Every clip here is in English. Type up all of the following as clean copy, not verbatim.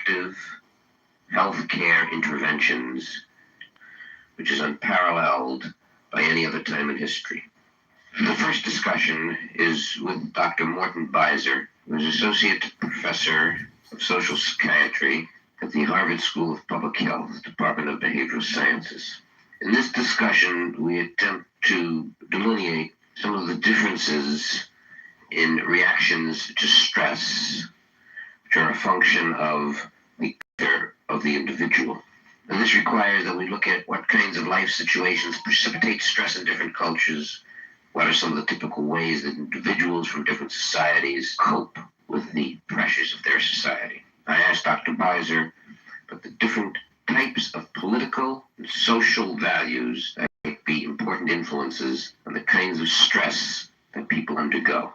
effective healthcare interventions, which is unparalleled by any other time in history. The first discussion is with Dr. Morton Beiser, who is Associate Professor of Social Psychiatry at the Harvard School of Public Health, Department of Behavioral Sciences. In this discussion, we attempt to delineate some of the differences in reactions to stress, which are a function of the character of the individual. And this requires that we look at what kinds of life situations precipitate stress in different cultures. What are some of the typical ways that individuals from different societies cope with the pressures of their society? I asked Dr. Beiser about the different types of political and social values that might be important influences on the kinds of stress that people undergo.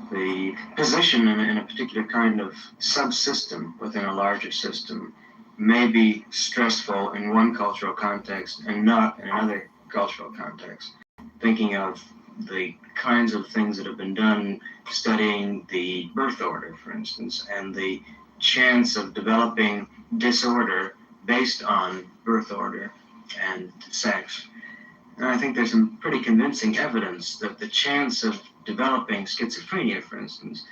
The position in a particular kind of subsystem within a larger system may be stressful in one cultural context and not in another cultural context. Thinking of the kinds of things that have been done studying the birth order, for instance, and the chance of developing disorder based on birth order and sex. And I think there's some pretty convincing evidence that the chance of developing schizophrenia, for instance,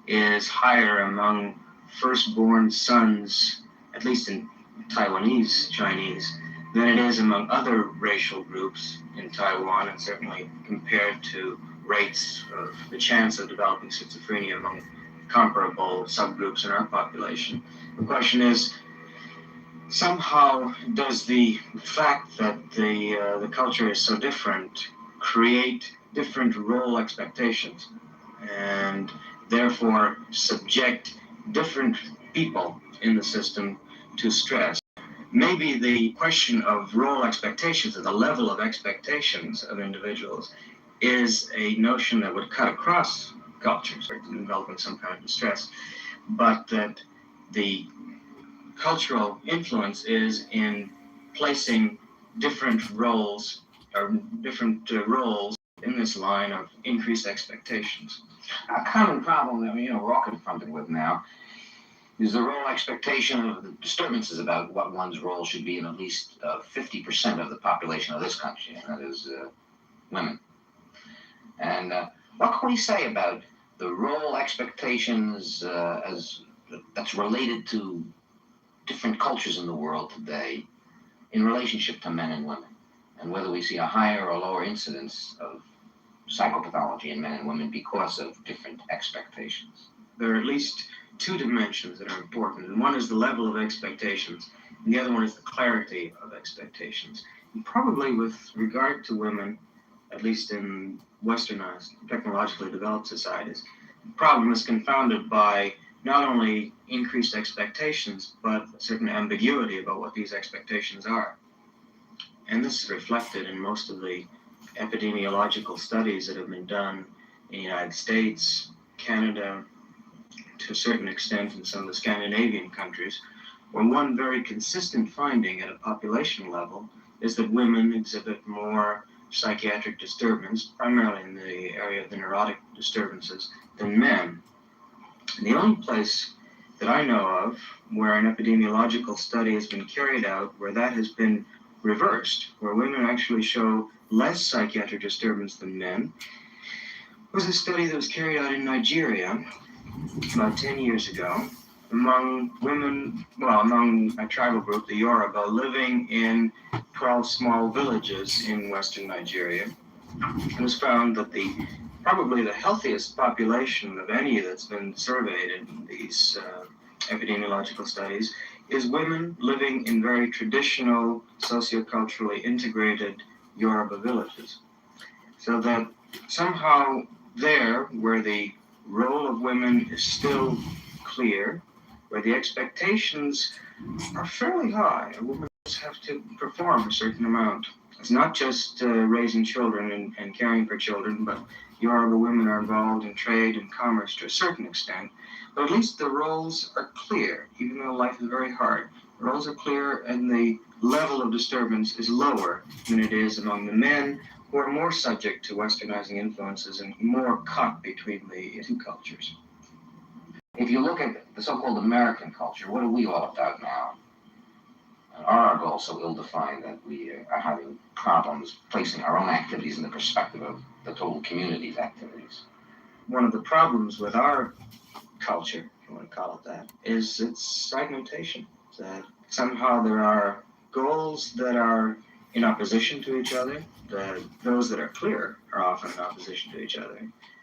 is higher among firstborn sons, at least in Taiwanese Chinese, than it is among other racial groups in Taiwan, and certainly compared to rates of the chance of developing schizophrenia among comparable subgroups in our population. The question is, somehow does the fact that the culture is so different create different role expectations and therefore subject different people in the system to stress? Maybe the question of role expectations or the level of expectations of individuals is a notion that would cut across cultures involving some kind of stress, but that the cultural influence is in placing different roles or different roles in this line of increased expectations. A common problem that we're all confronted with now is the role expectation of the disturbances about what one's role should be in at least 50% of the population of this country, and that is women. And what can we say about the role expectations as that's related to different cultures in the world today in relationship to men and women, and whether we see a higher or lower incidence of psychopathology in men and women because of different expectations? There are at least two dimensions that are important, and one is the level of expectations, and the other one is the clarity of expectations. And probably with regard to women, at least in westernized, technologically developed societies, the problem is confounded by not only increased expectations, but a certain ambiguity about what these expectations are. And this is reflected in most of the epidemiological studies that have been done in the United States, Canada, to a certain extent in some of the Scandinavian countries, where one very consistent finding at a population level is that women exhibit more psychiatric disturbance, primarily in the area of the neurotic disturbances, than men. And the only place that I know of where an epidemiological study has been carried out where that has been reversed, where women actually show less psychiatric disturbance than men, was a study that was carried out in Nigeria about 10 years ago among women, among a tribal group, the Yoruba, living in 12 small villages in western Nigeria. It was found that probably the healthiest population of any that's been surveyed in these epidemiological studies is women living in very traditional, socioculturally integrated Yoruba villages. So that somehow there, where the role of women is still clear, where the expectations are fairly high, a woman have to perform a certain amount. It's not just raising children and caring for children, but Yoruba women are involved in trade and commerce to a certain extent. But at least the roles are clear, even though life is very hard. roles are clear, and the level of disturbance is lower than it is among the men, who are more subject to westernizing influences and more caught between the two cultures. If you look at the so-called American culture, what are we all about now? Are our goals so ill-defined that we are having problems placing our own activities in the perspective of the total community's activities? One of the problems with our culture, if you want to call it that, is its fragmentation. That somehow there are goals that are in opposition to each other, that those that are clear are often in opposition to each other.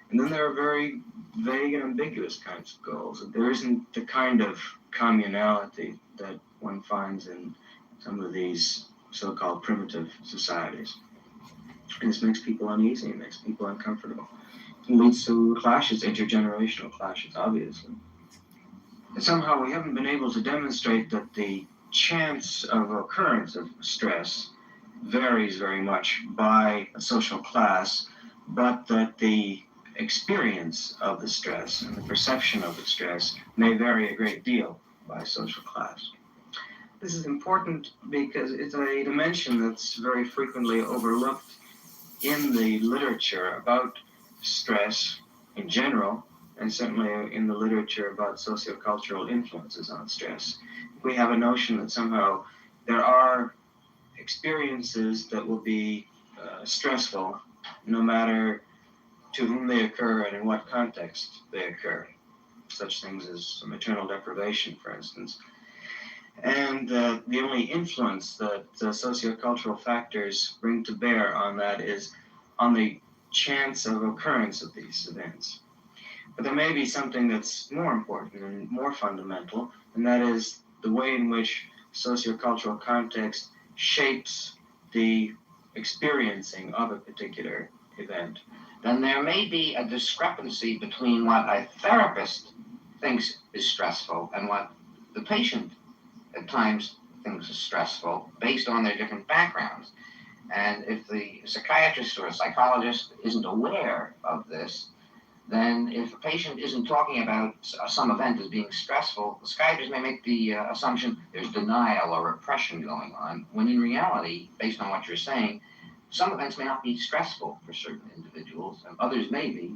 And then there are very vague and ambiguous kinds of goals. There isn't the kind of communality that one finds in some of these so-called primitive societies. And this makes people uneasy, it makes people uncomfortable. It leads to clashes, intergenerational clashes, obviously. And somehow we haven't been able to demonstrate that the chance of occurrence of stress varies very much by a social class, but that the experience of the stress and the perception of the stress may vary a great deal by social class. This is important because it's a dimension that's very frequently overlooked in the literature about stress in general, and certainly in the literature about sociocultural influences on stress. We have a notion that somehow there are experiences that will be stressful no matter to whom they occur and in what context they occur. Such things as maternal deprivation, for instance. And the only influence that sociocultural factors bring to bear on that is on the chance of occurrence of these events. But there may be something that's more important and more fundamental, and that is the way in which sociocultural context shapes the experiencing of a particular event. Then there may be a discrepancy between what a therapist thinks is stressful and what the patient at times thinks is stressful based on their different backgrounds. And if the psychiatrist or a psychologist isn't aware of this, then if a patient isn't talking about some event as being stressful, the psychiatrist may make the assumption there's denial or repression going on, when in reality, based on what you're saying, some events may not be stressful for certain individuals, and others may be.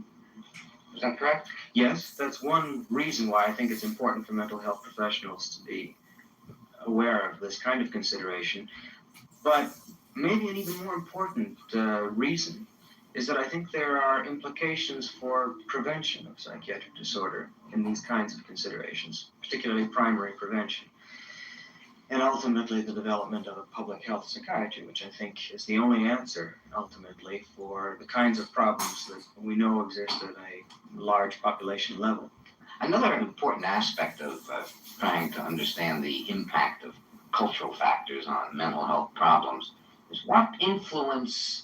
Is that correct? Yes, that's one reason why I think it's important for mental health professionals to be aware of this kind of consideration. But maybe an even more important reason is that I think there are implications for prevention of psychiatric disorder in these kinds of considerations, particularly primary prevention. And ultimately the development of a public health psychiatry, which I think is the only answer, ultimately, for the kinds of problems that we know exist at a large population level. Another important aspect of trying to understand the impact of cultural factors on mental health problems is what influence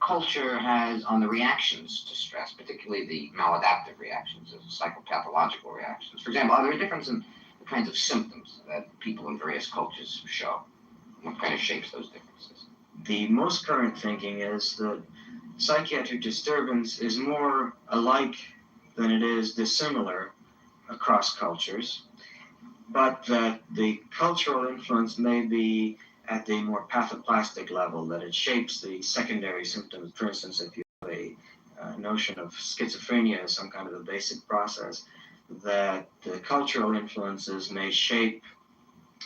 culture has on the reactions to stress, particularly the maladaptive reactions, the psychopathological reactions. For example, are there a difference in the kinds of symptoms that people in various cultures show? What kind of shapes those differences? The most current thinking is that psychiatric disturbance is more alike than it is dissimilar across cultures, but that the cultural influence may be at the more pathoplastic level, that it shapes the secondary symptoms. For instance, if you have a notion of schizophrenia as some kind of a basic process, that the cultural influences may shape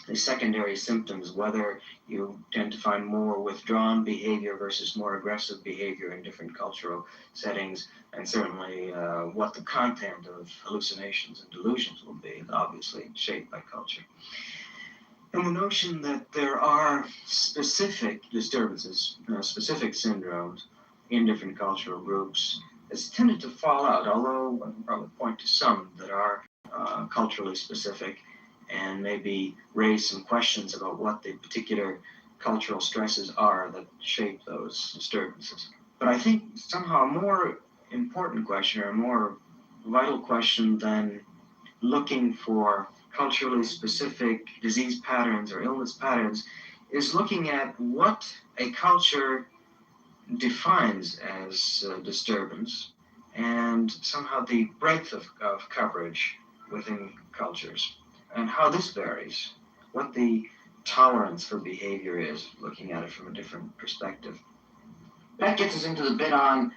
the secondary symptoms, whether you tend to find more withdrawn behavior versus more aggressive behavior in different cultural settings, and certainly what the content of hallucinations and delusions will be, obviously shaped by culture. And the notion that there are specific disturbances, specific syndromes in different cultural groups has tended to fall out, although I would point to some that are culturally specific and maybe raise some questions about what the particular cultural stresses are that shape those disturbances. But I think somehow a more important question, or a more vital question than looking for culturally specific disease patterns or illness patterns is looking at what a culture defines as disturbance, and somehow the breadth of coverage within cultures, and how this varies what the tolerance for behavior is, looking at it from a different perspective. That gets us into the bit on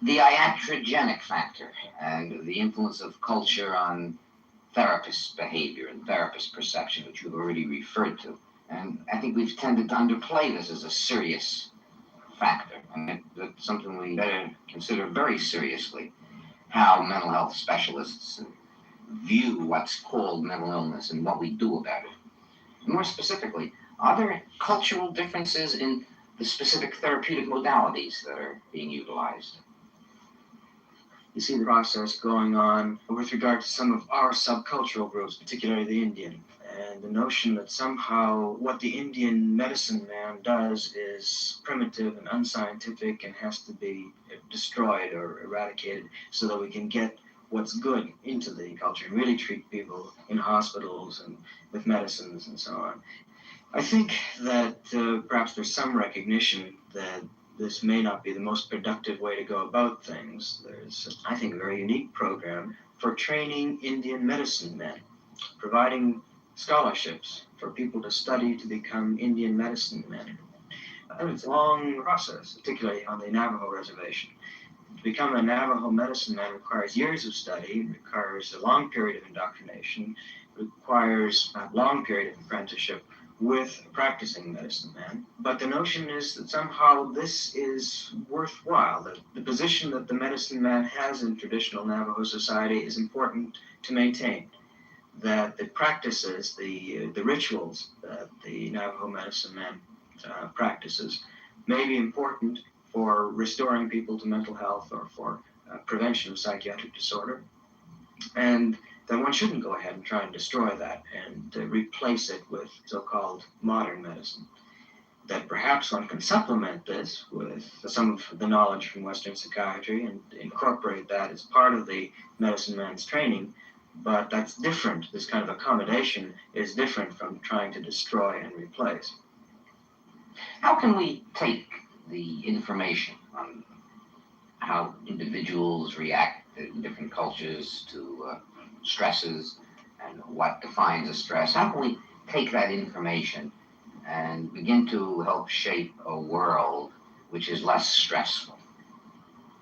the iatrogenic factor and the influence of culture on therapist behavior and therapist perception, which you've already referred to. And I think we've tended to underplay this as a serious factor, and it's something we better consider very seriously, how mental health specialists view what's called mental illness and what we do about it. More specifically, are there cultural differences in the specific therapeutic modalities that are being utilized? You see the process going on with regard to some of our subcultural groups, particularly the Indian, and the notion that somehow what the Indian medicine man does is primitive and unscientific and has to be destroyed or eradicated so that we can get what's good into the culture and really treat people in hospitals and with medicines and so on. I think that perhaps there's some recognition that this may not be the most productive way to go about things. There's, I think, a very unique program for training Indian medicine men, providing scholarships for people to study to become Indian medicine men. It's a long process, particularly on the Navajo reservation. To become a Navajo medicine man requires years of study, requires a long period of indoctrination, requires a long period of apprenticeship with a practicing medicine man. But the notion is that somehow this is worthwhile, that the position that the medicine man has in traditional Navajo society is important to maintain, that the practices, the rituals that the Navajo medicine man practices may be important for restoring people to mental health or for prevention of psychiatric disorder, and then one shouldn't go ahead and try and destroy that and replace it with so-called modern medicine. That perhaps one can supplement this with some of the knowledge from Western psychiatry and incorporate that as part of the medicine man's training, but that's different. This kind of accommodation is different from trying to destroy and replace. How can we take the information on how individuals react in different cultures to stresses and what defines a stress? How can we take that information and begin to help shape a world which is less stressful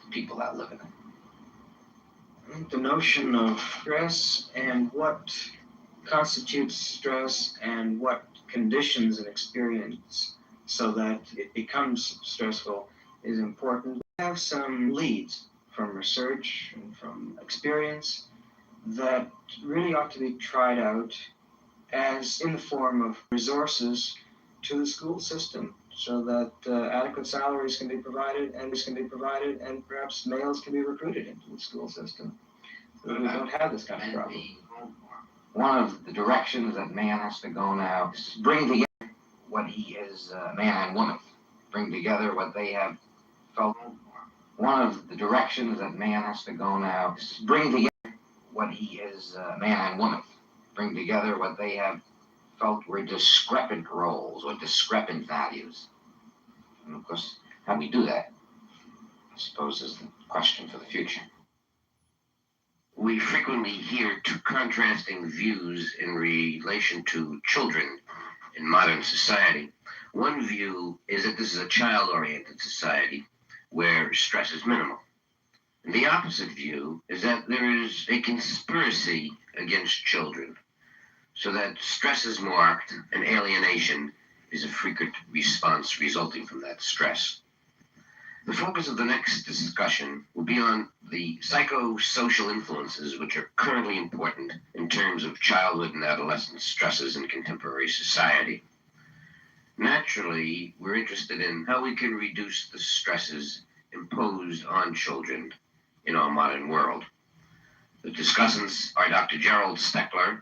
to people that live in it? I think the notion of stress and what constitutes stress and what conditions an experience so that it becomes stressful is important. We have some leads from research and from experience that really ought to be tried out as in the form of resources to the school system so that adequate salaries can be provided and perhaps males can be recruited into the school system so that we don't have this kind of problem. One of the directions that man has to go now is bring together what he is, man and woman, bring together what they have felt. One of the directions that man has to go now is bring together what he is, man and woman, bring together what they have felt were discrepant roles or discrepant values. And of course, how we do that, I suppose, is the question for the future. We frequently hear two contrasting views in relation to children in modern society. One view is that this is a child-oriented society where stress is minimal. And the opposite view is that there is a conspiracy against children, so that stress is marked and alienation is a frequent response resulting from that stress. The focus of the next discussion will be on the psychosocial influences which are currently important in terms of childhood and adolescent stresses in contemporary society. Naturally, we're interested in how we can reduce the stresses imposed on children in our modern world. The discussants are Dr. Gerald Steckler,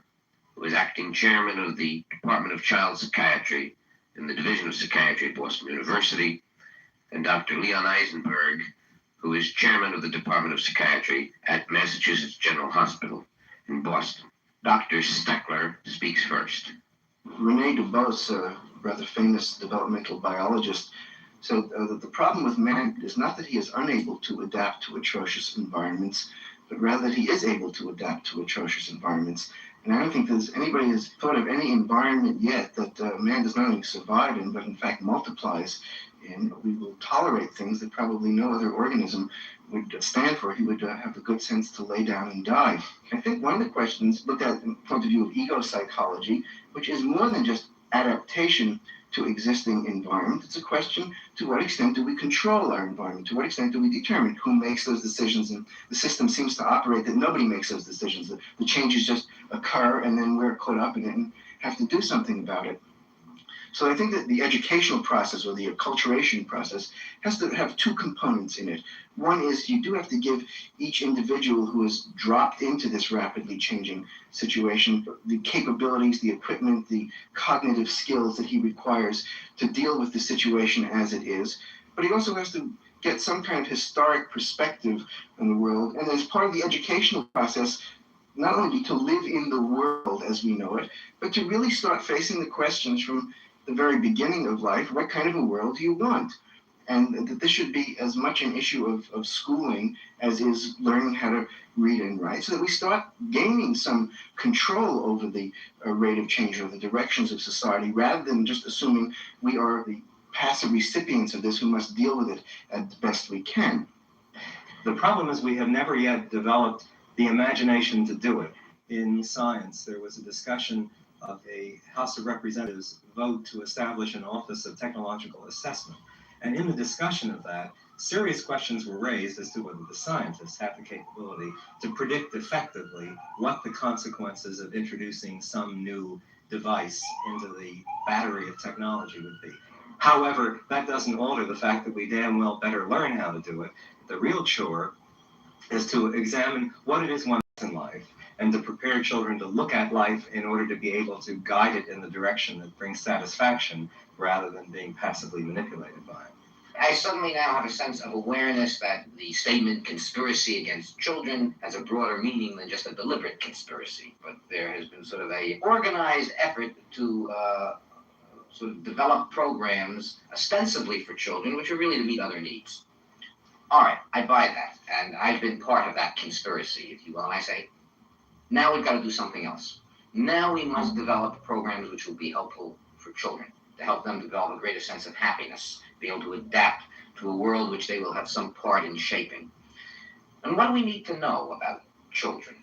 who is acting chairman of the Department of Child Psychiatry in the Division of Psychiatry at Boston University, and Dr. Leon Eisenberg, who is chairman of the Department of Psychiatry at Massachusetts General Hospital in Boston. Dr. Steckler speaks first. Rene Dubos, a rather famous developmental biologist, said that the problem with man is not that he is unable to adapt to atrocious environments, but rather that he is able to adapt to atrocious environments And I don't think there's anybody has thought of any environment yet that man does not only survive in, but in fact multiplies in. We will tolerate things that probably no other organism would stand for. He would have the good sense to lay down and die. I think one of the questions looked at from the point of view of ego psychology, which is more than just adaptation to existing environment. It's a question: to what extent do we control our environment? To what extent do we determine who makes those decisions? And the system seems to operate that nobody makes those decisions. The changes just occur, and then we're caught up in it and have to do something about it. So I think that the educational process or the acculturation process has to have two components in it. One is you do have to give each individual who is dropped into this rapidly changing situation the capabilities, the equipment, the cognitive skills that he requires to deal with the situation as it is. But he also has to get some kind of historic perspective on the world. And as part of the educational process, not only to live in the world as we know it, but to really start facing the questions from the very beginning of life: what kind of a world do you want? And that this should be as much an issue of schooling as is learning how to read and write, so that we start gaining some control over the rate of change or the directions of society, rather than just assuming we are the passive recipients of this who must deal with it as best we can. The problem is we have never yet developed the imagination to do it. In science, there was a discussion of a House of Representatives vote to establish an Office of Technological Assessment. And in the discussion of that, serious questions were raised as to whether the scientists have the capability to predict effectively what the consequences of introducing some new device into the battery of technology would be. However, that doesn't alter the fact that we damn well better learn how to do it. The real chore is to examine what it is one does in life, and to prepare children to look at life in order to be able to guide it in the direction that brings satisfaction rather than being passively manipulated by it. I suddenly now have a sense of awareness that the statement conspiracy against children has a broader meaning than just a deliberate conspiracy. But there has been sort of a organized effort to sort of develop programs ostensibly for children, which are really to meet other needs. All right, I buy that. And I've been part of that conspiracy, if you will. And I say, now we've got to do something else. Now we must develop programs which will be helpful for children, to help them develop a greater sense of happiness, be able to adapt to a world which they will have some part in shaping. And what do we need to know about children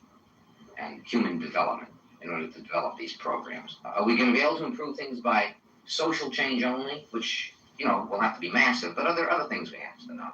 and human development in order to develop these programs? Are we going to be able to improve things by social change only, which, will have to be massive, but are there other things we have to know?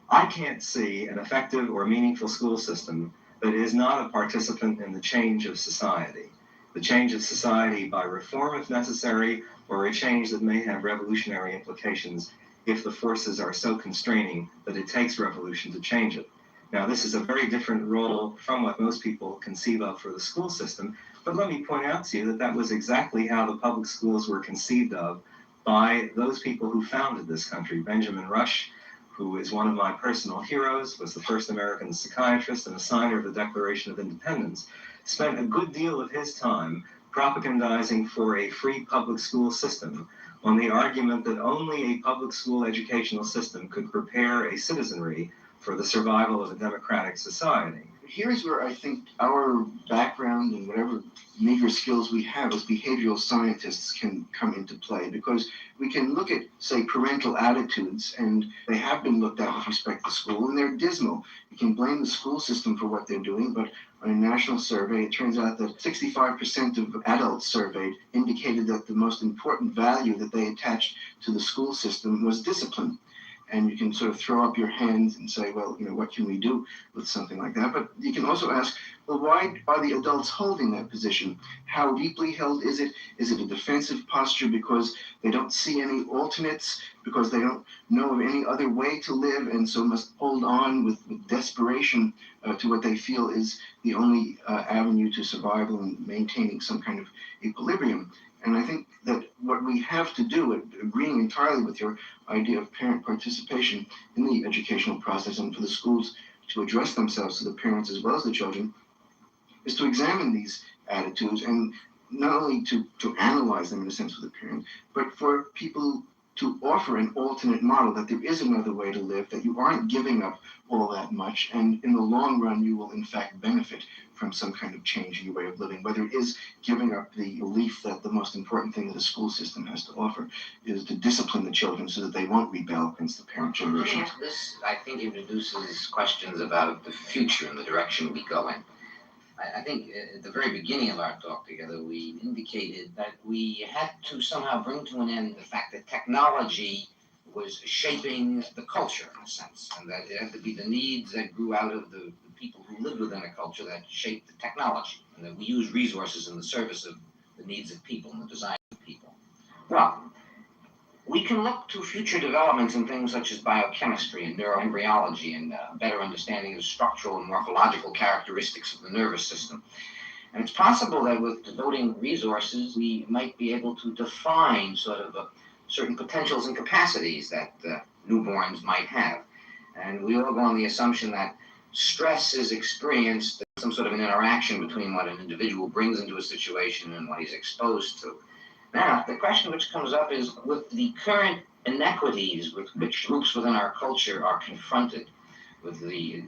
I can't see an effective or meaningful school system that is not a participant in the change of society. The change of society by reform if necessary, or a change that may have revolutionary implications if the forces are so constraining that it takes revolution to change it. Now, this is a very different role from what most people conceive of for the school system, but let me point out to you that that was exactly how the public schools were conceived of by those people who founded this country. Benjamin Rush, who is one of my personal heroes, was the first American psychiatrist and a signer of the Declaration of Independence, spent a good deal of his time propagandizing for a free public school system on the argument that only a public school educational system could prepare a citizenry for the survival of a democratic society. Here's where I think our background and whatever meager skills we have as behavioral scientists can come into play, because we can look at, say, parental attitudes, and they have been looked at with respect to school, and they're dismal. You can blame the school system for what they're doing, but on a national survey, it turns out that 65% of adults surveyed indicated that the most important value that they attached to the school system was discipline. And you can sort of throw up your hands and say, well, what can we do with something like that? But you can also ask, well, why are the adults holding that position? How deeply held is it? Is it a defensive posture because they don't see any alternates, because they don't know of any other way to live, and so must hold on with desperation to what they feel is the only avenue to survival and maintaining some kind of equilibrium? And I think that what we have to do, agreeing entirely with your idea of parent participation in the educational process, and for the schools to address themselves to the parents as well as the children, is to examine these attitudes, and not only to analyze them in a sense with the parent, but for people to offer an alternate model, that there is another way to live, that you aren't giving up all that much, and in the long run you will in fact benefit from some kind of change in your way of living, whether it is giving up the belief that the most important thing that a school system has to offer is to discipline the children so that they won't rebel against the parent generation. This, I think, introduces questions about the future and the direction we go in. I think at the very beginning of our talk together, we indicated that we had to somehow bring to an end the fact that technology was shaping the culture, in a sense, and that it had to be the needs that grew out of the people who lived within a culture that shaped the technology, and that we use resources in the service of the needs of people and the desires of people. Well, we can look to future developments in things such as biochemistry and neuroembryology and better understanding of structural and morphological characteristics of the nervous system. And it's possible that with devoting resources, we might be able to define sort of certain potentials and capacities that newborns might have. And we all go on the assumption that stress is experienced as some sort of an interaction between what an individual brings into a situation and what he's exposed to. Now, the question which comes up is, with the current inequities with which groups within our culture are confronted, with the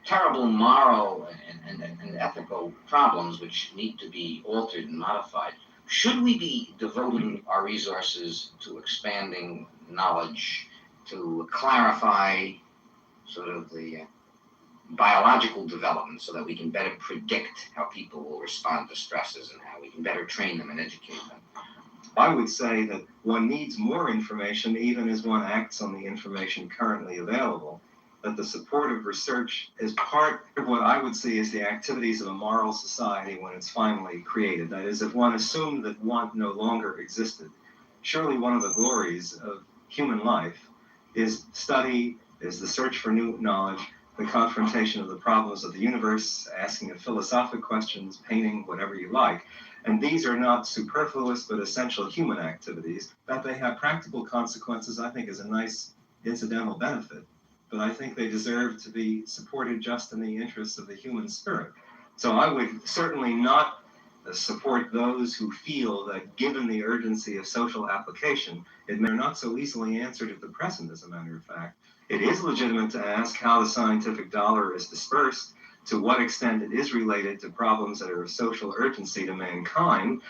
terrible moral and ethical problems which need to be altered and modified, should we be devoting our resources to expanding knowledge, to clarify sort of the biological development so that we can better predict how people will respond to stresses and how we can better train them and educate them? I would say that one needs more information even as one acts on the information currently available, that the support of research is part of what I would see as the activities of a moral society when it's finally created. That is, if one assumed that want no longer existed. Surely one of the glories of human life is study, is the search for new knowledge, the confrontation of the problems of the universe, asking of philosophic questions, painting, whatever you like. And these are not superfluous but essential human activities. That they have practical consequences, I think, is a nice incidental benefit. But I think they deserve to be supported just in the interests of the human spirit. So I would certainly not support those who feel that given the urgency of social application, it may not so easily answered at the present, as a matter of fact. It is legitimate to ask how the scientific dollar is dispersed, to what extent it is related to problems that are of social urgency to mankind,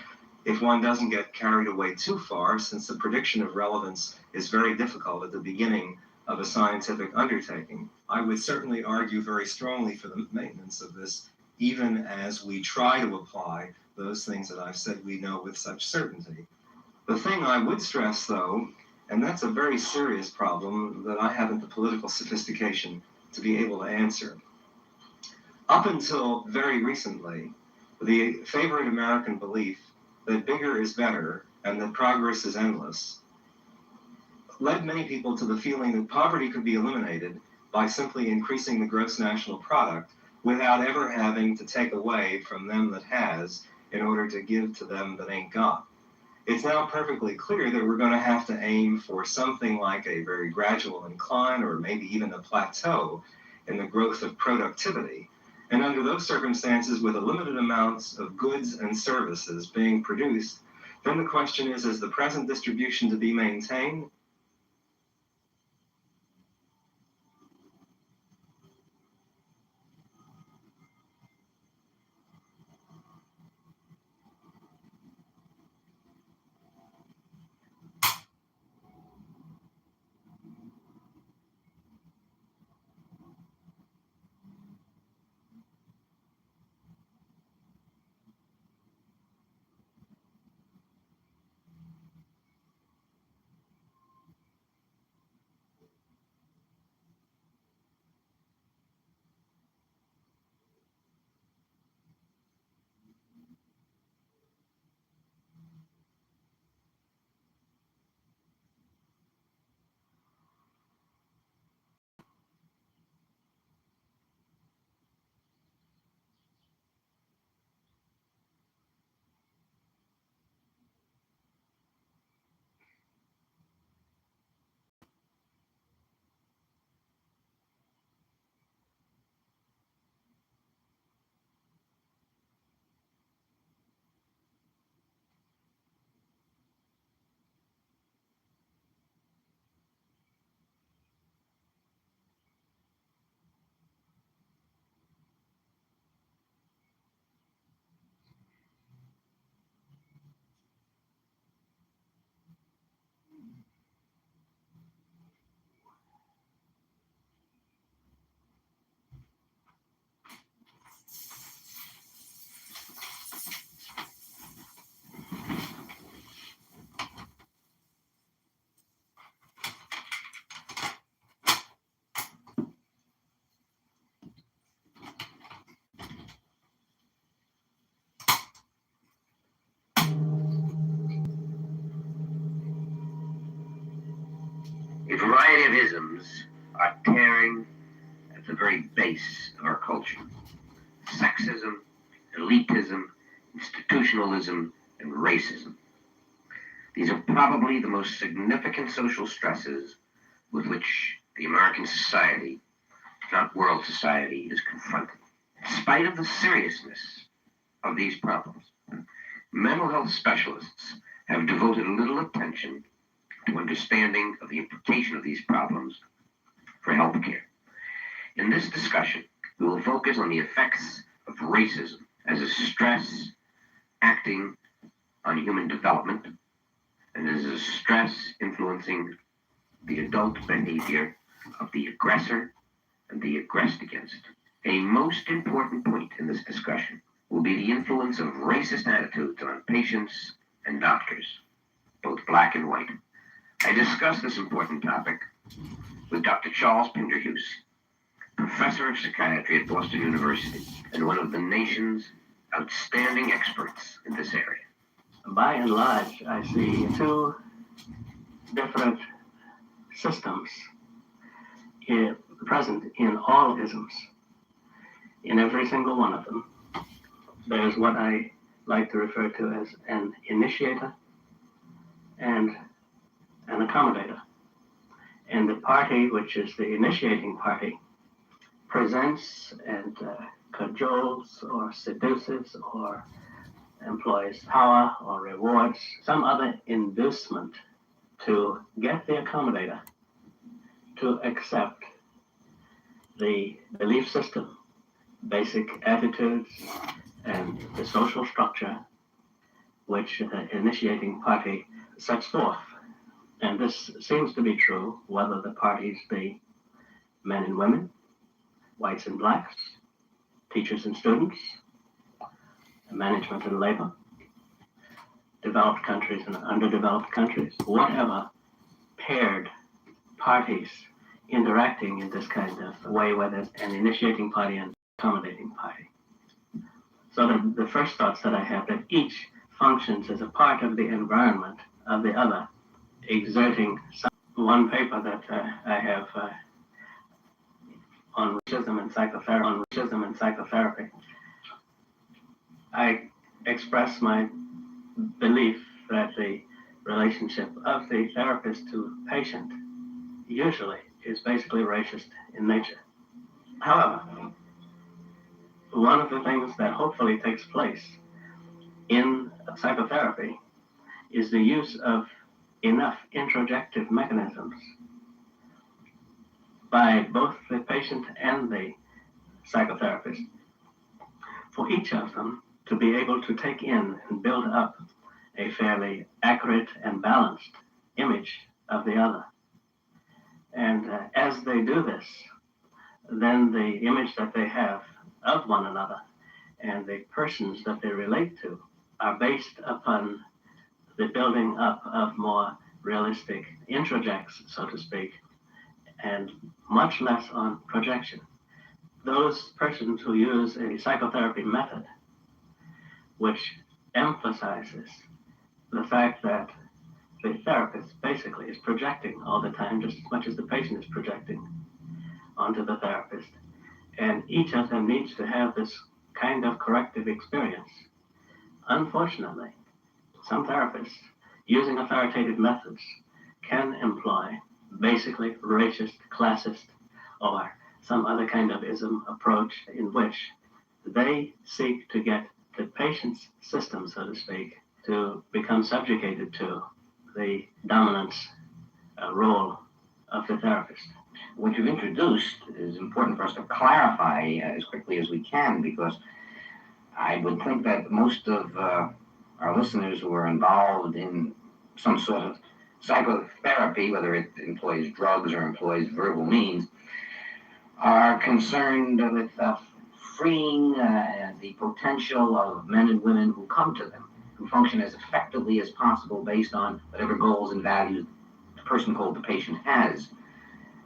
if one doesn't get carried away too far, since the prediction of relevance is very difficult at the beginning of a scientific undertaking. I would certainly argue very strongly for the maintenance of this, even as we try to apply those things that I've said we know with such certainty. The thing I would stress, though, and that's a very serious problem that I haven't the political sophistication to be able to answer. Up until very recently, the favorite American belief that bigger is better and that progress is endless led many people to the feeling that poverty could be eliminated by simply increasing the gross national product without ever having to take away from them that has in order to give to them that ain't got. It's now perfectly clear that we're going to have to aim for something like a very gradual incline or maybe even a plateau in the growth of productivity. And under those circumstances, with a limited amounts of goods and services being produced, then the question is the present distribution to be maintained? are tearing at the very base of our culture. Sexism, elitism, institutionalism, and racism. These are probably the most significant social stresses with which the American society, if not world society, is confronted. In spite of the seriousness of these problems, mental health specialists have devoted little attention to understanding of the implication of these problems for healthcare. In this discussion, we will focus on the effects of racism as a stress acting on human development and as a stress influencing the adult behavior of the aggressor and the aggressed against. A most important point in this discussion will be the influence of racist attitudes on patients and doctors, both black and white. I discussed this important topic with Dr. Charles Pinderhughes, professor of psychiatry at Boston University and one of the nation's outstanding experts in this area. By and large, I see two different systems present in all isms. In every single one of them, there's what I like to refer to as an initiator and an accommodator. And the party, which is the initiating party, presents and cajoles or seduces or employs power or rewards some other inducement to get the accommodator to accept the belief system, basic attitudes, and the social structure which the initiating party sets forth. And this seems to be true whether the parties be men and women, whites and blacks, teachers and students, management and labor, developed countries and underdeveloped countries, whatever paired parties interacting in this kind of way where there's an initiating party and accommodating party. So the first thoughts that I have that each functions as a part of the environment of the other, exerting some. One paper that I have on racism and psychotherapy, I express my belief that the relationship of the therapist to patient usually is basically racist in nature. However, one of the things that hopefully takes place in psychotherapy is the use of enough introjective mechanisms by both the patient and the psychotherapist for each of them to be able to take in and build up a fairly accurate and balanced image of the other. And as they do this, then the image that they have of one another and the persons that they relate to are based upon the building up of more realistic introjects, so to speak, and much less on projection. Those persons who use a psychotherapy method which emphasizes the fact that the therapist basically is projecting all the time, just as much as the patient is projecting onto the therapist. And each of them needs to have this kind of corrective experience. Unfortunately, some therapists, using authoritative methods, can employ basically racist, classist, or some other kind of ism approach in which they seek to get the patient's system, so to speak, to become subjugated to the dominance role of the therapist. What you've introduced is important for us to clarify as quickly as we can, because I would think that most of our listeners who are involved in some sort of psychotherapy, whether it employs drugs or employs verbal means, are concerned with freeing the potential of men and women who come to them, who function as effectively as possible based on whatever goals and values the person called the patient has.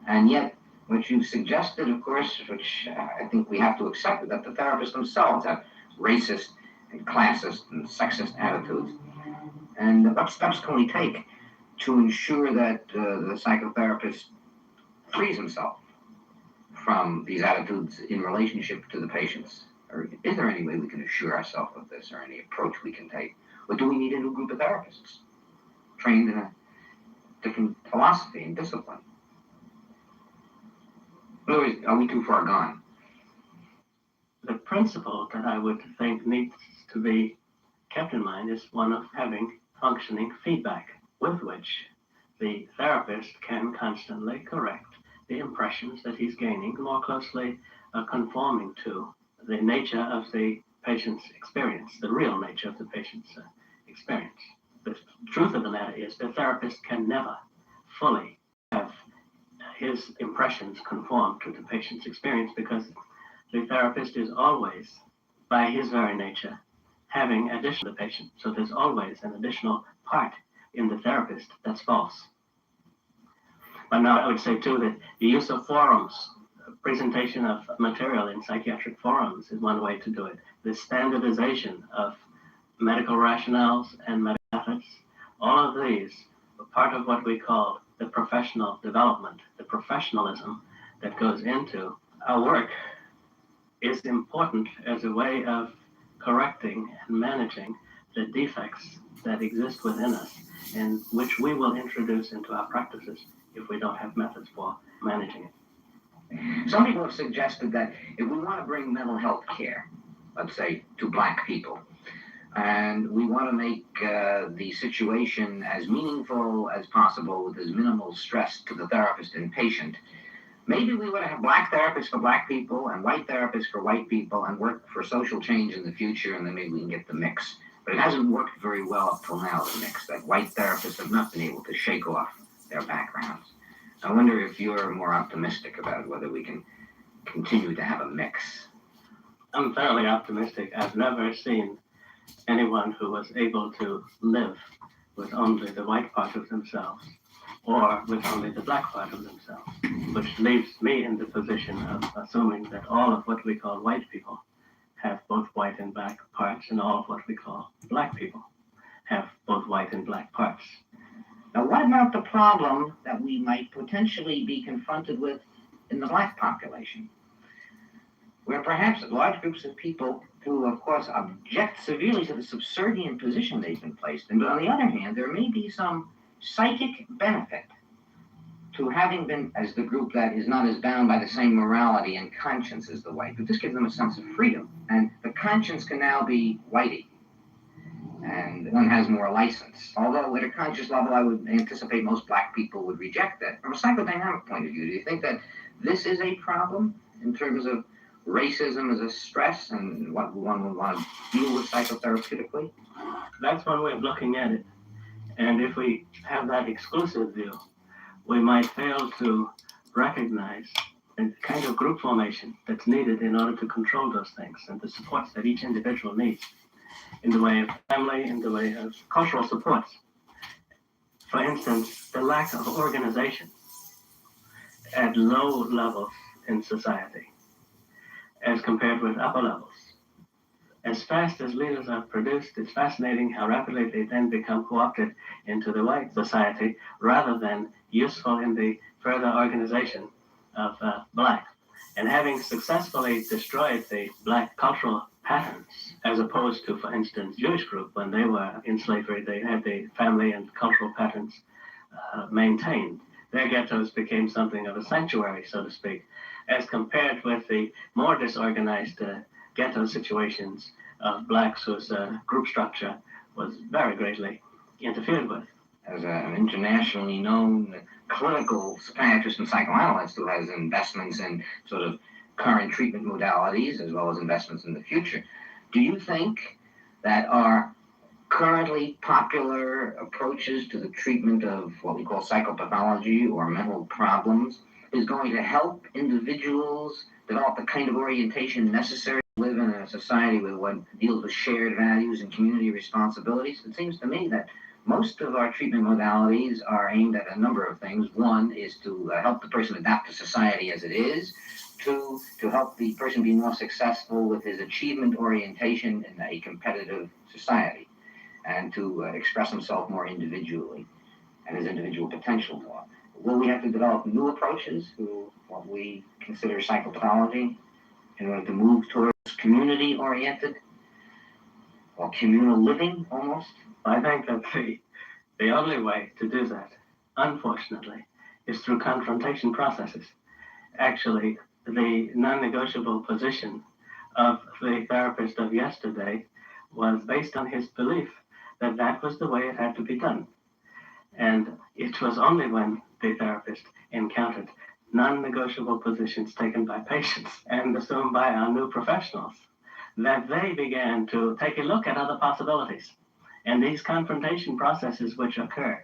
And yet, what you've suggested, of course, which I think we have to accept, is that the therapists themselves have racist and classist and sexist attitudes. And what steps can we take to ensure that the psychotherapist frees himself from these attitudes in relationship to the patients? Or is there any way we can assure ourselves of this, or any approach we can take? Or do we need a new group of therapists trained in a different philosophy and discipline? In other words, are we too far gone? The principle that I would think needs to be kept in mind is one of having functioning feedback with which the therapist can constantly correct the impressions that he's gaining, more closely conforming to the nature of the patient's experience, the real nature of the patient's experience. The truth of the matter is the therapist can never fully have his impressions conform to the patient's experience, because the therapist is always, by his very nature, having additional to the patient. So there's always an additional part in the therapist that's false. But now I would say too that the use of forums, presentation of material in psychiatric forums is one way to do it. The standardization of medical rationales and medical methods, all of these are part of what we call the professional development, the professionalism that goes into our work is important as a way of correcting and managing the defects that exist within us, and which we will introduce into our practices if we don't have methods for managing it. Some people have suggested that if we want to bring mental health care, let's say, to Black people, and we want to make the situation as meaningful as possible with as minimal stress to the therapist and patient, maybe we would have Black therapists for Black people and white therapists for white people and work for social change in the future, and then maybe we can get the mix. But it hasn't worked very well up till now, the mix, that white therapists have not been able to shake off their backgrounds. I wonder if you're more optimistic about whether we can continue to have a mix. I'm fairly optimistic. I've never seen anyone who was able to live with only the white part of themselves or with only the Black part of themselves, which leaves me in the position of assuming that all of what we call white people have both white and Black parts, and all of what we call Black people have both white and Black parts. Now, what about the problem that we might potentially be confronted with in the Black population, where perhaps large groups of people who, of course, object severely to the subservient position they've been placed in, but on the other hand, there may be some psychic benefit to having been as the group that is not as bound by the same morality and conscience as the white, but this gives them a sense of freedom, and the conscience can now be whitey, and one has more license. Although at a conscious level, I would anticipate most Black people would reject that. From a psychodynamic point of view, do you think that this is a problem in terms of racism as a stress and what one would want to deal with psychotherapeutically? That's one way of looking at it. And if we have that exclusive view, we might fail to recognize the kind of group formation that's needed in order to control those things and the supports that each individual needs in the way of family, in the way of cultural supports. For instance, the lack of organization at low levels in society as compared with upper levels. As fast as leaders are produced, it's fascinating how rapidly they then become co-opted into the white society rather than useful in the further organization of Black. And having successfully destroyed the Black cultural patterns, as opposed to, for instance, Jewish group, when they were in slavery, they had the family and cultural patterns maintained. Their ghettos became something of a sanctuary, so to speak, as compared with the more disorganized ghetto situations of Blacks whose group structure was very greatly interfered with. As an internationally known clinical psychiatrist and psychoanalyst who has investments in sort of current treatment modalities as well as investments in the future, do you think that our currently popular approaches to the treatment of what we call psychopathology or mental problems is going to help individuals develop the kind of orientation necessary to live in a society with what deals with shared values and community responsibilities? It seems to me that most of our treatment modalities are aimed at a number of things. One is to help the person adapt to society as it is. Two, to help the person be more successful with his achievement orientation in a competitive society, and to express himself more individually and his individual potential more. Will we have to develop new approaches to what we consider psychopathology in order to move towards community-oriented or communal living almost? I think that the only way to do that, unfortunately, is through confrontation processes. Actually, the non-negotiable position of the therapist of yesterday was based on his belief that that was the way it had to be done. And it was only when the therapist encountered non-negotiable positions taken by patients and assumed by our new professionals that they began to take a look at other possibilities. And these confrontation processes which occur,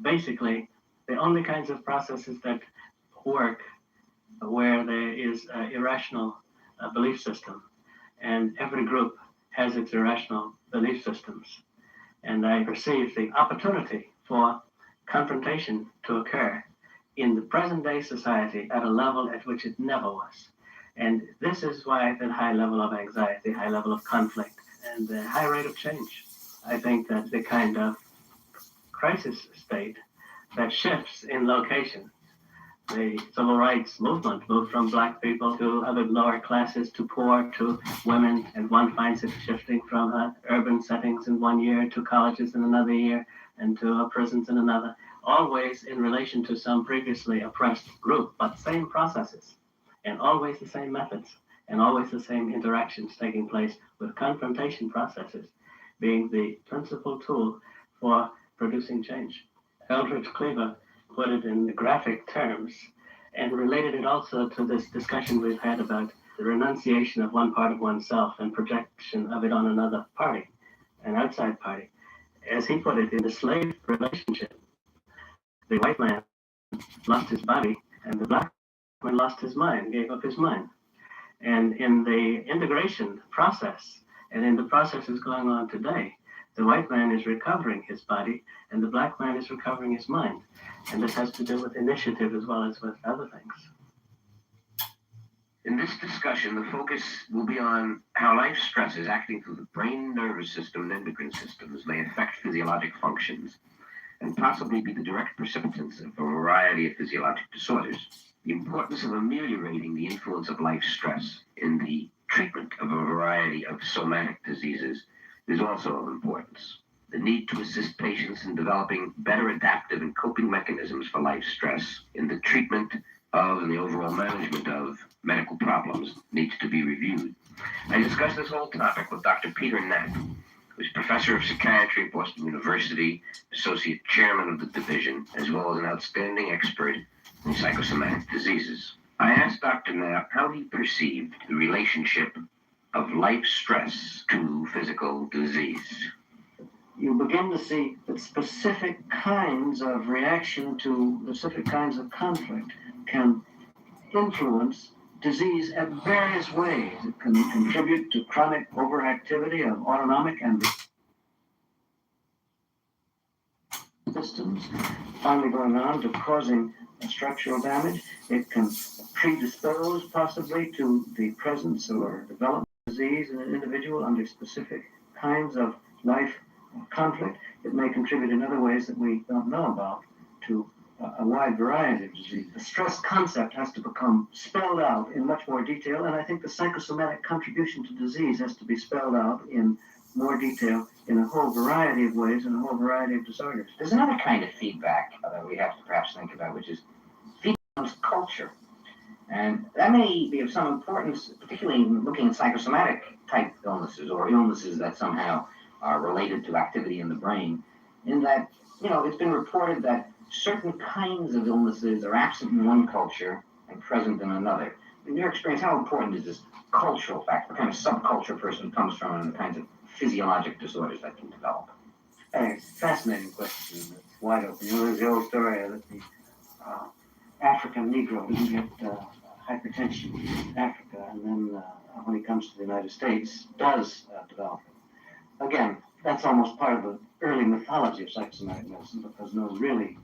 basically, the only kinds of processes that work where there is an irrational belief system, and every group has its irrational belief systems. And I perceive the opportunity for confrontation to occur in the present day society at a level at which it never was. And this is why the high level of anxiety, high level of conflict, and the high rate of change. I think that the kind of crisis state that shifts in location, the civil rights movement moved from black people to other lower classes to poor to women, and one finds it shifting from urban settings in 1 year to colleges in another year and to prisons in another, always in relation to some previously oppressed group, but same processes and always the same methods and always the same interactions taking place, with confrontation processes being the principal tool for producing change. Eldridge Cleaver put it in graphic terms and related it also to this discussion we've had about the renunciation of one part of oneself and projection of it on another party, an outside party. As he put it, in the slave relationship, the white man lost his body and the black man lost his mind, gave up his mind. And in the integration process, and in the processes going on today, the white man is recovering his body and the black man is recovering his mind. And this has to do with initiative as well as with other things. In this discussion, the focus will be on how life stresses acting through the brain, nervous system, and endocrine systems may affect physiologic functions and possibly be the direct precipitants of a variety of physiologic disorders. The importance of ameliorating the influence of life stress in the treatment of a variety of somatic diseases is also of importance. The need to assist patients in developing better adaptive and coping mechanisms for life stress in the treatment of and the overall management of medical problems needs to be reviewed. I discussed this whole topic with Dr. Peter Knapp, who's professor of psychiatry at Boston University, associate chairman of the division, as well as an outstanding expert in psychosomatic diseases. I asked Dr. Knapp how he perceived the relationship of life stress to physical disease. You begin to see that specific kinds of reaction to specific kinds of conflict can influence disease at various ways. It can contribute to chronic overactivity of autonomic and systems, finally going on to causing structural damage. It can predispose possibly to the presence or development of disease in an individual under specific kinds of life conflict. It may contribute in other ways that we don't know about to a wide variety of disease. The stress concept has to become spelled out in much more detail, and I think the psychosomatic contribution to disease has to be spelled out in more detail in a whole variety of ways and a whole variety of disorders. There's another kind of feedback that we have to perhaps think about, which is feedback culture. And that may be of some importance, particularly in looking at psychosomatic type illnesses or illnesses that somehow are related to activity in the brain, in that, it's been reported that certain kinds of illnesses are absent in one culture and present in another. In your experience, how important is this cultural factor, what kind of subculture a person comes from, and the kinds of physiologic disorders that can develop? It's a fascinating question. It's wide open. There's the old story that the African Negro didn't get hypertension in Africa, and then when he comes to the United States, does develop it. Again, that's almost part of the early mythology of psychosomatic medicine, because no really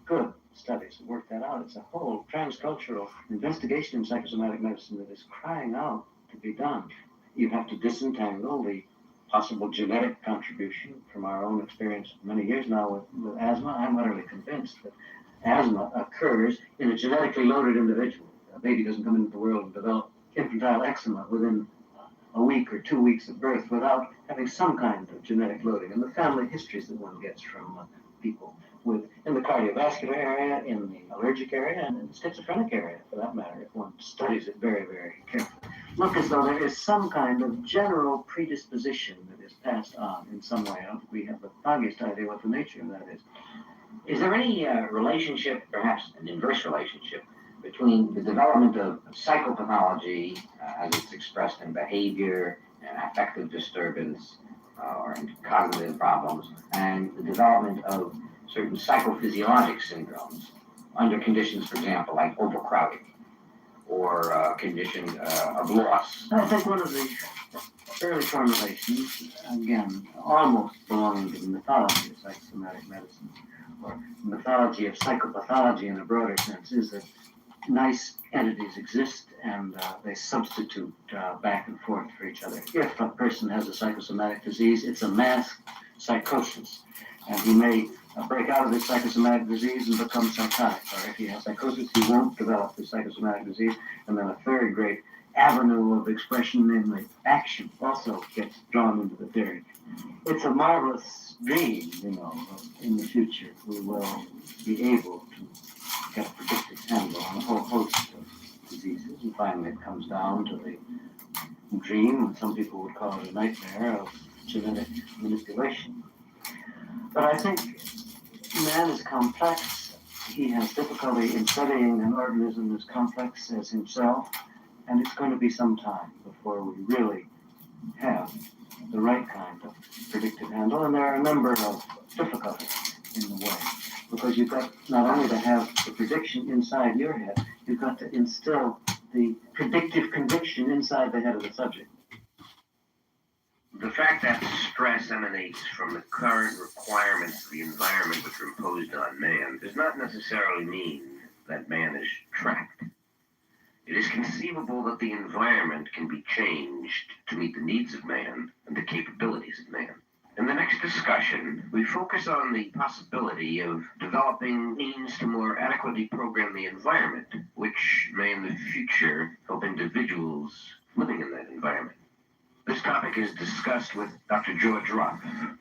good studies have worked that out. It's a whole transcultural investigation in psychosomatic medicine that is crying out to be done. You have to disentangle the possible genetic contribution from our own experience many years now with asthma. I'm utterly convinced that asthma occurs in a genetically loaded individual. A baby doesn't come into the world and develop infantile eczema within a week or 2 weeks of birth without having some kind of genetic loading. And the family histories that one gets from people in the cardiovascular area, in the allergic area, and in the schizophrenic area, for that matter, if one studies it very, very carefully, look as though there is some kind of general predisposition that is passed on in some way. I don't think we have the foggiest idea what the nature of that is. Is there any relationship, perhaps an inverse relationship, between the development of psychopathology as it's expressed in behavior and affective disturbance or in cognitive problems and the development of certain psychophysiologic syndromes under conditions, for example, like overcrowding or condition of loss? I think one of the early formulations, again, almost belonging to the mythology of psychosomatic medicine, or mythology of psychopathology in a broader sense, is that nice entities exist and they substitute back and forth for each other. If a person has a psychosomatic disease, it's a masked psychosis, and he may break out of his psychosomatic disease and become psychotic. Or if he has psychosis, he won't develop the psychosomatic disease. And then a third great avenue of expression, namely action, also gets drawn into the theory. It's a marvelous dream, in the future we will be able to get a predictive handle on a whole host of diseases. And finally it comes down to the dream, some people would call it a nightmare, of genetic manipulation. But I think man is complex. He has difficulty in studying an organism as complex as himself, and it's going to be some time before we really have the right kind of predictive handle. And there are a number of difficulties in the way, because you've got not only to have the prediction inside your head, you've got to instill the predictive conviction inside the head of the subject. The fact that stress emanates from the current requirements of the environment which are imposed on man does not necessarily mean that man is trapped. It is conceivable that the environment can be changed to meet the needs of man and the capabilities of man. In the next discussion, we focus on the possibility of developing means to more adequately program the environment, which may in the future help individuals living in that environment. This topic is discussed with Dr. George Ruff,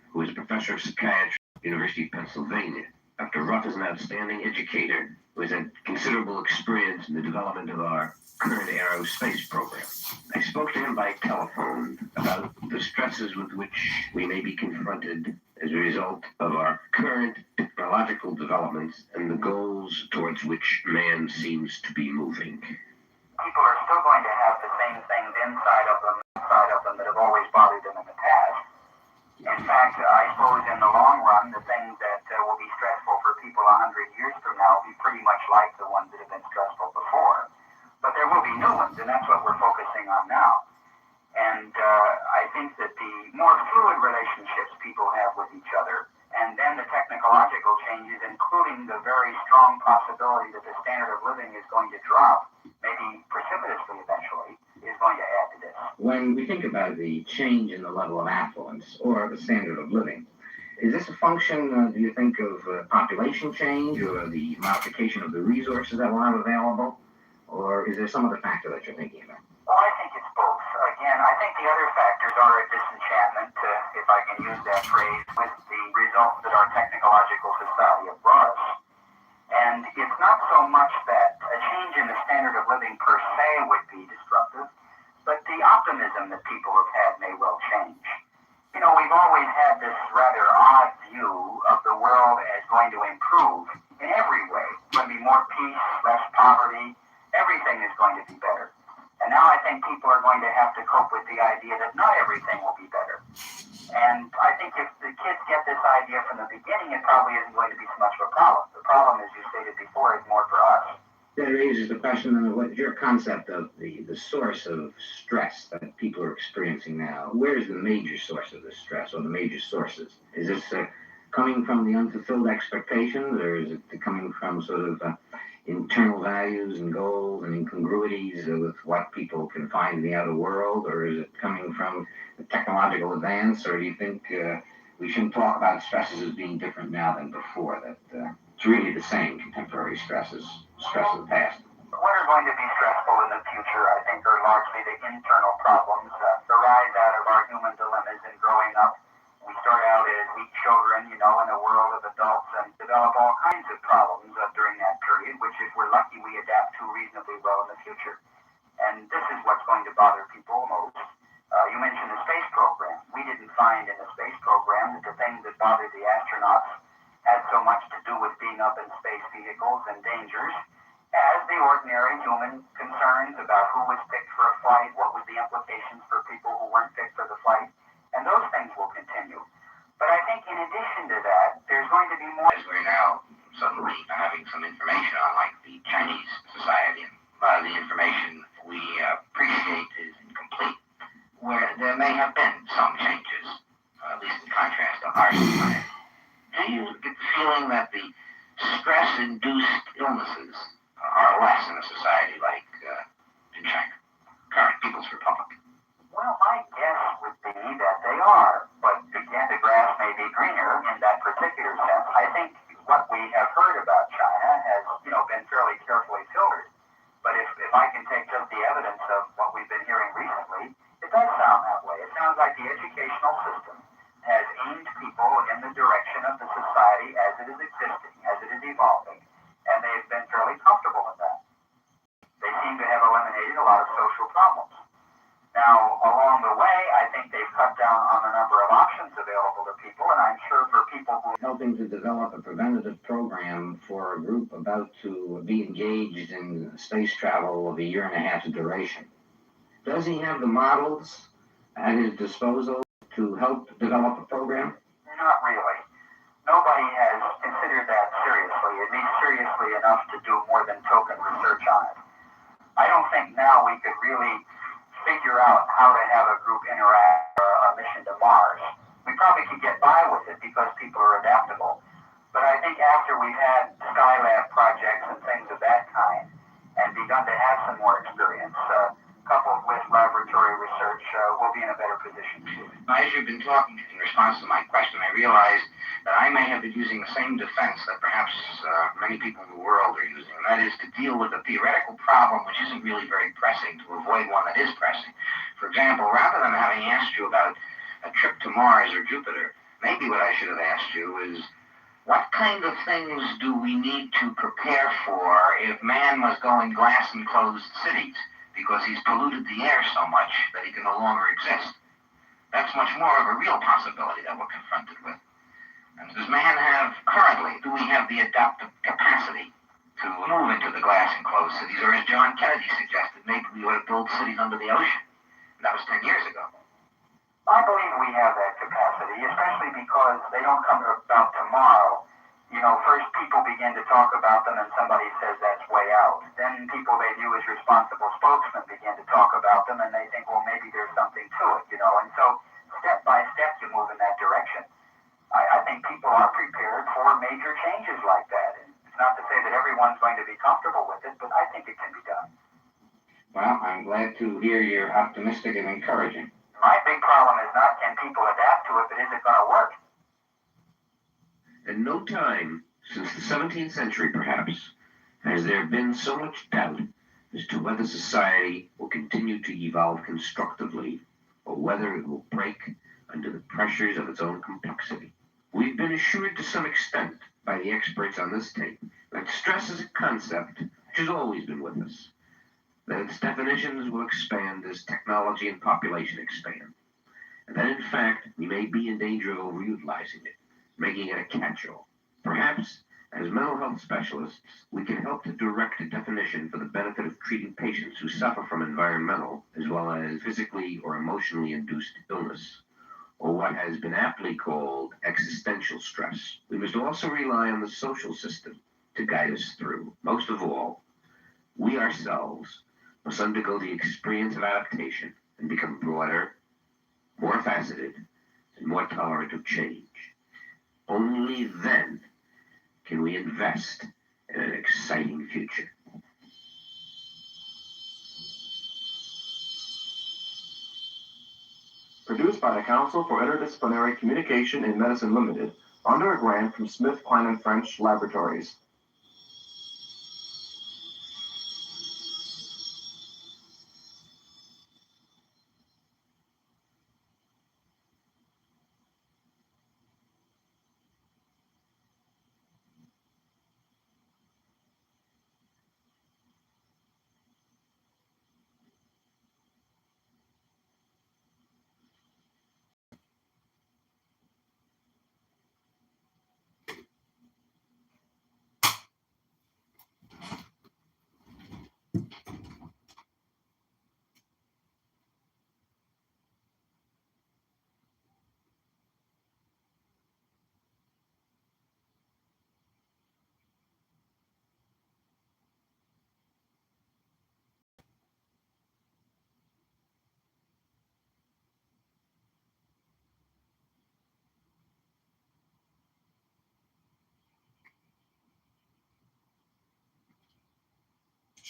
who is a professor of psychiatry at the University of Pennsylvania. Dr. Ruff is an outstanding educator who has had considerable experience in the development of our current aerospace program. I spoke to him by telephone about the stresses with which we may be confronted as a result of our current technological developments and the goals towards which man seems to be moving. People are still going to have the same things inside of them that have always bothered them in the past. In fact, I suppose in the long run, the things that will be stressful for people 100 years from now will be pretty much like the ones that have been stressful before. But there will be new ones, and that's what we're focusing on now. And I think that the more fluid relationships people have with each other, and then the technological changes, including the very strong possibility that the standard of living is going to drop, maybe precipitously eventually, is going to add to this. When we think about the change in the level of affluence or the standard of living, is this a function, do you think, of population change or the modification of the resources that we'll have available? Or is there some other factor that you're thinking about? Well, I think it's both. Again, I think the other factors are a disenchantment, if I can use that phrase, with the results that our technological society have brought us. And it's not so much that a change in the standard of living per se would be disruptive, but the optimism that people have had may well change. We've always had this rather odd view of the world as going to improve in every way. There's going to be more peace, less poverty, everything is going to be better. And now I think people are going to have to cope with the idea that not everything will be better. And I think if the kids get this idea from the beginning, it probably isn't going to be so much of a problem. The problem, as you stated before, is more for us. That raises the question of what your concept of the source of stress that people are experiencing now. Where is the major source of the stress or the major sources? Is this coming from the unfulfilled expectations, or is it coming from sort of internal values and goals and incongruities with what people can find in the outer world, or is it coming from the technological advance, or do you think we shouldn't talk about stresses as being different now than before, that It's really the same contemporary stress of the past. What are going to be stressful in the future, I think, are largely the internal problems that arise out of our human dilemmas in growing up. We start out as weak children, in a world of adults and develop all kinds of problems during that period, which if we're lucky, we adapt to reasonably well in the future. And this is what's going to bother people most. You mentioned the space program. We didn't find in the space program that the things that bothered the astronauts had so much to do with being up in space vehicles and dangers as the ordinary human concerns about who was picked for a flight, what was the implications for people who weren't picked for the flight, and those things will continue. But I think in addition to that, there's going to be more. As we're now suddenly having some information on, like the Chinese society, and a lot of the information we appreciate is incomplete, where there may have been some changes, at least in contrast to our society. Do you get the feeling that the stress-induced illnesses are less in a society like in China, current People's Republic? Well, my guess would be that they are, but again, the grass may be greener in that particular sense. I think what we have heard about China has, been fairly carefully filtered. But if I can take just the evidence of what we've been hearing recently, it does sound that way. It sounds like the educational system has aimed people in the direction of the society as it is existing, as it is evolving, and they've been fairly comfortable with that. They seem to have eliminated a lot of social problems. Now, along the way, I think they've cut down on the number of options available to people, and I'm sure for people who... Helping to develop a preventative program for a group about to be engaged in space travel of a year and a half's duration. Does he have the models at his disposal to help develop a program? Not really. Nobody has considered that seriously, at least seriously enough to do more than token research on it. I don't think now we could really figure out how to have a group interact or a mission to Mars. We probably could get by with it because people are adaptable. But I think after we've had Skylab projects and things of that kind and begun to have some more experience, coupled with laboratory research, we'll be in a better position. As you've been talking in response to my question, I realized that I may have been using the same defense that perhaps many people in the world are using, and that is to deal with a theoretical problem which isn't really very pressing to avoid one that is pressing. For example, rather than having asked you about a trip to Mars or Jupiter, maybe what I should have asked you is, what kind of things do we need to prepare for if man must go in glass-enclosed cities because he's polluted the air so much that he can no longer exist? That's much more of a real possibility that we're confronted with. And does man have, currently, do we have the adaptive capacity to move into the glass-enclosed cities? Or as John Kennedy suggested, maybe we ought to build cities under the ocean. And that was 10 years ago. I believe we have that capacity, especially because they don't come about tomorrow. First people begin to talk about them and somebody says that's way out. Then people they view as responsible spokesmen begin to talk about them and they think, well, maybe there's something to it, And so step by step you move in that direction. I think people are prepared for major changes like that. And it's not to say that everyone's going to be comfortable with it, but I think it can be done. Well, I'm glad to hear you're optimistic and encouraging. My big problem is not can people adapt to it, but is it going to work? In no time, since the 17th century perhaps, has there been so much doubt as to whether society will continue to evolve constructively or whether it will break under the pressures of its own complexity. We've been assured to some extent by the experts on this tape that stress is a concept which has always been with us, that its definitions will expand as technology and population expand, and that in fact we may be in danger of overutilizing it, making it a catch-all. Perhaps, as mental health specialists, we can help to direct a definition for the benefit of treating patients who suffer from environmental as well as physically or emotionally induced illness, or what has been aptly called existential stress. We must also rely on the social system to guide us through. Most of all, we ourselves must undergo the experience of adaptation and become broader, more faceted, and more tolerant of change. Only then can we invest in an exciting future. Produced by the Council for Interdisciplinary Communication in Medicine Limited, under a grant from Smith, Kline and French Laboratories.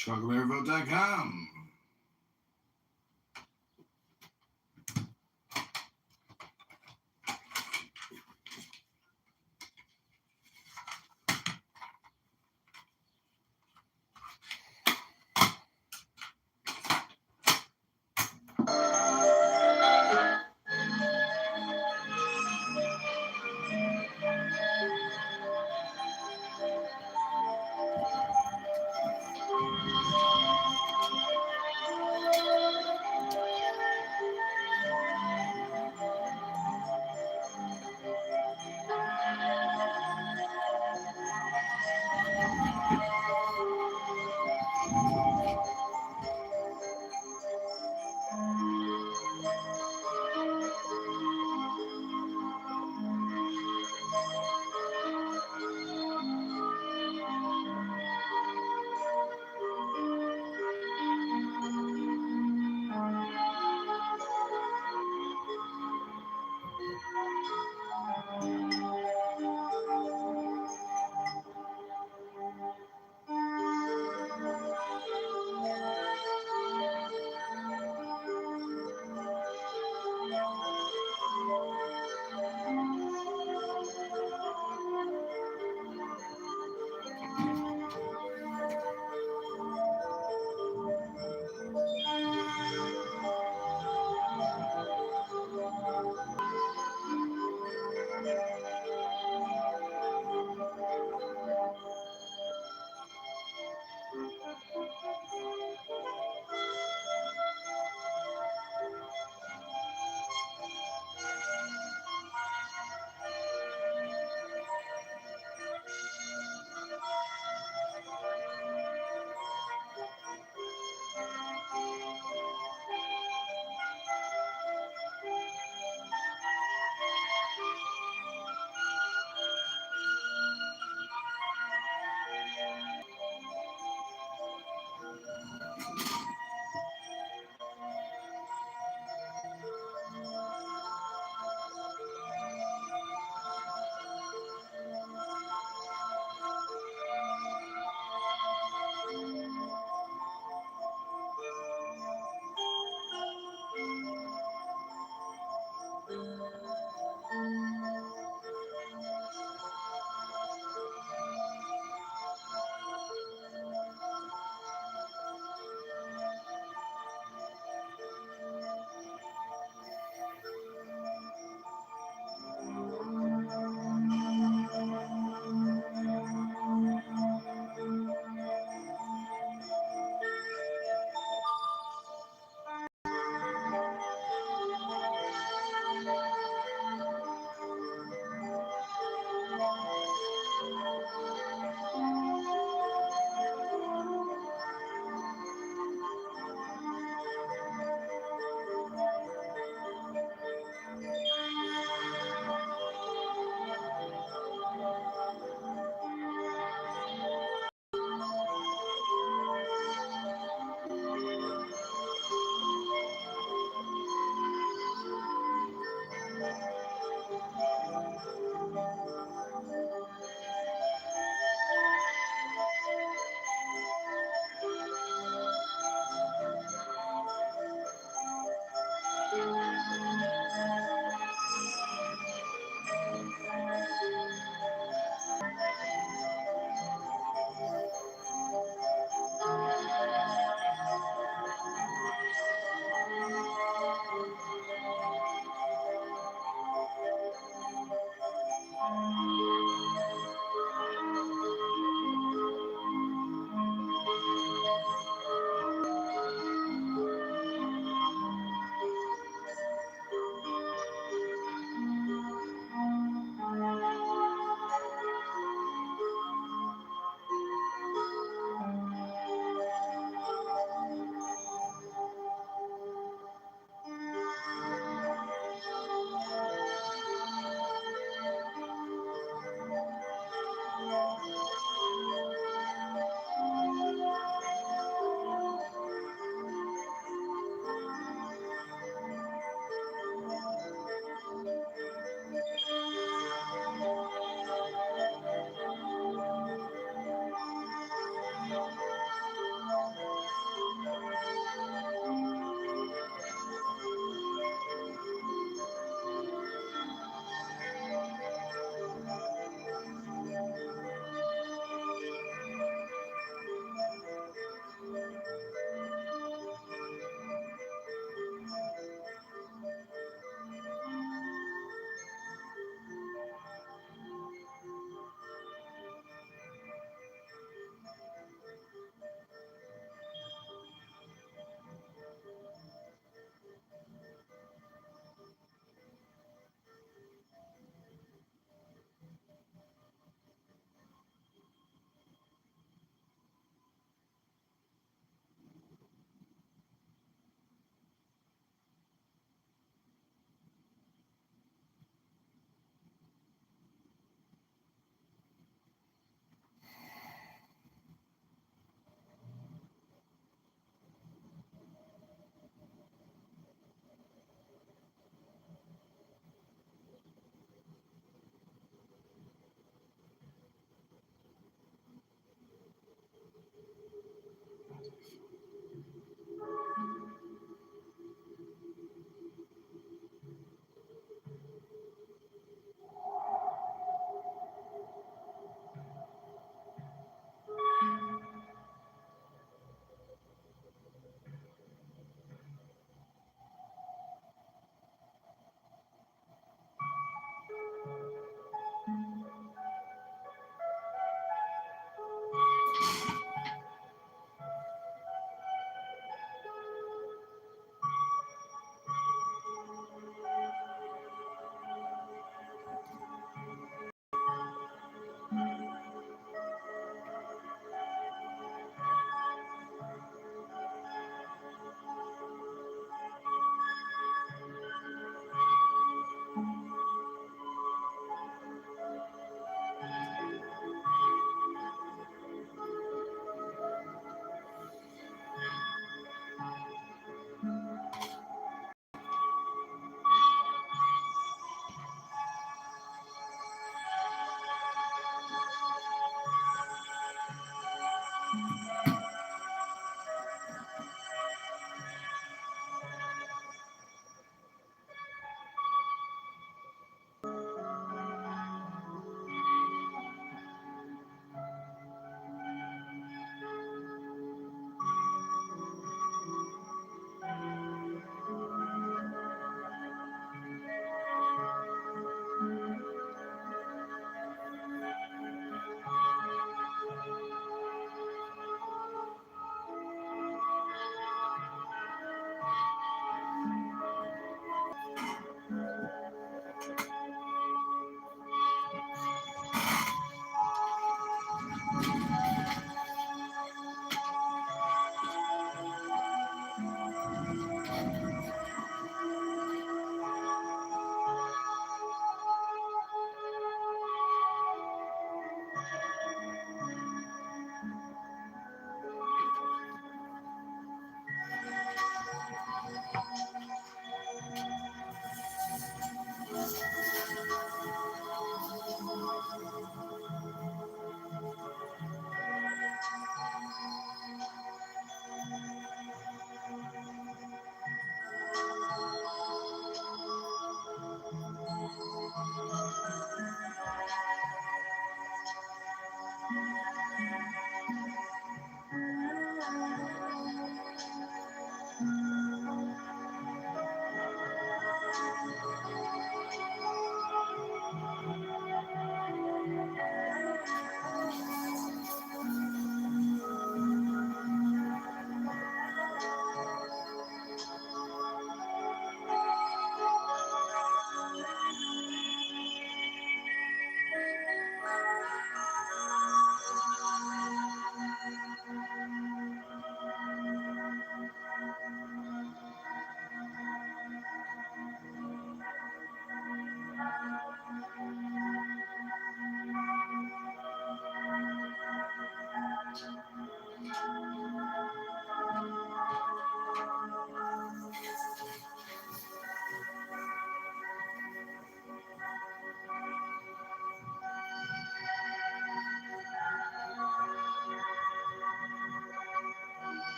StruggleraVote.com.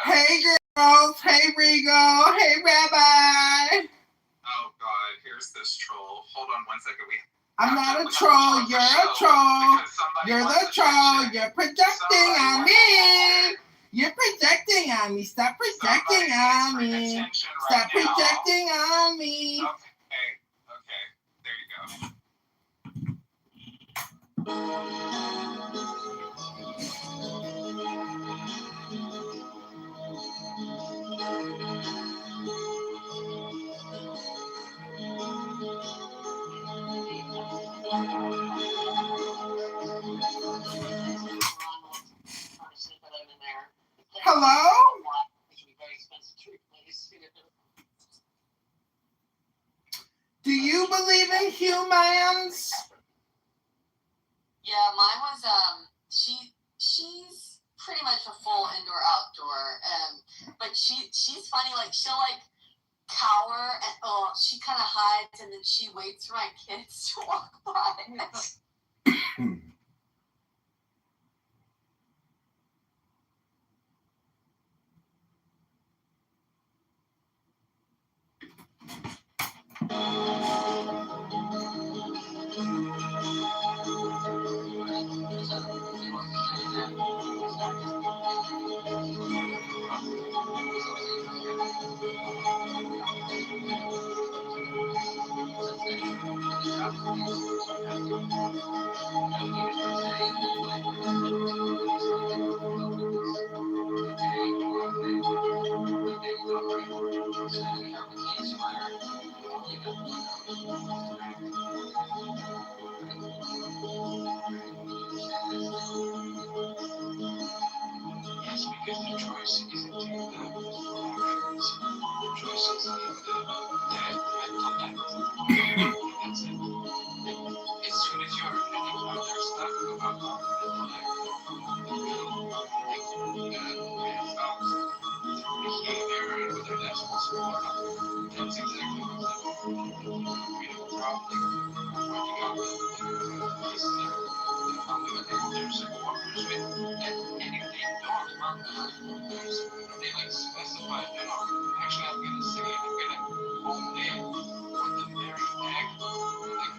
Hey girls, hey Regal, hey Rabbi. Oh God, here's this troll. Hold on one second. I'm not a troll, you're a troll. You're the troll, you're projecting on me. You're projecting on me. Stop projecting on me. Stop projecting on me. Okay, there you go. Hello? Do you believe in humans? Yeah, mine was she's pretty much a full indoor outdoor, but she's funny, like she'll like cower and she kind of hides and then she waits for my kids to walk by. Yes, because the choice isn't to the options. The choice is in the that's it. As soon as you're thinking about their stuff, about behavior and whether that's possible or not, that's exactly what probably working out is there's a partners with, and if they don't work they like specify, no, actually I'm gonna say, I'm gonna only put the very act, like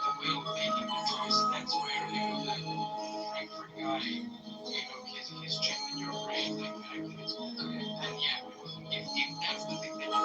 the way of making the choice, that's where, the Frankfurt guy, his chip in your brain, like, it's okay. And yeah, if that's the thing that you're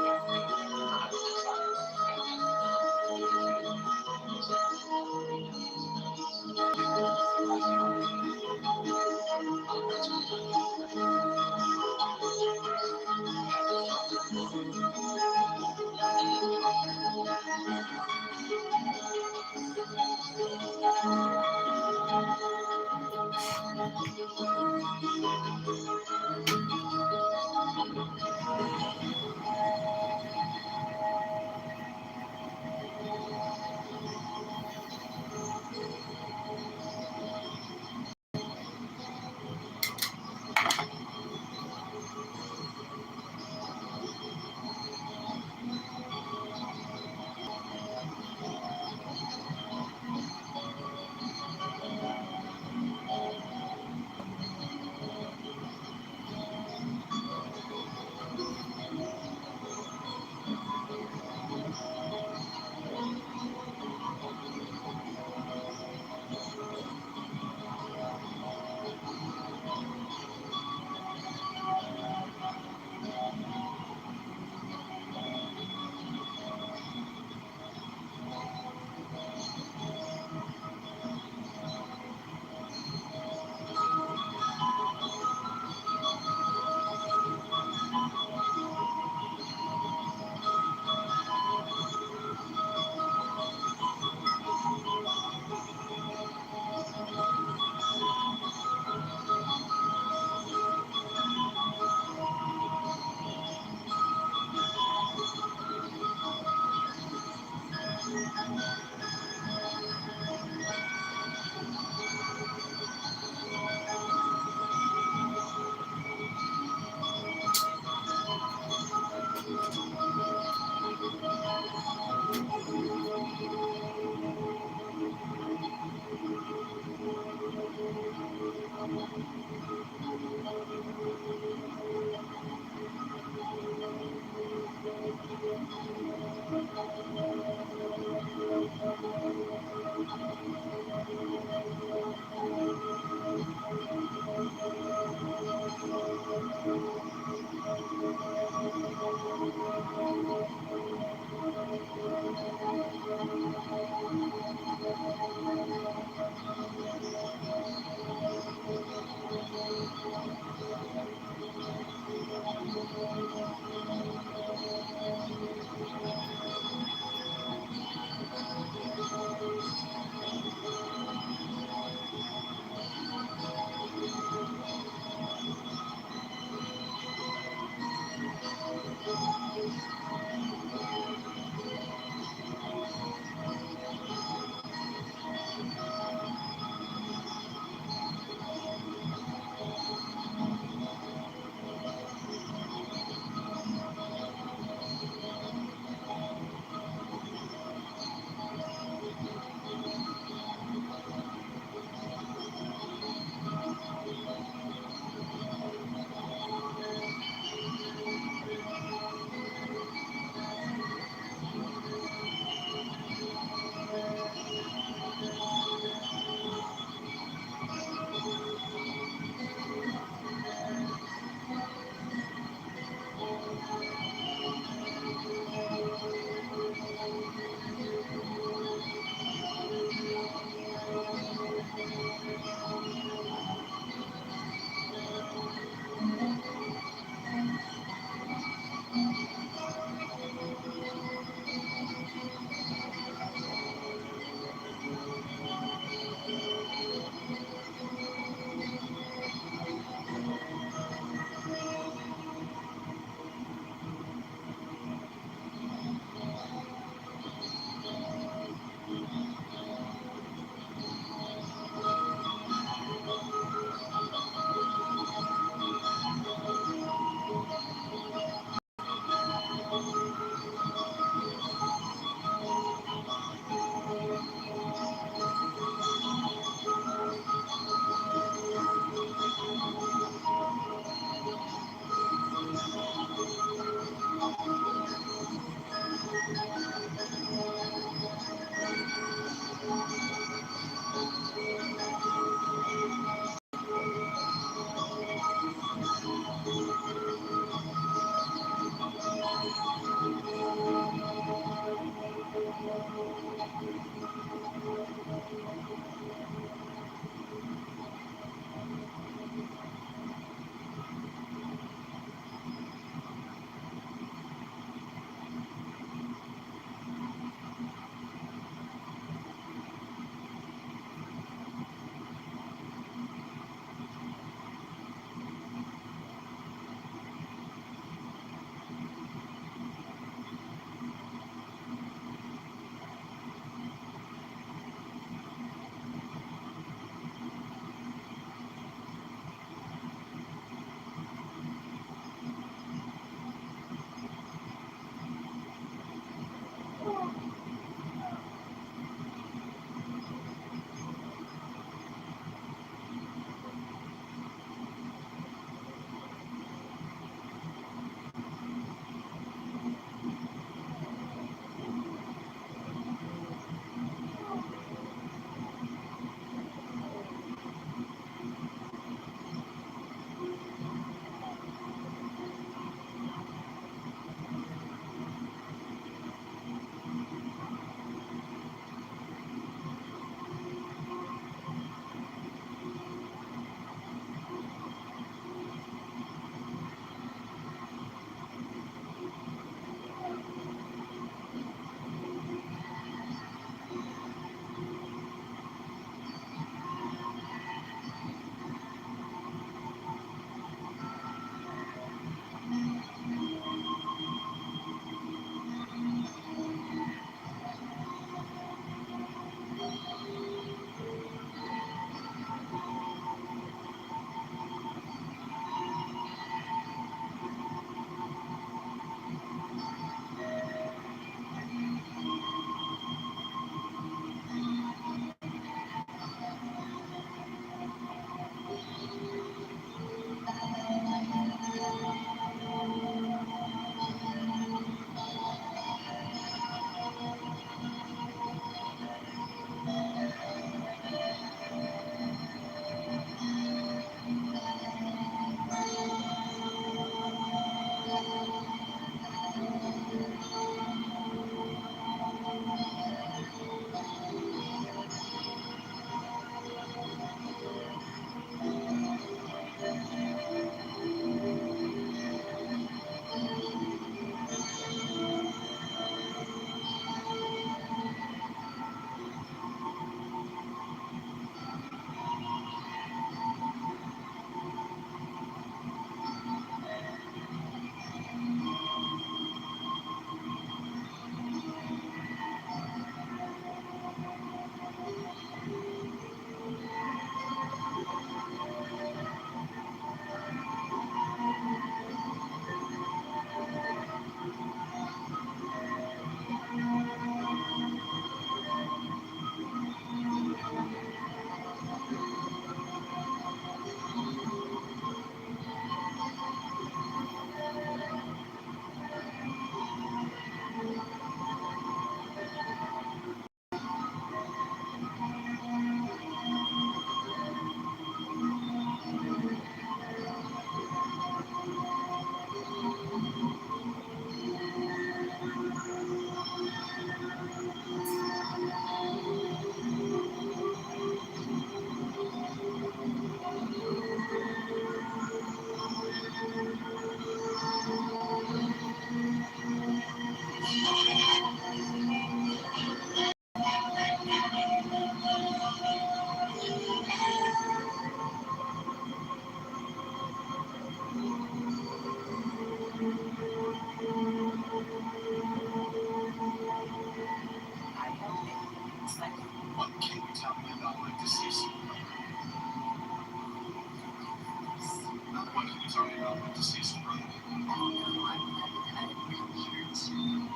to see someone.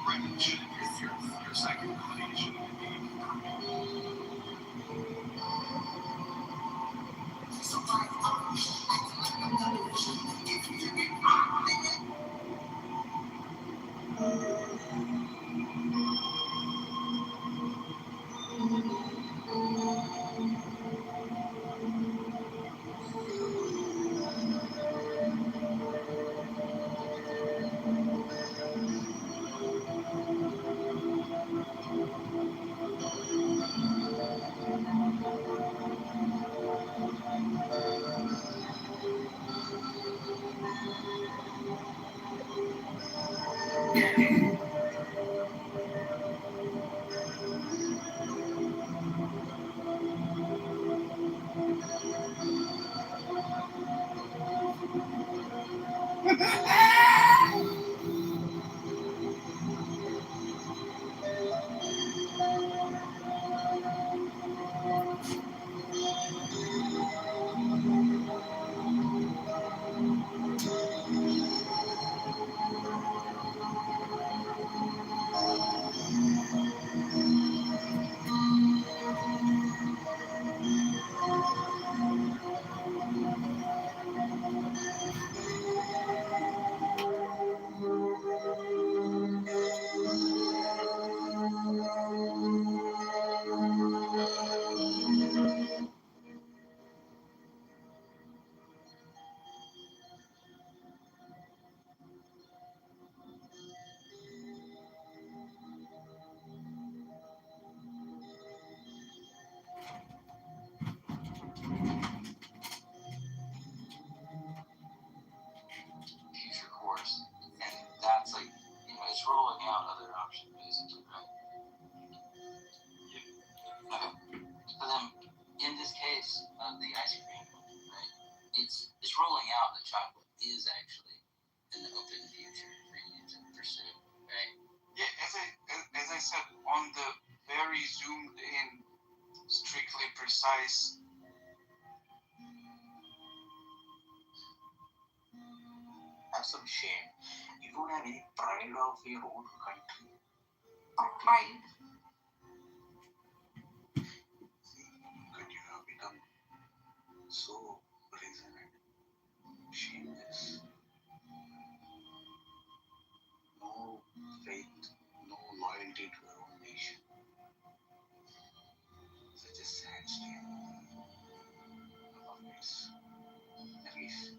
Right, your psychobility shouldn't be. Future course, and that's like, it's rolling out other options basically, right? Yeah. Okay. So then, in this case of the ice cream, right, it's rolling out that chocolate is actually an open future for you to pursue, right? Yeah, as I said, on the very zoomed in, strictly precise. Have some shame. You don't have any pride of your own country. Pride. Could you have become so resonant, shameless? No faith, no loyalty to your own nation. Such a sad state of affairs. At least,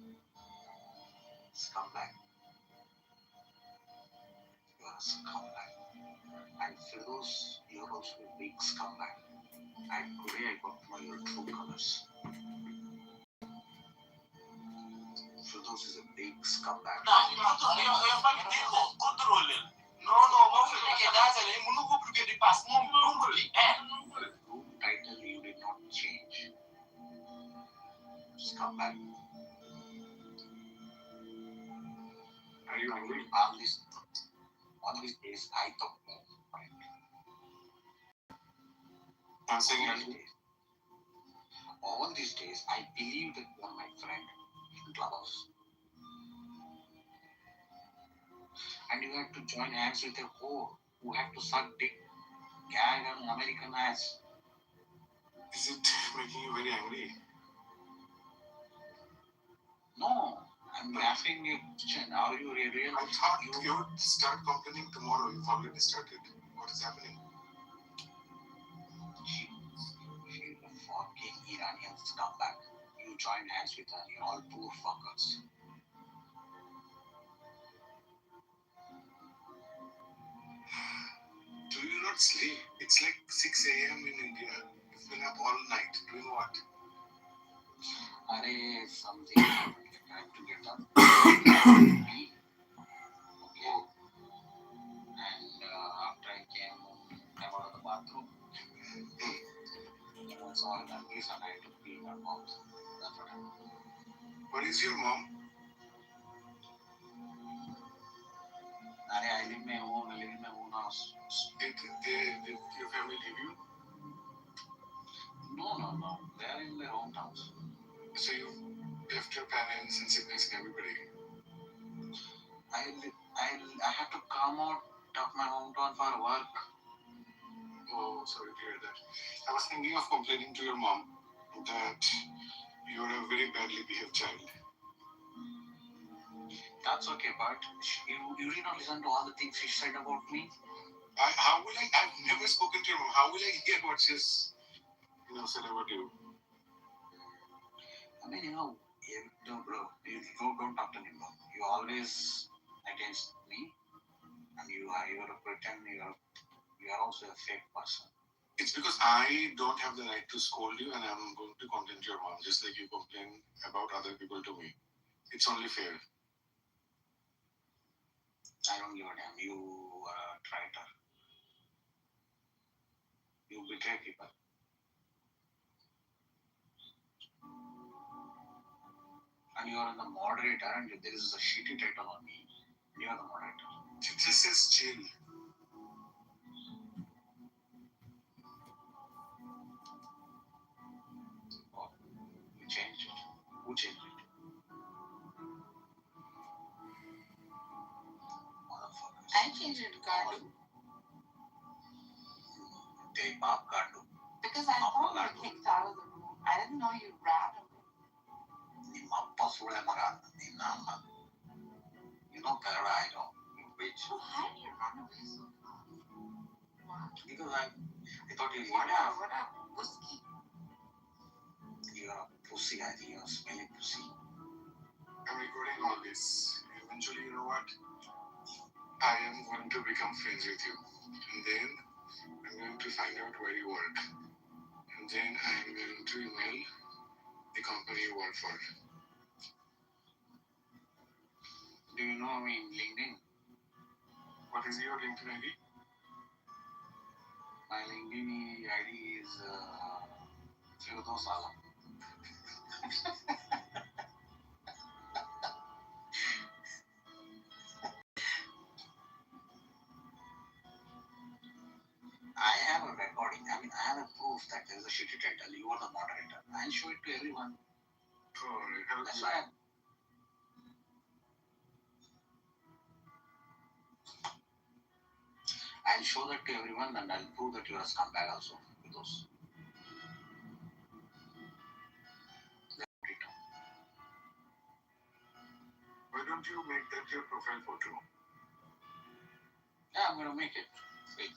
scumbag. You are a scumbag. And Phil's, you're also a big scumbag. And today I got to know your true colors. Phil's is a big scumbag. Room title you did not change. Scumbag. Are you angry? All these days I thought I'm saying all these days I believed that you are my friend in Clubhouse. And you had to join hands with a whore who had to suck dick, gag on American ass. Is it making you very angry? No, I'm asking you a question. Are you really? I thought you would start complaining tomorrow. You've already started. What is happening? She's a fucking Iranian scumbag. You join hands with her, you're all poor fuckers. Do you not sleep? It's like 6 a.m. in India. You've been up all night. Doing what? Something time to get up. Okay. And after I came out of the bathroom, I saw her knees and I had to pee in her mouth. That's what happened. What is your mom? I live in my own house. Did your family leave you? No. They are in their own house. So you left your parents and siblings and everybody? I have to come out of my hometown for work. Oh, sorry to hear that. I was thinking of complaining to your mom that you're a very badly behaved child. That's okay, but you did not listen to all the things she said about me. How will I? I've never spoken to your mom. How will I hear what she's said about you? I mean, bro, don't talk to me, bro. You always against me, and you are to pretend you are also a fake person. It's because I don't have the right to scold you, and I'm going to complain to your mom, just like you complain about other people to me. It's only fair. I don't give a damn. You are a traitor. You betray people. And you are the moderator, and there is a shitty title on me. You are the moderator. This is chill. Oh, you changed it. Who changed it? Motherfuckers. I changed it to Gardu. They pop Gardu. Because I thought you were kicked out of the room. I didn't know you ran away. Nimappa sule mara. Ninamma. You know better, I know. You bitch. So how did you run away so fast? Because I thought you were what up? Whiskey. You're a pussy, I think. You're a smelly pussy. I'm recording all this. Eventually, you know what? I am going to become friends with you. And then I'm going to find out where you work. And then I'm going to email the company you work for. Do you know me in LinkedIn? What is your LinkedIn ID? My LinkedIn ID is Firdos Alam. I have a recording. I mean, I have a proof that there is a shitty title. You are the moderator. I'll show it to everyone. Oh, that's why I'll show that to everyone, and I'll prove that you are a scumbag also with those. Why don't you make that your profile photo? Yeah, I'm gonna make it. Wait.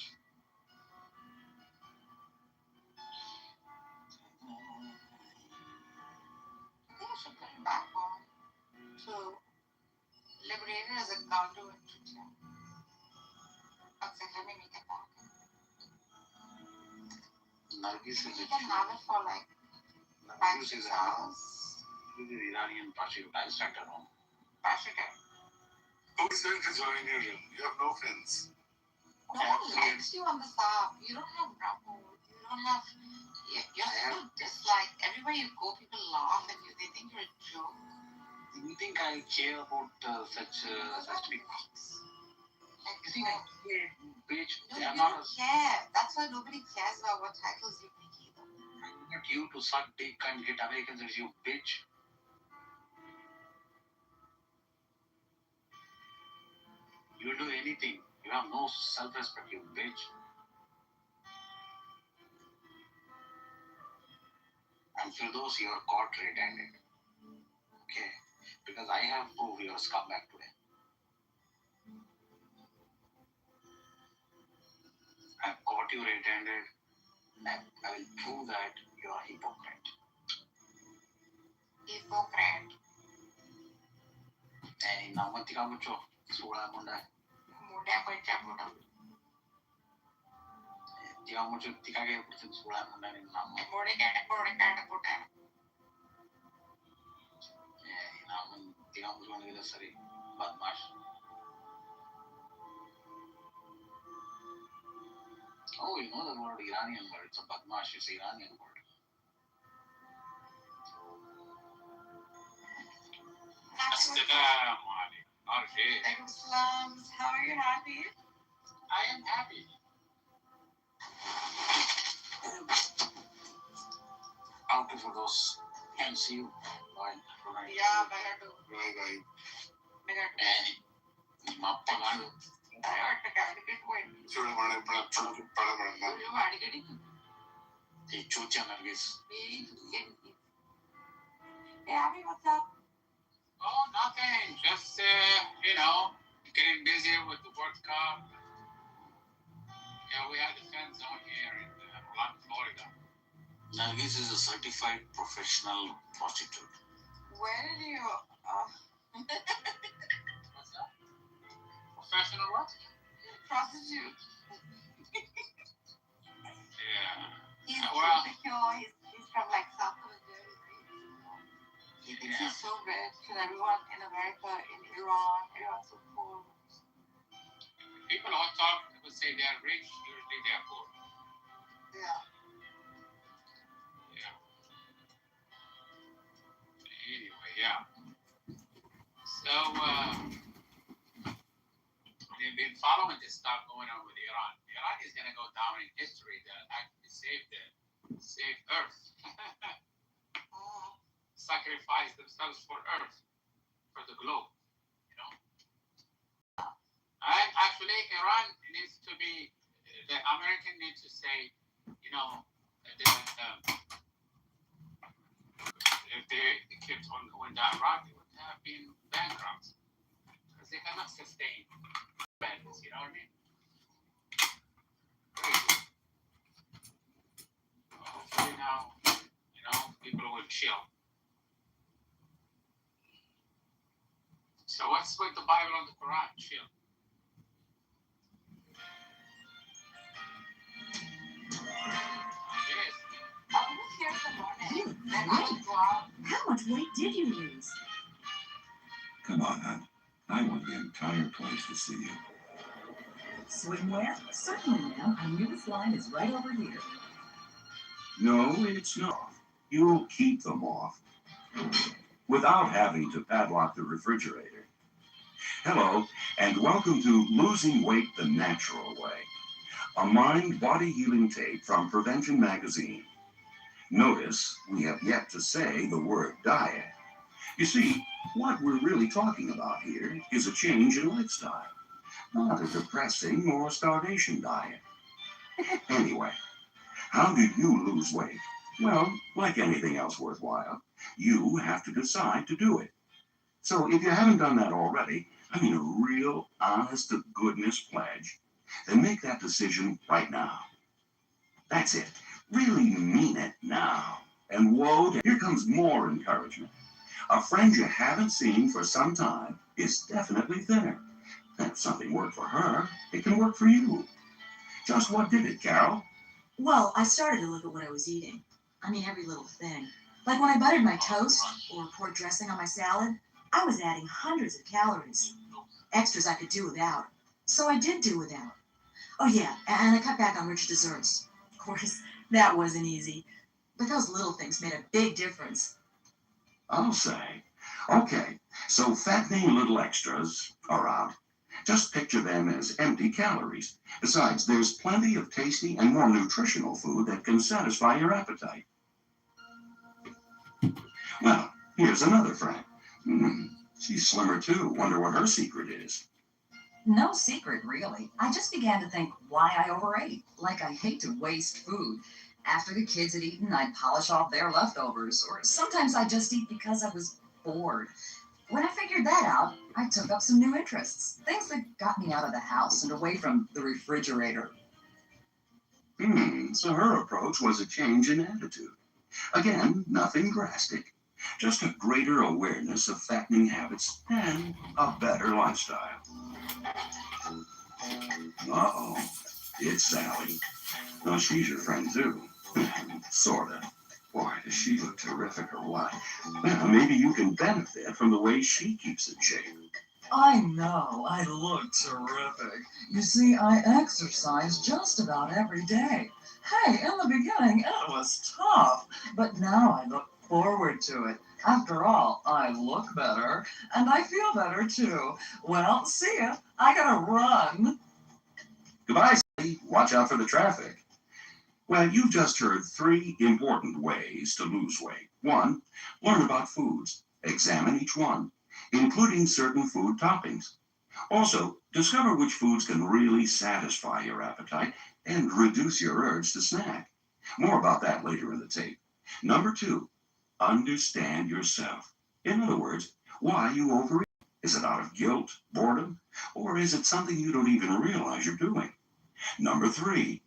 I think I should put it back on. So, liberated as a counter literature. Okay, let me make it back. Nargis is you can have it for like 5-6 hours. This is Iranian prostitute. I'll start a room. Prostitute. Who is going to join your room? You have no friends. No one likes you on the top. You don't have rapport. You don't have. You're so disliked. Everywhere you go, people laugh at you. They think you're a joke. You think I care about such big things? You think I care, bitch? No, you don't care. That's why nobody cares about what titles you pick either. I want you to suck dick and get Americans as you, bitch. You'll do anything. You have no self-respect, you bitch. And for those, you are caught red-handed. Okay? Because I have proved you're a scumbag today. I've caught you red-handed. I will prove that you're a hypocrite. Hypocrite. Hey, now what you mucho? Sula munda. Muda baca muda. Dia mucho tika ke purtin sula munda ni nama. Muda kada puta. Hey, nama tika mucho ni kita seri badmash. Oh, you know the word Iranian word. It's a badmash. It's an Iranian word. Assalamu alaikum. Muslims, how are you happy? I am happy. Out for those. And see you. Bye. Yeah, bye. Bye. Bye. Oh, nothing. Just, getting busier with the World Cup. Yeah, we had the fan zone here in Orlando, Florida. Nargis is a certified professional prostitute. Where did you? What's that? Professional what? Prostitute. Yeah. He's Well, secure. He's from like South America. He thinks he's so rich, because everyone in America, in Iran, everyone's so poor. People who talk would say they are rich, usually they are poor. Yeah. Yeah. Anyway, yeah. So, they've been following this stuff going on with Iran. Iran is going to go down in history that actually saved Earth. Sacrifice themselves for Earth, for the globe, And actually, Iran needs to be, the American needs to say, if they kept on going that route, they would have been bankrupt because they cannot sustain badness, you know what I mean? Hopefully now, people will chill. So what's with the Bible and the Quran? Chill. Yes. I was here in the morning. Then I would go out. How much weight did you lose? Come on, hon. I want the entire place to see you. Swimwear? Certainly, ma'am. Our newest line is right over here. No, it's not. You'll keep them off without having to padlock the refrigerator. Hello, and welcome to Losing Weight the Natural Way, a mind-body healing tape from Prevention Magazine. Notice we have yet to say the word diet. You see, what we're really talking about here is a change in lifestyle, not a depressing or starvation diet. Anyway, how do you lose weight? Well, like anything else worthwhile, you have to decide to do it. So if you haven't done that already, a real honest-to-goodness pledge, then make that decision right now. That's it. Really mean it now. And whoa, here comes more encouragement. A friend you haven't seen for some time is definitely thinner. And if something worked for her, it can work for you. Just what did it, Carol? Well, I started to look at what I was eating. Every little thing. Like when I buttered my toast or poured dressing on my salad, I was adding hundreds of calories. Extras I could do without. So I did do without. Oh yeah, and I cut back on rich desserts. Of course, that wasn't easy. But those little things made a big difference. I'll say. Okay, so fattening little extras are out. Just picture them as empty calories. Besides, there's plenty of tasty and more nutritional food that can satisfy your appetite. Well, here's another friend. She's slimmer too. Wonder what her secret is. No secret, really. I just began to think why I overate. Like I hate to waste food. After the kids had eaten, I'd polish off their leftovers. Or sometimes I'd just eat because I was bored. When I figured that out, I took up some new interests. Things that got me out of the house and away from the refrigerator. So her approach was a change in attitude. Again, nothing drastic. Just a greater awareness of fattening habits and a better lifestyle. Uh-oh, it's Sally. Well, she's your friend too. Sorta. Boy, does she look terrific or what? Well, maybe you can benefit from the way she keeps in shape. I know, I look terrific. You see, I exercise just about every day. Hey, in the beginning, it was tough, but now I look forward to it. After all, I look better, and I feel better too. Well, see ya. I gotta run. Goodbye, Sally. Watch out for the traffic. Well, you've just heard 3 important ways to lose weight. 1, learn about foods. Examine each one, including certain food toppings. Also, discover which foods can really satisfy your appetite and reduce your urge to snack. More about that later in the tape. Number 2, understand yourself. In other words, why you overeat. Is it out of guilt, boredom, or is it something you don't even realize you're doing? Number 3,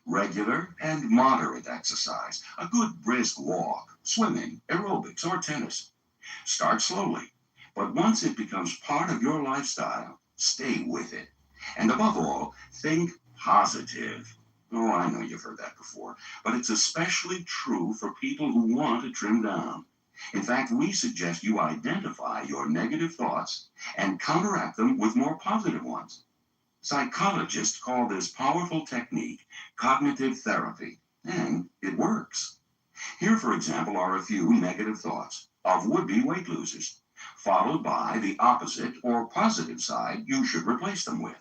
regular and moderate exercise. A good brisk walk, swimming, aerobics, or tennis. Start slowly, but once it becomes part of your lifestyle, stay with it. And above all, think positive. Oh, I know you've heard that before, but it's especially true for people who want to trim down. In fact, we suggest you identify your negative thoughts and counteract them with more positive ones. Psychologists call this powerful technique cognitive therapy, and it works. Here, for example, are a few negative thoughts of would-be weight losers, followed by the opposite or positive side you should replace them with.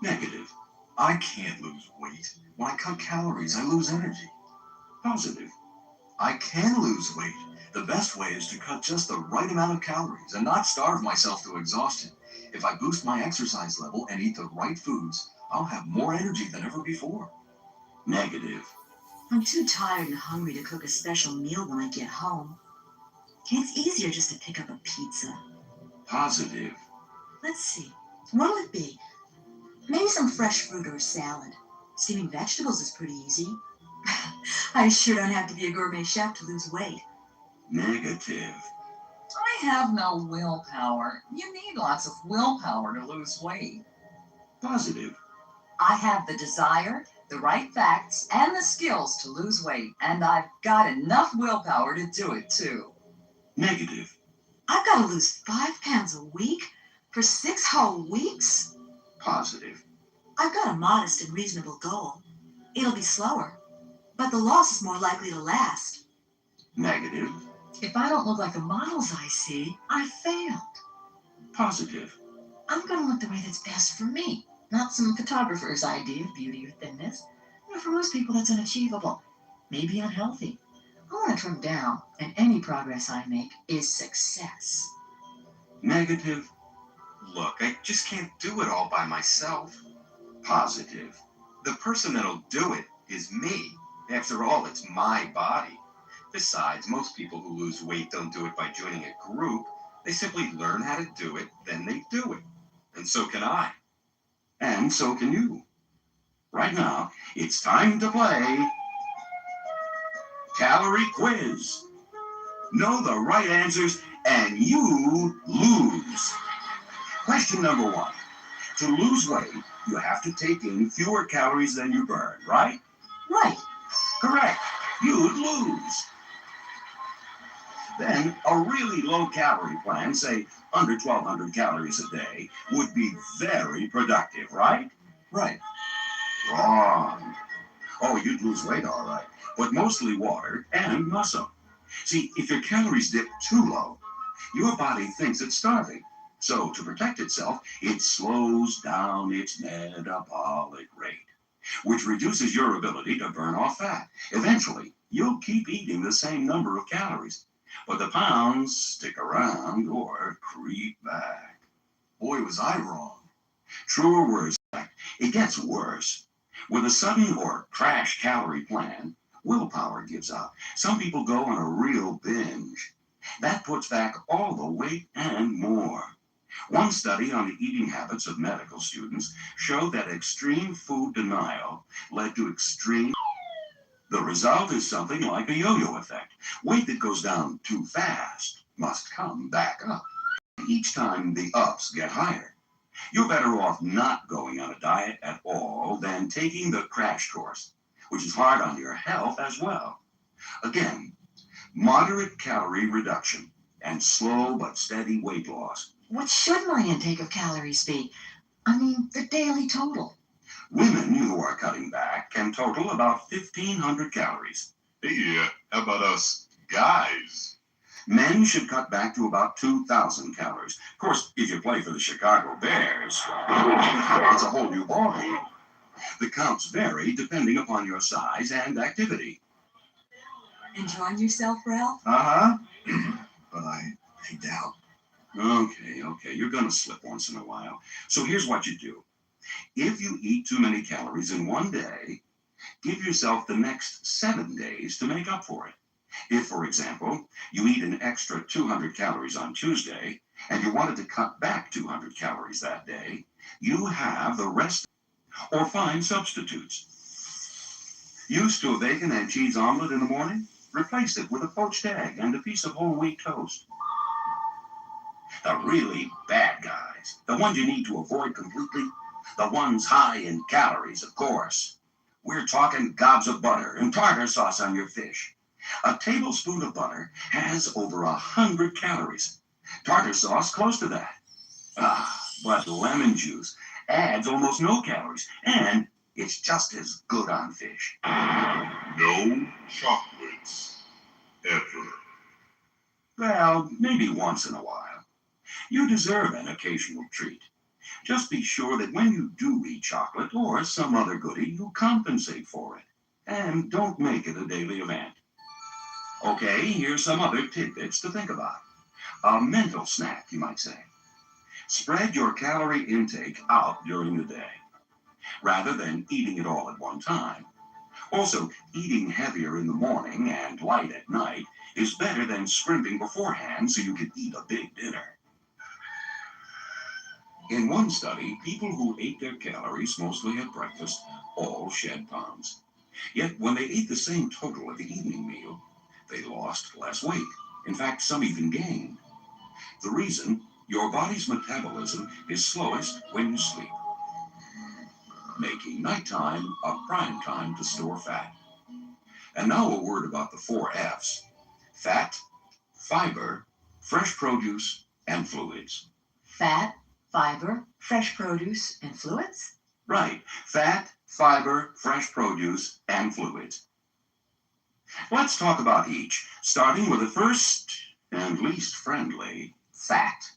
Negative. I can't lose weight. When I cut calories, I lose energy. Positive. I can lose weight. The best way is to cut just the right amount of calories and not starve myself to exhaustion. If I boost my exercise level and eat the right foods, I'll have more energy than ever before. Negative. I'm too tired and hungry to cook a special meal when I get home. It's easier just to pick up a pizza. Positive. Let's see. What'll it be? Maybe some fresh fruit or a salad. Steaming vegetables is pretty easy. I sure don't have to be a gourmet chef to lose weight. Negative. I have no willpower. You need lots of willpower to lose weight. Positive. I have the desire, the right facts, and the skills to lose weight, and I've got enough willpower to do it too. Negative. I've got to lose 5 pounds a week for 6 whole weeks? Positive. I've got a modest and reasonable goal. It'll be slower, but the loss is more likely to last. Negative. If I don't look like the models I see, I failed. Positive. I'm going to look the way that's best for me, not some photographer's idea of beauty or thinness. For most people, that's unachievable, maybe unhealthy. I want to trim down, and any progress I make is success. Negative. Look, I just can't do it all by myself. Positive. The person that'll do it is me. After all, it's my body. Besides, most people who lose weight don't do it by joining a group. They simply learn how to do it, then they do it. And so can I. And so can you. Right now, it's time to play Calorie Quiz. Know the right answers and you lose. Question number 1. To lose weight, you have to take in fewer calories than you burn, right? Right. Correct. You'd lose. Then a really low-calorie plan, say under 1,200 calories a day, would be very productive, right? Right. Wrong. Oh, you'd lose weight, all right, but mostly water and muscle. See, if your calories dip too low, your body thinks it's starving. So to protect itself, it slows down its metabolic rate, which reduces your ability to burn off fat. Eventually, you'll keep eating the same number of calories, but the pounds stick around or creep back. Boy, was I wrong. True or worse, it gets worse. With a sudden or crash calorie plan, willpower gives up. Some people go on a real binge. That puts back all the weight and more. One study on the eating habits of medical students showed that extreme food denial led to extreme. The result is something like a yo-yo effect. Weight that goes down too fast must come back up. Each time the ups get higher. You're better off not going on a diet at all than taking the crash course, which is hard on your health as well. Again, moderate calorie reduction and slow but steady weight loss. What should my intake of calories be? I mean, the daily total. Women who are cutting back can total about 1,500 calories. Hey, how about us guys? Men should cut back to about 2,000 calories. Of course, if you play for the Chicago Bears, it's a whole new ballgame. The counts vary depending upon your size and activity. Enjoying yourself, Ralph? Uh-huh. But I doubt. Okay, you're gonna slip once in a while. So here's what you do. If you eat too many calories in one day, give yourself the next 7 days to make up for it. If, for example, you eat an extra 200 calories on Tuesday and you wanted to cut back 200 calories that day, you have the rest or find substitutes. Used to a bacon and cheese omelet in the morning? Replace it with a poached egg and a piece of whole wheat toast. The really bad guys, the ones you need to avoid completely, the ones high in calories, of course. We're talking gobs of butter and tartar sauce on your fish. A tablespoon of butter has over 100 calories. Tartar sauce close to that. But lemon juice adds almost no calories, and it's just as good on fish. No chocolates, ever. Well, maybe once in a while. You deserve an occasional treat. Just be sure that when you do eat chocolate or some other goodie, you compensate for it. And don't make it a daily event. Okay, here's some other tidbits to think about. A mental snack, you might say. Spread your calorie intake out during the day, rather than eating it all at one time. Also, eating heavier in the morning and light at night is better than scrimping beforehand so you can eat a big dinner. In one study, people who ate their calories mostly at breakfast all shed pounds. Yet when they ate the same total at the evening meal, they lost less weight. In fact, some even gained. The reason? Your body's metabolism is slowest when you sleep, making nighttime a prime time to store fat. And now a word about the 4 F's: fat, fiber, fresh produce, and fluids. Fat, fiber, fresh produce, and fluids? Right. Fat, fiber, fresh produce, and fluids. Let's talk about each, starting with the first and least friendly, fat.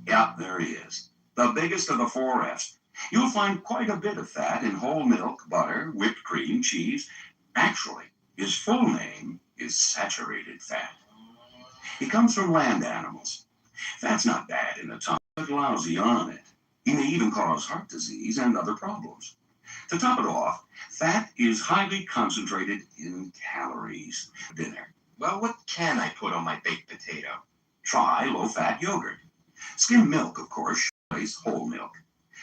Yep, there he is. The biggest of the 4 F's. You'll find quite a bit of fat in whole milk, butter, whipped cream, cheese. Actually, his full name is saturated fat. He comes from land animals. Fat's not bad in the tummy, but lousy on it. He may even cause heart disease and other problems. To top it off, fat is highly concentrated in calories. Dinner. Well, what can I put on my baked potato? Try low-fat yogurt. Skim milk, of course, replace whole milk.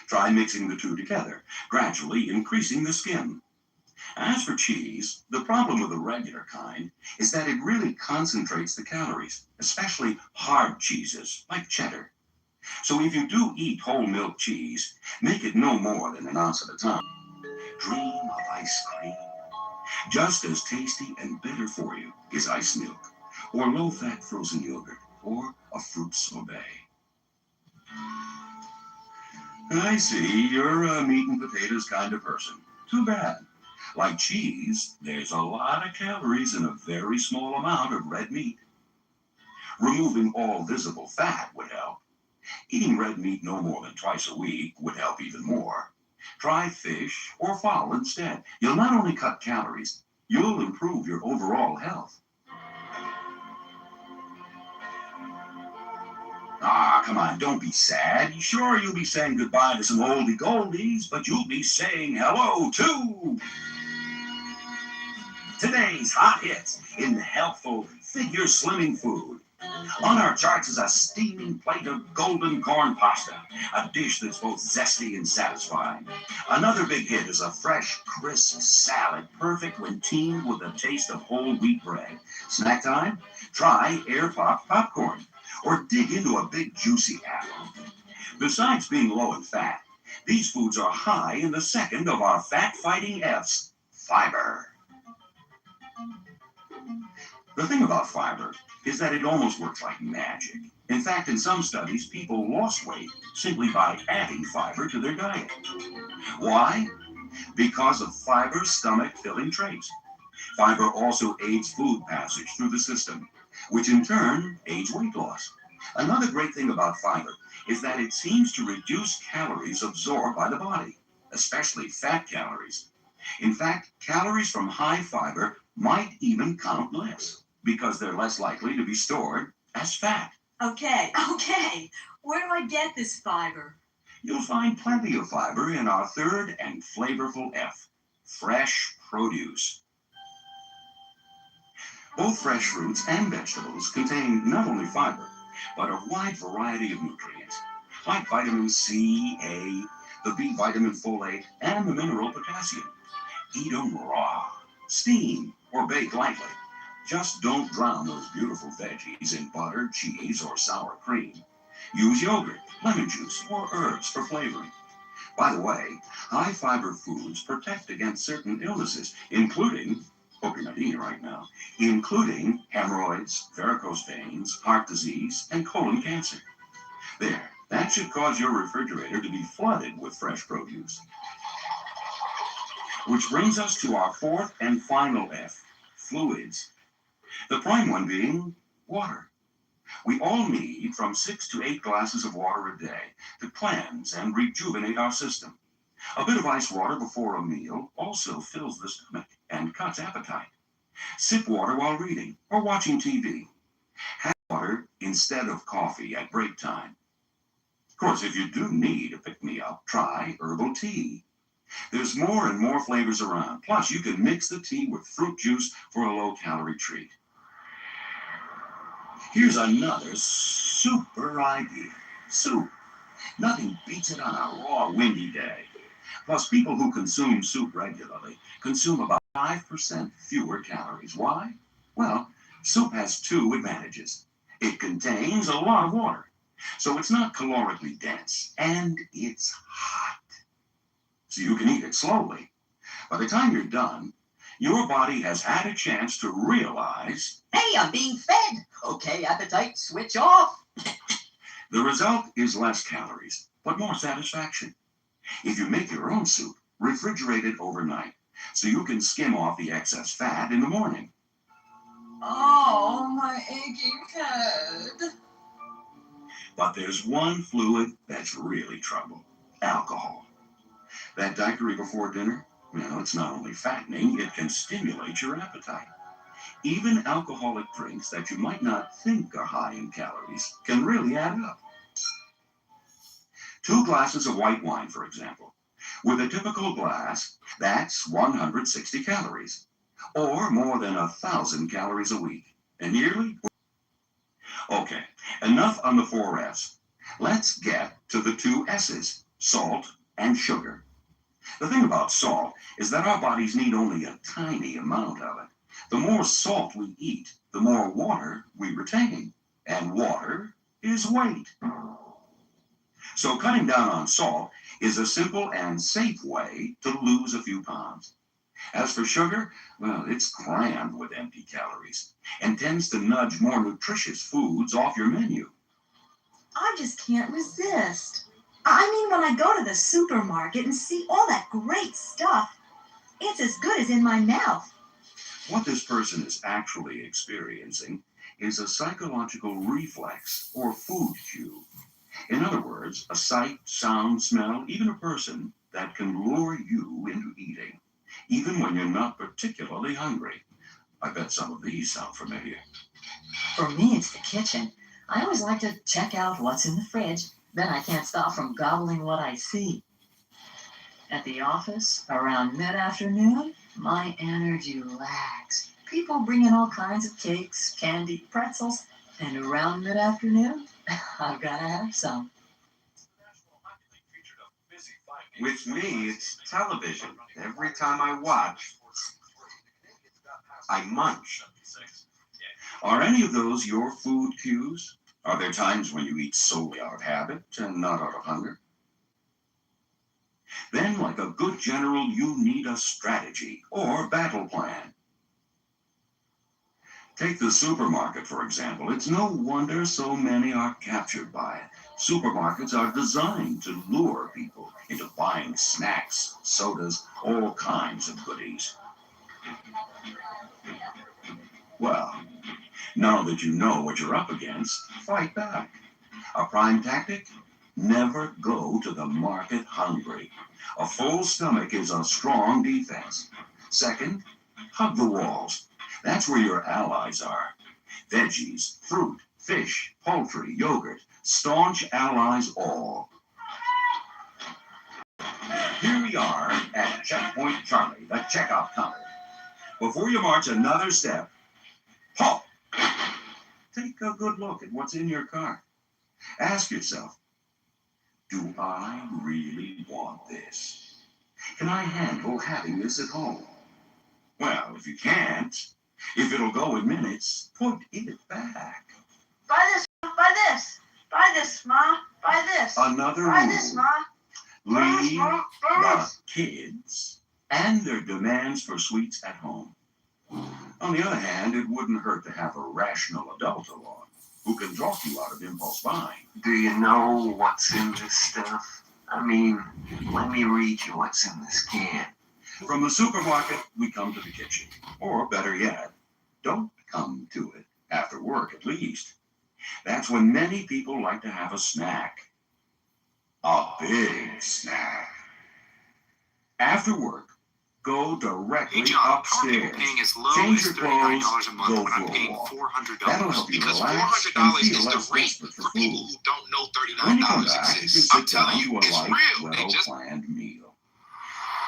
Try mixing the two together, gradually increasing the skim. As for cheese, the problem with the regular kind is that it really concentrates the calories, especially hard cheeses like cheddar. So if you do eat whole milk cheese, make it no more than an ounce at a time. Dream of ice cream. Just as tasty and better for you is ice milk, or low-fat frozen yogurt, or a fruit sorbet. I see, you're a meat and potatoes kind of person. Too bad. Like cheese, there's a lot of calories in a very small amount of red meat. Removing all visible fat would help. Eating red meat no more than twice a week would help even more. Try fish or fowl instead. You'll not only cut calories, you'll improve your overall health. Come on, don't be sad. Sure, you'll be saying goodbye to some oldie goldies, but you'll be saying hello to today's hot hits in healthful figure slimming food. On our charts is a steaming plate of golden corn pasta, a dish that's both zesty and satisfying. Another big hit is a fresh, crisp salad, perfect when teamed with a taste of whole wheat bread. Snack time? Try air-popped popcorn, or dig into a big juicy apple. Besides being low in fat, these foods are high in the second of our fat-fighting F's, fiber. The thing about fiber is that it almost works like magic. In fact, in some studies, people lost weight simply by adding fiber to their diet. Why? Because of fiber's stomach-filling traits. Fiber also aids food passage through the system, which in turn aids weight loss. Another great thing about fiber is that it seems to reduce calories absorbed by the body, especially fat calories. In fact, calories from high fiber might even count less, because they're less likely to be stored as fat. Okay. Where do I get this fiber? You'll find plenty of fiber in our third and flavorful F, fresh produce. Both fresh fruits and vegetables contain not only fiber, but a wide variety of nutrients, like vitamin C, A, the B vitamin folate, and the mineral potassium. Eat them raw, steam, or bake lightly. Just don't drown those beautiful veggies in butter, cheese, or sour cream. Use yogurt, lemon juice, or herbs for flavoring. By the way, high fiber foods protect against certain illnesses, including, hope you're not eating right now, including hemorrhoids, varicose veins, heart disease, and colon cancer. There, that should cause your refrigerator to be flooded with fresh produce. Which brings us to our fourth and final F, fluids. The prime one being water. We all need from 6 to 8 glasses of water a day to cleanse and rejuvenate our system. A bit of ice water before a meal also fills the stomach and cuts appetite. Sip water while reading or watching TV. Have water instead of coffee at break time. Of course, if you do need a pick-me-up, try herbal tea. There's more and more flavors around. Plus, you can mix the tea with fruit juice for a low-calorie treat. Here's another super idea. Soup. Nothing beats it on a raw, windy day. Plus, people who consume soup regularly consume about 5% fewer calories. Why? Well, soup has 2 advantages. It contains a lot of water, so it's not calorically dense, and it's hot. So you can eat it slowly. By the time you're done, your body has had a chance to realize, hey, I'm being fed. Okay, appetite, switch off. The result is less calories, but more satisfaction. If you make your own soup, refrigerate it overnight, so you can skim off the excess fat in the morning. Oh, my aching head. But there's one fluid that's really trouble: alcohol. That daiquiri before dinner, well, it's not only fattening, it can stimulate your appetite. Even alcoholic drinks that you might not think are high in calories can really add up. 2 glasses of white wine, for example. With a typical glass, that's 160 calories, or more than 1,000 calories a week. And yearly? Okay, enough on the 4 F's. Let's get to the 2 S's, salt and sugar. The thing about salt is that our bodies need only a tiny amount of it. The more salt we eat, the more water we retain. And water is weight. So cutting down on salt is a simple and safe way to lose a few pounds. As for sugar, well, it's crammed with empty calories and tends to nudge more nutritious foods off your menu. I just can't resist. I mean, when I go to the supermarket and see all that great stuff, it's as good as in my mouth. What this person is actually experiencing is a psychological reflex or food cue. In other words, a sight, sound, smell, even a person that can lure you into eating, even when you're not particularly hungry. I bet some of these sound familiar. For me, it's the kitchen. I always like to check out what's in the fridge. Then I can't stop from gobbling what I see. At the office, around mid-afternoon, my energy lags. People bring in all kinds of cakes, candy, pretzels, and around mid-afternoon, I've got to have some. With me, it's television. Every time I watch, I munch. Are any of those your food cues? Are there times when you eat solely out of habit and not out of hunger? Then, like a good general, you need a strategy or battle plan. Take the supermarket, for example. It's no wonder so many are captured by it. Supermarkets are designed to lure people into buying snacks, sodas, all kinds of goodies. Well, now that you know what you're up against, fight back. A prime tactic? Never go to the market hungry. A full stomach is a strong defense. Second, hug the walls. That's where your allies are. Veggies, fruit, fish, poultry, yogurt, staunch allies all. Here we are at Checkpoint Charlie, the checkout counter. Before you march another step, halt! Take a good look at what's in your car. Ask yourself, do I really want this? Can I handle having this at home? Well, if you can't, if it'll go in minutes, put it back. Buy this, buy this. Buy this, Ma. Buy this. Another Buy rule. this, Ma. Leave Buy the this. kids and their demands for sweets at home. On the other hand, it wouldn't hurt to have a rational adult along who can talk you out of impulse buying. Do you know what's in this stuff? I mean, let me read you what's in this can. From the supermarket, we come to the kitchen. Or better yet, don't come to it, after work at least. That's when many people like to have a snack. A big snack. After work, go directly Hey John, how are upstairs. people paying as low Change as your clothes, $39 a month go when I'm for a paying walk. $400? That'll help you Because relax and $400 feel is less the rate desperate for for people food. who don't know When you come $39 back, you can exists. sit I'm telling down you, to a it's light, real. They just well-planned meal.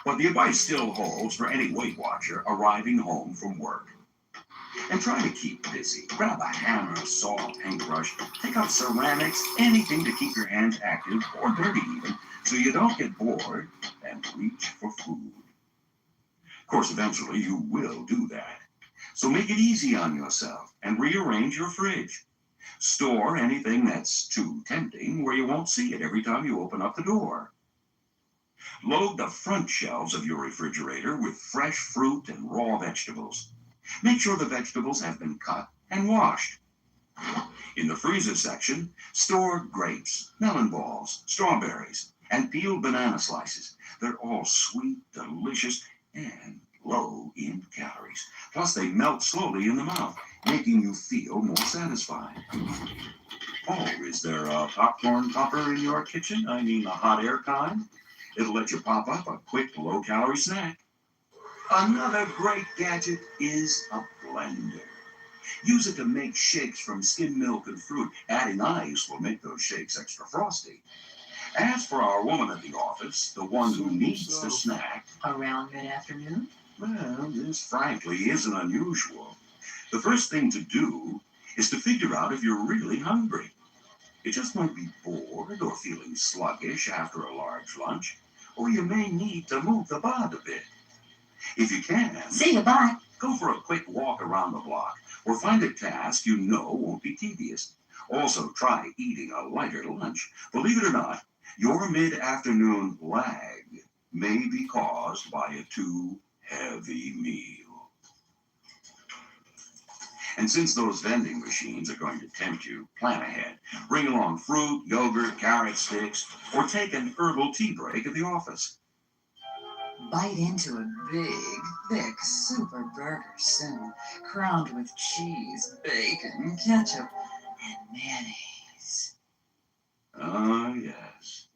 But the advice still holds for any Weight Watcher arriving home from work. And try to keep busy. Grab a hammer, a saw, paintbrush, take out ceramics, anything to keep your hands active, or dirty even, so you don't get bored and reach for food. Of course, eventually you will do that. So make it easy on yourself and rearrange your fridge. Store anything that's too tempting where you won't see it every time you open up the door. Load the front shelves of your refrigerator with fresh fruit and raw vegetables. Make sure the vegetables have been cut and washed. In the freezer section, store grapes, melon balls, strawberries, and peeled banana slices. They're all sweet, delicious, and low in calories. Plus, they melt slowly in the mouth, making you feel more satisfied. Oh, is there a popcorn popper in your kitchen? I mean, the hot air kind? It'll let you pop up a quick, low-calorie snack. Another great gadget is a blender. Use it to make shakes from skim milk and fruit. Adding ice will make those shakes extra frosty. As for our woman at the office, the one who needs the snack, Around mid-afternoon? well, this frankly isn't unusual. The first thing to do is to figure out if you're really hungry. You just might be bored or feeling sluggish after a large lunch, or you may need to move the bod a bit. If you can, See you, bye. go for a quick walk around the block or find a task you know won't be tedious. Also, try eating a lighter lunch. Believe it or not, your mid-afternoon lag may be caused by a too heavy meal. And since those vending machines are going to tempt you, plan ahead. Bring along fruit, yogurt, carrot sticks, or take an herbal tea break at the office. Bite into a big, thick super burger soon, crowned with cheese, bacon, ketchup, and mayonnaise. Ah, yes.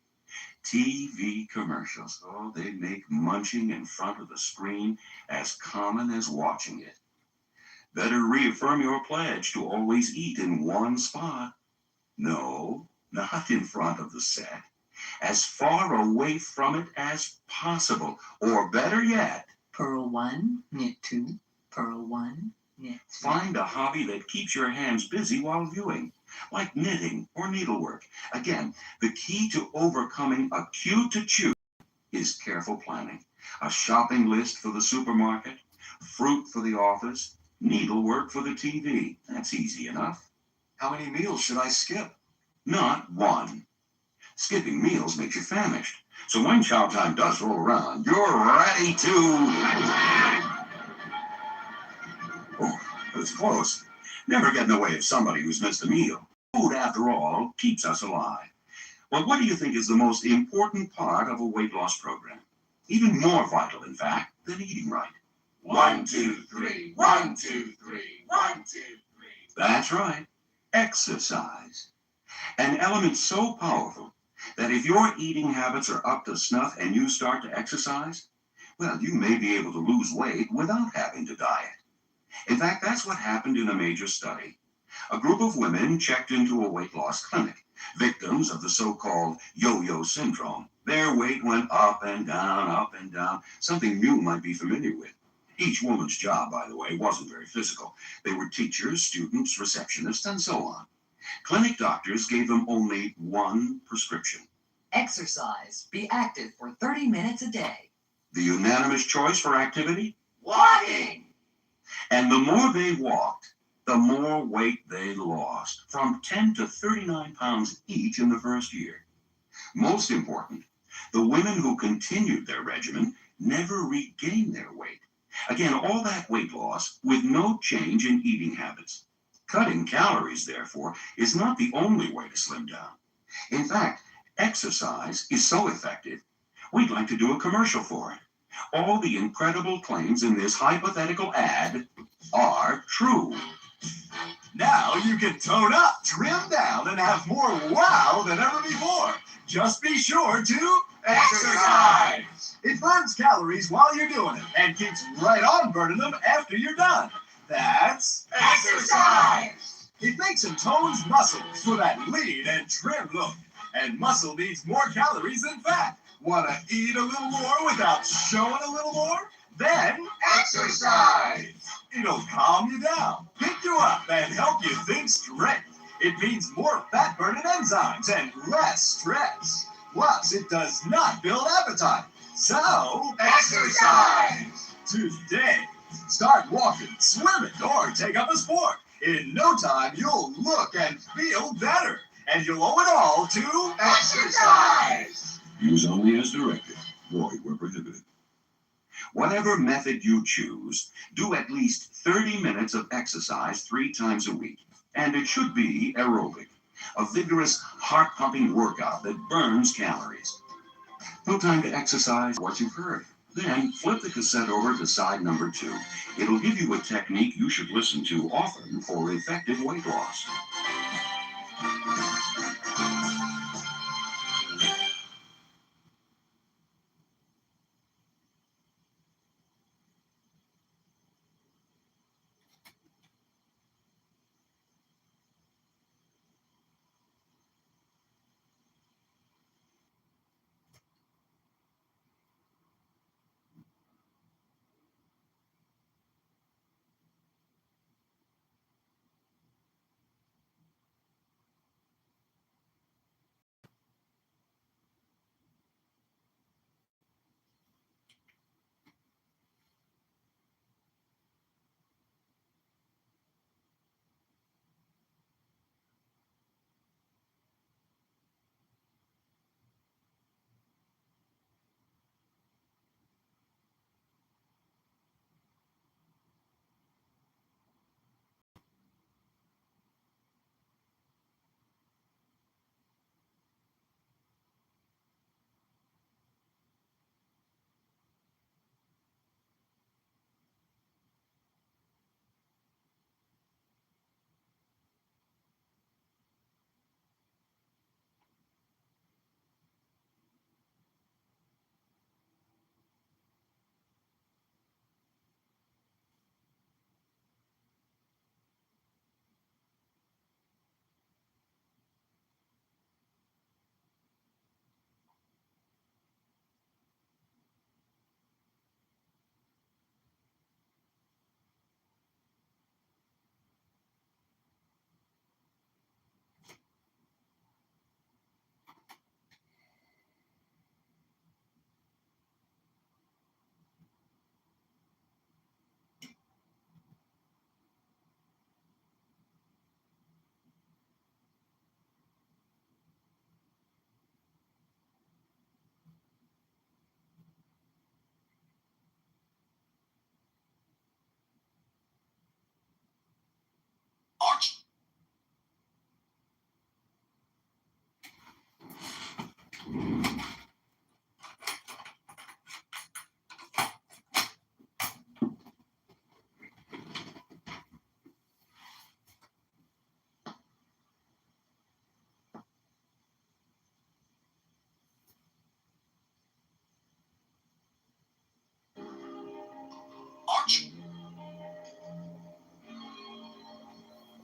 TV commercials. Oh, they make munching in front of the screen as common as watching it. Better reaffirm your pledge to always eat in one spot. No, not in front of the set. As far away from it as possible. Or better yet, Purl 1, knit 2, purl 1, knit 2. find a hobby that keeps your hands busy while viewing, like knitting or needlework. Again, the key to overcoming a cue to chew is careful planning. A shopping list for the supermarket, fruit for the office, needlework for the TV. That's easy enough. How many meals should I skip? Not one. Skipping meals makes you famished. So when chow time does roll around, you're ready to... Oh, that was close. Never get in the way of somebody who's missed a meal. Food, after all, keeps us alive. Well, what do you think is the most important part of a weight loss program? Even more vital, in fact, than eating right. 1, 2, 3. 1, 2, 3. 1, 2, 3. That's right. Exercise. An element so powerful that if your eating habits are up to snuff and you start to exercise, well, you may be able to lose weight without having to diet. In fact, that's what happened in a major study. A group of women checked into a weight loss clinic, victims of the so-called yo-yo syndrome. Their weight went up and down, something you might be familiar with. Each woman's job, by the way, wasn't very physical. They were teachers, students, receptionists, and so on. Clinic doctors gave them only one prescription. Exercise. Be active for 30 minutes a day. The unanimous choice for activity? Walking! And the more they walked, the more weight they lost, from 10 to 39 pounds each in the first year. Most important, the women who continued their regimen never regained their weight. Again, all that weight loss with no change in eating habits. Cutting calories, therefore, is not the only way to slim down. In fact, exercise is so effective, we'd like to do a commercial for it. All the incredible claims in this hypothetical ad are true. Now you can tone up, trim down, and have more wow than ever before. Just be sure to exercise. It burns calories while you're doing it and keeps right on burning them after you're done. That's exercise. It makes and tones muscles for that lean and trim look. And muscle needs more calories than fat. Want to eat a little more without showing a little more? Then exercise. It'll calm you down, pick you up, and help you think straight. It means more fat-burning enzymes and less stress. Plus, it does not build appetite. So, exercise! Today, start walking, swimming, or take up a sport. In no time, you'll look and feel better. And you'll owe it all to exercise! Use only as directed. Void where prohibited. Whatever method you choose, do at least 30 minutes of exercise 3 times a week. And it should be aerobic, a vigorous, heart-pumping workout that burns calories. No time to exercise what you've heard. Then flip the cassette over to side number 2. It'll give you a technique you should listen to often for effective weight loss.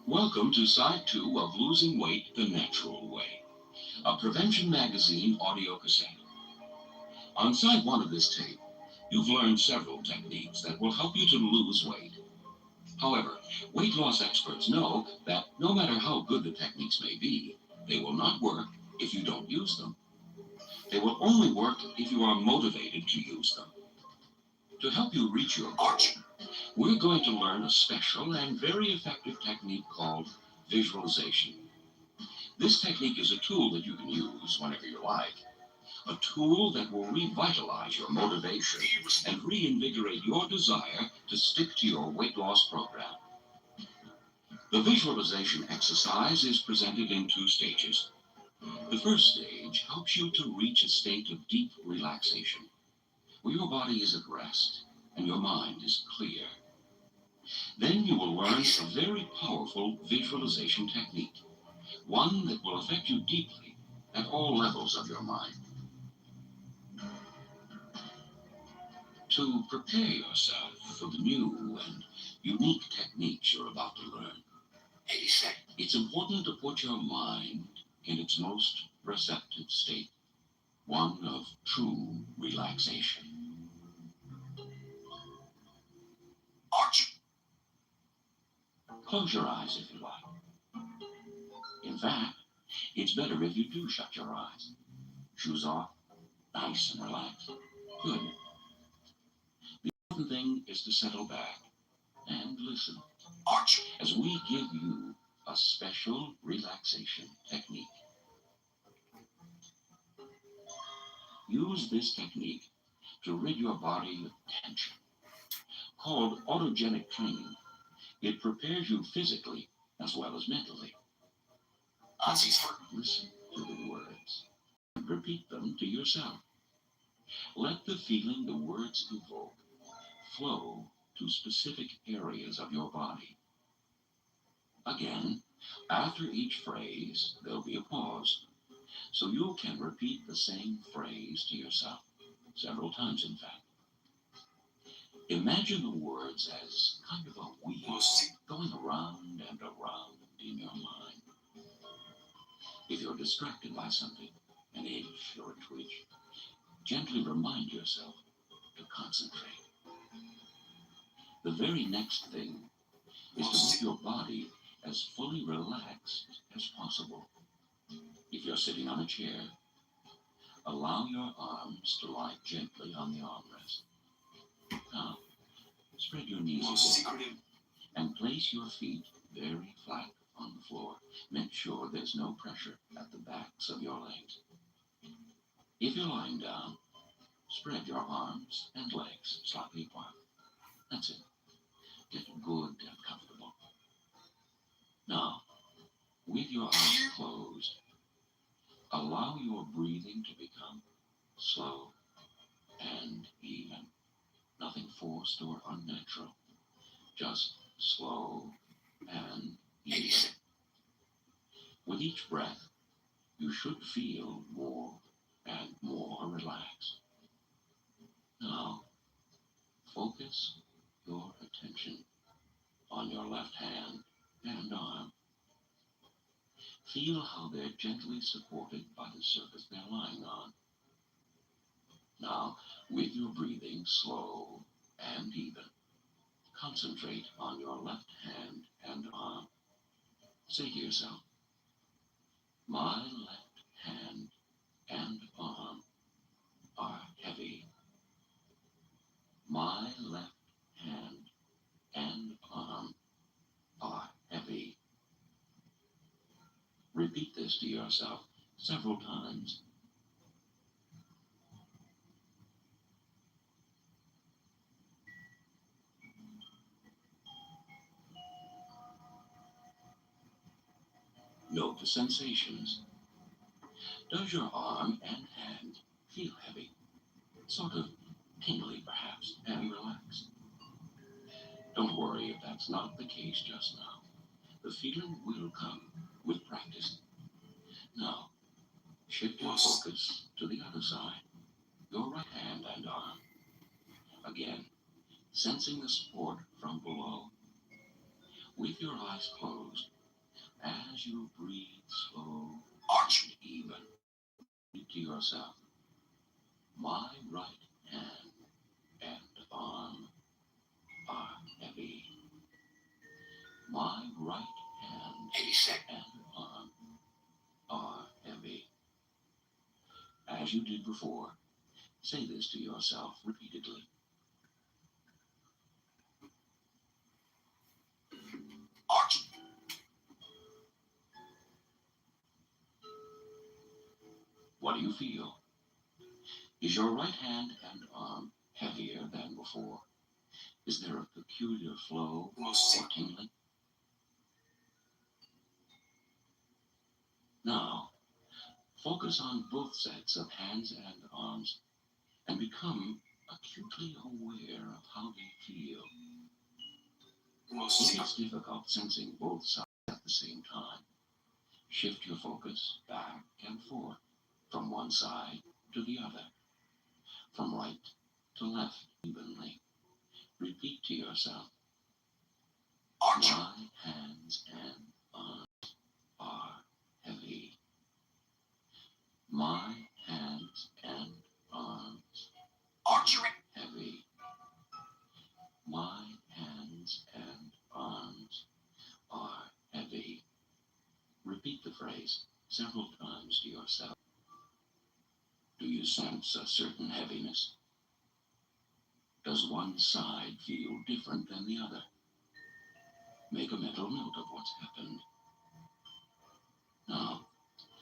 Welcome to Side 2 of Losing Weight the Natural Way, a Prevention Magazine audio cassette. On Side 1 of this tape, you've learned several techniques that will help you to lose weight. However, weight loss experts know that no matter how good the techniques may be, they will not work if you don't use them. They will only work if you are motivated to use them. To help you reach your goal, we're going to learn a special and very effective technique called visualization. This technique is a tool that you can use whenever you like, a tool that will revitalize your motivation and reinvigorate your desire to stick to your weight loss program. The visualization exercise is presented in 2 stages. The first stage helps you to reach a state of deep relaxation, where your body is at rest and your mind is clear. Then you will learn a very powerful visualization technique, one that will affect you deeply at all levels of your mind. To prepare yourself for the new and unique techniques you're about to learn, it's important to put your mind in its most receptive state, one of true relaxation. Close your eyes if you like. In fact, it's better if you do shut your eyes. Shoes off, nice and relaxed. Good. The important thing is to settle back and listen as we give you a special relaxation technique. Use this technique to rid your body of tension. Called autogenic training, it prepares you physically as well as mentally. Listen to the words and repeat them to yourself. Let the feeling the words evoke flow to specific areas of your body. Again, after each phrase, there'll be a pause, so you can repeat the same phrase to yourself, several times in fact. Imagine the words as kind of a wheel going around and around in your mind. If you're distracted by something, an itch or a twitch, gently remind yourself to concentrate. The very next thing is to make your body as fully relaxed as possible. If you're sitting on a chair, allow your arms to lie gently on the armrest. Now, spread your knees a bit and place your feet very flat on the floor. Make sure there's no pressure at the backs of your legs. If you're lying down, spread your arms and legs slightly apart. That's it. Get good and comfortable. Now, with your eyes closed, allow your breathing to become slow and even. Nothing forced or unnatural. Just slow and even. With each breath, you should feel more and more relaxed. Now, focus your attention on your left hand and arm. Feel how they're gently supported by the surface they're lying on. Now, with your breathing slow and even, concentrate on your left hand and arm. Say to yourself, my left hand and arm are heavy. My left hand and arm are heavy. Repeat this to yourself several times. Note the sensations. Does your arm and hand feel heavy? Sort of tingly, perhaps, and relaxed? Don't worry if that's not the case just now. The feeling will come with practice. Now, shift your focus to the other side, your right hand and arm. Again, sensing the support from below. With your eyes closed, As you breathe slow and even, repeat to yourself, my right hand and arm are heavy. My right hand and arm are heavy. As you did before, say this to yourself repeatedly. What do you feel? Is your right hand and arm heavier than before? Is there a peculiar flow or tingling? Now, focus on both sets of hands and arms and become acutely aware of how they feel. If it's difficult sensing both sides at the same time, shift your focus back and forth from one side to the other, from right to left evenly. Repeat to yourself, my hands and arms are heavy. My hands and arms are heavy. My hands and arms are heavy. Repeat the phrase several times to yourself. Do you sense a certain heaviness? Does one side feel different than the other? Make a mental note of what's happened. Now,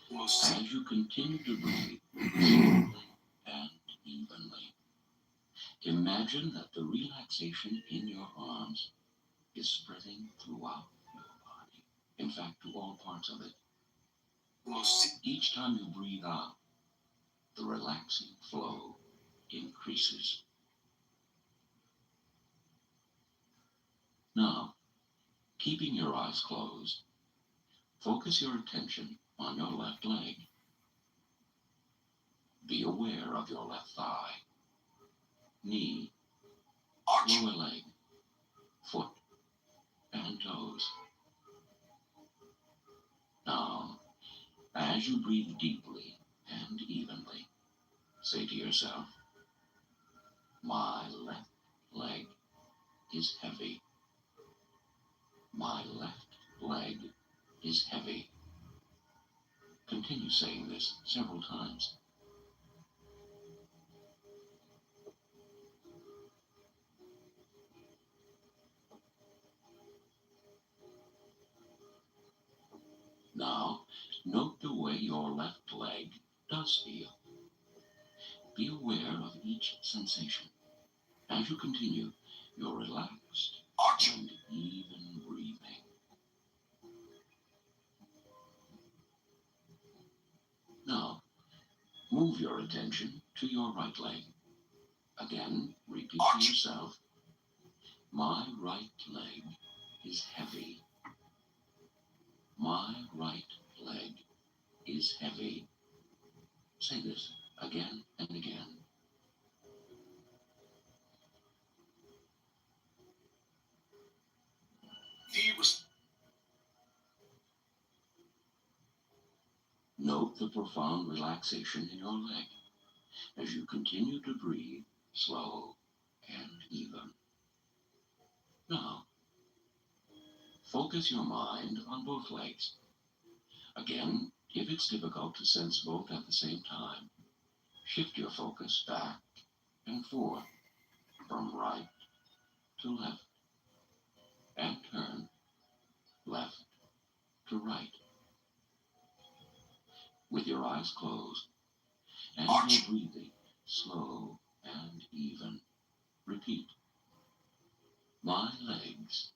as you continue to breathe slowly and evenly, imagine that the relaxation in your arms is spreading throughout your body. In fact, to all parts of it. Each time you breathe out, the relaxing flow increases. Now, keeping your eyes closed, focus your attention on your left leg. Be aware of your left thigh, knee, lower leg, foot, and toes. Now, as you breathe deeply and evenly, say to yourself, my left leg is heavy. My left leg is heavy. Continue saying this several times. Now, note the way your left leg does feel. Be aware of each sensation. As you continue your relaxed and even breathing. Now, move your attention to your right leg. Again, repeat to yourself, my right leg is heavy. My right leg is heavy. Say this again and again. Note the profound relaxation in your leg as you continue to breathe slow and even. Now, focus your mind on both legs. Again, if it's difficult to sense both at the same time, shift your focus back and forth from right to left and turn left to right. With your eyes closed and your breathing slow and even, repeat, my legs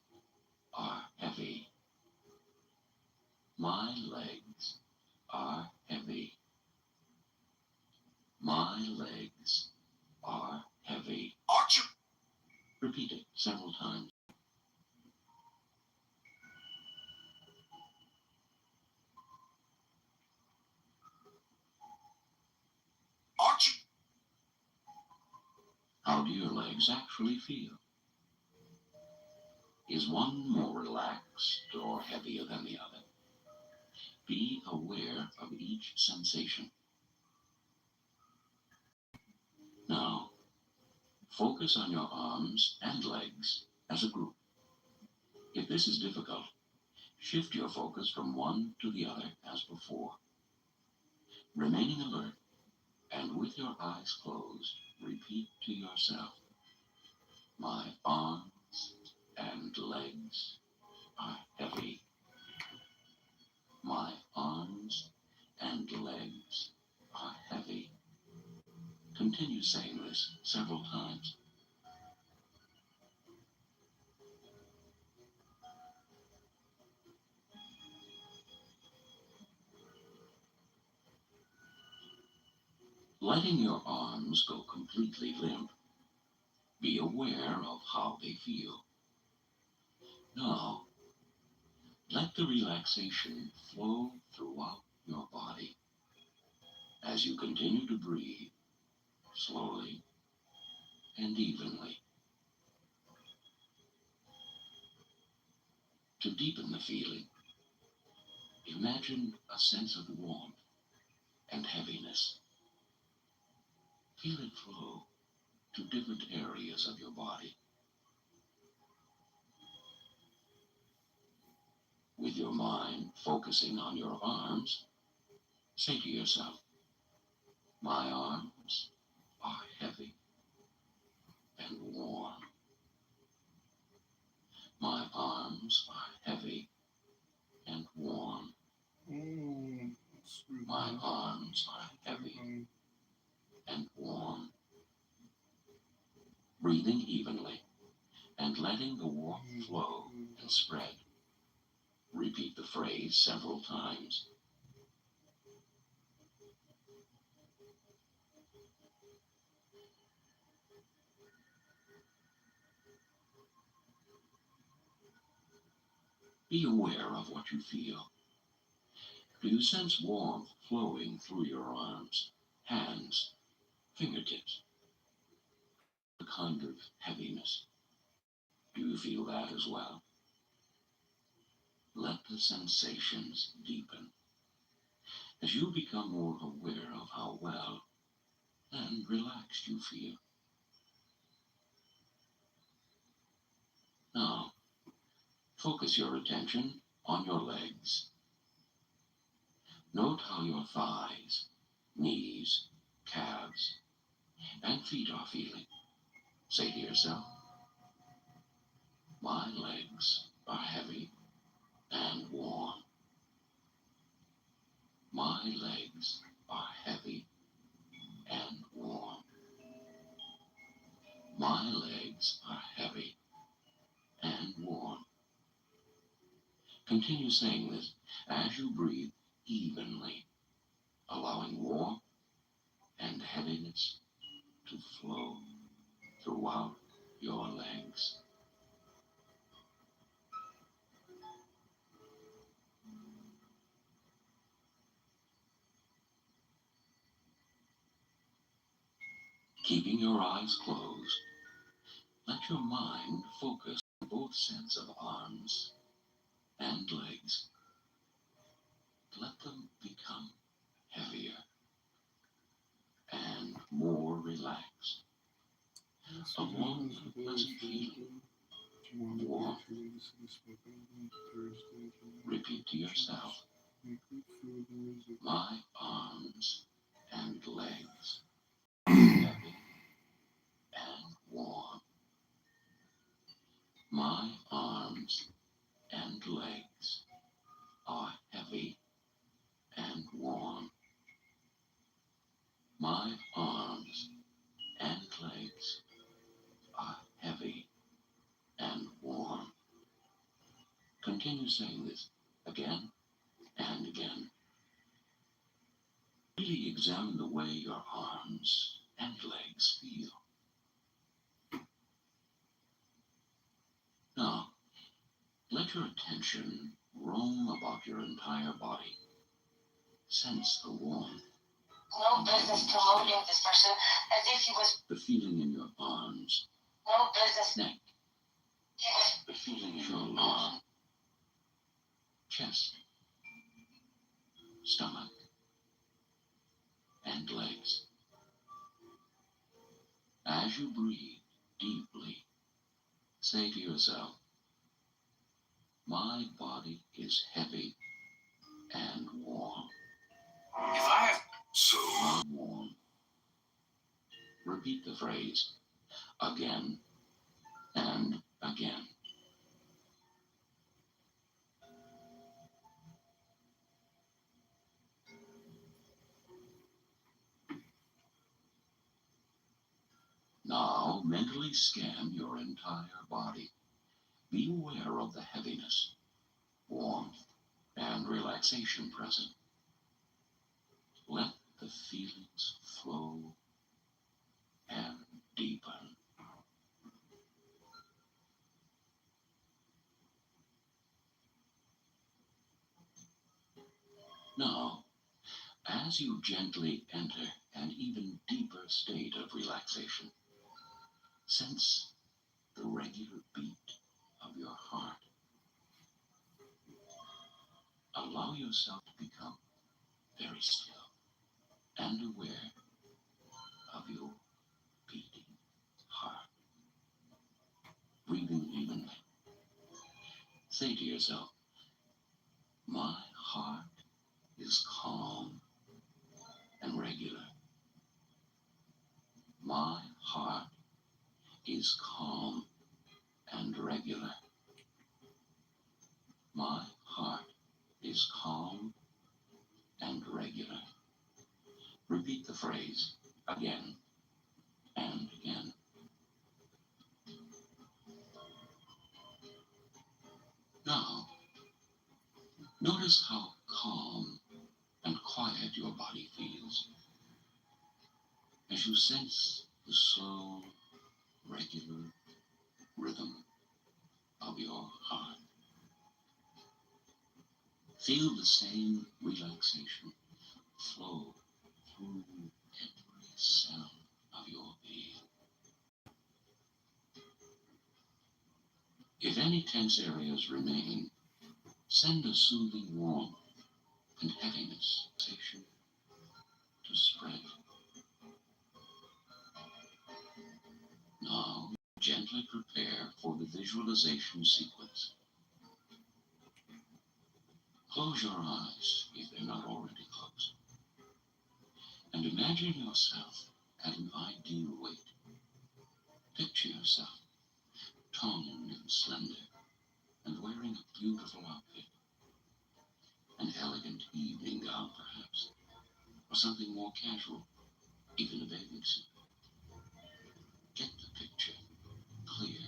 are heavy. My legs are heavy. My legs are heavy. Repeat it several times. How do your legs actually feel? Is one more relaxed or heavier than the other? Be aware of each sensation. Now, focus on your arms and legs as a group. If this is difficult, shift your focus from one to the other as before. Remaining alert and with your eyes closed, repeat to yourself, my arms and legs are heavy. My arms and legs are heavy. Continue saying this several times. Letting your arms go completely limp. Be aware of how they feel. Now, let the relaxation flow throughout your body. As you continue to breathe, slowly and evenly. To deepen the feeling, imagine a sense of warmth and heaviness. Feel it flow to different areas of your body. With your mind focusing on your arms, say to yourself, my arms are heavy and warm. My arms are heavy and warm. My arms are heavy and warm. Breathing evenly and letting the warmth flow and spread. Repeat the phrase several times. Be aware of what you feel. Do you sense warmth flowing through your arms, hands, fingertips? A kind of heaviness. Do you feel that as well? Let the sensations deepen. As you become more aware of how well and relaxed you feel. Now, focus your attention on your legs. Note how your thighs, knees, calves, and feet are feeling. Say to yourself, my legs are heavy and warm. My legs are heavy and warm. My legs are heavy and warm. Continue saying this as you breathe evenly, allowing warmth and heaviness to flow throughout your legs. Keeping your eyes closed, let your mind focus on both sets of arms and legs. Let them become heavier and more relaxed. A warm, pleasant feeling of warmth. Repeat to yourself, my arms and legs are heavy and warm. My arms and legs are heavy and warm. My arms and legs are heavy and warm. Continue saying this again and again. Really examine the way your arms and legs feel. Now, let your attention roam about your entire body. Sense the warmth. No business promoting this person as if he was. The feeling in your arms. No business. Neck. He was. The feeling in your shoulders. Chest. stomach, and legs. As you breathe deeply, say to yourself, my body is heavy and warm. If I have so Warm. Repeat the phrase again and again. Now mentally scan your entire body. Be aware of the heaviness, warmth, and relaxation present. Let the feelings flow and deepen. Now, as you gently enter an even deeper state of relaxation, sense the regular beat of your heart. Allow yourself to become very still and aware of your beating heart. Breathing evenly. Say to yourself, my heart is calm and regular. My heart is calm and regular. My heart is calm and regular. Repeat the phrase again and again. Now, notice how calm and quiet your body feels as you sense the slow, regular rhythm of your heart. Feel the same relaxation flow through every cell of your being. If any tense areas remain, send a soothing warmth and heaviness sensation to spread. Now, gently prepare for the visualization sequence. Close your eyes if they're not already closed. And imagine yourself at an ideal weight. Picture yourself toned and slender and wearing a beautiful outfit. An elegant evening gown, perhaps, or something more casual, even a bathing suit. Get the picture clear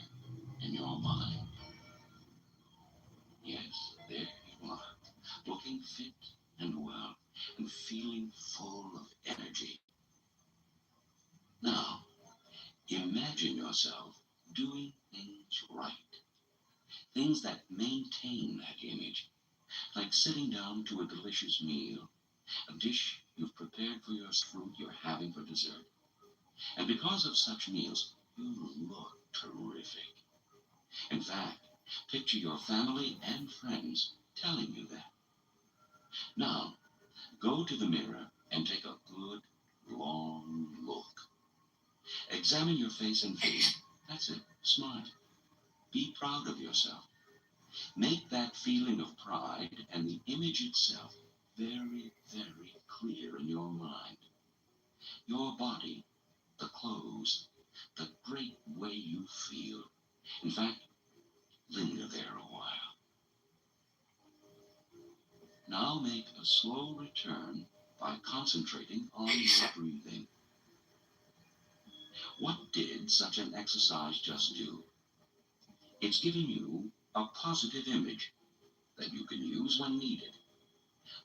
in your mind. Yes, there you are, looking fit and well, and feeling full of energy. Now, imagine yourself doing things right, things that maintain that image, like sitting down to a delicious meal, a dish you've prepared for your fruit you're having for dessert. And because of such meals, you look terrific. In fact, picture your family and friends telling you that. Now, go to the mirror and take a good, long look. Examine your face and feel. That's it. Smile. Be proud of yourself. Make that feeling of pride and the image itself very, very clear in your mind. Your body, the clothes, the great way you feel. In fact, linger there a while. Now make a slow return by concentrating on your breathing. What did such an exercise just do? It's giving you a positive image that you can use when needed.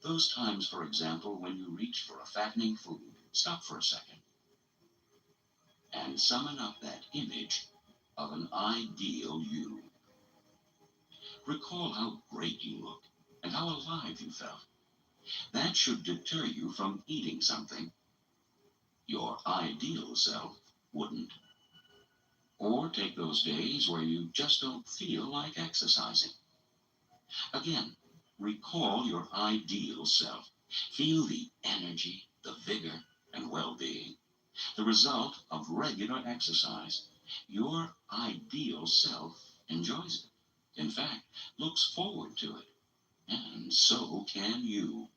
Those times, for example, when you reach for a fattening food, stop for a second and summon up that image of an ideal you. Recall how great you looked and how alive you felt. That should deter you from eating something your ideal self wouldn't. Or take those days where you just don't feel like exercising. Again, recall your ideal self. Feel the energy, the vigor, and well-being, the result of regular exercise. Your ideal self enjoys it. In fact, looks forward to it. And so can you.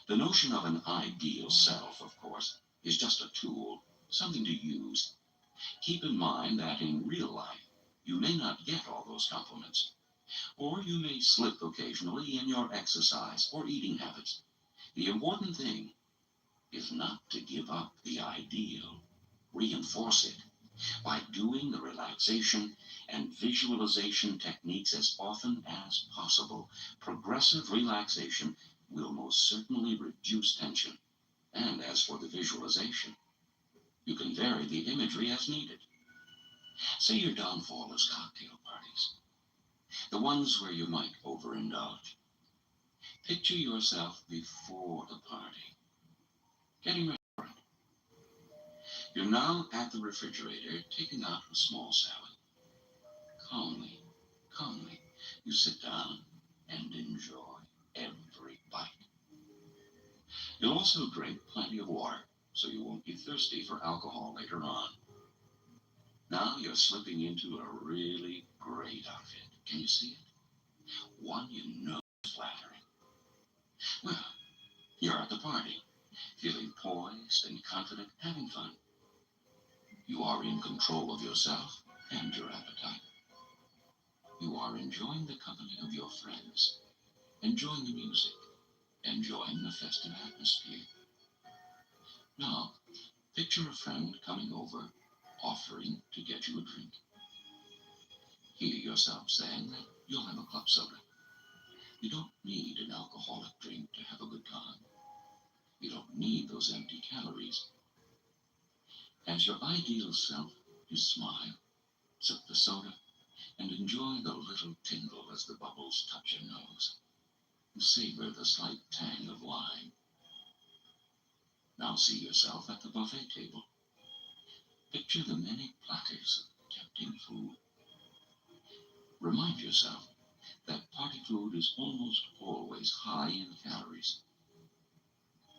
The notion of an ideal self, of course, is just a tool, something to use. Keep in mind that in real life, you may not get all those compliments, or you may slip occasionally in your exercise or eating habits. The important thing is not to give up the ideal. Reinforce it by doing the relaxation and visualization techniques as often as possible. Progressive relaxation will most certainly reduce tension. And as for the visualization, you can vary the imagery as needed. Say your downfall is cocktail parties, the ones where you might overindulge. Picture yourself before the party, getting ready for it. You're now at the refrigerator, taking out a small salad. Calmly, you sit down and enjoy every bite. You'll also drink plenty of water, so you won't be thirsty for alcohol later on. Now you're slipping into a really great outfit. Can you see it? One you know is flattering. Well, you're at the party, feeling poised and confident, having fun. You are in control of yourself and your appetite. You are enjoying the company of your friends, enjoying the music, enjoying the festive atmosphere. Now, picture a friend coming over, offering to get you a drink. Hear yourself saying that you'll have a club soda. You don't need an alcoholic drink to have a good time. You don't need those empty calories. As your ideal self, you smile, sip the soda, and enjoy the little tingle as the bubbles touch your nose. You savor the slight tang of wine. Now see yourself at the buffet table. Picture the many platters of tempting food. Remind yourself that party food is almost always high in calories.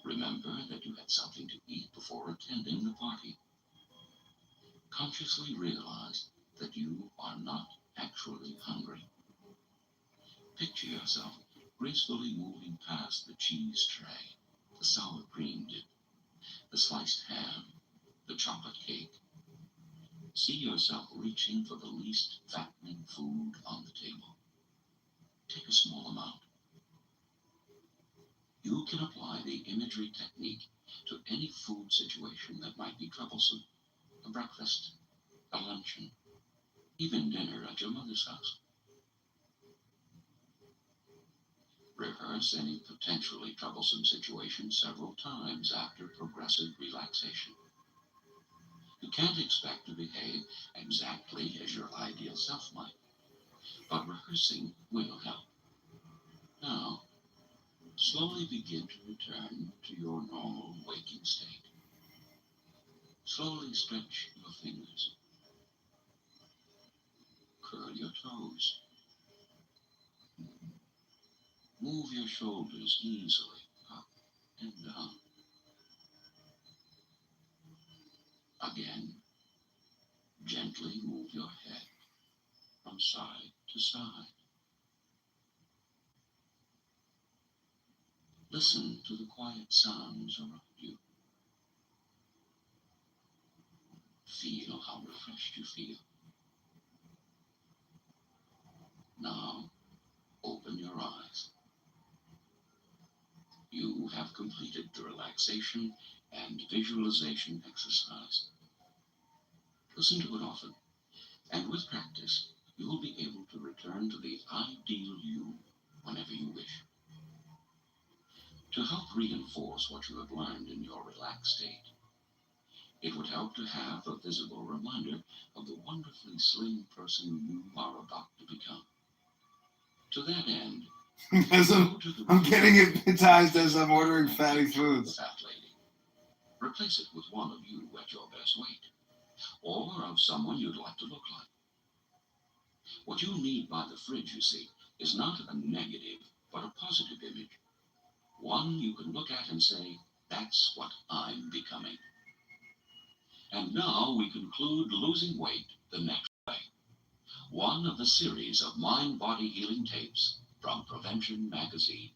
Remember that you had something to eat before attending the party. Consciously realize that you are not actually hungry. Picture yourself gracefully moving past the cheese tray, the sour cream dip, the sliced ham, the chocolate cake. See yourself reaching for the least fattening food on the table. Take a small amount. You can apply the imagery technique to any food situation that might be troublesome. A breakfast, a luncheon, even dinner at your mother's house. Rehearse any potentially troublesome situation several times after progressive relaxation. You can't expect to behave exactly as your ideal self might, but rehearsing will help. Now, slowly begin to return to your normal waking state. Slowly stretch your fingers. Curl your toes. Move your shoulders easily up and down. Again, gently move your head from side to side. Listen to the quiet sounds around you. Feel how refreshed you feel. Now, open your eyes. You have completed the relaxation and visualization exercise. Listen to it often, and with practice, you will be able to return to the ideal you whenever you wish. To help reinforce what you have learned in your relaxed state, it would help to have a visible reminder of the wonderfully slim person you are about to become. To that end, I'm getting hypnotized as I'm ordering fatty foods. Fat lady. Replace it with one of you at your best weight, or of someone you'd like to look like. What you need by the fridge, you see, is not a negative, but a positive image. One you can look at and say, that's what I'm becoming. And now we conclude losing weight the next way. One of the series of mind-body healing tapes from Prevention Magazine.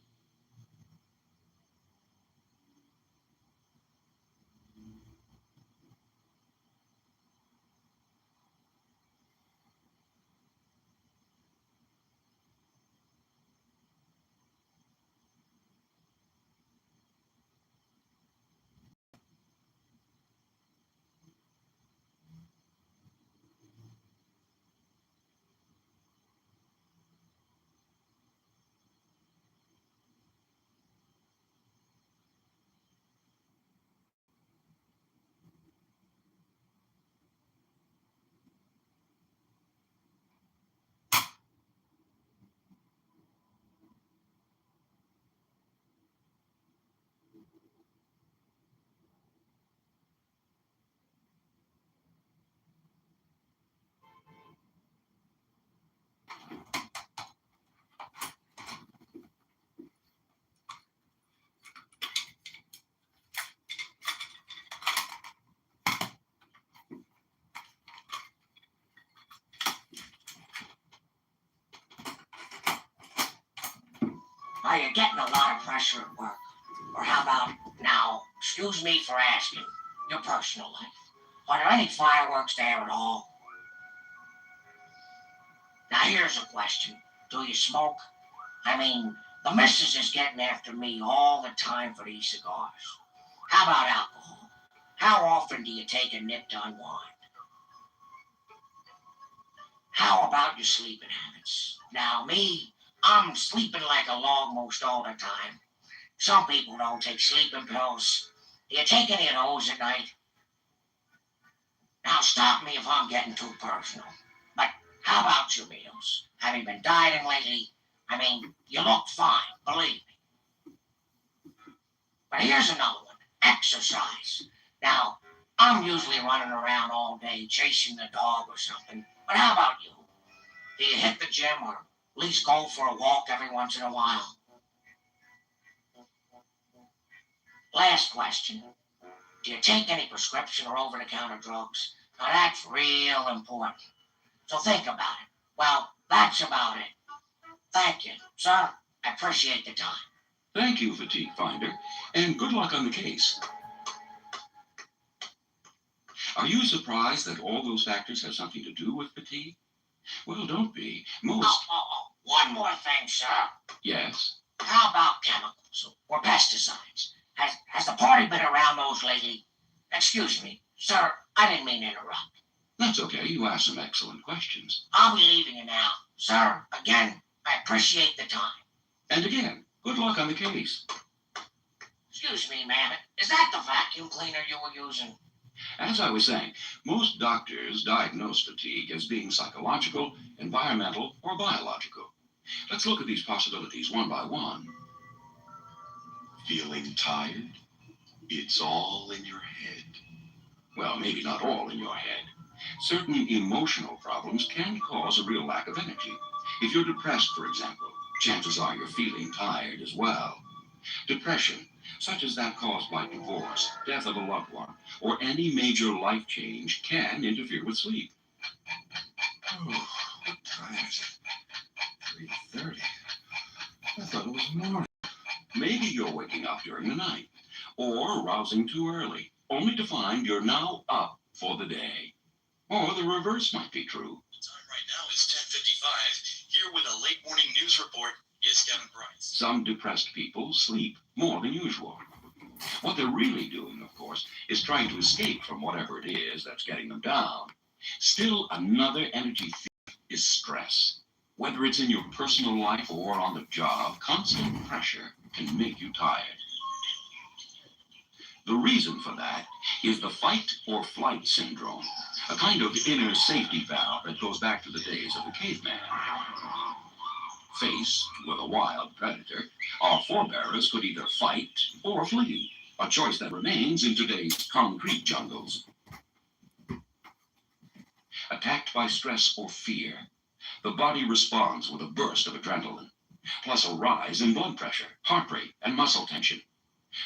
Are you getting a lot of pressure at work? Or how about, now, excuse me for asking, your personal life? Are there any fireworks there at all? Now here's a question. Do you smoke? I mean, the missus is getting after me all the time for these cigars. How about alcohol? How often do you take a nip to unwind? How about your sleeping habits? Now me, I'm sleeping like a log most all the time. Some people don't take sleeping pills. Do you take any of those at night? Now stop me if I'm getting too personal. But how about your meals? Have you been dieting lately? I mean, you look fine, believe me. But here's another one. Exercise. Now, I'm usually running around all day chasing the dog or something. But how about you? Do you hit the gym or at least go for a walk every once in a while? Last question. Do you take any prescription or over-the-counter drugs? Now that's real important. So think about it. Well, that's about it. Thank you, sir. I appreciate the time. Thank you, Fatigue Finder, and good luck on the case. Are you surprised that all those factors have something to do with fatigue? Well, don't be. One more thing, sir. Yes? How about chemicals or pesticides? Has the party been around those lately? Excuse me, sir, I didn't mean to interrupt. That's okay. You asked some excellent questions. I'll be leaving you now. Sir, again, I appreciate the time. And again, good luck on the case. Excuse me, ma'am. Is that the vacuum cleaner you were using? As I was saying, most doctors diagnose fatigue as being psychological, environmental, or biological. Let's look at these possibilities one by one. Feeling tired? It's all in your head. Well, maybe not all in your head. Certain emotional problems can cause a real lack of energy. If you're depressed, for example, chances are you're feeling tired as well. Depression, such as that caused by divorce, death of a loved one, or any major life change, can interfere with sleep. Oh, what time is it? 3:30. I thought it was morning. Maybe you're waking up during the night, or rousing too early, only to find you're now up for the day. Or the reverse might be true. The time right now is 10:55. Here with a late morning news report is Kevin Price. Some depressed people sleep more than usual. What they're really doing, of course, is trying to escape from whatever it is that's getting them down. Still, another energy thief is stress. Whether it's in your personal life or on the job, constant pressure can make you tired. The reason for that is the fight or flight syndrome, a kind of inner safety valve that goes back to the days of the caveman. Faced with a wild predator, our forebears could either fight or flee, a choice that remains in today's concrete jungles. Attacked by stress or fear, the body responds with a burst of adrenaline. plus a rise in blood pressure, heart rate, and muscle tension.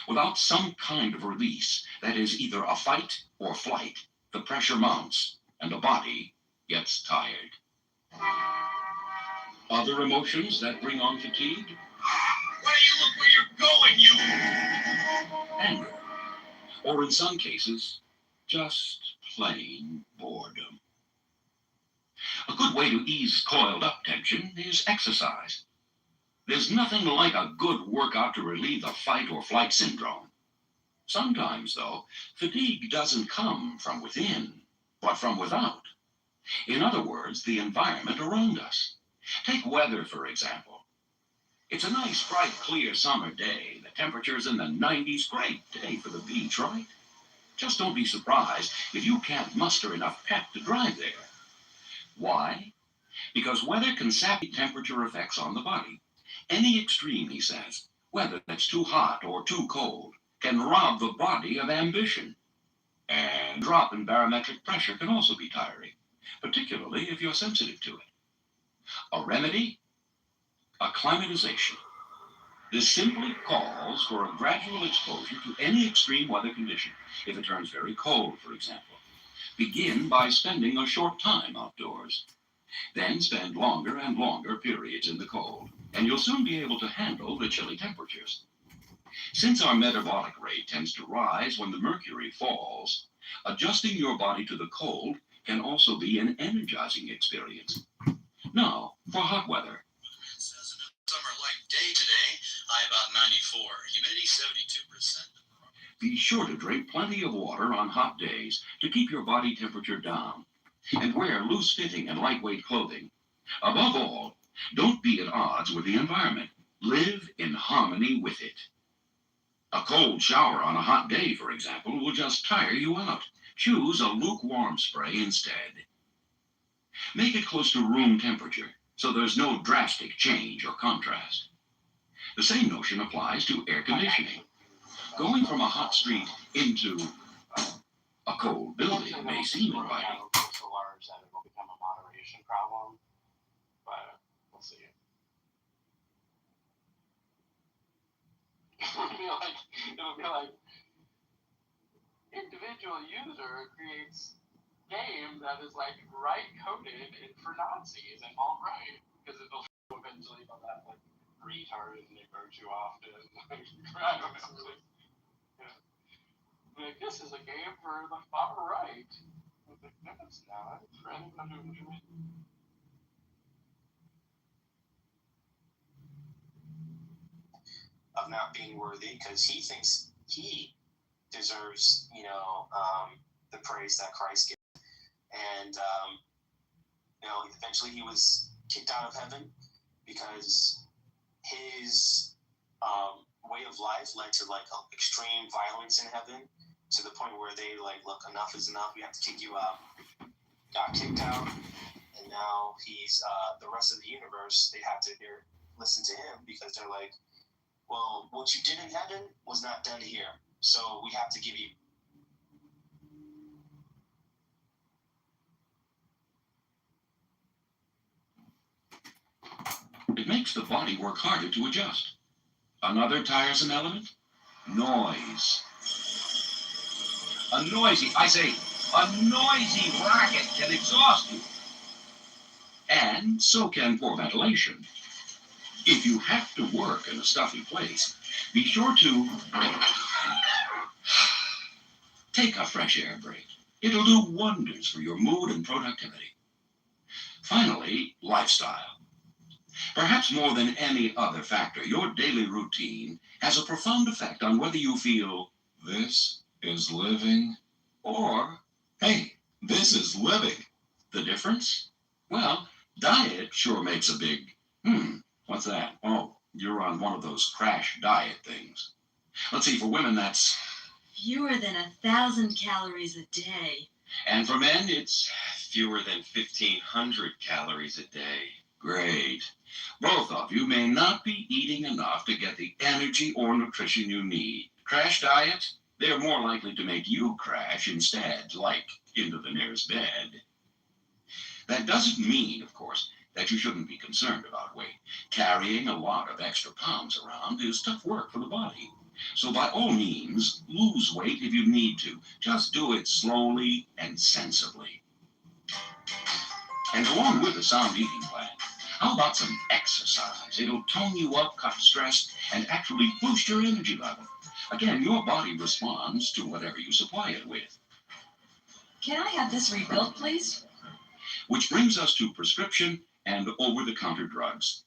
Without some kind of release that is either a fight or flight, the pressure mounts and the body gets tired. Other emotions that bring on fatigue? Why do you look where you're going, you? Anger. Or in some cases, just plain boredom. A good way to ease coiled up tension is exercise. There's nothing like a good workout to relieve the fight or flight syndrome. Sometimes, though, fatigue doesn't come from within, but from without. In other words, the environment around us. Take weather, for example. It's a nice, bright, clear summer day. The temperature's in the 90s. Great day for the beach, right? Just don't be surprised if you can't muster enough pep to drive there. Why? Because weather can sap temperature effects on the body. Any extreme, he says, whether that's too hot or too cold, can rob the body of ambition. And drop in barometric pressure can also be tiring, particularly if you're sensitive to it. A remedy? Acclimatization. This simply calls for a gradual exposure to any extreme weather condition. If it turns very cold, for example, begin by spending a short time outdoors. Then spend longer and longer periods in the cold, and you'll soon be able to handle the chilly temperatures. Since our metabolic rate tends to rise when the mercury falls, adjusting your body to the cold can also be an energizing experience. Now, for hot weather. Says another summer-like day today, high about 94, humidity 72%. Be sure to drink plenty of water on hot days to keep your body temperature down, and wear loose-fitting and lightweight clothing. Above all, don't be at odds with the environment. Live in harmony with it. A cold shower on a hot day, for example, will just tire you out. Choose a lukewarm spray instead. Make it close to room temperature, so there's no drastic change or contrast. The same notion applies to air conditioning. Going from a hot street into a cold building may seem inviting. So large that it will become a moderation problem, but we'll see. It'll be like individual user creates game that is like right coded for Nazis and alt right, because it'll eventually go that like retarded and they burn you often. I don't know. Yeah. Like, this is a game for the far right. I was like, no, it's not. It's for anyone who enjoys it. Of not being worthy because he thinks he deserves, the praise that Christ gives. And, eventually he was kicked out of heaven because his way of life led to like extreme violence in heaven, to the point where they like, look, enough is enough, we have to kick you out. Got kicked out, and now he's the rest of the universe, they have to listen to him because they're like, well, what you did in heaven was not done here, so we have to give you. It makes the body work harder to adjust. Another tiresome element? Noise. A noisy racket can exhaust you. And so can poor ventilation. If you have to work in a stuffy place, be sure to take a fresh air break. It'll do wonders for your mood and productivity. Finally, lifestyle. Perhaps more than any other factor, your daily routine has a profound effect on whether you feel, this is living, or, hey, this is living. The difference? Well, diet sure makes a big, what's that? Oh, you're on one of those crash diet things. Let's see, for women, that's fewer than 1,000 calories a day. And for men, it's Fewer than 1,500 calories a day. great. Both of you may not be eating enough to get the energy or nutrition you need. Crash diets, they're more likely to make you crash instead, like into the nearest bed. That doesn't mean, of course, that that you shouldn't be concerned about weight. Carrying a lot of extra pounds around is tough work for the body. So by all means, lose weight if you need to. Just do it slowly and sensibly. And along with a sound eating plan, how about some exercise? It'll tone you up, cut stress, and actually boost your energy level. Again, your body responds to whatever you supply it with. Can I have this refilled, please? Which brings us to prescription and over-the-counter drugs.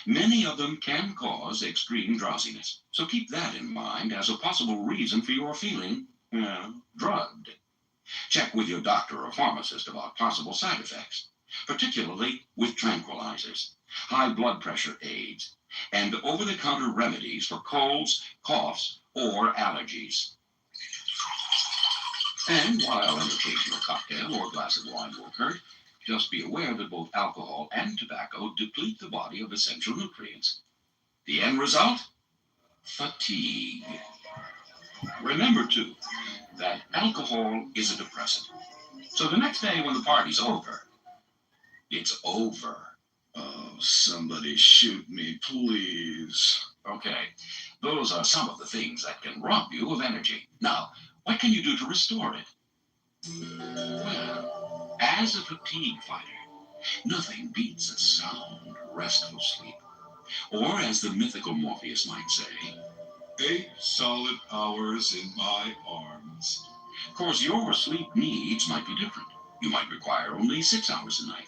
Many of them can cause extreme drowsiness, so keep that in mind as a possible reason for your feeling, drugged. Check with your doctor or pharmacist about possible side effects, particularly with tranquilizers, high blood pressure aids, and over-the-counter remedies for colds, coughs, or allergies. And while an occasional cocktail or glass of wine will hurt, just be aware that both alcohol and tobacco deplete the body of essential nutrients. The end result? Fatigue. Remember, too, that alcohol is a depressant. So the next day when the party's over, it's over. Oh, somebody shoot me, please. Okay, those are some of the things that can rob you of energy. Now, what can you do to restore it? Well, as a fatigue fighter, nothing beats a sound, restful sleep. Or, as the mythical Morpheus might say, 8 solid hours in my arms. Of course, your sleep needs might be different. You might require only 6 hours a night,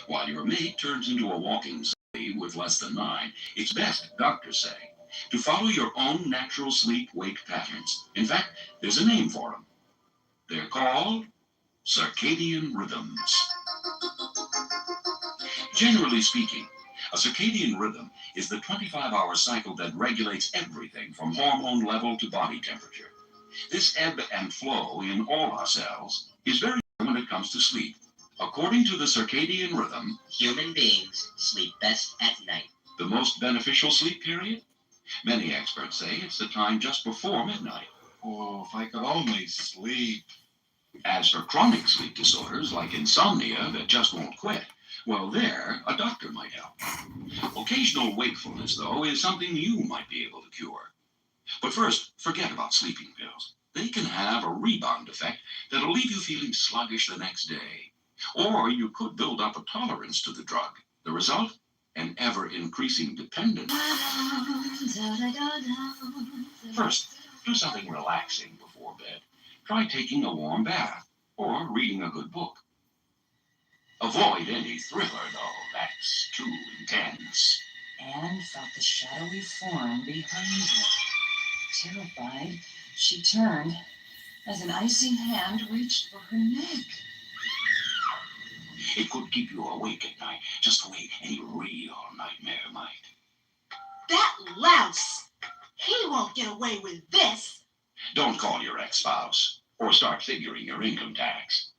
while your mate turns into a walking zombie with less than 9. It's best, doctors say, to follow your own natural sleep-wake patterns. In fact, there's a name for them. They're called circadian rhythms. Generally speaking, a circadian rhythm is the 25-hour cycle that regulates everything from hormone level to body temperature. This ebb and flow in all our cells is very important when it comes to sleep. According to the circadian rhythm, Human beings sleep best at night. the most beneficial sleep period? Many experts say it's the time just before midnight. Oh, if I could only sleep. As for chronic sleep disorders like insomnia that just won't quit, well, there, a doctor might help. Occasional wakefulness, though, is something you might be able to cure. But first, forget about sleeping pills. They can have a rebound effect that'll leave you feeling sluggish the next day. Or you could build up a tolerance to the drug. The result? An ever-increasing dependence. First, do something relaxing before bed. Try taking a warm bath or reading a good book. Avoid any thriller, though. That's too intense. Anne felt the shadowy form behind her. Terrified, she turned as an icy hand reached for her neck. It could keep you awake at night, just the way any real nightmare might. That louse! He won't get away with this. Don't call your ex-spouse or start figuring your income tax.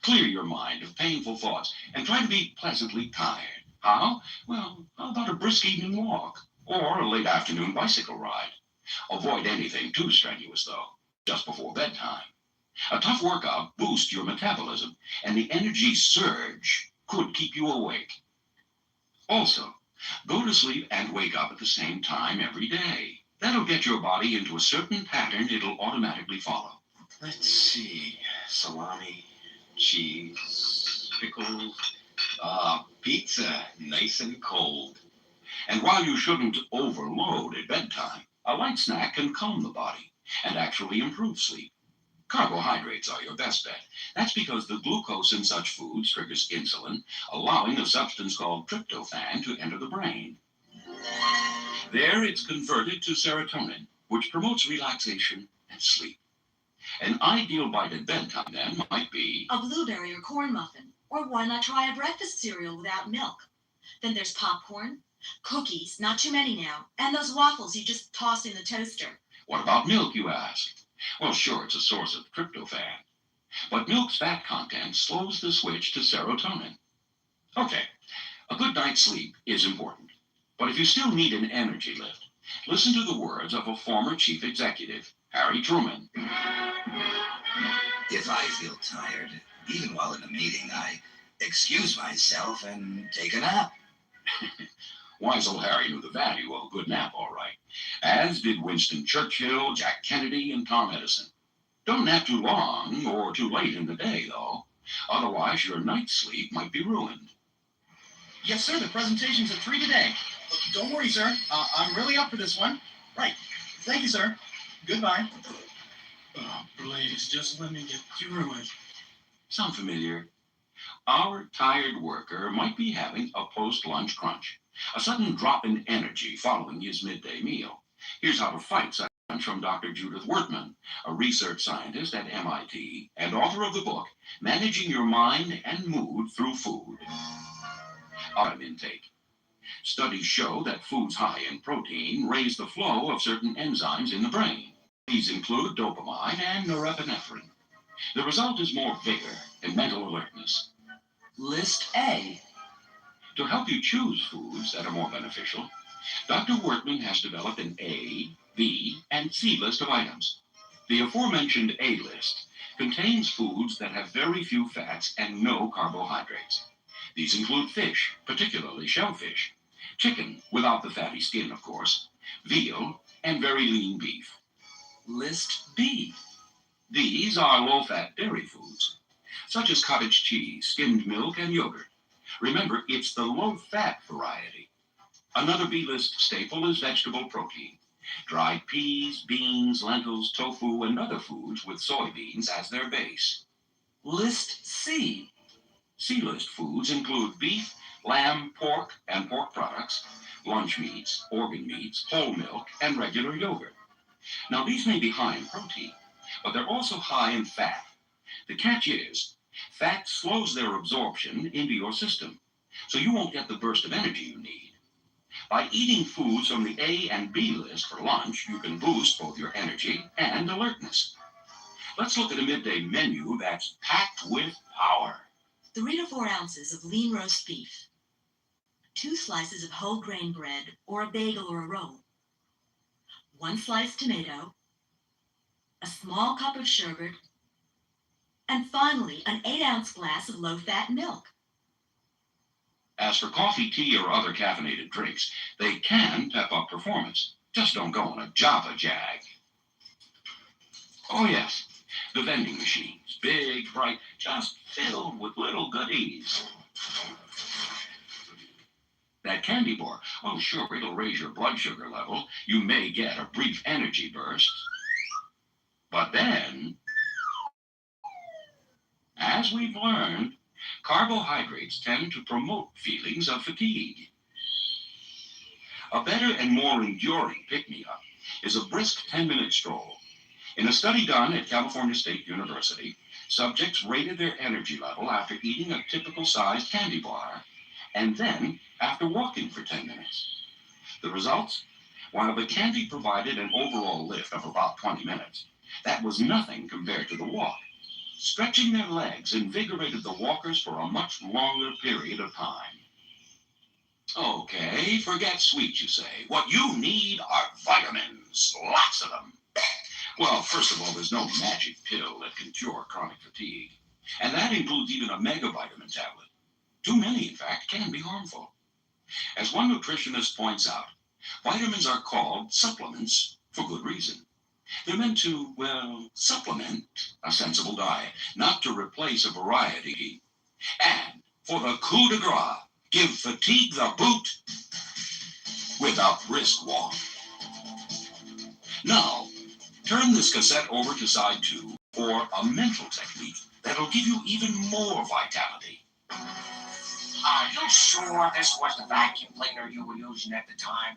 Clear your mind of painful thoughts and try to be pleasantly tired. How? Well, how about a brisk evening walk or a late afternoon bicycle ride? Avoid anything too strenuous, though, just before bedtime. A tough workout boosts your metabolism, and the energy surge could keep you awake. Also, go to sleep and wake up at the same time every day. That'll get your body into a certain pattern it'll automatically follow. Let's see. Salami, cheese, pickles, pizza, nice and cold. And while you shouldn't overload at bedtime, a light snack can calm the body and actually improve sleep. Carbohydrates are your best bet. That's because the glucose in such foods triggers insulin, allowing a substance called tryptophan to enter the brain. There it's converted to serotonin, which promotes relaxation and sleep. An ideal bite at bedtime, then, might be A blueberry or corn muffin. Or why not try a breakfast cereal without milk? Then there's popcorn, cookies, not too many now, and those waffles you just toss in the toaster. What about milk, you ask? Well, sure, it's a source of tryptophan. But milk's fat content slows the switch to serotonin. Okay, a good night's sleep is important. But if you still need an energy lift, listen to the words of a former chief executive, Harry Truman. If I feel tired, even while in a meeting, I excuse myself and take a nap. Wise old Harry knew the value of a good nap, all right. As did Winston Churchill, Jack Kennedy, and Tom Edison. Don't nap too long or too late in the day, though. Otherwise, your night's sleep might be ruined. Yes, sir. The presentation's at 3 today. Don't worry, sir. I'm really up for this one. Right. Thank you, sir. Goodbye. Oh, please, just let me get through it. Sound familiar? Our tired worker might be having a post-lunch crunch, a sudden drop in energy following his midday meal. Here's how to fight such from Dr. Judith Wertman, a research scientist at MIT and author of the book, Managing Your Mind and Mood Through Food. Vitamin intake. Studies show that foods high in protein raise the flow of certain enzymes in the brain. These include dopamine and norepinephrine. The result is more vigor and mental alertness. List A. To help you choose foods that are more beneficial, Dr. Workman has developed an A, B, and C list of items. The aforementioned A list contains foods that have very few fats and no carbohydrates. These include fish, particularly shellfish, chicken, without the fatty skin, of course, veal, and very lean beef. List B. These are low-fat dairy foods, such as cottage cheese, skimmed milk, and yogurt. Remember, it's the low-fat variety. Another B-list staple is vegetable protein. Dried peas, beans, lentils, tofu, and other foods with soybeans as their base. List C. C-list foods include beef, lamb, pork, and pork products, lunch meats, organ meats, whole milk, and regular yogurt. Now, these may be high in protein, but they're also high in fat. The catch is, fat slows their absorption into your system, so you won't get the burst of energy you need. By eating foods from the A and B list for lunch, you can boost both your energy and alertness. Let's look at a midday menu that's packed with power. 3 to 4 ounces of lean roast beef, 2 slices of whole grain bread or a bagel or a roll, 1 sliced tomato, a small cup of sugar, and finally an 8-ounce glass of low-fat milk. As for coffee, tea, or other caffeinated drinks, they can pep up performance. Just don't go on a Java jag. Oh yes, the vending machines, big, bright, just filled with little goodies. That candy bar, oh sure, it'll raise your blood sugar level. You may get a brief energy burst. But then, as we've learned, carbohydrates tend to promote feelings of fatigue. A better and more enduring pick-me-up is a brisk 10-minute stroll. In a study done at California State University, subjects rated their energy level after eating a typical-sized candy bar, and then after walking for 10 minutes. The results? While the candy provided an overall lift of about 20 minutes, that was nothing compared to the walk. Stretching their legs invigorated the walkers for a much longer period of time. Okay, forget sweets, you say. What you need are vitamins, lots of them. Well, first of all, there's no magic pill that can cure chronic fatigue. And that includes even a megavitamin tablet. Too many, in fact, can be harmful. As one nutritionist points out, vitamins are called supplements for good reason. They're meant to, well, supplement a sensible diet, not to replace a variety. And for the coup de grace, give fatigue the boot with a brisk walk. Now, turn this cassette over to side 2 for a mental technique that'll give you even more vitality. Are you sure this was the vacuum cleaner you were using at the time?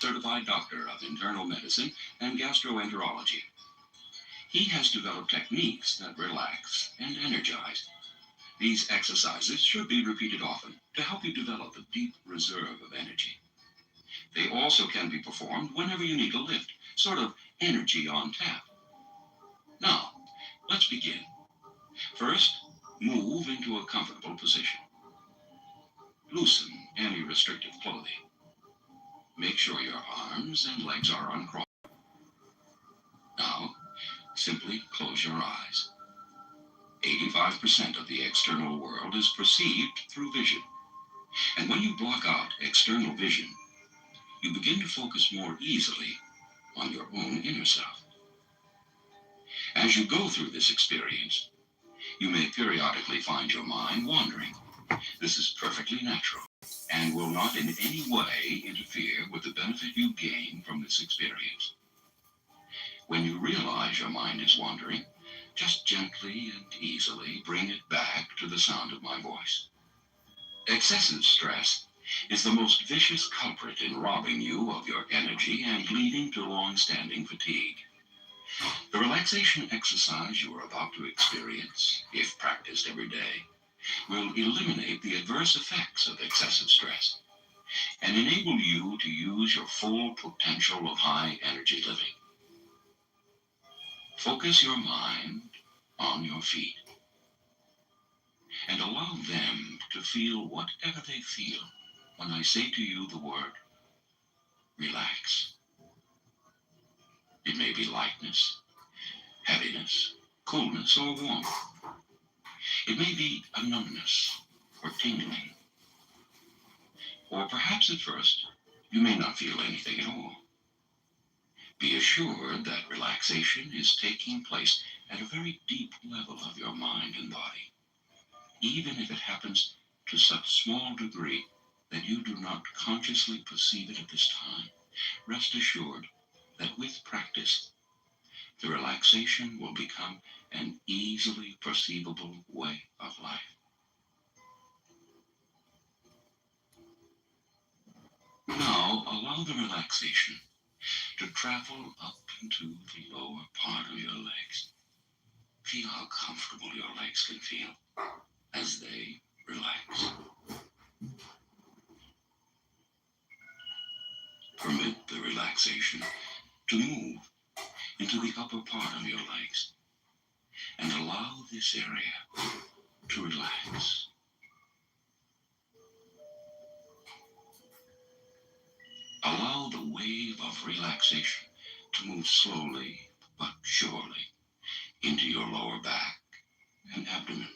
certified doctor of internal medicine and gastroenterology. He has developed techniques that relax and energize. These exercises should be repeated often to help you develop a deep reserve of energy. They also can be performed whenever you need a lift, sort of energy on tap. Now, let's begin. First, move into a comfortable position. Loosen any restrictive clothing. Make sure your arms and legs are uncrossed. Now, simply close your eyes. 85% of the external world is perceived through vision. And when you block out external vision, you begin to focus more easily on your own inner self. As you go through this experience, you may periodically find your mind wandering. This is perfectly natural and will not in any way interfere with the benefit you gain from this experience. When you realize your mind is wandering, just gently and easily bring it back to the sound of my voice. Excessive stress is the most vicious culprit in robbing you of your energy and leading to long-standing fatigue. The relaxation exercise you are about to experience, if practiced every day, will eliminate the adverse effects of excessive stress and enable you to use your full potential of high-energy living. Focus your mind on your feet and allow them to feel whatever they feel when I say to you the word relax. It may be lightness, heaviness, coolness, or warmth. It may be a numbness or tingling. Or perhaps at first, you may not feel anything at all. Be assured that relaxation is taking place at a very deep level of your mind and body, even if it happens to such small degree that you do not consciously perceive it at this time. Rest assured that with practice, the relaxation will become an easily perceivable way of life. Now, allow the relaxation to travel up into the lower part of your legs. Feel how comfortable your legs can feel as they relax. Permit the relaxation to move into the upper part of your legs and allow this area to relax. Allow the wave of relaxation to move slowly but surely into your lower back and abdomen.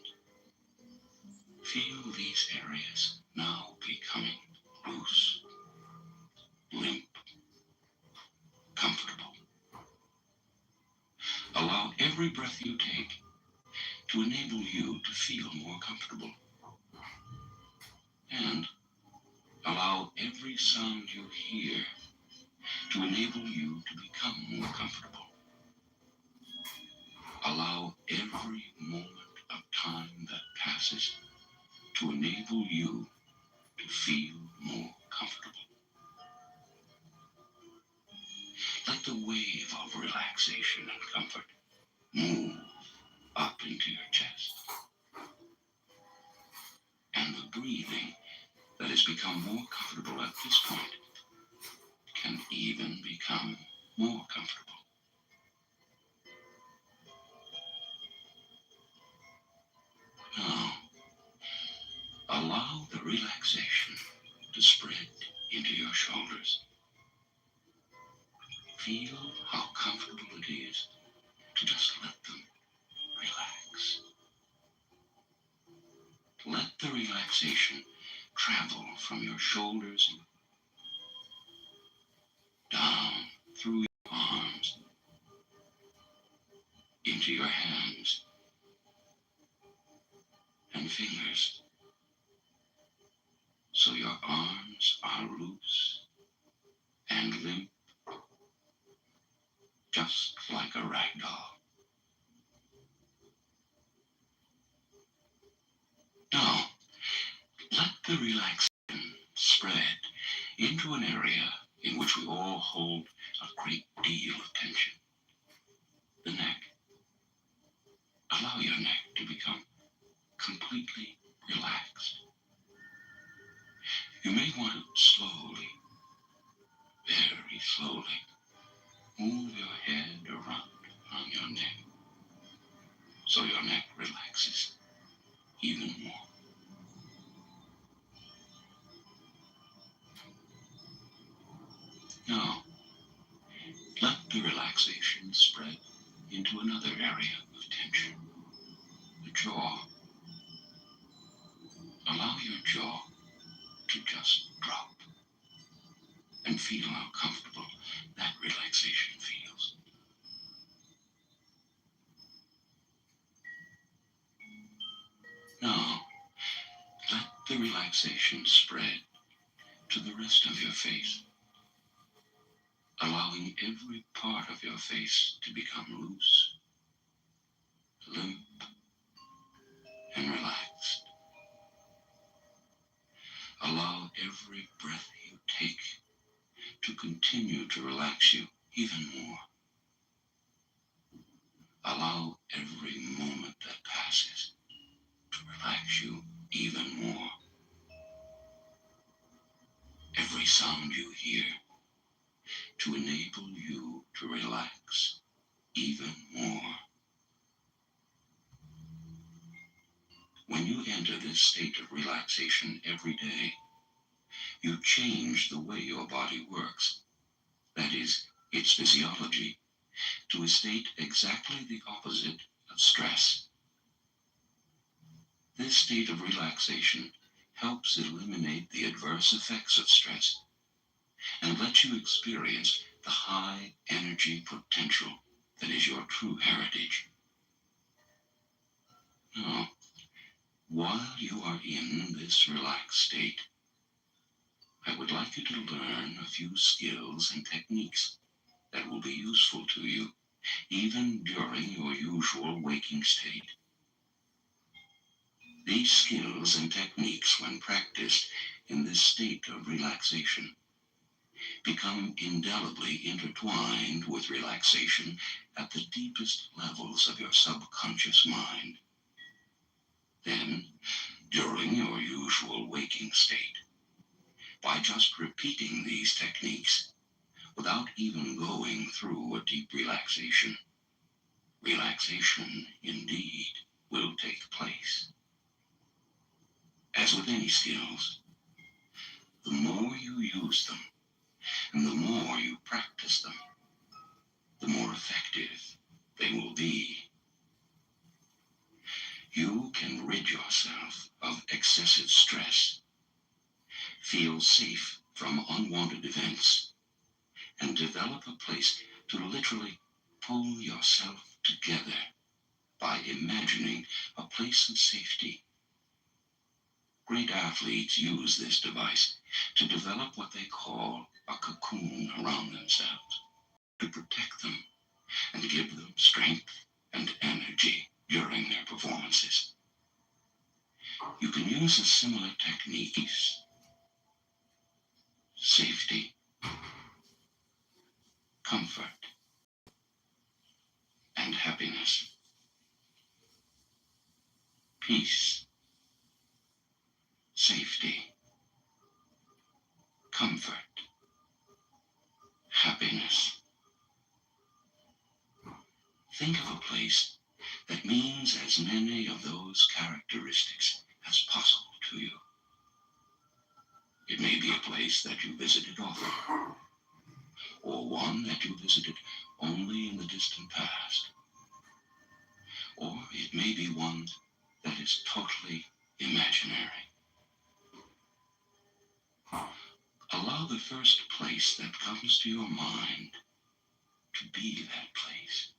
Feel these areas now becoming loose, limp, comfortable. Allow every breath you take to enable you to feel more comfortable. And allow every sound you hear to enable you to become more comfortable. Allow every moment of time that passes to enable you to feel more comfortable. Let the wave of relaxation and comfort move up into your chest. And the breathing that has become more comfortable at this point can even become more comfortable. Now, allow the relaxation to spread into your shoulders. Feel how comfortable it is to just let them relax. Let the relaxation travel from your shoulders down through your arms, into your hands and fingers, so your arms are loose and limp, just like a rag doll. Now, let the relaxation spread into an area in which we all hold a great deal of tension. The neck. Allow your neck to become completely relaxed. You may want to slowly, very slowly, move your head around on your neck so your neck relaxes even more. Now, let the relaxation spread into another area of tension, the jaw. Allow your jaw to just drop and feel how comfortable that relaxation feels. Now, let the relaxation spread to the rest of your face, allowing every part of your face to become loose, limp, and relaxed. Allow every breath you take to continue to relax you even more. Allow every moment that passes to relax you even more. Every sound you hear to enable you to relax even more. When you enter this state of relaxation every day, you change the way your body works, that is, its physiology, to a state exactly the opposite of stress. This state of relaxation helps eliminate the adverse effects of stress and lets you experience the high energy potential that is your true heritage. Now, while you are in this relaxed state, I would like you to learn a few skills and techniques that will be useful to you even during your usual waking state. These skills and techniques, when practiced in this state of relaxation, become indelibly intertwined with relaxation at the deepest levels of your subconscious mind. Then, during your usual waking state, by just repeating these techniques, without even going through a deep relaxation, relaxation indeed will take place. As with any skills, the more you use them and the more you practice them, the more effective they will be. You can rid yourself of excessive stress, feel safe from unwanted events, and develop a place to literally pull yourself together by imagining a place of safety. Great athletes use this device to develop what they call a cocoon around themselves, to protect them and give them strength and energy during their performances. You can use a similar technique: safety, comfort, and happiness. Peace, safety, comfort, happiness. Think of a place that means as many of those characteristics as possible to you. It may be a place that you visited often, or one that you visited only in the distant past, or it may be one that is totally imaginary. Allow the first place that comes to your mind to be that place.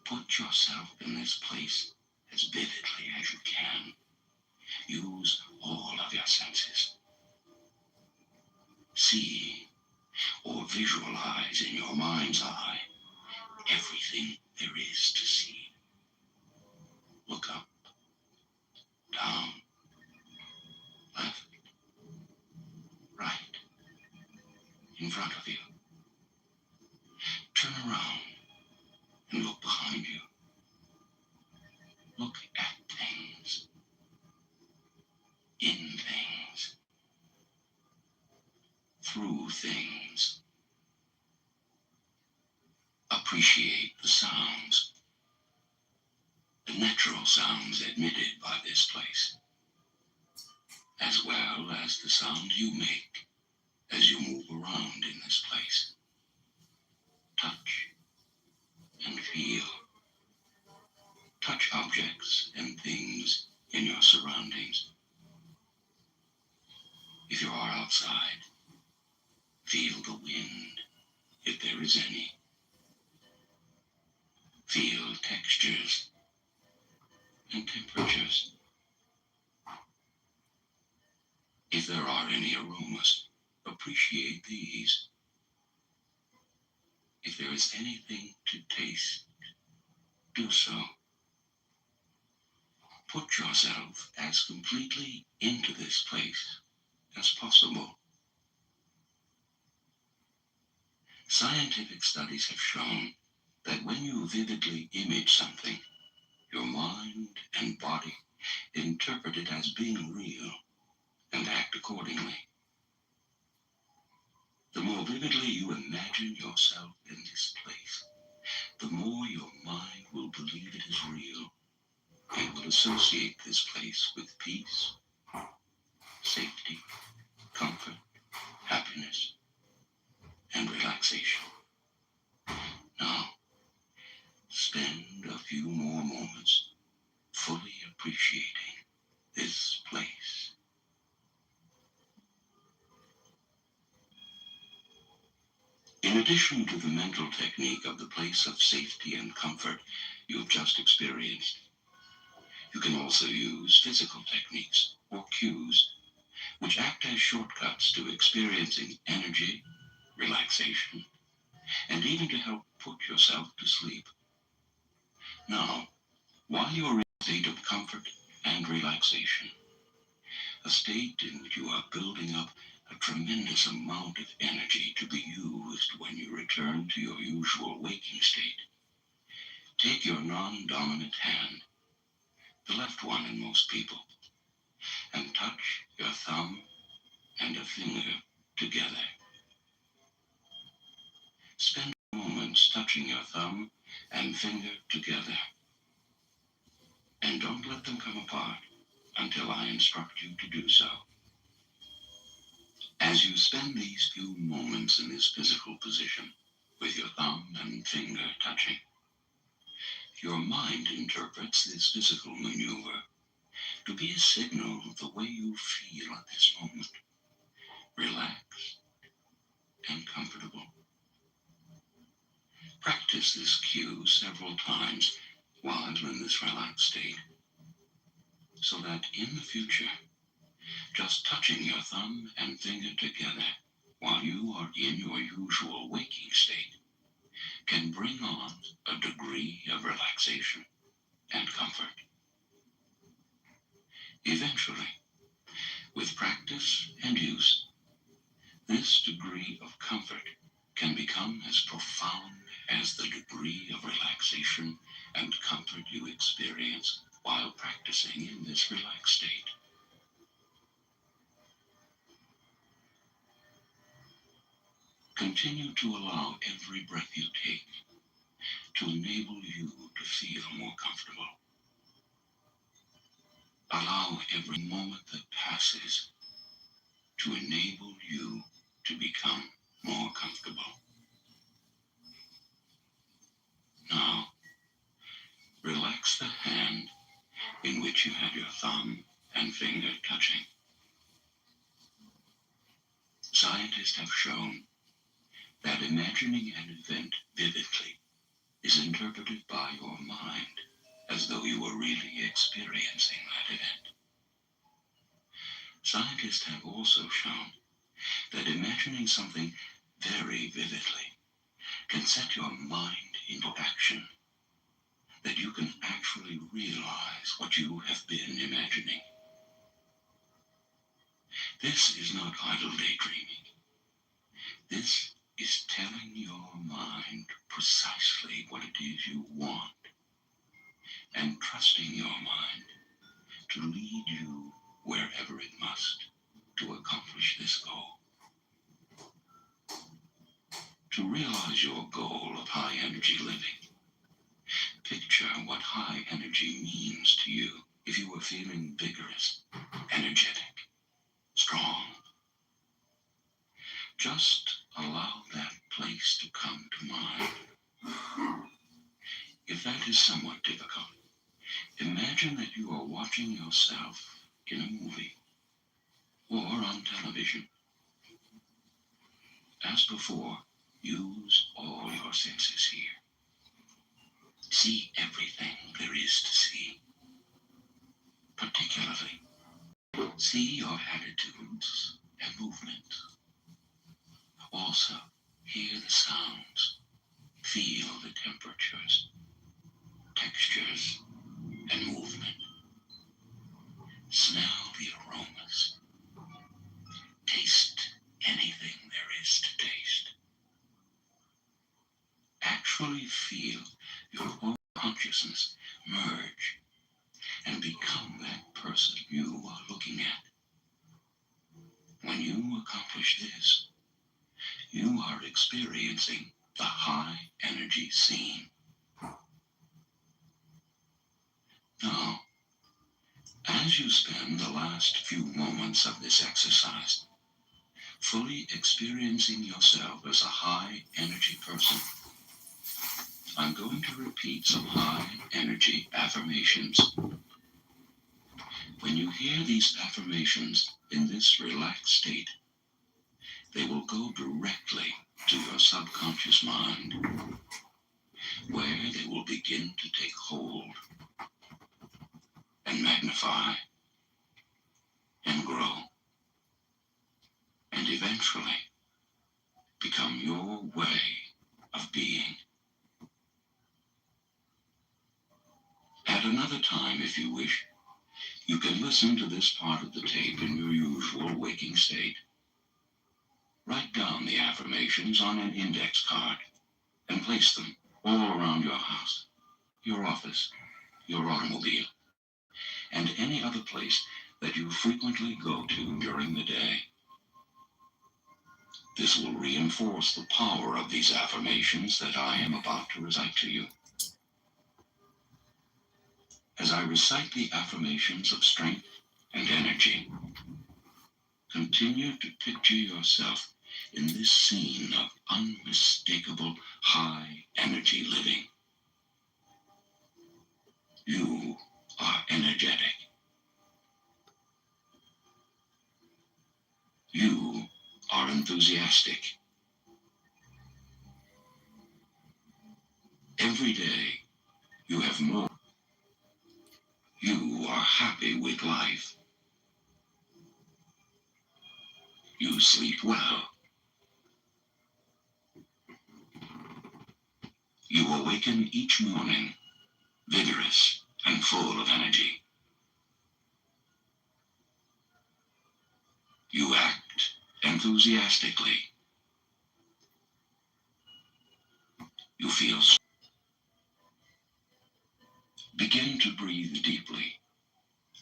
Put yourself in this place as vividly as you can. Use all of your senses. See or visualize in your mind's eye everything there is to see. Look up, down, left, right, in front of you. Turn around and look behind you. Look at things, in things, through things. Appreciate the sounds, the natural sounds emitted by this place, as well as the sound you make as you move around in this place. Touch and feel. Touch objects and things in your surroundings. If you are outside, feel the wind, if there is any. Feel textures and temperatures. If there are any aromas, appreciate these. If there is anything to taste, do so. Put yourself as completely into this place as possible. Scientific studies have shown that when you vividly image something, your mind and body interpret it as being real and act accordingly. The more vividly you imagine yourself in this place, the more your mind will believe it is real and will associate this place with peace, safety, comfort, happiness, and relaxation. Now, spend a few more moments fully appreciating this place. In addition to the mental technique of the place of safety and comfort you've just experienced, you can also use physical techniques or cues, which act as shortcuts to experiencing energy, relaxation, and even to help put yourself to sleep. Now, while you're in a state of comfort and relaxation, a state in which you are building up a tremendous amount of energy to be used when you return to your usual waking state, take your non-dominant hand, the left one in most people, and touch your thumb and a finger together. Spend moments touching your thumb and finger together, and don't let them come apart until I instruct you to do so. As you spend these few moments in this physical position, with your thumb and finger touching, your mind interprets this physical maneuver to be a signal of the way you feel at this moment, relaxed and comfortable. Practice this cue several times while in this relaxed state, so that in the future, just touching your thumb and finger together while you are in your usual waking state can bring on a degree of relaxation and comfort. Eventually, with practice and use, this degree of comfort can become as profound as the degree of relaxation and comfort you experience while practicing in this relaxed state. Continue to allow every breath you take to enable you to feel more comfortable. Allow every moment that passes to enable you to become more comfortable. Now, relax the hand in which you had your thumb and finger touching. Scientists have shown that imagining an event vividly is interpreted by your mind as though you were really experiencing that event. Scientists have also shown that imagining something very vividly can set your mind into action, that you can actually realize what you have been imagining. This is not idle daydreaming. This is telling your mind precisely what it is you want and trusting your mind to lead you wherever it must to accomplish this goal. To realize your goal of high energy living, picture what high energy means to you if you were feeling vigorous, energetic, strong. Just allow that place to come to mind. If that is somewhat difficult, imagine that you are watching yourself in a movie or on television. As before, use all your senses here. See everything there is to see. Particularly, see your attitudes and movements. Also, hear the sounds, feel the temperatures, textures, and movement. Smell the aromas. Taste anything there is to taste. Actually feel your own consciousness merge and become that person you are looking at. When you accomplish this, you are experiencing the high energy scene. Now, as you spend the last few moments of this exercise fully experiencing yourself as a high energy person, I'm going to repeat some high energy affirmations. When you hear these affirmations in this relaxed state, they will go directly to your subconscious mind, where they will begin to take hold and magnify and grow, and eventually become your way of being. At another time, if you wish, you can listen to this part of the tape in your usual waking state. Write down the affirmations on an index card and place them all around your house, your office, your automobile, and any other place that you frequently go to during the day. This will reinforce the power of these affirmations that I am about to recite to you. As I recite the affirmations of strength and energy, continue to picture yourself in this scene of unmistakable high energy living. You are energetic. You are enthusiastic. Every day you have more. You are happy with life. You sleep well. You awaken each morning vigorous and full of energy. You act enthusiastically. You feel. Begin to breathe deeply,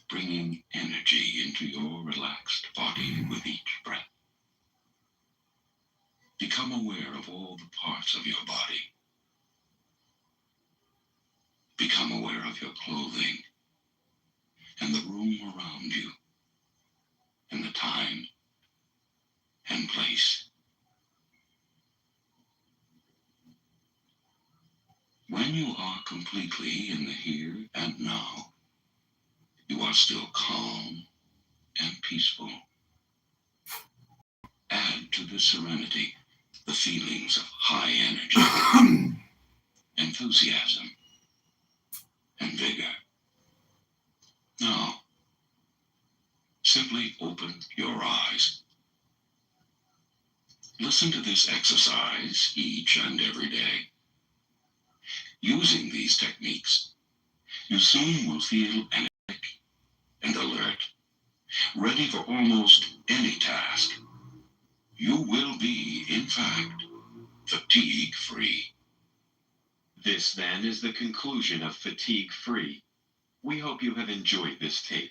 bringing energy into your relaxed body with each breath. Become aware of all the parts of your body. Become aware of your clothing and the room around you and the time and place. When you are completely in the here and now, you are still calm and peaceful. Add to the serenity the feelings of high energy, enthusiasm, and vigor. Now, simply open your eyes. Listen to this exercise each and every day. Using these techniques, you soon will feel energetic and alert, ready for almost any task. you will be, in fact, fatigue-free. This, then, is the conclusion of Fatigue-Free. We hope you have enjoyed this tape.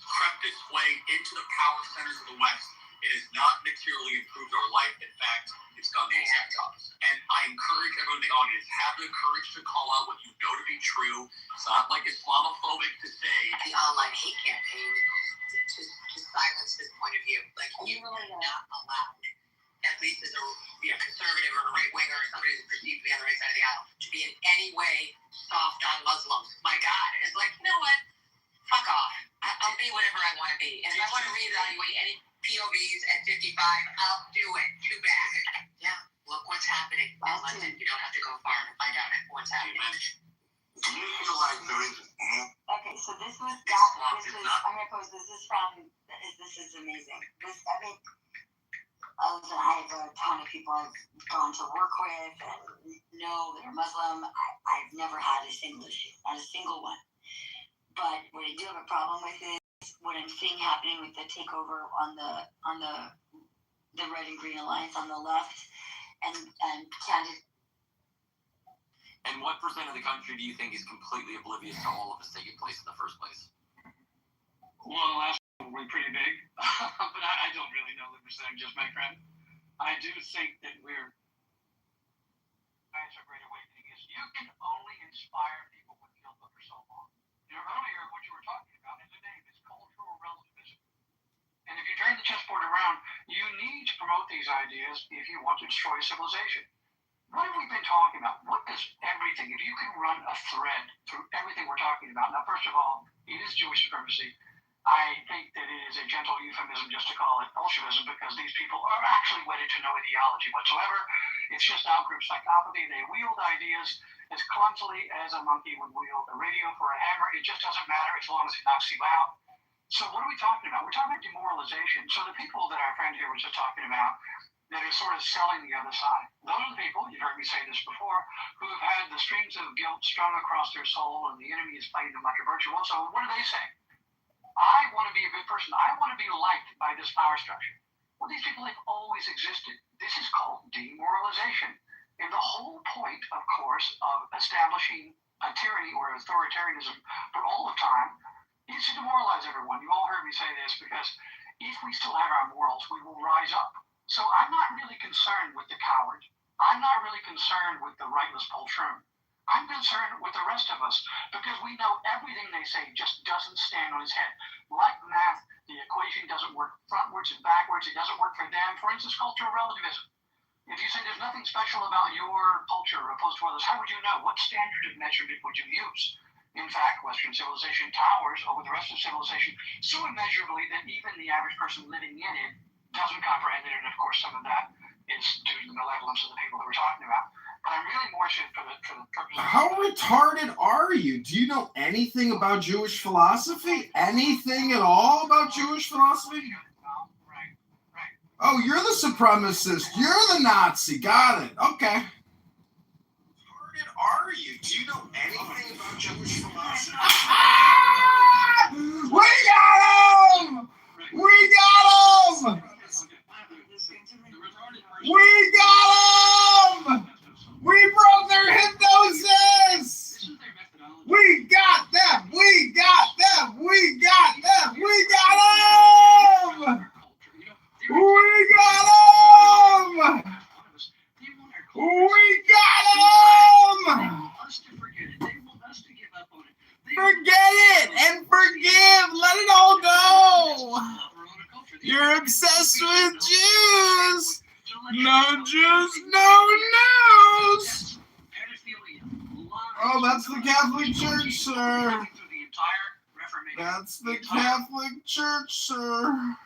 Crept its way into the power centers of the West. It has not materially improved our life. In fact, it's done the exact opposite. And I encourage everyone in the audience, have the courage to call out what you know to be true. It's not like Islamophobic to say. The online hate campaign to silence this point of view. Like, you are not allowed, at least as a conservative or a right winger or somebody who's perceived to be on the right side of the aisle, to be in any way soft on Muslims. My God, it's like, you know what? Fuck off. I'll be whatever I want to be. And if I want to reevaluate any POVs at 55, I'll do it. Too bad. Yeah, look what's happening in London. You don't have to go far to find out what's happening. Do you feel like there is Okay, so this was that. This was. I'm gonna post this. This is from. This is amazing. This. I mean, listen, I have a ton of people I've gone to work with and know that are Muslim. I've never had a single issue, not a single one. But what I do have a problem with is what I'm seeing happening with the takeover on the red and green alliance on the left, and candidate. And what percent of the country do you think is completely oblivious to all of this taking place in the first place? Well, the last one will be pretty big, but I don't really know the percentages, my friend. I do think that we're. Science of Great Awakening is you can only inspire people with guilt for so long. You know, earlier what you were talking about in the name is cultural relativism. And if you turn the chessboard around, you need to promote these ideas if you want to destroy civilization. What have we been talking about? What does everything, if you can run a thread through everything we're talking about, now, first of all, it is Jewish supremacy. I think that it is a gentle euphemism just to call it Bolshevism because these people are actually wedded to no ideology whatsoever. It's just outgroup psychopathy. They wield ideas as clumsily as a monkey would wield a radio for a hammer. It just doesn't matter as long as it knocks you out. So what are we talking about? We're talking about demoralization. So the people that our friend here was just talking about, that are sort of selling the other side. Those are the people, you've heard me say this before, who have had the streams of guilt strung across their soul and the enemy is playing them like a virtual. So what do they say? I want to be a good person. I want to be liked by this power structure. Well, these people have always existed. This is called demoralization. And the whole point, of course, of establishing a tyranny or authoritarianism for all of time is to demoralize everyone. You all heard me say this because if we still have our morals, we will rise up. So I'm not really concerned with the coward. I'm not really concerned with the rightless poltroon. I'm concerned with the rest of us because we know everything they say just doesn't stand on its head. Like math, the equation doesn't work frontwards and backwards. It doesn't work for them. For instance, cultural relativism. If you say there's nothing special about your culture opposed to others, how would you know? What standard of measurement would you use? In fact, Western civilization towers over the rest of civilization so immeasurably that even the average person living in it doesn't comprehend it. And of course, some of that is due to the malevolence of the people that we're talking about. But I'm really more interested for the purpose of... How retarded are you? Do you know anything about Jewish philosophy? Anything at all about Jewish philosophy? Oh, you're the supremacist. You're the Nazi. Got it. Okay. How retarded are you? Do you know anything about Jewish philosophy? We got him! We got him! We got them! We broke their hypnosis! We got them! We got them! We got them! We got them! We got them! We got them! Forget it and forgive! Let it all go! You're obsessed with Jews! No Jews, no news! Oh, that's the Catholic Church, sir. That's the Catholic Church, sir.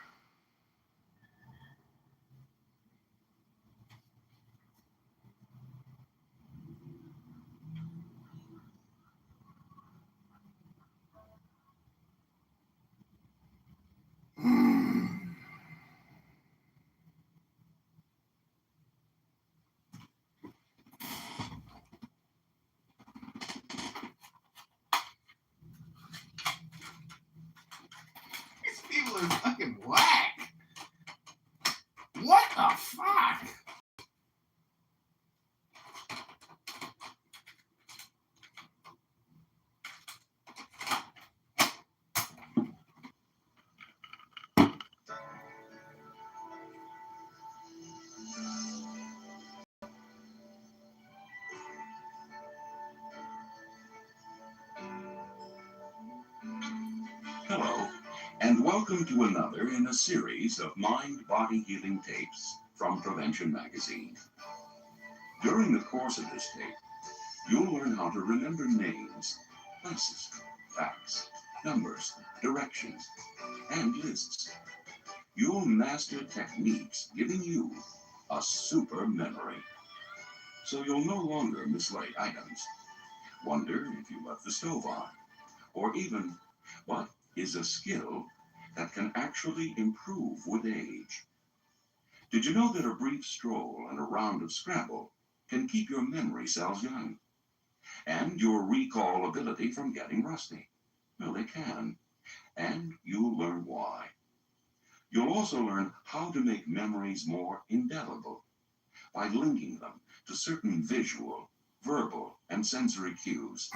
These people are fucking whack. What the fuck? Hello, and welcome to another in a series of mind-body healing tapes from Prevention Magazine. During the course of this tape, you'll learn how to remember names, places, facts, numbers, directions, and lists. You'll master techniques giving you a super memory. So you'll no longer mislay items, wonder if you left the stove on, or even what is a skill that can actually improve with age. Did you know that a brief stroll and a round of Scrabble can keep your memory cells young? And your recall ability from getting rusty? Well, they can. And you'll learn why. You'll also learn how to make memories more indelible by linking them to certain visual, verbal, and sensory cues.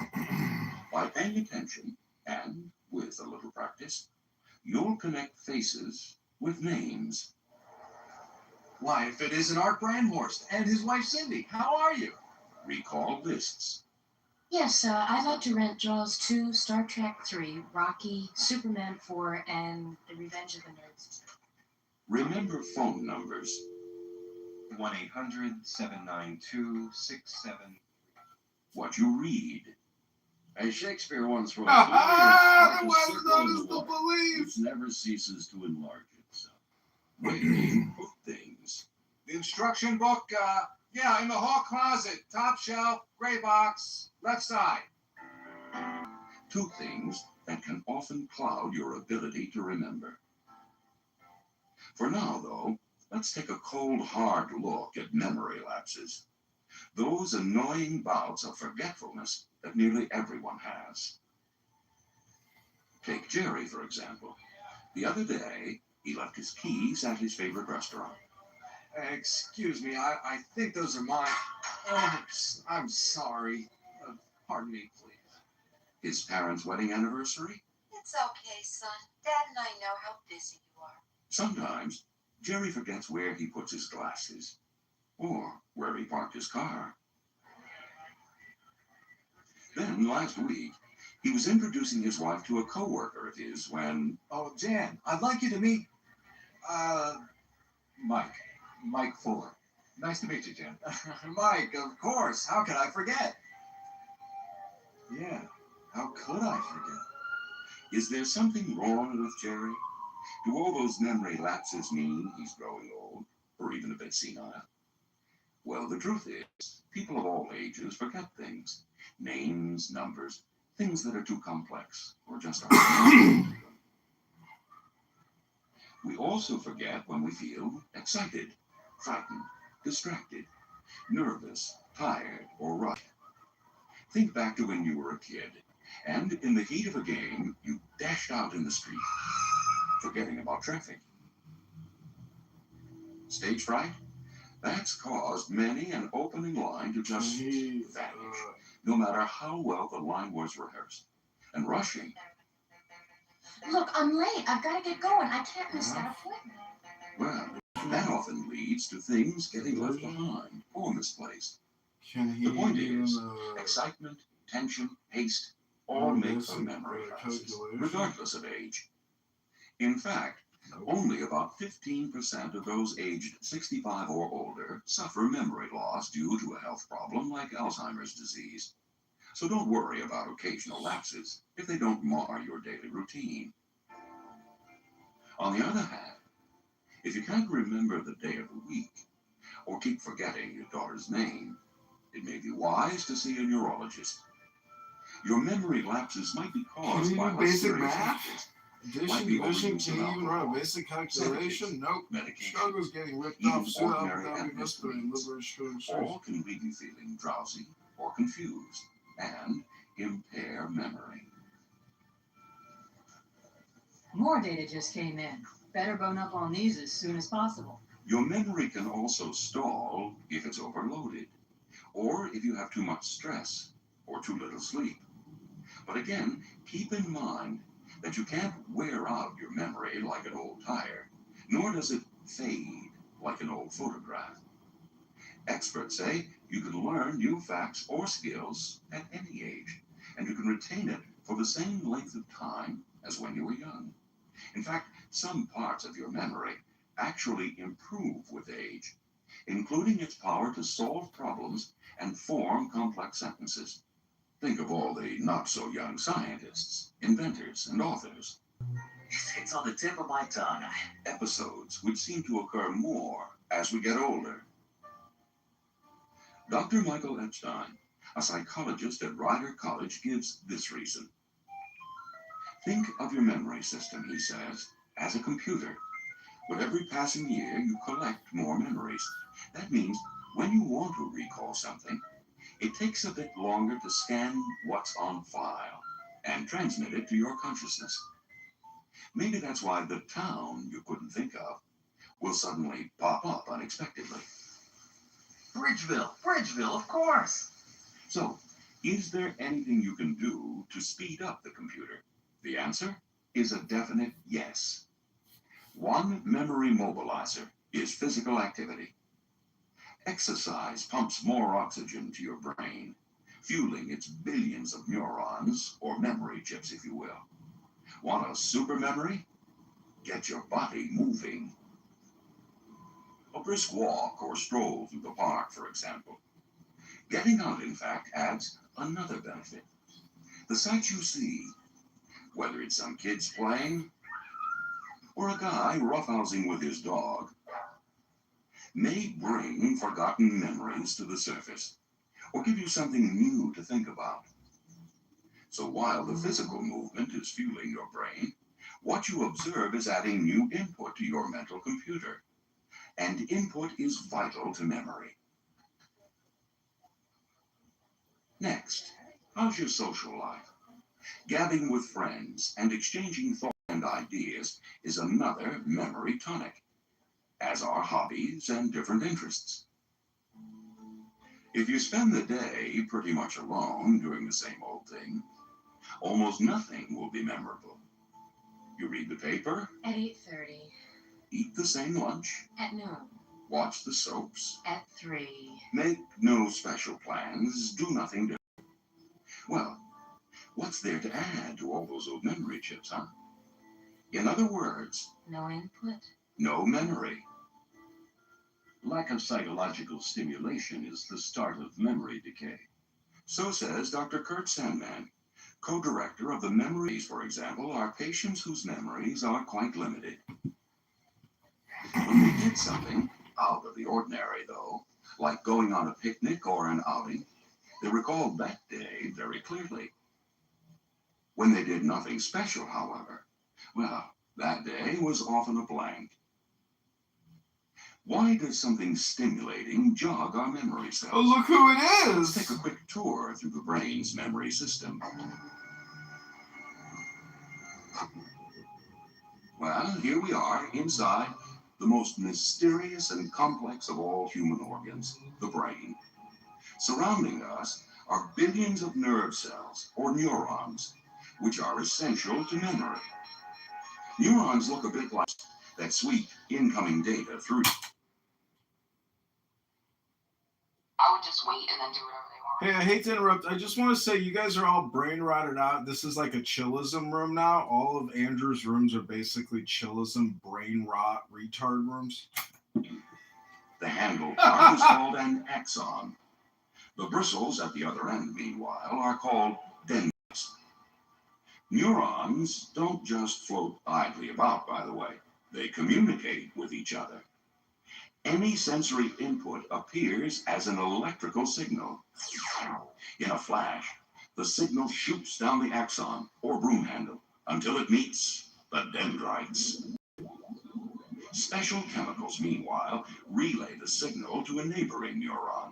By paying attention, and with a little practice, you'll connect faces with names. Why, if it isn't Art Brandhorst and his wife Cindy, how are you? Recall lists. Yes, I'd like to rent Jaws 2, Star Trek 3, Rocky, Superman 4, and The Revenge of the Nerds. Remember phone numbers. 1-800-792-67... What you read. As Shakespeare once wrote, The West knows the beliefs. which never ceases to enlarge itself. Where you put things. The instruction book, in the hall closet, top shelf, gray box, left side. Two things that can often cloud your ability to remember. For now, though, let's take a cold, hard look at memory lapses. Those annoying bouts of forgetfulness that nearly everyone has. Take Jerry, for example. The other day, he left his keys at his favorite restaurant. Excuse me, I think those are mine. Oh, I'm sorry. Pardon me, please. His parents' wedding anniversary? It's okay, son. Dad and I know how busy you are. Sometimes, Jerry forgets where he puts his glasses, or where he parked his car. Then, last week, he was introducing his wife to a coworker of his when... Oh, Jan, I'd like you to meet, Mike. Mike Fuller. Nice to meet you, Jen. Mike, of course. How could I forget? Yeah, how could I forget? Is there something wrong with Jerry? Do all those memory lapses mean he's growing old, or even a bit senile? Well, the truth is, people of all ages forget things. Names, numbers, things that are too complex, or just aren't. We also forget when we feel excited, frightened, distracted, nervous, tired, or rushed. Think back to when you were a kid, and in the heat of a game, you dashed out in the street, forgetting about traffic. Stage fright? That's caused many an opening line to just vanish, no matter how well the line was rehearsed. And rushing. Look, I'm late. I've got to get going. I can't miss that appointment. Well, that often leads to things getting left behind or misplaced. The point is, excitement, tension, haste, all make for memory lapses, regardless of age. In fact, only about 15% of those aged 65 or older suffer memory loss due to a health problem like Alzheimer's disease. So don't worry about occasional lapses if they don't mar your daily routine. On the other hand, if you can't remember the day of the week, or keep forgetting your daughter's name, it may be wise to see a neurologist. Your memory lapses might be caused by basic serious math? factors. Addition, division, can you even run a basic calculation? Nope. Struggles getting ripped off soon after we missed the liberation. All can leave you feeling drowsy or confused and impair memory. More data just came in. Better bone up on these as soon as possible. Your memory can also stall if it's overloaded, or if you have too much stress or too little sleep. But again, keep in mind that you can't wear out your memory like an old tire, nor does it fade like an old photograph. Experts say you can learn new facts or skills at any age, and you can retain it for the same length of time as when you were young. In fact, some parts of your memory actually improve with age, including its power to solve problems and form complex sentences. Think of all the not-so-young scientists, inventors, and authors. It's on the tip of my tongue. Episodes which seem to occur more as we get older. Dr. Michael Epstein, a psychologist at Rider College, gives this reason. Think of your memory system, he says, as a computer. With every passing year, you collect more memories. That means when you want to recall something, it takes a bit longer to scan what's on file and transmit it to your consciousness. Maybe that's why the town you couldn't think of will suddenly pop up unexpectedly. Bridgeville, of course. So, is there anything you can do to speed up the computer? The answer is a definite yes. One memory mobilizer is physical activity. Exercise pumps more oxygen to your brain, fueling its billions of neurons, or memory chips, if you will. Want a super memory? Get your body moving. A brisk walk or stroll through the park, for example. Getting out, in fact, adds another benefit. The sights you see, whether it's some kids playing or a guy roughhousing with his dog, may bring forgotten memories to the surface or give you something new to think about. So while the physical movement is fueling your brain, what you observe is adding new input to your mental computer. And input is vital to memory. Next, how's your social life? Gabbing with friends and exchanging thoughts and ideas is another memory tonic, as are hobbies and different interests. If you spend the day pretty much alone doing the same old thing, almost nothing will be memorable. You read the paper? At 8:30. Eat the same lunch? At noon. Watch the soaps? At 3. Make no special plans, do nothing different. Well, what's there to add to all those old memory chips, huh? In other words, No input. no memory. Lack of psychological stimulation is the start of memory decay. So says Dr. Kurt Sandman, co-director of the memories, for example, are patients whose memories are quite limited. When they did something out of the ordinary, though, like going on a picnic or an outing, they recalled that day very clearly. When they did nothing special, however, well, that day was often a blank. Why does something stimulating jog our memory cells? Oh, look who it Let's is! take a quick tour through the brain's memory system. Well, here we are inside the most mysterious and complex of all human organs, the brain. Surrounding us are billions of nerve cells, or neurons, which are essential to memory. Neurons look a bit like that sweep incoming data through. I would just wait and then do whatever they want. Hey, I hate to interrupt. I just want to say you guys are all brain rotted out. This is like a chillism room now. All of Andrew's rooms are basically chillism, brain rot, retard rooms. The handle part is called an axon. The bristles at the other end, meanwhile, are called dendrites. Neurons don't just float idly about, by the way. They communicate with each other. Any sensory input appears as an electrical signal. In a flash, the signal shoots down the axon, or broom handle, until it meets the dendrites. Special chemicals, meanwhile, relay the signal to a neighboring neuron.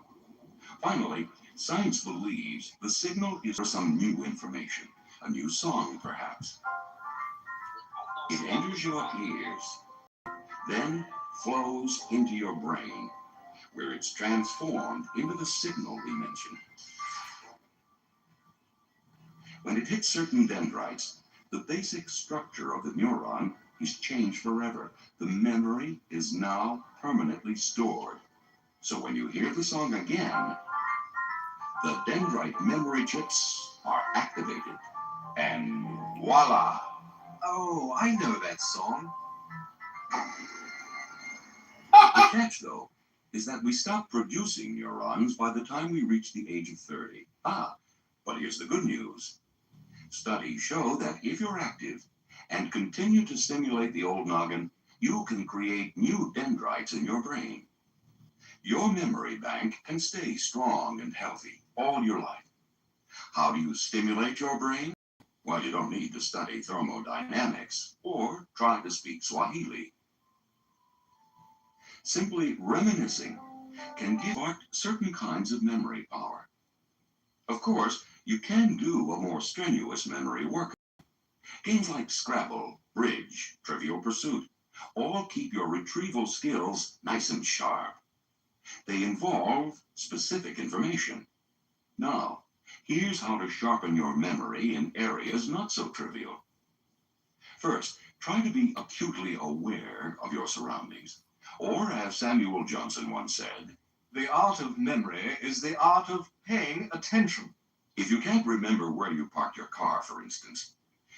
Finally, science believes the signal is for some new information, a new song, perhaps. It enters your ears, then flows into your brain, where it's transformed into the signal we mentioned. When it hits certain dendrites, the basic structure of the neuron is changed forever. The memory is now permanently stored. So when you hear the song again, the dendrite memory chips are activated. And voila! Oh, I know that song. The catch, though, is that we stop producing neurons by the time we reach the age of 30. But here's the good news. Studies show that if you're active and continue to stimulate the old noggin, you can create new dendrites in your brain. Your memory bank can stay strong and healthy all your life. How do you stimulate your brain? Well, you don't need to study thermodynamics or try to speak Swahili. Simply reminiscing can give certain kinds of memory power. Of course, you can do a more strenuous memory workout. Games like Scrabble, Bridge, Trivial Pursuit all keep your retrieval skills nice and sharp. They involve specific information. Now, here's how to sharpen your memory in areas not so trivial. First, try to be acutely aware of your surroundings. Or, as Samuel Johnson once said, The art of memory is the art of paying attention. if you can't remember where you parked your car, for instance,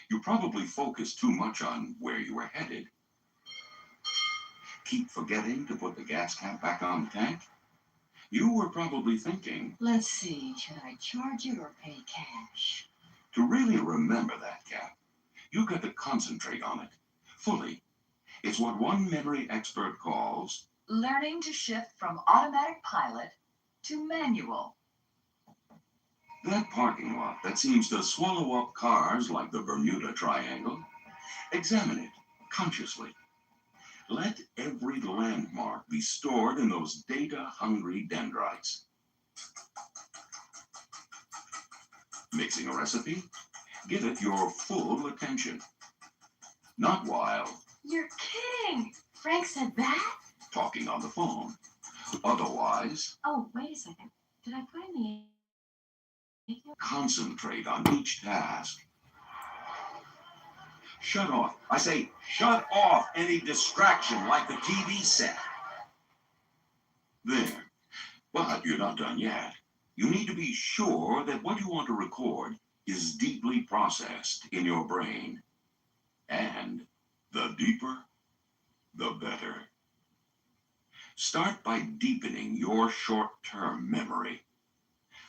you probably focus too much on where you were headed. Keep forgetting to put the gas cap back on the tank? You were probably thinking, Let's see, should I charge it or pay cash? to really remember that cap, you got to concentrate on it, fully. It's what one memory expert calls Learning to shift from automatic pilot to manual. that parking lot that seems to swallow up cars like the Bermuda Triangle. Examine it consciously. Let every landmark be stored in those data-hungry dendrites. Mixing a recipe? Give it your full attention. Not while You're kidding! Frank said that? talking on the phone. Otherwise, Oh, wait a second. Did I put in the... concentrate on each task. Shut off. I say, shut off any distraction like the TV set. There. But you're not done yet. you need to be sure that what you want to record is deeply processed in your brain. And the deeper, the better. Start by deepening your short-term memory,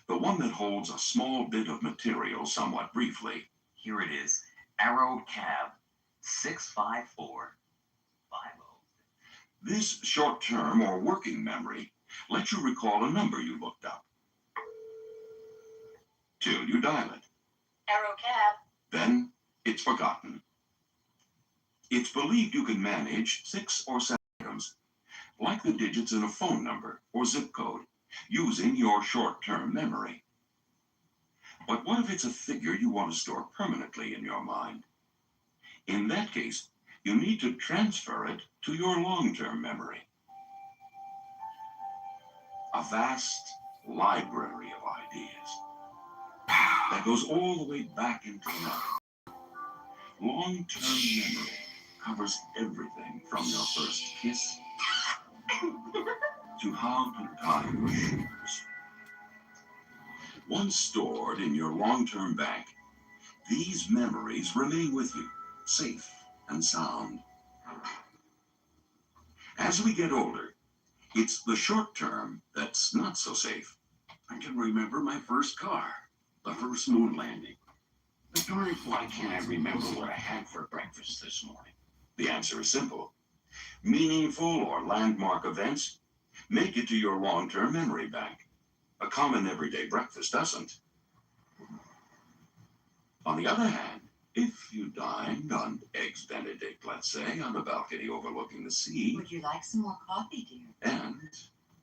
the one that holds a small bit of material somewhat briefly. Here it is. Arrow Cab 65450. This short-term or working memory lets you recall a number you looked up. Till you dial it. Arrow Cab. Then it's forgotten. It's believed you can manage 6 or 7 items, like the digits in a phone number or zip code, using your short-term memory. But what if it's a figure you want to store permanently in your mind? In that case, you need to transfer it to your long-term memory. A vast library of ideas that goes all the way back into life. Long-term memory covers everything from your first kiss to how to tie your shoes. Once stored in your long-term bank, these memories remain with you, safe and sound. As we get older, it's the short term that's not so safe. I can remember my first car, the first moon landing. But darn, why can't I remember what I had for breakfast this morning? The answer is simple. Meaningful or landmark events make it to your long-term memory bank. A common everyday breakfast doesn't. On the other hand, if you dined on Eggs Benedict, let's say, on the balcony overlooking the sea, Would you like some more coffee, dear? and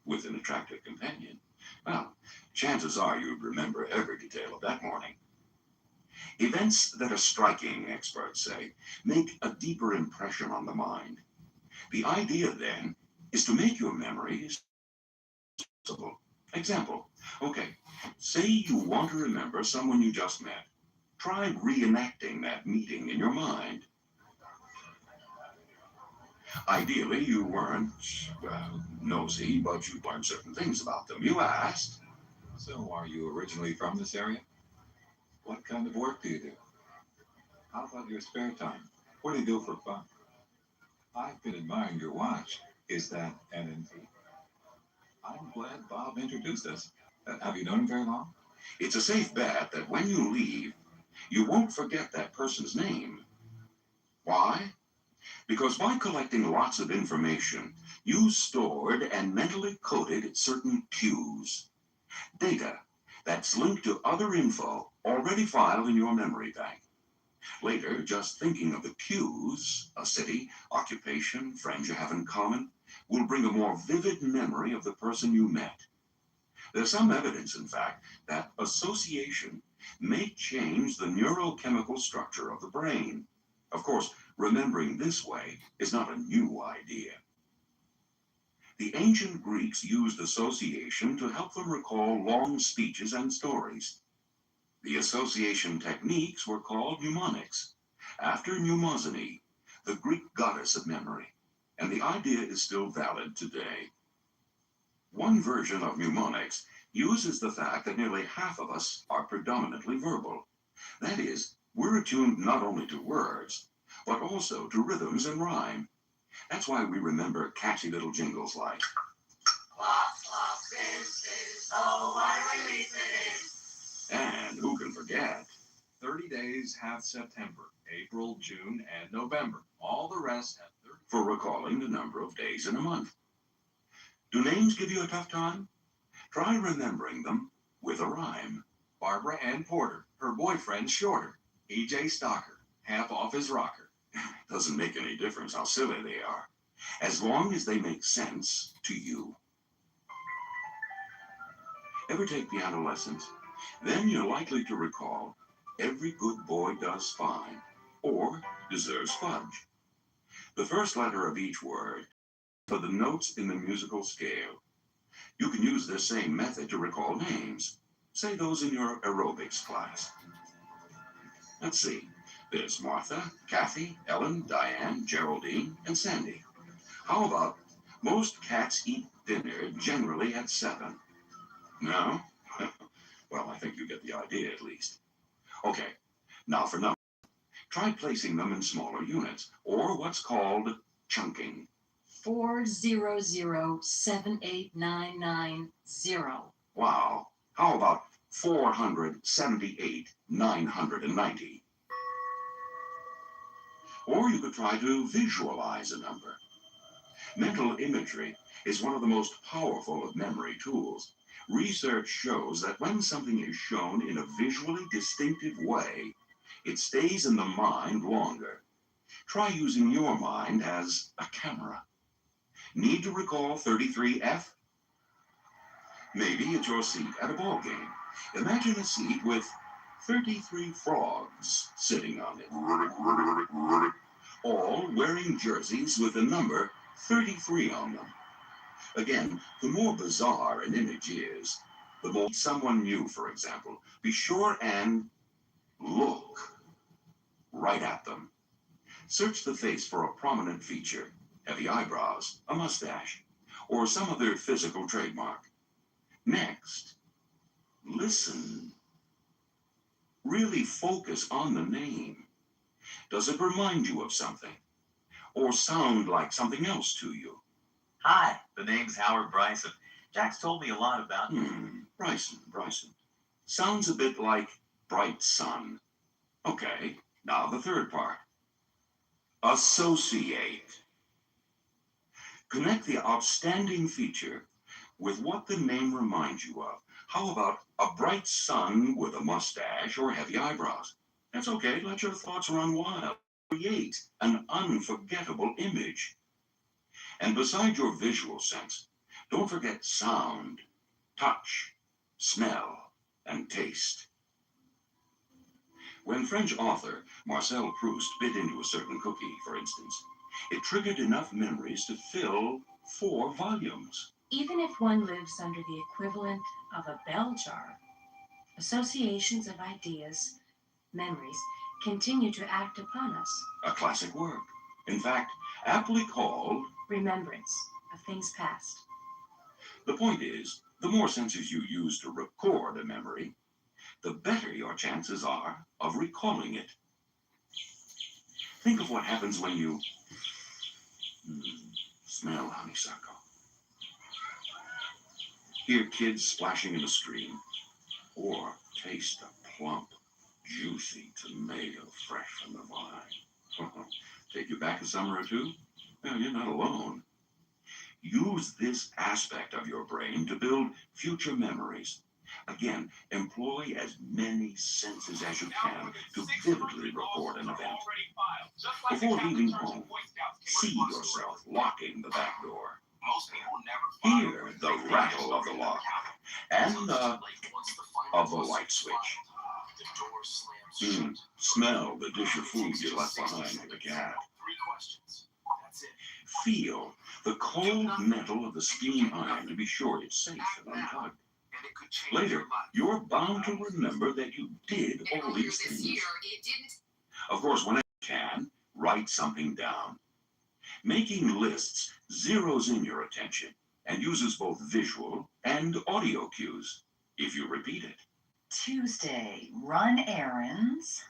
with an attractive companion, well, chances are you'd remember every detail of that morning. Events that are striking, experts say, make a deeper impression on the mind. The idea, then, is to make your memories possible. Example, okay, say you want to remember someone you just met. Try reenacting that meeting in your mind. Ideally, you weren't, nosy, but you learned certain things about them. You asked. So, are you originally from this area? What kind of work do you do? How about your spare time? What do you do for fun? I've been admiring your watch. Is that NNT? I'm glad Bob introduced us. Have you known him very long? It's a safe bet that when you leave, you won't forget that person's name. Why? Because by collecting lots of information, you stored and mentally coded certain cues. Data that's linked to other info already filed in your memory bank. Later, just thinking of the cues, a city, occupation, friends you have in common, will bring a more vivid memory of the person you met. There's some evidence, in fact, that association may change the neurochemical structure of the brain. Of course, remembering this way is not a new idea. The ancient Greeks used association to help them recall long speeches and stories. The association techniques were called mnemonics, after Mnemosyne, the Greek goddess of memory, and the idea is still valid today. One version of mnemonics uses the fact that nearly half of us are predominantly verbal. That is, we're attuned not only to words, but also to rhythms and rhyme. That's why we remember catchy little jingles like, Clock, this, oh, what a relief it is. and who can forget, 30 days have September, April, June, and November. All the rest have 30. For recalling the number of days in a month. Do names give you a tough time? Try remembering them with a rhyme. Barbara Ann Porter, her boyfriend's shorter. E.J. Stocker, half off his rocker. Doesn't make any difference how silly they are, as long as they make sense to you. Ever take piano lessons? Then you're likely to recall, every good boy does fine, or deserves fudge. The first letter of each word are the notes in the musical scale. You can use this same method to recall names. Say those in your aerobics class. Let's see. There's Martha, Kathy, Ellen, Diane, Geraldine, and Sandy. How about most cats eat dinner generally at 7? No? Well, I think you get the idea at least. Okay, now for numbers. Try placing them in smaller units, or what's called chunking. 400,78990. Wow. How about 478,990? Or you could try to visualize a number. Mental imagery is one of the most powerful of memory tools. Research shows that when something is shown in a visually distinctive way, it stays in the mind longer. Try using your mind as a camera. Need to recall 33F? Maybe it's your seat at a ball game. Imagine a seat with 33 frogs sitting on it, all wearing jerseys with the number 33 on them. Again, the more bizarre an image is, the more someone new, for example, be sure and look right at them. Search the face for a prominent feature, heavy eyebrows, a mustache, or some other physical trademark. Next, listen. Really focus on the name. Does it remind you of something? Or sound like something else to you? Hi, the name's Howard Bryson. Jack's told me a lot about you. Bryson. Sounds a bit like bright sun. Okay, now the third part. Associate. Connect the outstanding feature with what the name reminds you of. How about a bright sun with a mustache or heavy eyebrows? That's okay, let your thoughts run wild. Create an unforgettable image. And besides your visual sense, don't forget sound, touch, smell, and taste. When French author Marcel Proust bit into a certain cookie, for instance, it triggered enough memories to fill 4 volumes. Even if one lives under the equivalent of a bell jar, associations of ideas, memories, continue to act upon us. A classic work. In fact, aptly called Remembrance of things past. The point is, the more senses you use to record a memory, the better your chances are of recalling it. Think of what happens when you smell honeysuckle, hear kids splashing in a stream, or taste a plump, juicy tomato fresh from the vine. Take you back a summer or two? Well, you're not alone. Use this aspect of your brain to build future memories. Again, employ as many senses as you can to vividly record an event. Before leaving home, see yourself locking the back door. Hear the rattle of the lock and of the light switch. Smell the dish of food you left behind with the cat. Feel the cold metal of the steam iron to be sure it's safe and untugged. Later, you're bound to remember that you did all these things. Of course, whenever you can, write something down. Making lists zeroes in your attention and uses both visual and audio cues if you repeat it. Tuesday, run errands.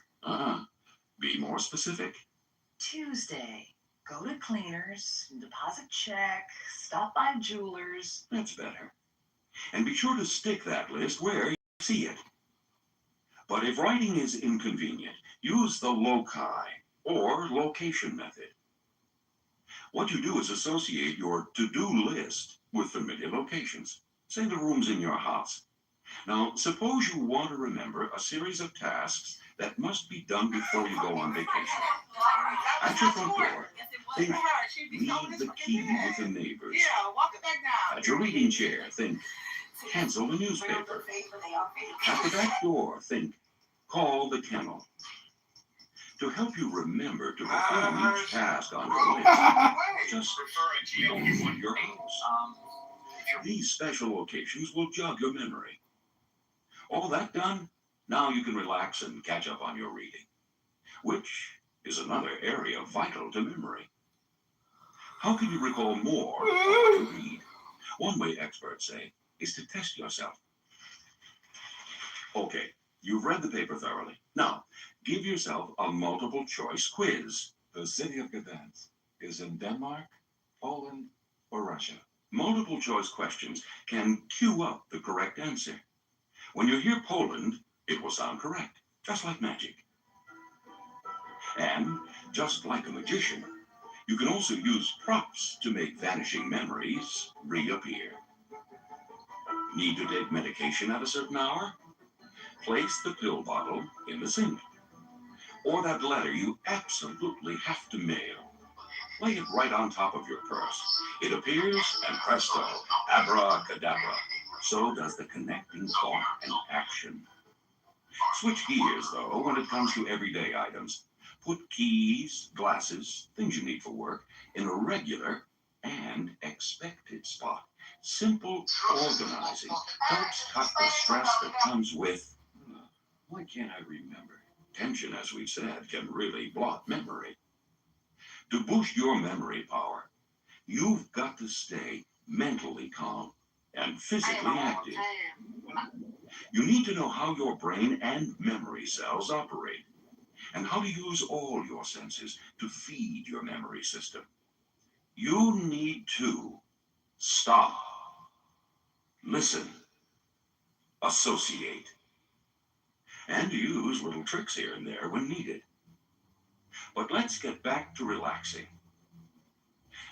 Be more specific. Tuesday, go to cleaners, deposit check, stop by jewelers. That's better. And be sure to stick that list where you see it. But if writing is inconvenient, use the loci or location method. What you do is associate your to-do list with familiar locations, say the rooms in your house. Now, suppose you want to remember a series of tasks that must be done before you go on vacation. At your front door, think leave the key with the neighbors. At your reading chair, think cancel the newspaper. At the back door, think call the kennel. To help you remember to perform each task on your list, just open your house. These special locations will jog your memory. All that done, now you can relax and catch up on your reading, which is another area vital to memory. How can you recall more of what you read? One way experts say is to test yourself. Okay, you've read the paper thoroughly. Now, give yourself a multiple choice quiz. The city of Gdansk is in Denmark, Poland, or Russia? Multiple choice questions can cue up the correct answer. When you hear Poland, it will sound correct, just like magic. And just like a magician, you can also use props to make vanishing memories reappear. Need to take medication at a certain hour? Place the pill bottle in the sink. Or that letter you absolutely have to mail. Lay it right on top of your purse. It appears, and presto, abracadabra. So does the connecting thought and action. Switch gears, though, when it comes to everyday items. Put keys, glasses, things you need for work, in a regular and expected spot. Simple organizing helps cut the stress that comes with, why can't I remember? Tension, as we've said, can really blot memory. To boost your memory power, you've got to stay mentally calm and physically active. You need to know how your brain and memory cells operate, and how to use all your senses to feed your memory system. You need to stop, listen, associate, and use little tricks here and there when needed. But let's get back to relaxing.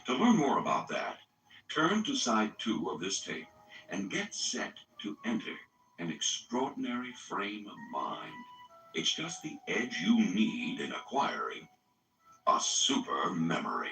To learn more about that, turn to side 2 of this tape and get set to enter an extraordinary frame of mind. It's just the edge you need in acquiring a super memory.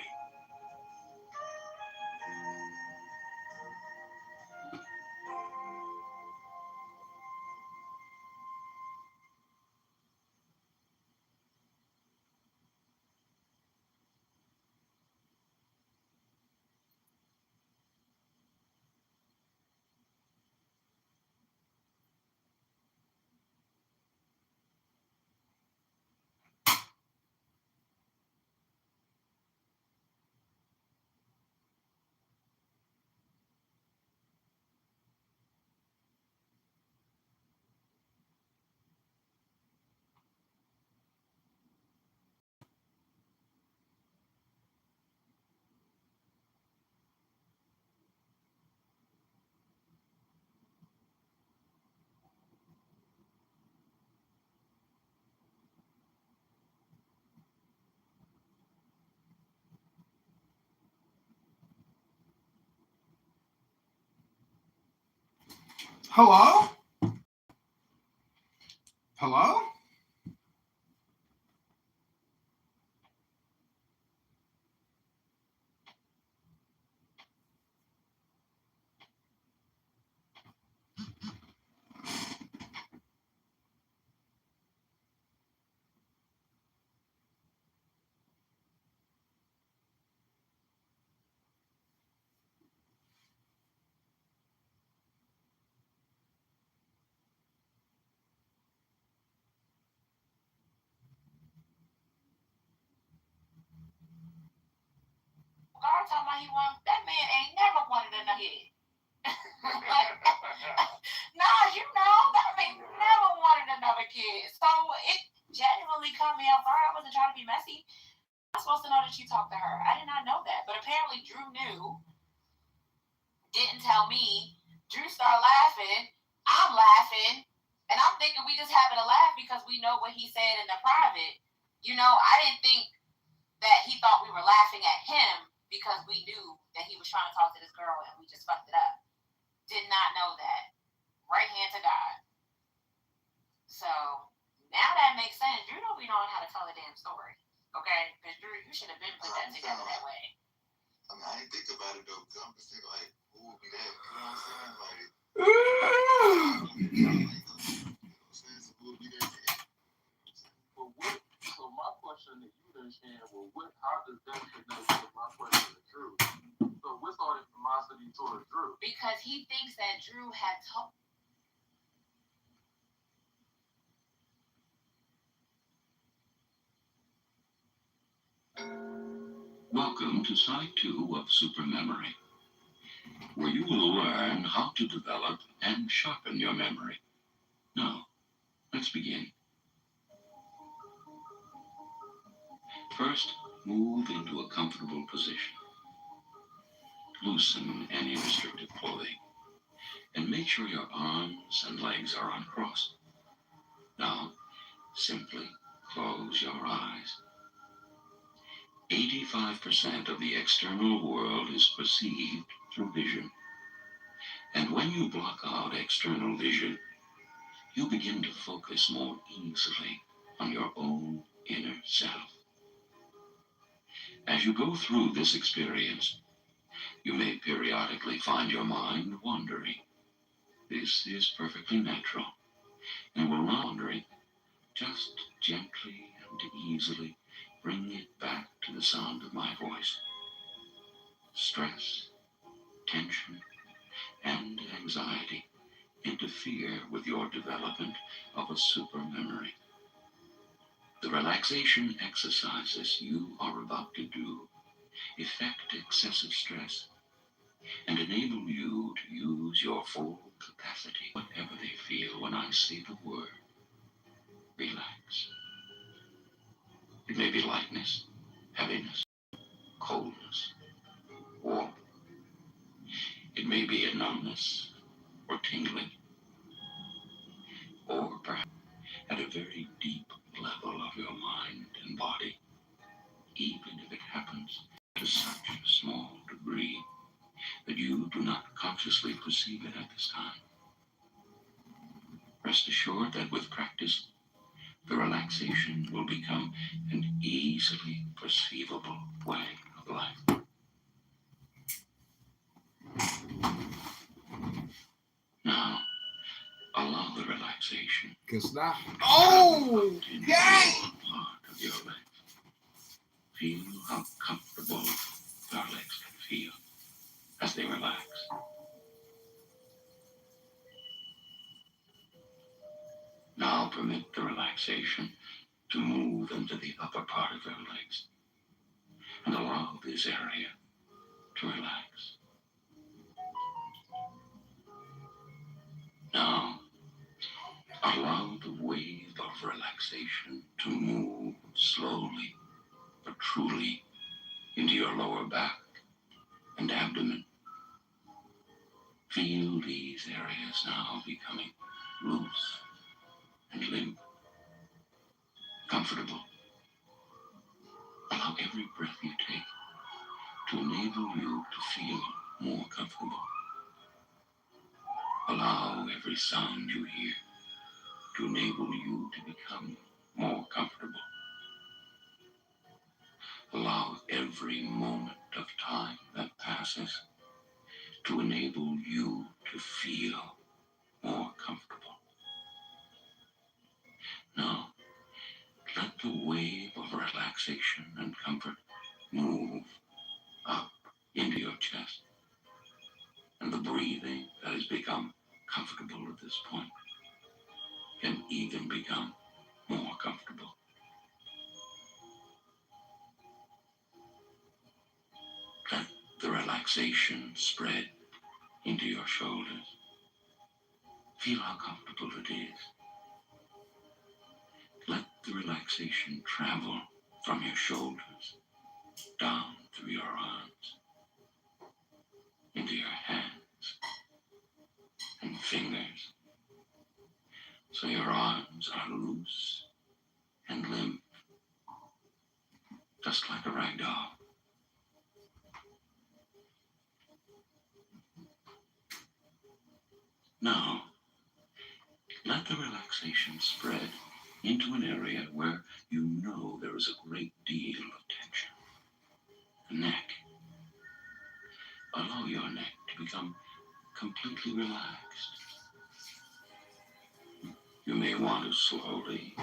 Hello? Hello? God talking about he want that man ain't never wanted in the head. Nah, you know, that man never wanted another kid. So it genuinely caught me off guard. I wasn't trying to be messy. I'm supposed to know that you talked to her. I did not know that. But apparently Drew knew, didn't tell me. Drew started laughing. I'm laughing. And I'm thinking we just having a laugh because we know what he said in the private. You know, I didn't think that he thought we were laughing at him because we knew that he was trying to talk to this girl and we just fucked it up. Did not know that. Right hand to God. So now that makes sense. Drew don't be knowing how to tell a damn story. Okay? Because Drew, you should have been put that together that way. I mean, I didn't think about it though, because I'm just thinking like, who would be that? You know what I'm saying? Like, so who would be that? But what? So my question that you understand, well, what? How does that connect with my question to Drew? So what's all the animosity towards Drew? Because he thinks that Drew had told. Welcome to Side 2 of Super Memory, where you will learn how to develop and sharpen your memory. Now, Let's begin. First, move into a comfortable position. Loosen any restrictive clothing, and make sure your arms and legs are uncrossed. Now, simply close your eyes. 85% of the external world is perceived through vision. And when you block out external vision, you begin to focus more easily on your own inner self. As you go through this experience, you may periodically find your mind wandering. This is perfectly natural, and will not wandering. Just gently and easily bring it back to the sound of my voice. Stress, tension, and anxiety interfere with your development of a supermemory. The relaxation exercises you are about to do effect excessive stress and enable you to use your full capacity, whatever they feel when I say the word relax. It may be lightness, heaviness, coldness, warmth. It may be a numbness or tingling, or perhaps at a very deep level of your mind and body, even if it happens to such a small degree that you do not consciously perceive it at this time. Rest assured that with practice, the relaxation will become an easily perceivable way of life. Now, allow the relaxation. Cause now, oh, yay! Part of your legs. Feel how comfortable your legs can feel as they relax. Now permit the relaxation to move into the upper part of your legs and allow this area to relax. Now, allow the wave of relaxation to move slowly but truly into your lower back and abdomen. Feel these areas now becoming loose and limp, comfortable. Allow every breath you take to enable you to feel more comfortable. Allow every sound you hear to enable you to become more comfortable. Allow every moment of time that passes to enable you to feel more comfortable. Now, let the wave of relaxation and comfort move up into your chest, and the breathing that has become comfortable at this point can even become more comfortable. Let the relaxation spread into your shoulders. Feel how comfortable it is. Let the relaxation travel from your shoulders down through your arms, into your hands and fingers, so your arms are loose and limp, just like a rag doll. Now, let the relaxation spread into an area where you know there is a great deal of tension. The neck. Allow your neck to become completely relaxed. You may want to slowly,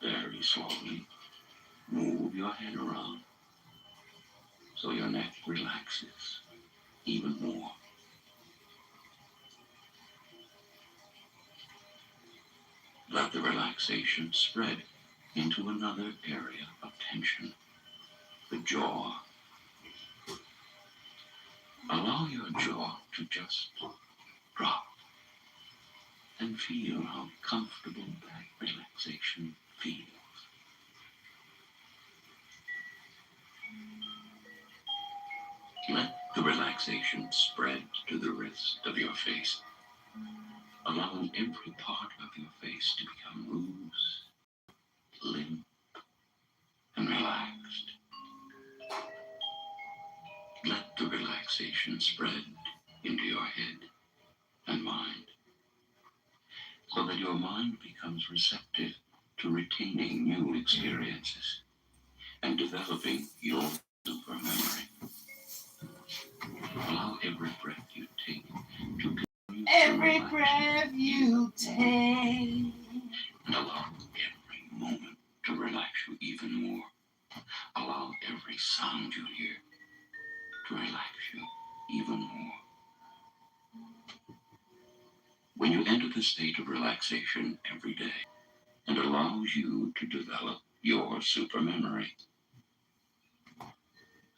very slowly, move your head around so your neck relaxes even more. Let the relaxation spread into another area of tension, the jaw. Allow your jaw to just drop and feel how comfortable that relaxation feels. Let the relaxation spread to the rest of your face, allowing every part of your face to become loose, limp, and relaxed. Let the relaxation spread into your head and mind, so that your mind becomes receptive to retaining new experiences and developing your super memory. Allow every breath you take to continue Every to relax breath you take. and allow every moment to relax you even more. Allow every sound you hear to relax you even more. When you enter the state of relaxation every day, and allows you to develop your super memory.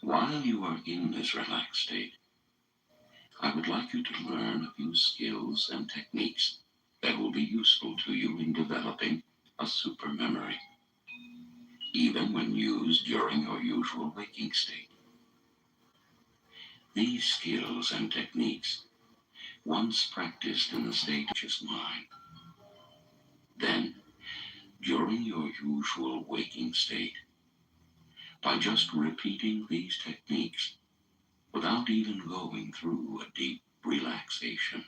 While you are in this relaxed state, I would like you to learn a few skills and techniques that will be useful to you in developing a super memory, even when used during your usual waking state. These skills and techniques, once practiced in the state of just mind, then, during your usual waking state, by just repeating these techniques without even going through a deep relaxation,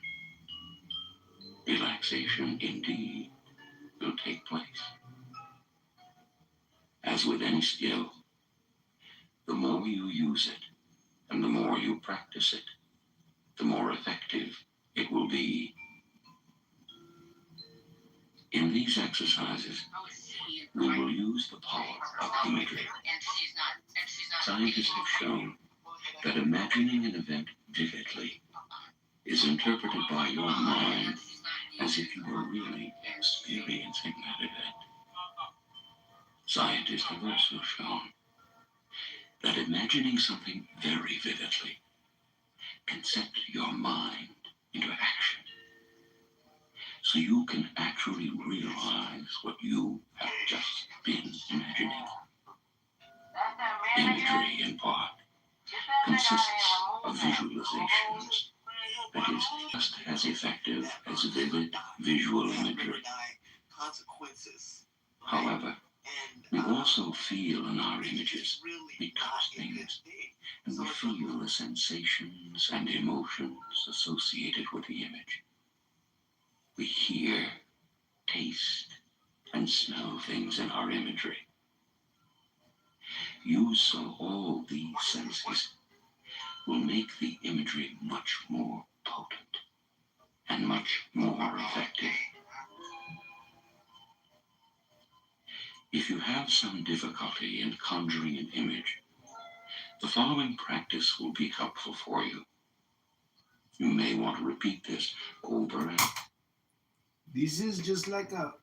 relaxation indeed will take place. As with any skill, the more you use it and the more you practice it, the more effective it will be. In these exercises, we will use the power of imagery. Scientists have shown that imagining an event vividly is interpreted by your mind as if you were really experiencing that event. Scientists have also shown that imagining something very vividly can set your mind into action, so you can actually realize what you have just been imagining. Imagery, in part, consists of visualizations that is just as effective as vivid visual imagery. However, we also feel in our images, we touch things, and we feel the sensations and emotions associated with the image. We hear, taste, and smell things in our imagery. Use so all these senses will make the imagery much more potent and much more effective. If you have some difficulty in conjuring an image, the following practice will be helpful for you. You may want to repeat this over and over. This is just like a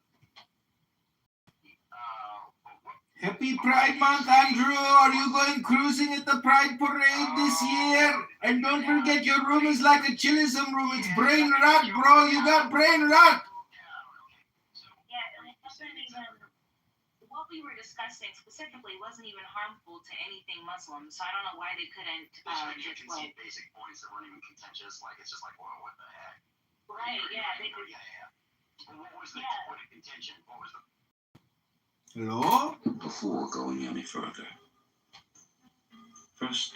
Happy Pride Month, Andrew. Are you going cruising at the Pride Parade this year? And don't forget, your room is like a chillism room. It's brain rot, bro. You got brain rot. Yeah, and it wasn't even, what we were discussing specifically wasn't even harmful to anything Muslim, so I don't know why they couldn't just like... basic points that weren't even contentious, like, it's just like, well, what the heck? Right, yeah, they could... Well, what was the point of contention? What was the... Hello? Before going any further, first,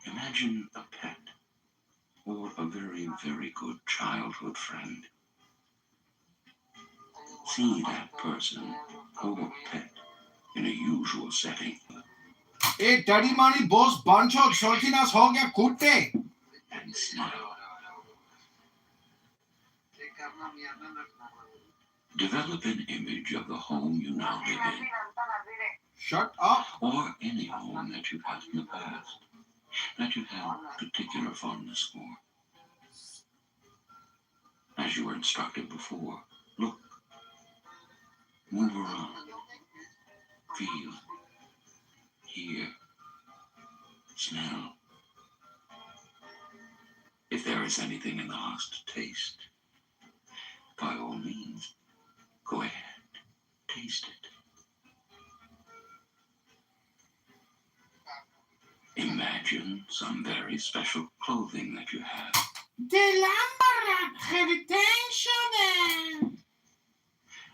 imagine a pet or a very, very good childhood friend. See that person or pet in a usual setting. Hey, Daddy Money, boss, bunch of saltiness ho gaya kutte. And smile. Develop an image of the home you now live in. Shut up. Or any home that you've had in the past, that you have particular fondness for. As you were instructed before, look, move around, feel, hear, smell. If there is anything in the house to taste, by all means, go ahead, taste it. Imagine some very special clothing that you have. De lámpara retention.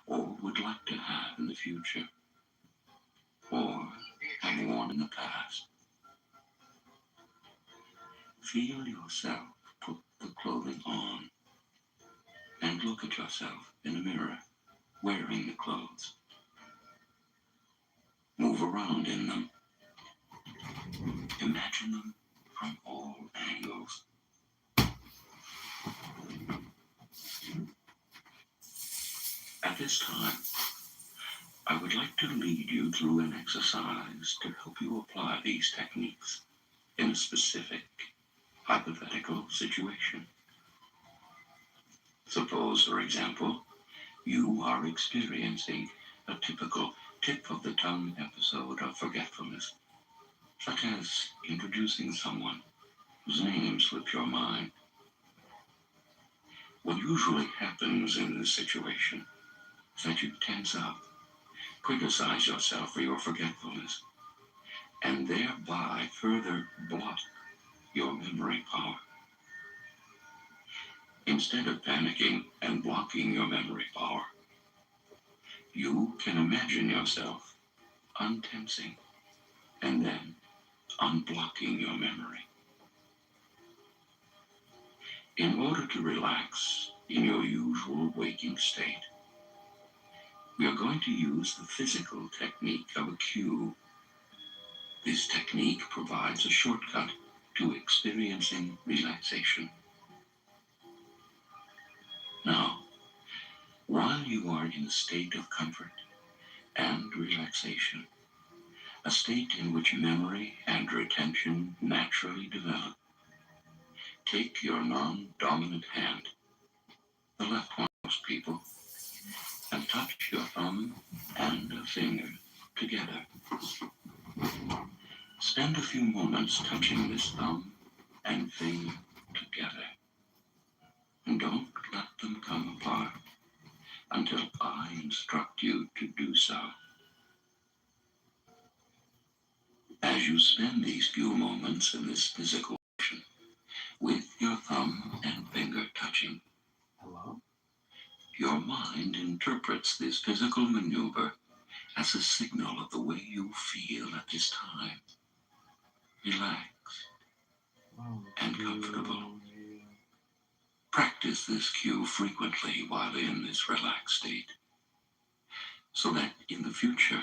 Or would like to have in the future, or have worn in the past. Feel yourself put the clothing on, and look at yourself in a mirror wearing the clothes. Move around in them. Imagine them from all angles. At this time, I would like to lead you through an exercise to help you apply these techniques in a specific hypothetical situation. Suppose, for example, you are experiencing a typical tip-of-the-tongue episode of forgetfulness, such as introducing someone whose name slipped your mind. What usually happens in this situation is that you tense up, criticize yourself for your forgetfulness, and thereby further block your memory power. Instead of panicking and blocking your memory power, you can imagine yourself untensing and then unblocking your memory. In order to relax in your usual waking state, we are going to use the physical technique of a cue. This technique provides a shortcut to experiencing relaxation. Now, while you are in a state of comfort and relaxation, a state in which memory and retention naturally develop, take your non-dominant hand, the left one most people, and touch your thumb and a finger together. Spend a few moments touching this thumb and finger together. And don't let them come apart until I instruct you to do so. As you spend these few moments in this physical motion, with your thumb and finger touching, your mind interprets this physical maneuver as a signal of the way you feel at this time. Relaxed and comfortable. Practice this cue frequently while in this relaxed state, so that in the future,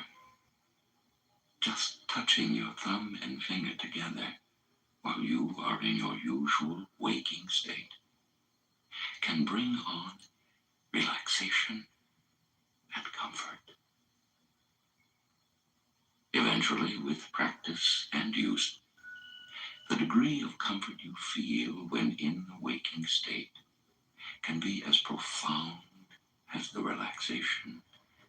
just touching your thumb and finger together while you are in your usual waking state can bring on relaxation and comfort. Eventually, with practice and use, the degree of comfort you feel when in the waking state can be as profound as the relaxation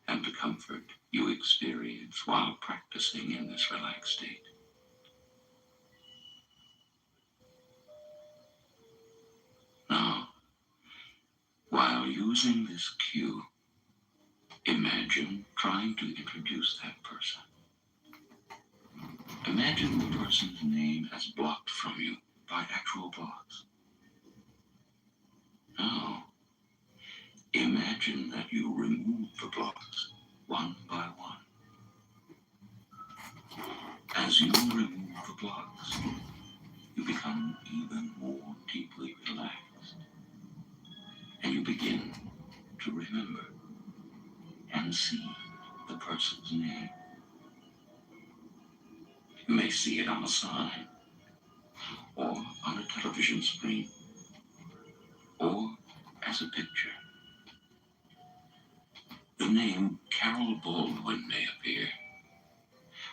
and the comfort you experience while practicing in this relaxed state. Now, while using this cue, imagine trying to introduce that person. Imagine the person's name as blocked from you by actual blocks. Now, imagine that you remove the blocks one by one. As you remove the blocks, you become even more deeply relaxed, and you begin to remember and see the person's name. You may see it on a sign, or on a television screen, or as a picture. The name Carol Baldwin may appear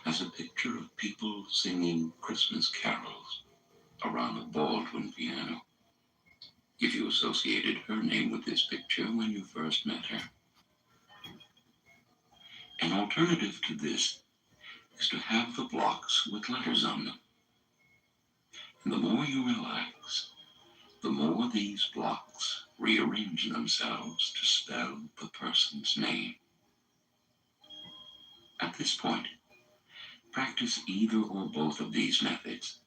as a picture of people singing Christmas carols around a Baldwin piano. If you associated her name with this picture when you first met her. An alternative to this is to have the blocks with letters on them. And the more you relax, the more these blocks rearrange themselves to spell the person's name. At this point, practice either or both of these methods,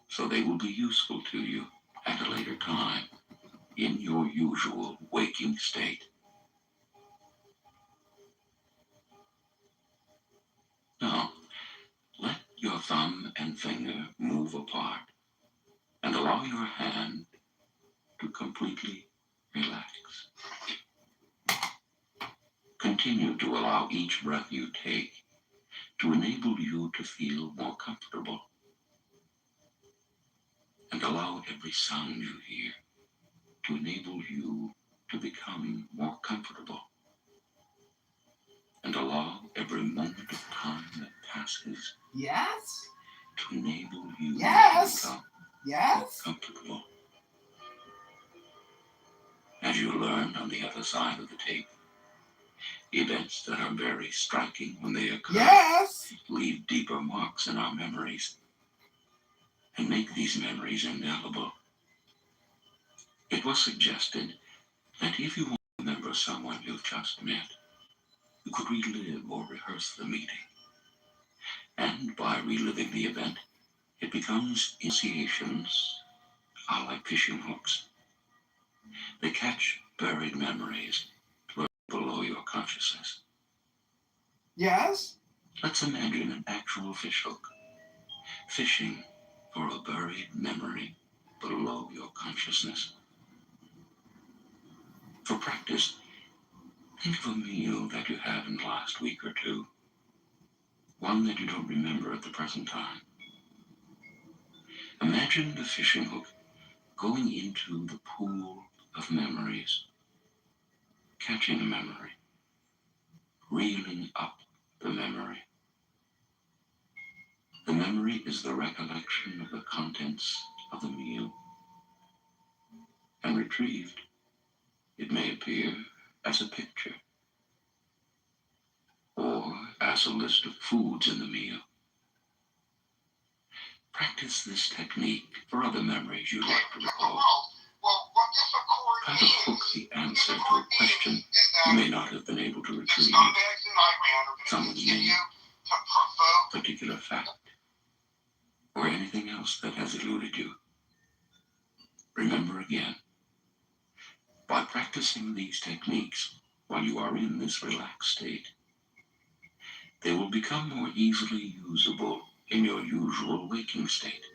so they will be useful to you at a later time in your usual waking state. Now, let your thumb and finger move apart and allow your hand to completely relax. Continue to allow each breath you take to enable you to feel more comfortable, and allow every sound you hear to enable you to become more comfortable, and allow every moment of time that passes Yes? to enable you Yes? to become Yes? more comfortable. As you learned on the other side of the tape, events that are very striking when they occur Yes? leave deeper marks in our memories and make these memories indelible. It was suggested that if you want to remember someone you've just met, you could relive or rehearse the meeting. And by reliving the event, it becomes associations are like fishing hooks. They catch buried memories below your consciousness. Yes? Let's imagine an actual fish hook, fishing for a buried memory below your consciousness. For practice, think of a meal that you had in the last week or two, one that you don't remember at the present time. Imagine the fishing hook going into the pool of memories, catching a memory, reeling up the memory. The memory is the recollection of the contents of the meal, and retrieved, it may appear as a picture or as a list of foods in the meal. Practice this technique for other memories you'd like to recall. Try to hook the answer to a question you may not have been able to retrieve. Someone's name, particular fact, or anything else that has eluded you. Remember again, by practicing these techniques while you are in this relaxed state, they will become more easily usable in your usual waking state.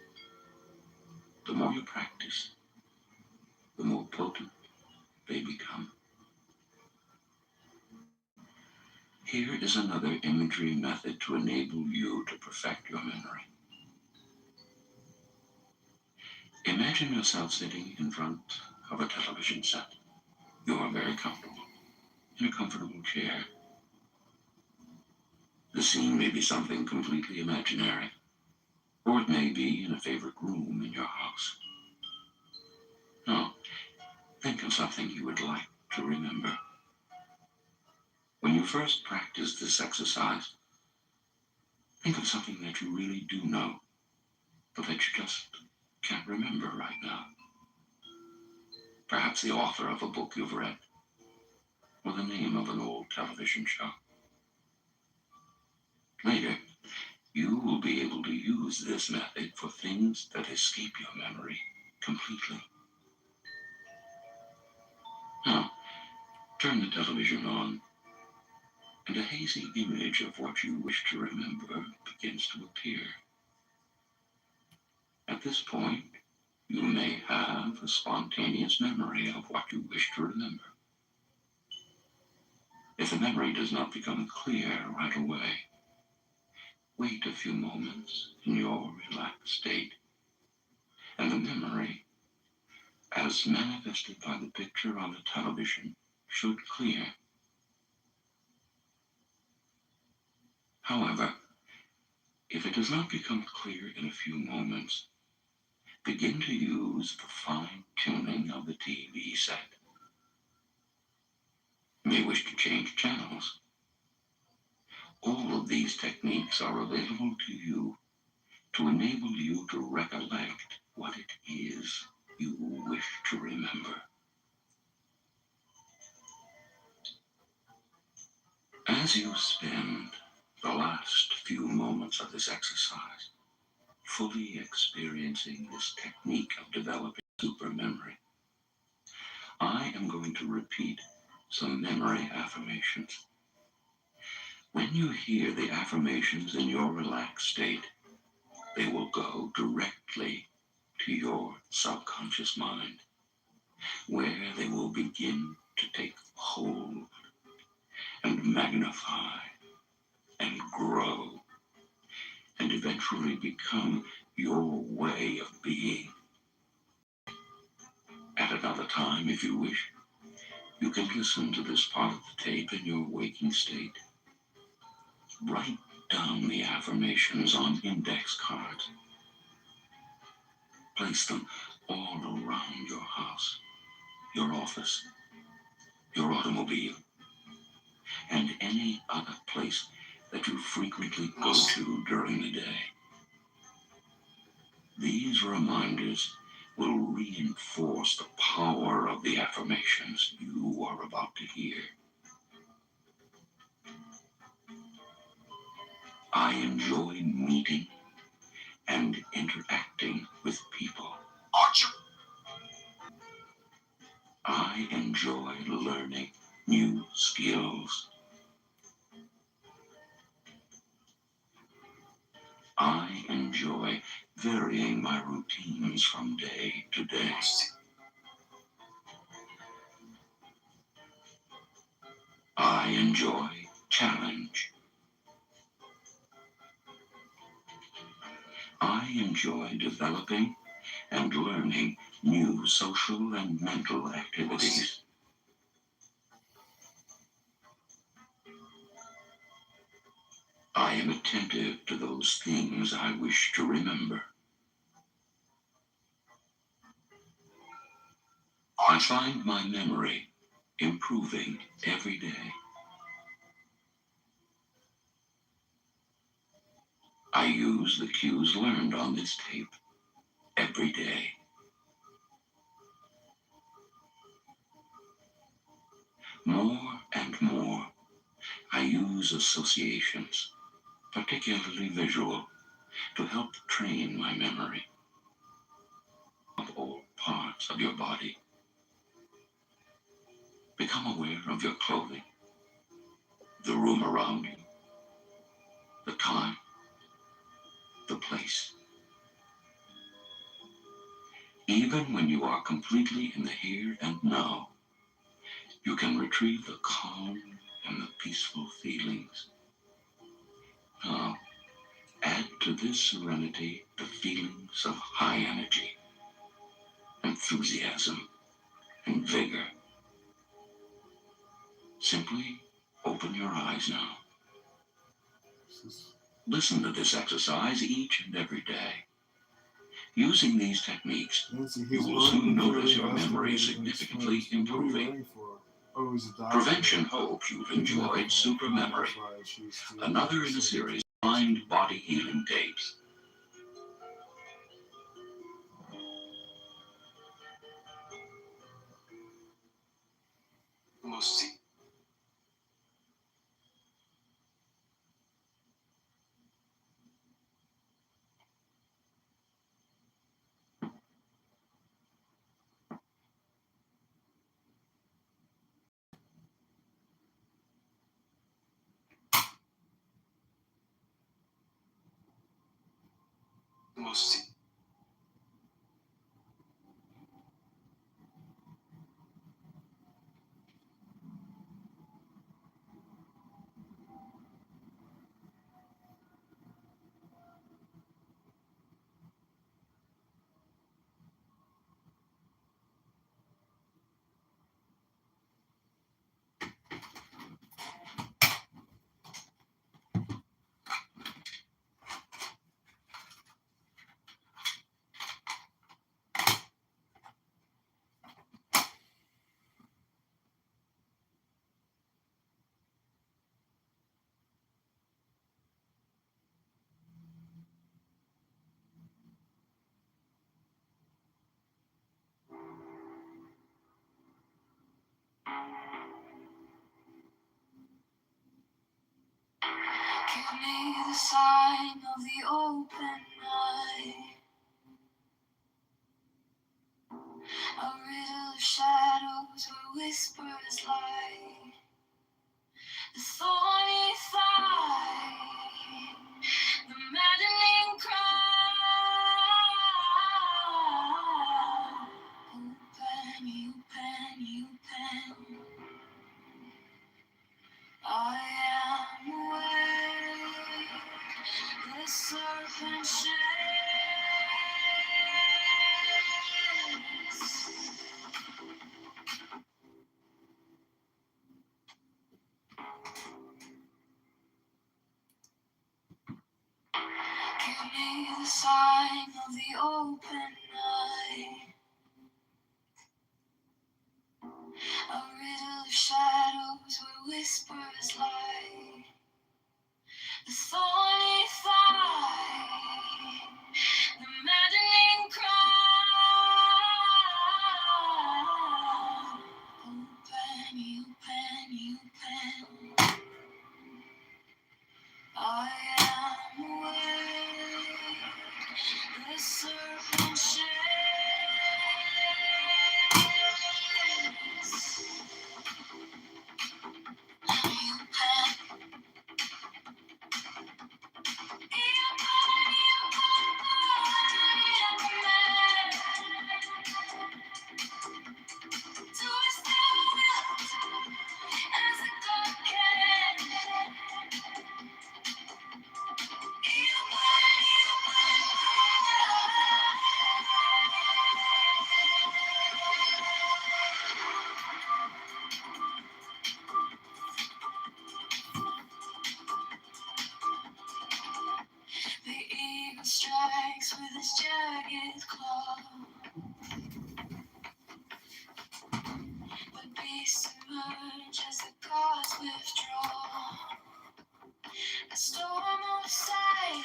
The more you practice, the more potent they become. Here is another imagery method to enable you to perfect your memory. Imagine yourself sitting in front of a television set. You are very comfortable, in a comfortable chair. The scene may be something completely imaginary, or it may be in a favorite room in your house. Now, think of something you would like to remember. When you first practiced this exercise, think of something that you really do know, but that you just can't remember right now. Perhaps the author of a book you've read, or the name of an old television show. Later, you will be able to use this method for things that escape your memory completely. Now, turn the television on, and a hazy image of what you wish to remember begins to appear. At this point, you may have a spontaneous memory of what you wish to remember. If the memory does not become clear right away, wait a few moments in your relaxed state, and the memory, as manifested by the picture on the television, should clear. However, if it does not become clear in a few moments, begin to use the fine-tuning of the TV set. You may wish to change channels. All of these techniques are available to you to enable you to recollect what it is you wish to remember. As you spend the last few moments of this exercise fully experiencing this technique of developing supermemory, I am going to repeat some memory affirmations. When you hear the affirmations in your relaxed state, they will go directly to your subconscious mind, where they will begin to take hold and magnify and grow and eventually become your way of being. At another time, if you wish, you can listen to this part of the tape in your waking state. Write down the affirmations on index cards. Place them all around your house, your office, your automobile, and any other place that you frequently go to during the day. These reminders will reinforce the power of the affirmations you are about to hear. I enjoy meeting and interacting with people. Archer! I enjoy learning new skills. I enjoy varying my routines from day to day. I enjoy challenge. I enjoy developing and learning new social and mental activities. I am attentive to those things I wish to remember. I find my memory improving every day. I use the cues learned on this tape every day. More and more, I use associations, particularly visual, to help train my memory of all parts of your body. Become aware of your clothing, the room around you, the time, the place. Even when you are completely in the here and now, you can retrieve the calm and the peaceful feelings. Now, add to this serenity the feelings of high energy, enthusiasm, and vigor. Simply open your eyes now. Listen to this exercise each and every day. Using these techniques, you will soon notice your memory significantly improving. Prevention hopes you've enjoyed Super Memory, another in a series of mind-body healing tapes. me the sign of the open eye. A riddle of shadows where whispers lie. The thorny thigh, the maddening cry. Open. I am awake. The serpent shakes. Give me the sign of the open eye. A riddle of shadows where whispers lie. The thorny thigh, the maddening cry. Open. I am awake. The serpent shakes. The eagle strikes with his jagged claw, but beasts emerge as the gods withdraw. A storm of silence,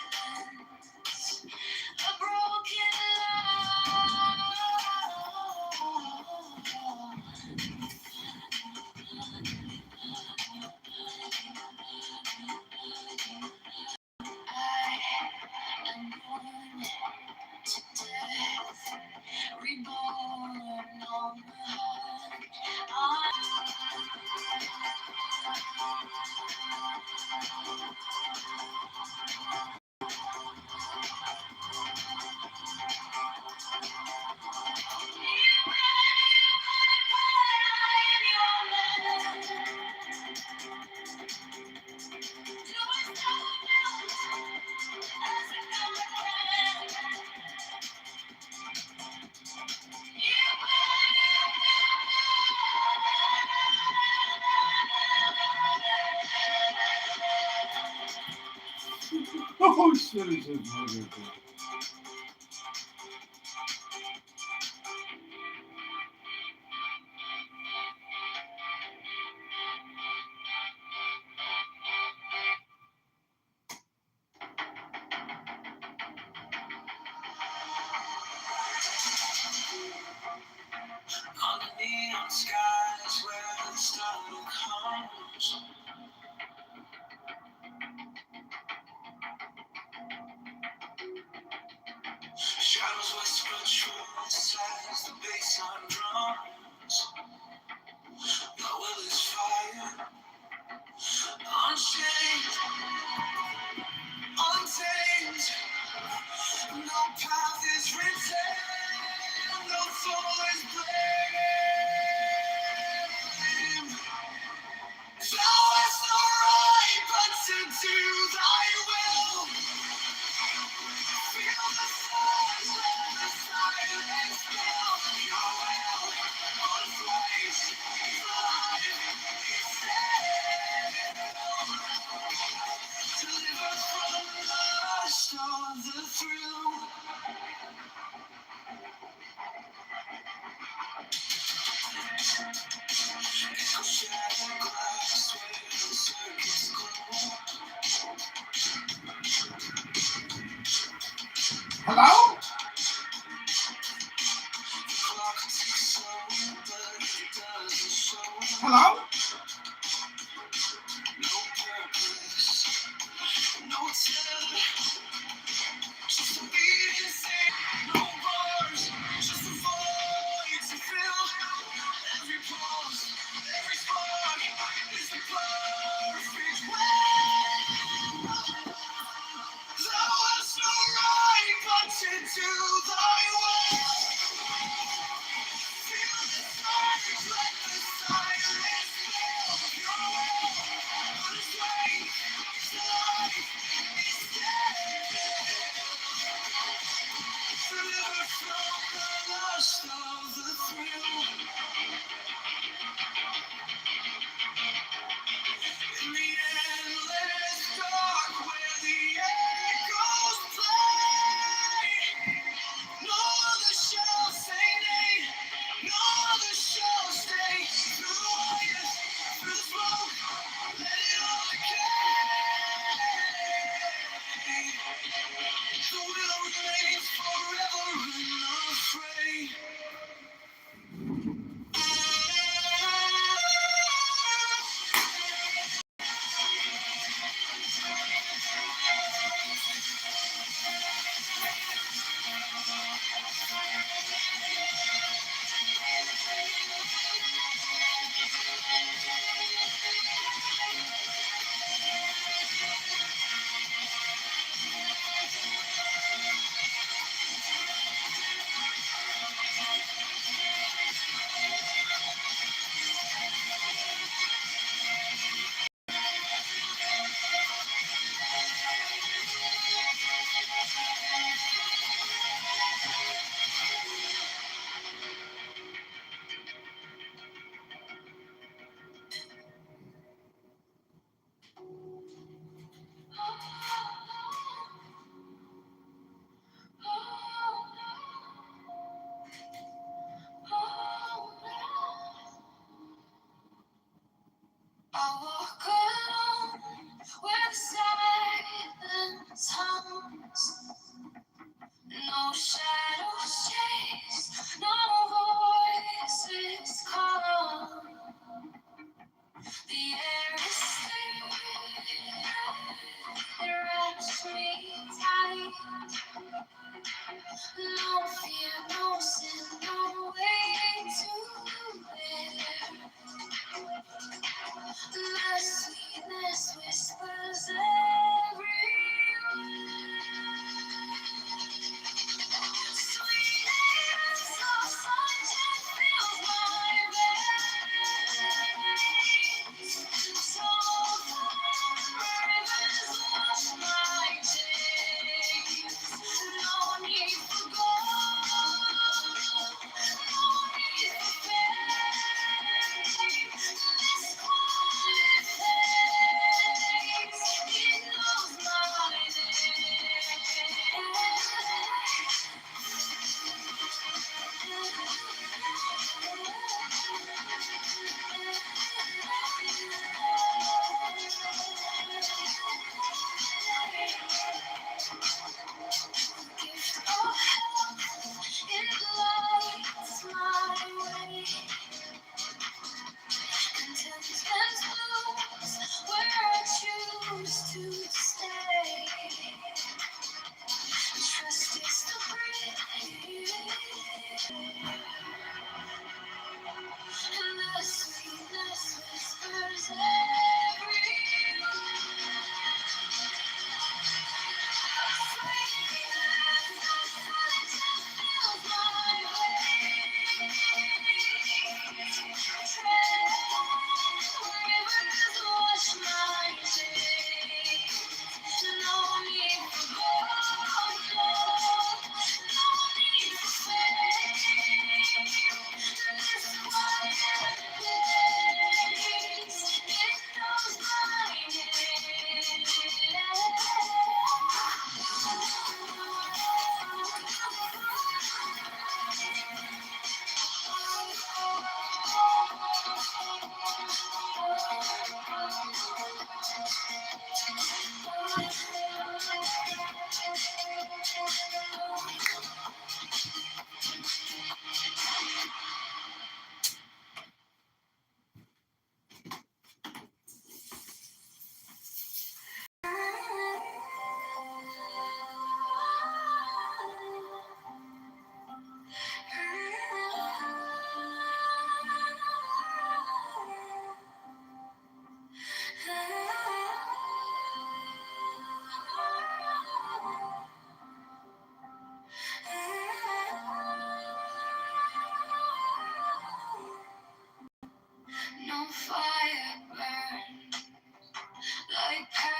a broken I am born to death, reborn on the hunt. Oh shit, it's just moving. On the neon skies where the sun comes, shadows whisper truths as the bass on drums. My will is fire, unchained, untamed. No path is written, no soul is blamed. Thou hast no right but to do thy will. Feel the stars, let the silence fill your will. On flames, alive, still. Deliver from the lust of the thrill. Echo shattered glass where the circuits glow. Hello? Clock ticks slow, but it doesn't show. Hello? No purpose, No bars, just a void to fill. Every pause, every spark is the perfect way. Thou hast no right but to do thy will. Feel the surge, let the silence fill your will. On its way to life.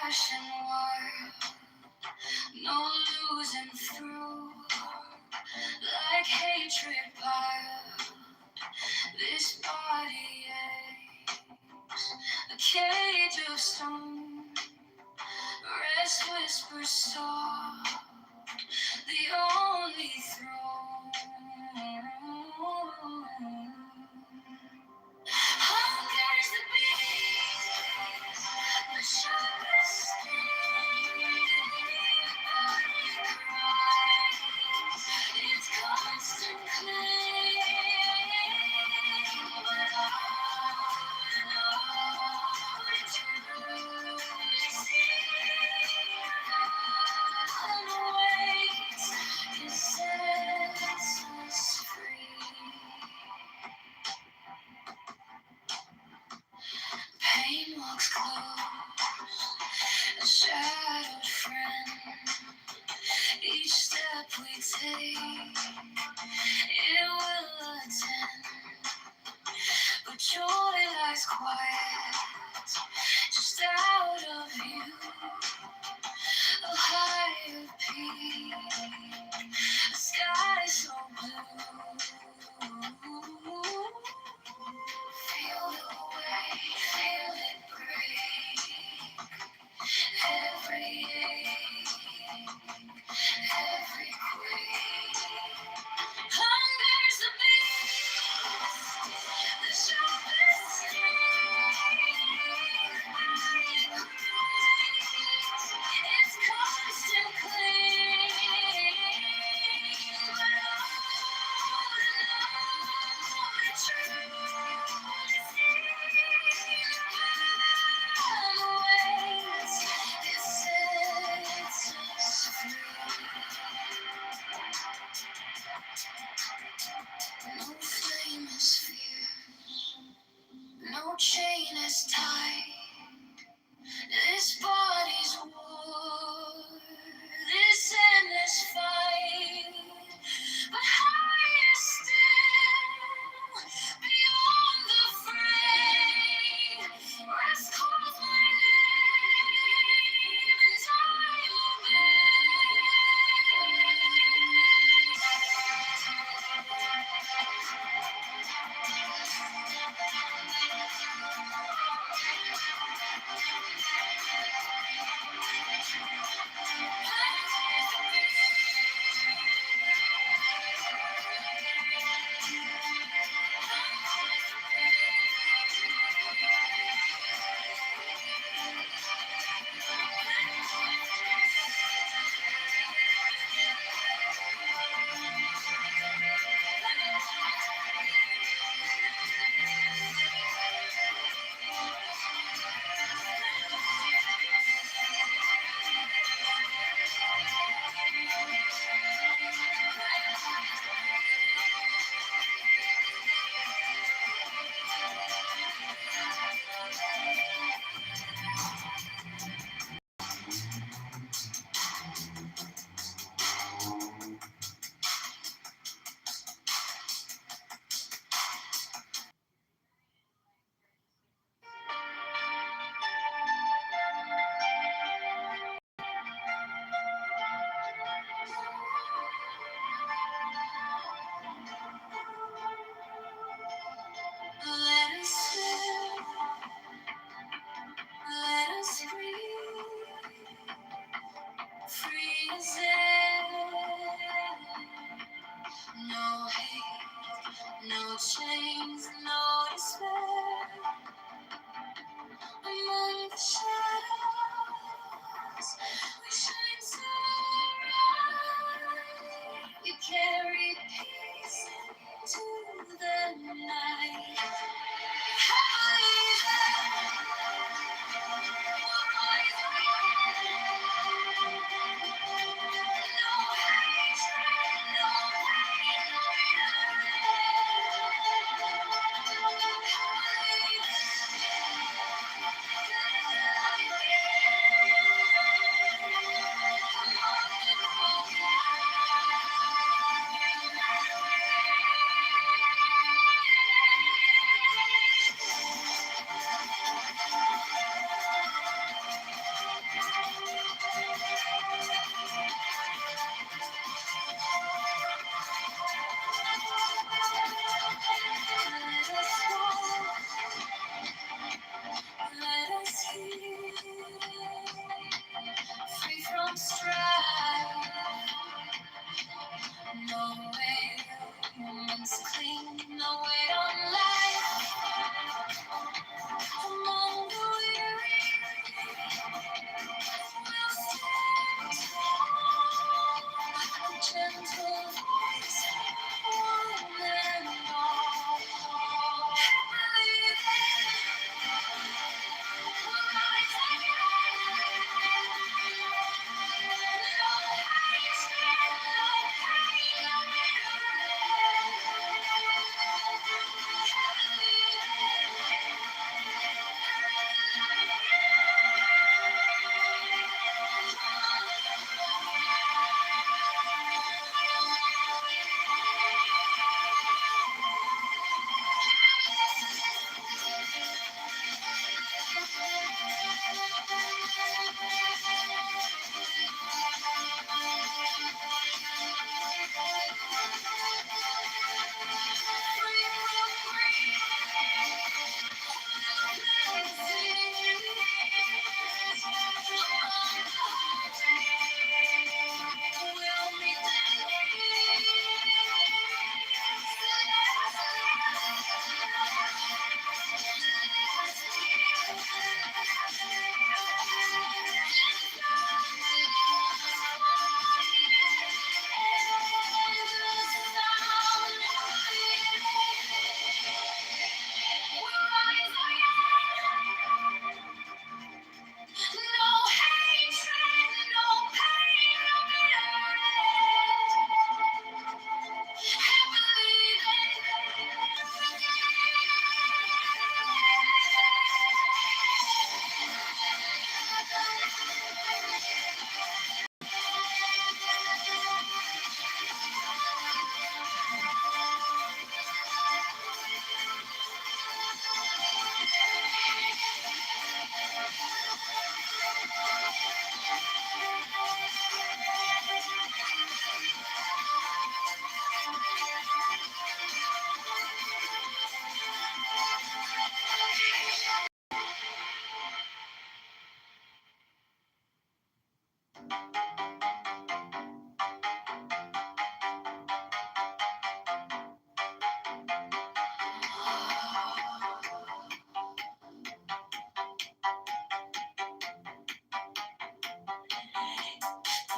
passion war, no losing through, like hatred piled. This body aches, a cage of stone, rest whispers soft, the only throne. Hunger's the beast, the sharpest sting, body cries, its constant claim, but all truly see, and waits to set us free. Pain walks close, a shadowed friend. Each step we take, it will attend. But joy lies quiet, just out of view. A higher peak, a sky so blue. Feel the weight, feel it break. Every ache, every quake. Hunger's the beast, the sharpest sting.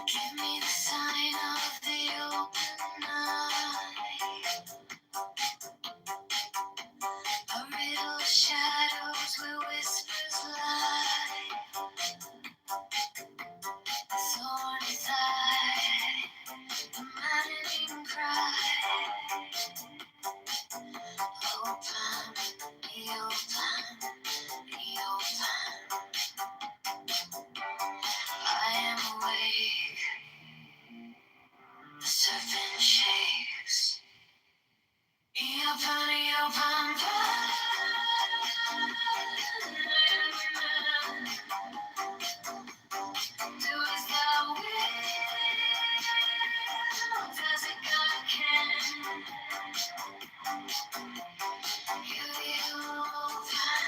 Give me the sign of the open eye. A riddle of shadows where whispers lie. The thorny thigh, the maddening cry. Open, be open, be open. I am awake. The serpent shakes. Be open, be open, do as thou wilt, as a God can. You open.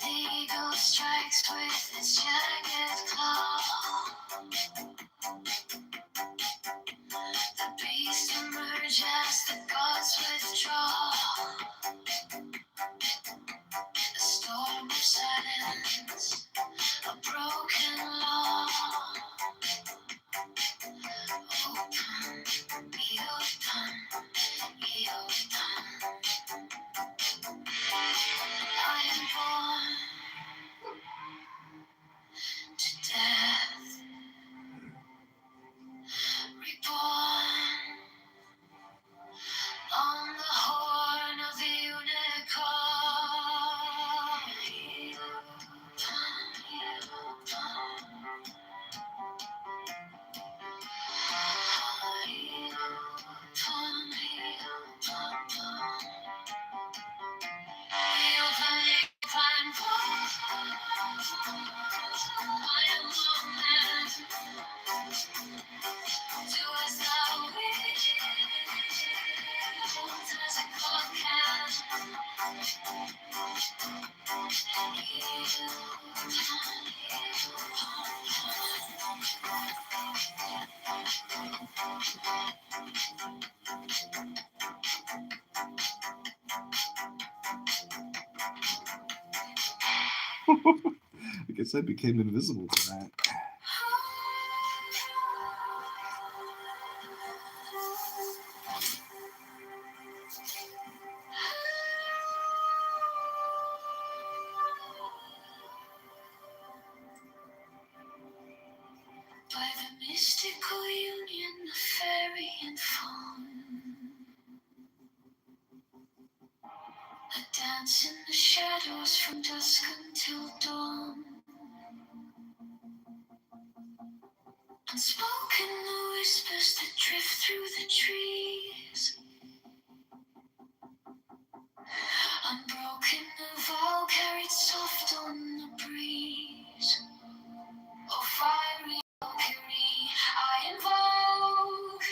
The eagle strikes with its jagged claw. The beast emerge as the gods withdraw. A storm of silence, a broken law. Open, be open, be open. I am born to death, reborn on the horn of the unicorn. I am woman. Do as thou wilt, as a God can. I guess I became invisible to that. By the mystical union of fairy and fawn, a dance in the shadows from dusk until dawn. Unspoken the whispers that drift through the trees. Unbroken the vow carried soft on the breeze. Oh, fiery Valkyrie, I invoke.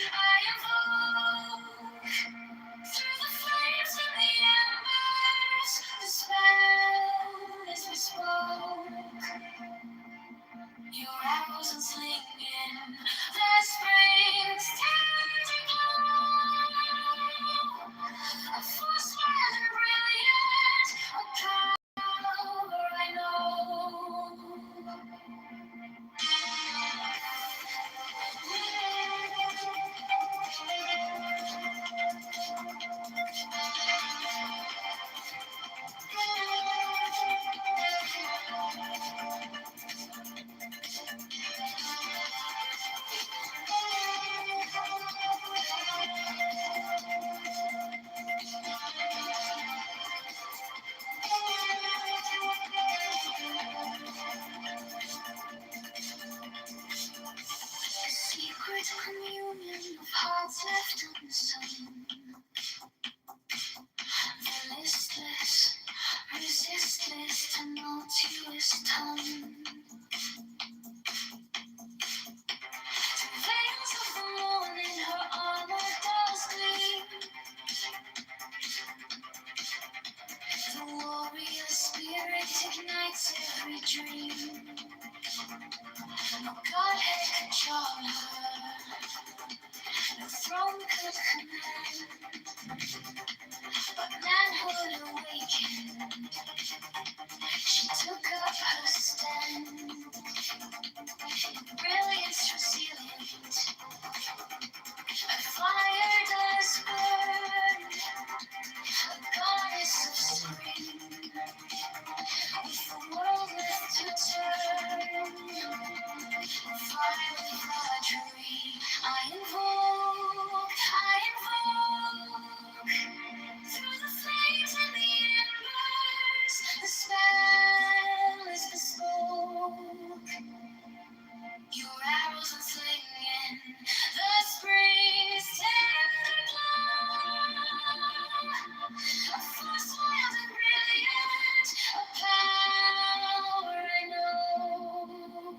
Through the flames and the embers, the spell is bespoke. Your arrows and slinging, the springs tender glow. A force rather brilliant, a power I know. Secret communion of hearts left unsung. The listless, resistless, tumultuous tongue. The veils of the morning, her armor does gleam. The warrior's spirit ignites every dream. No God had control her, no throne could command, but manhood awakened. She took up her stand, brilliance resilient, a fire does burn, a goddess of spring, with the world left to turn, fire without a dream. I invoke, through the flames and the embers, the spell is bespoke. Your arrows are flinging, the spring's tender glow. A force wild and brilliant, a power I know.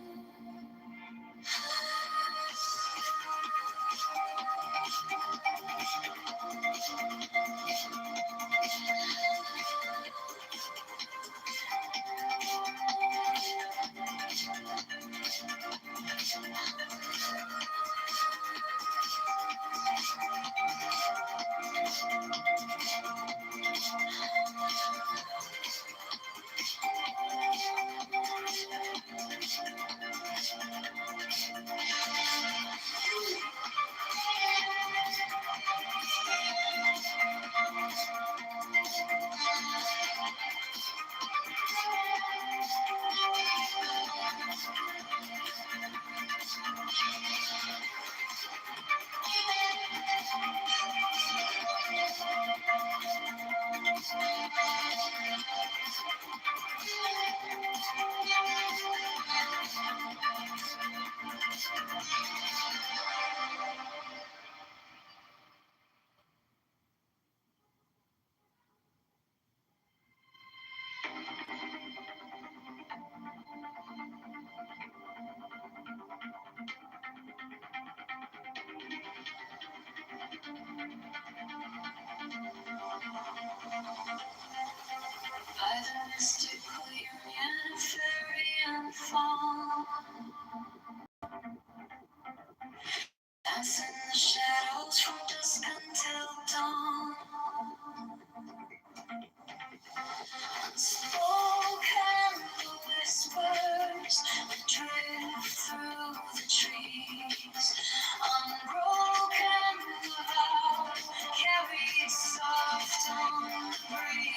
By the mystical union of fury and fall, dance in the shadows from dusk until dawn. Unspoken whispers that drift through the trees, unbroken vow carried soft on the breeze.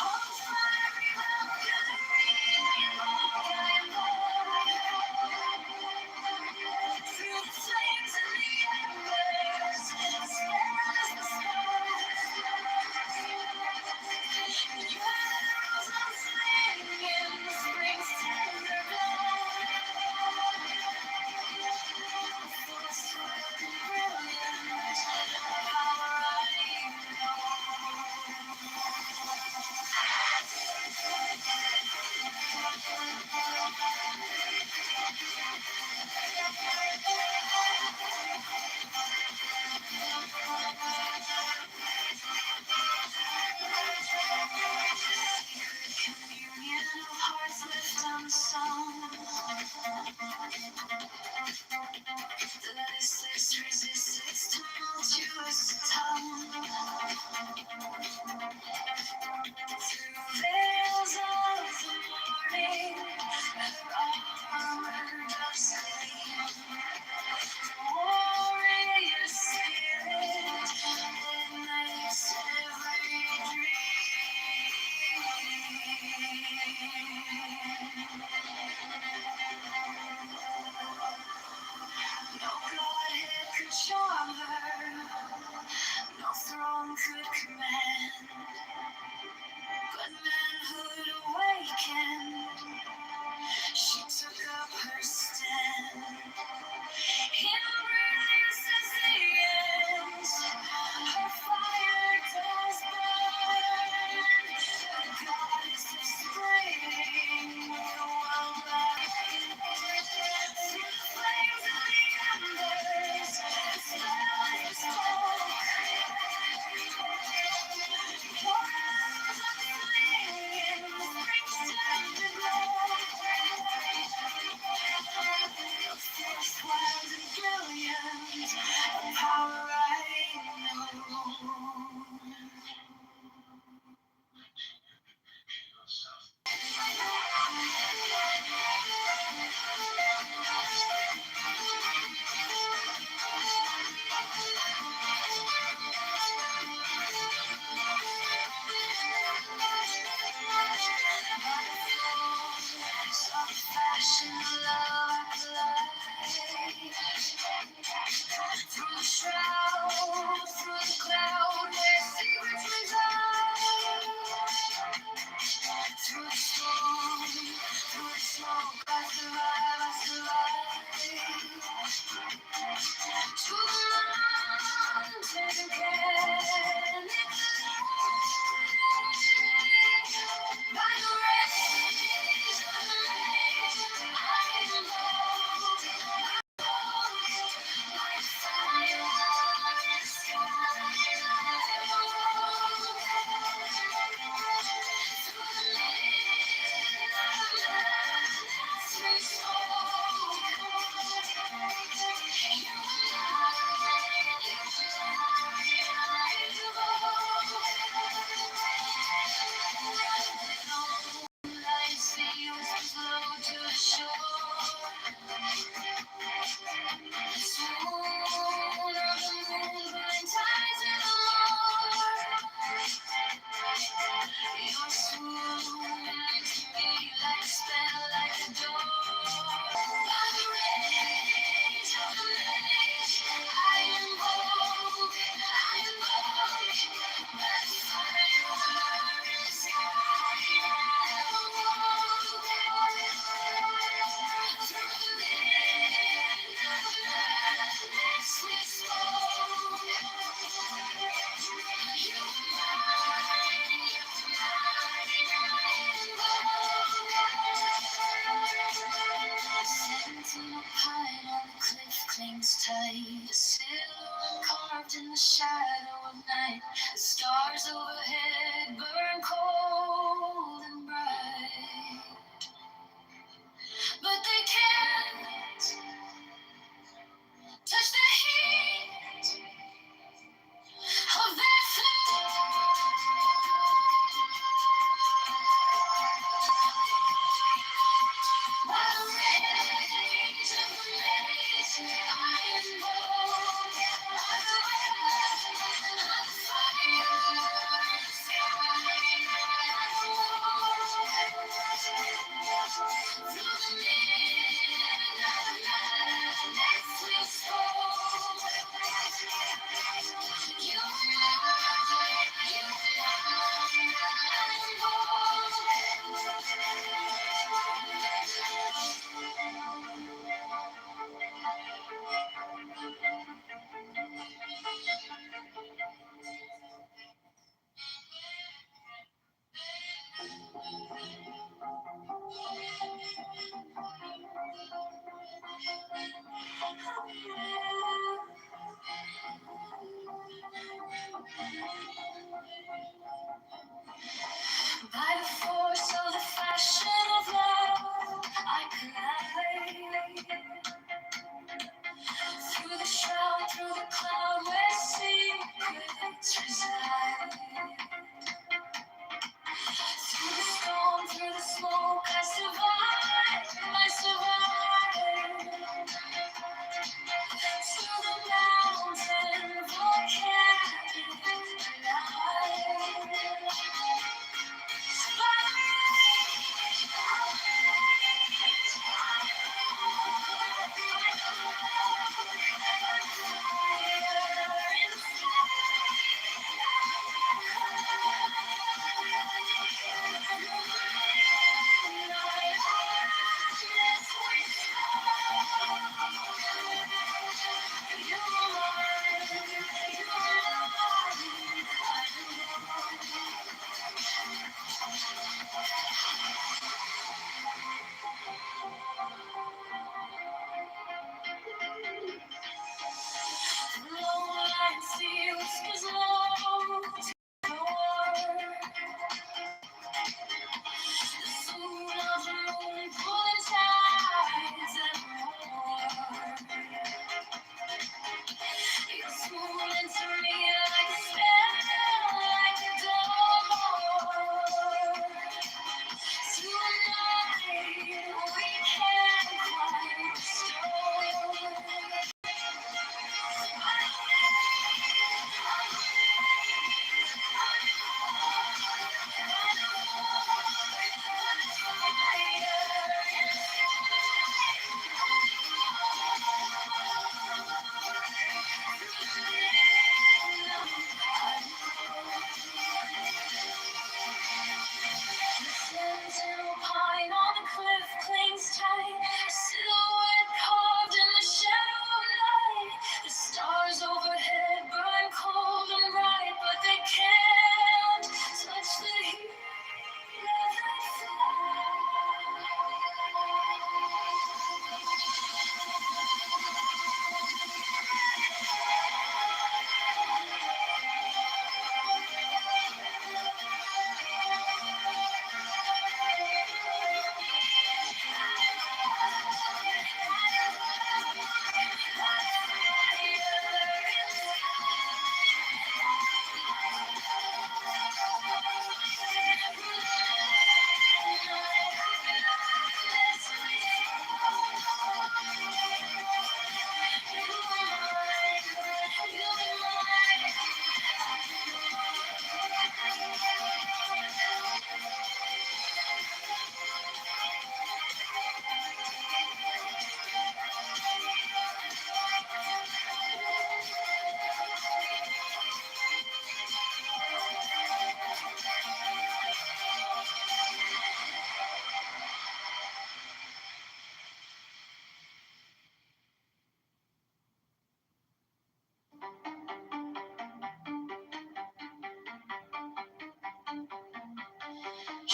On fiery through the flames and the embers, spell is the spell.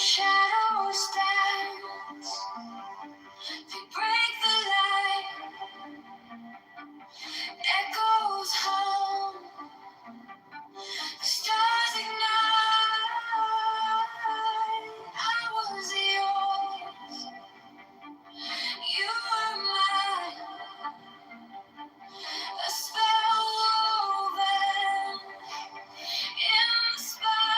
Shadows dance, they break the light, echoes hum, the stars ignite. I was yours, you were mine, a spell woven in the spotlight.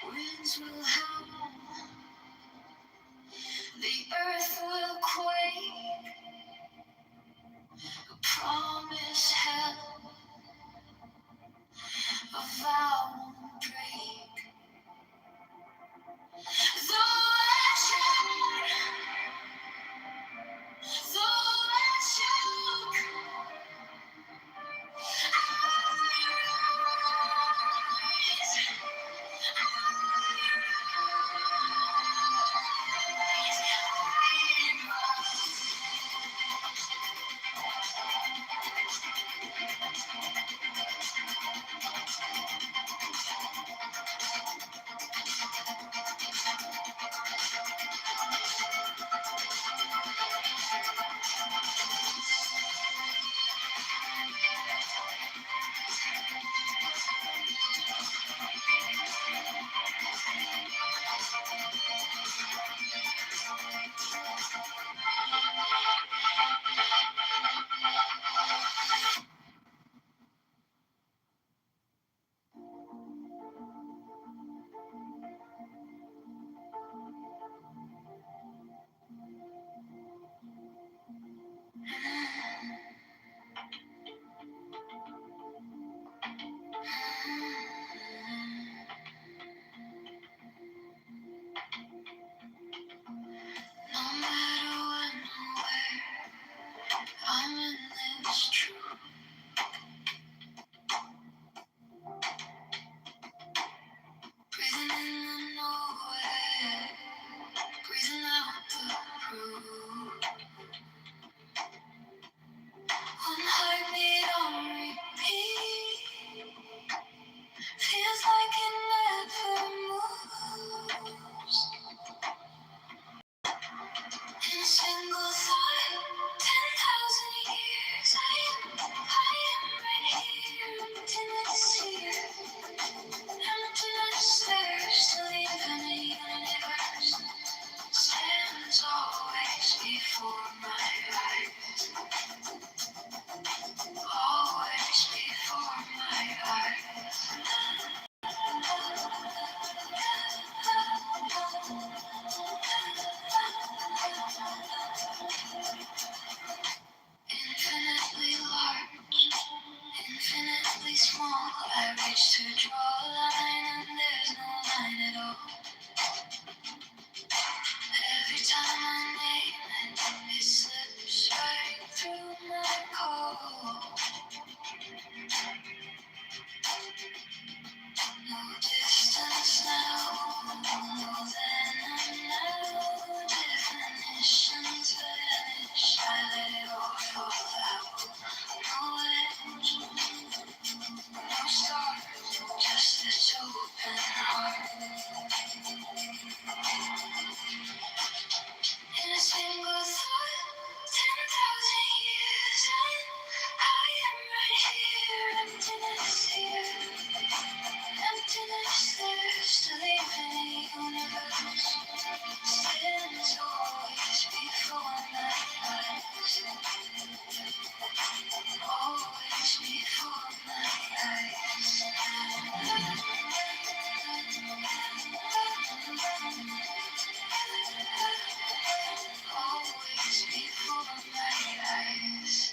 Winds will howl, the earth will quake, a promise held, a vow won't break. Though I shout, though I choke, no matter when or where, I'm in this truth. Breathing in the nowhere, breathing out the proof. One heartbeat on repeat, feels like it never moves. In a single thought, 10,000 years, I am right here, emptiness here, emptiness there, still the infinite universe stands always before my eyes, always before my eyes. Infinitely large, infinitely small. I reach to draw a line and there's no line at all. Every time I name it, it slips right through my call. No distance now, no then and now. Definitions vanish, I let it all fall out. No edge, no stars, just this open heart. In a single thought, 10,000 years, and I am right here, emptiness here, emptiness there, still even a universe stands always before my eyes, always before my eyes. Always before my eyes.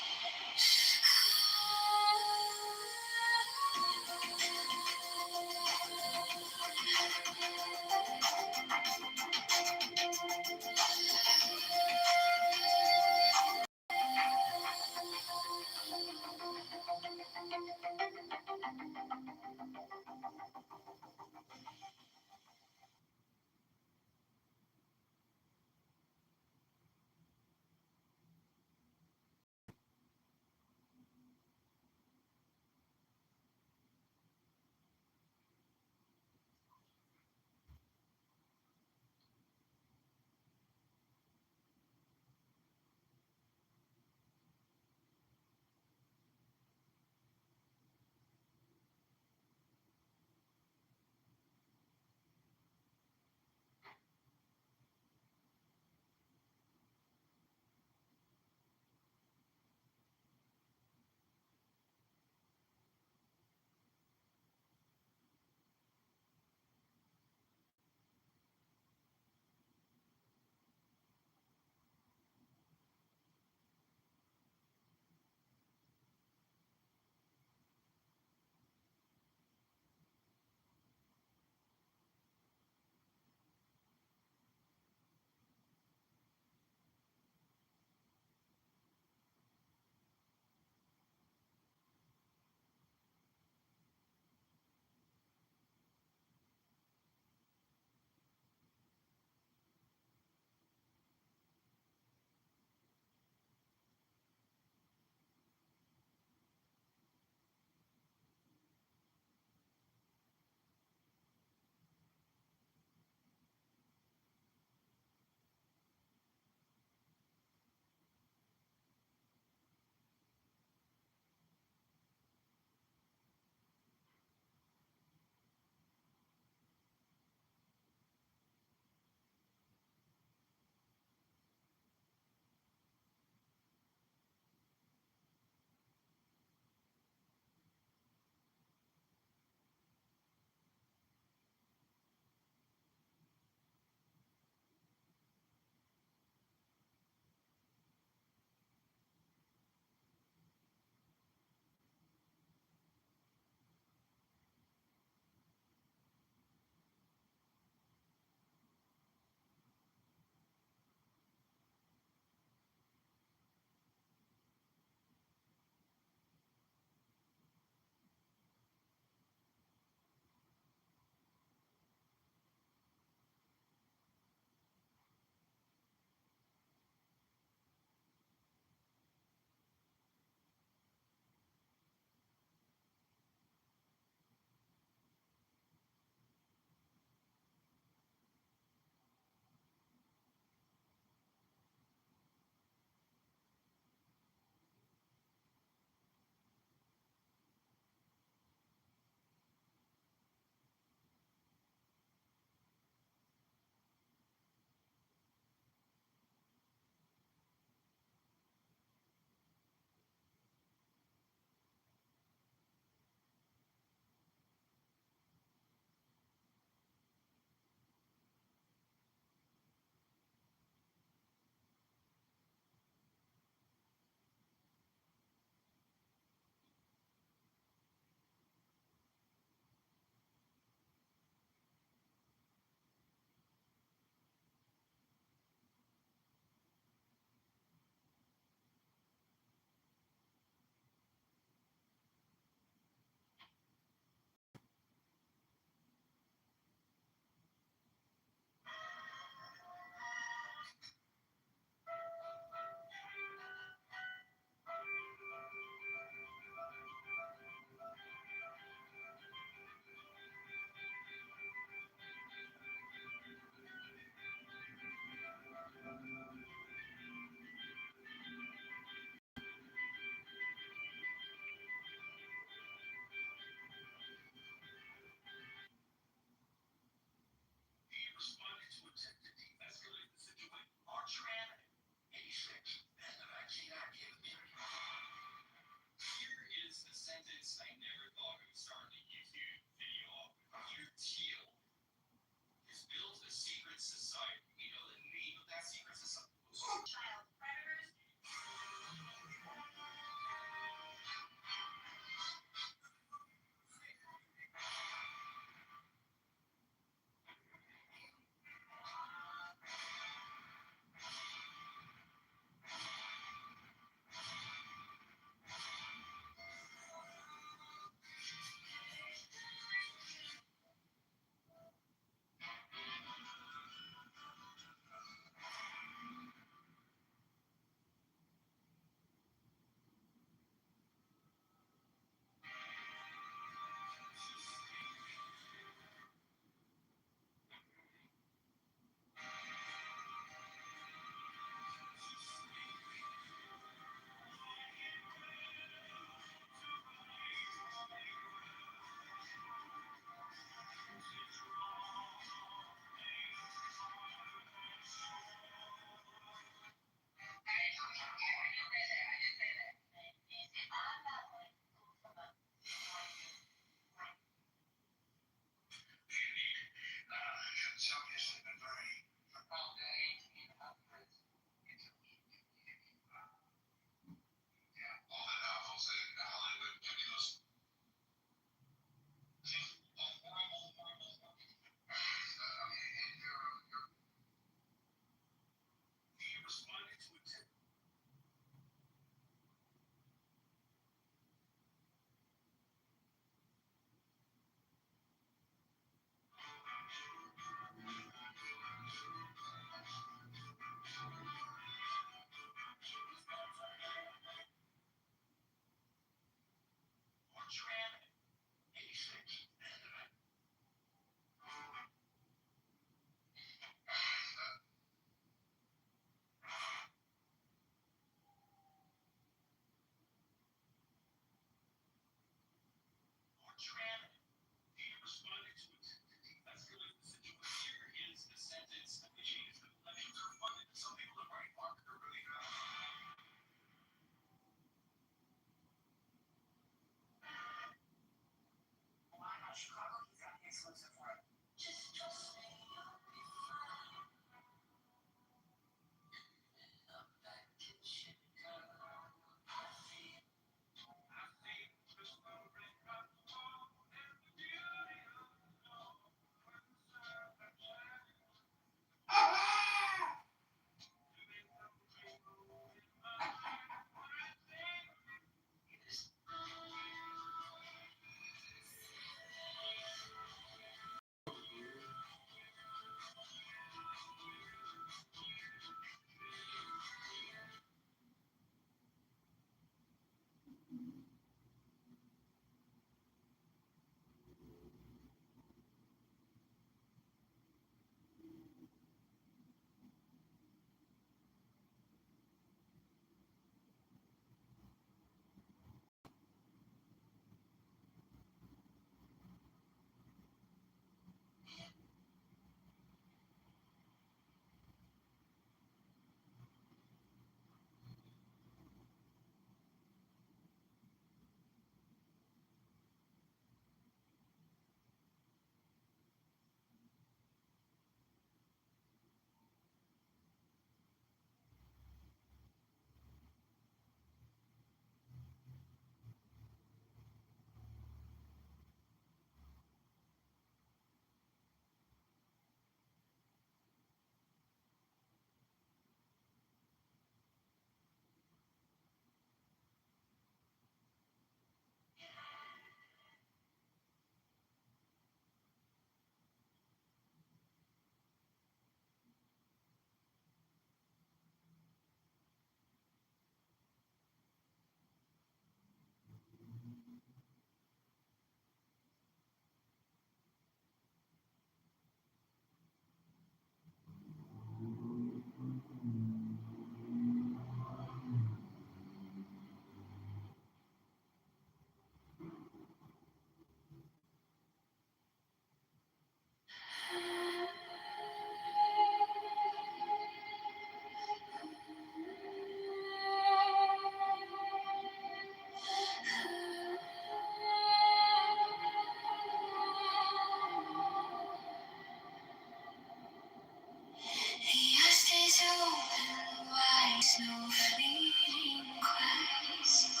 No fleeting cracks.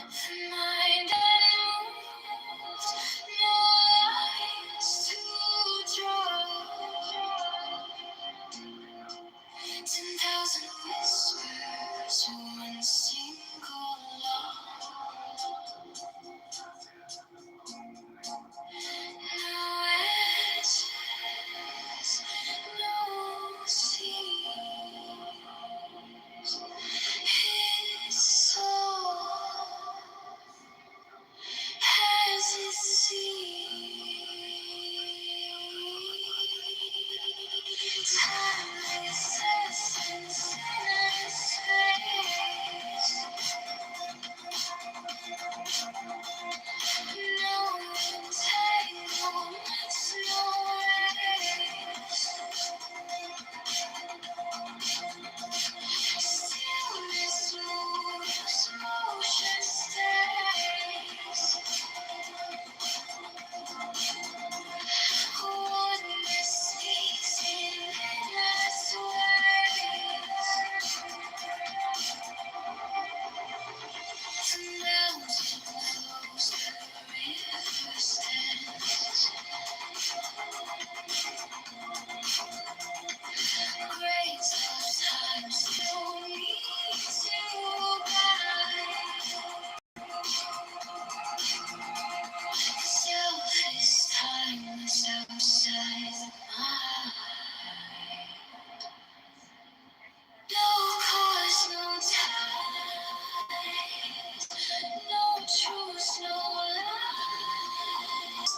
The mind unmoved, no lines to draw. 10,000 whispers, one single law. No edges, no seams. His soul has it timeless essence in space. No entanglements, no waves. Stillness moves, motion stays. Oneness speaks in endless ways. The mountain flows, the river stands. Grace of time, still need to guide. Self is timeless outside my mind. No cause, no ties, no truth, no lies.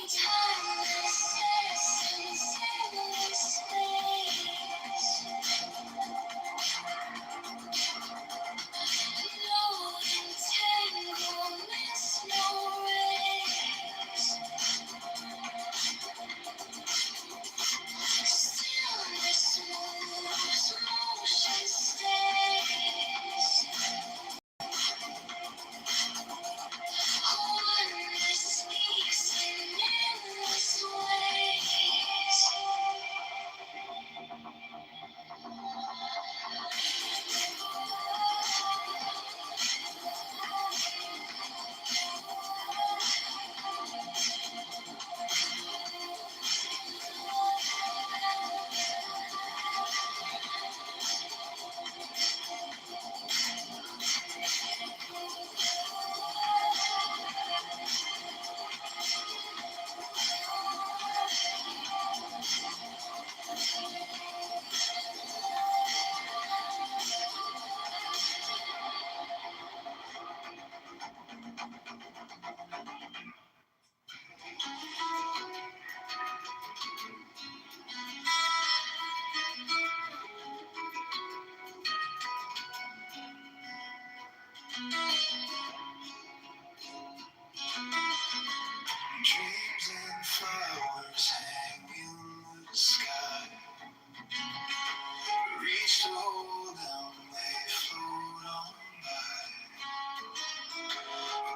Timeless essence, endless space. Dreams and flowers hang in the sky. Reach to hold them, they float on by.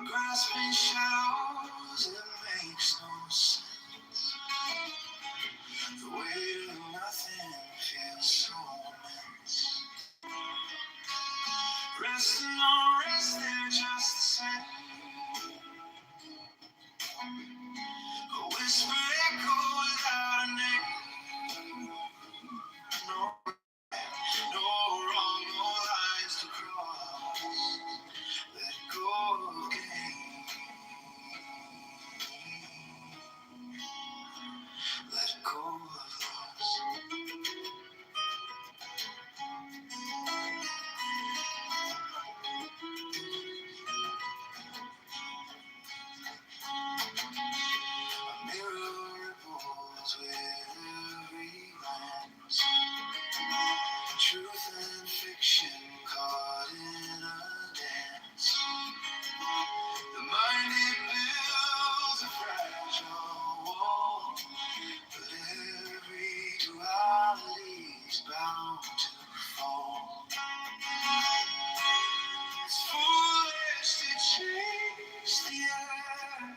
Grasping shadows, it makes no sense. The weight of nothing feels so immense. Rest and no rest, they're just the same. A whisper echo without a name. No, no wrong, no lines to cross. Let go again. Let go of loss. A mirror ripples with every glance. Truth and fiction caught in a dance. The mind it builds a fragile wall, but every duality's bound to fall. It's foolish to chase the air,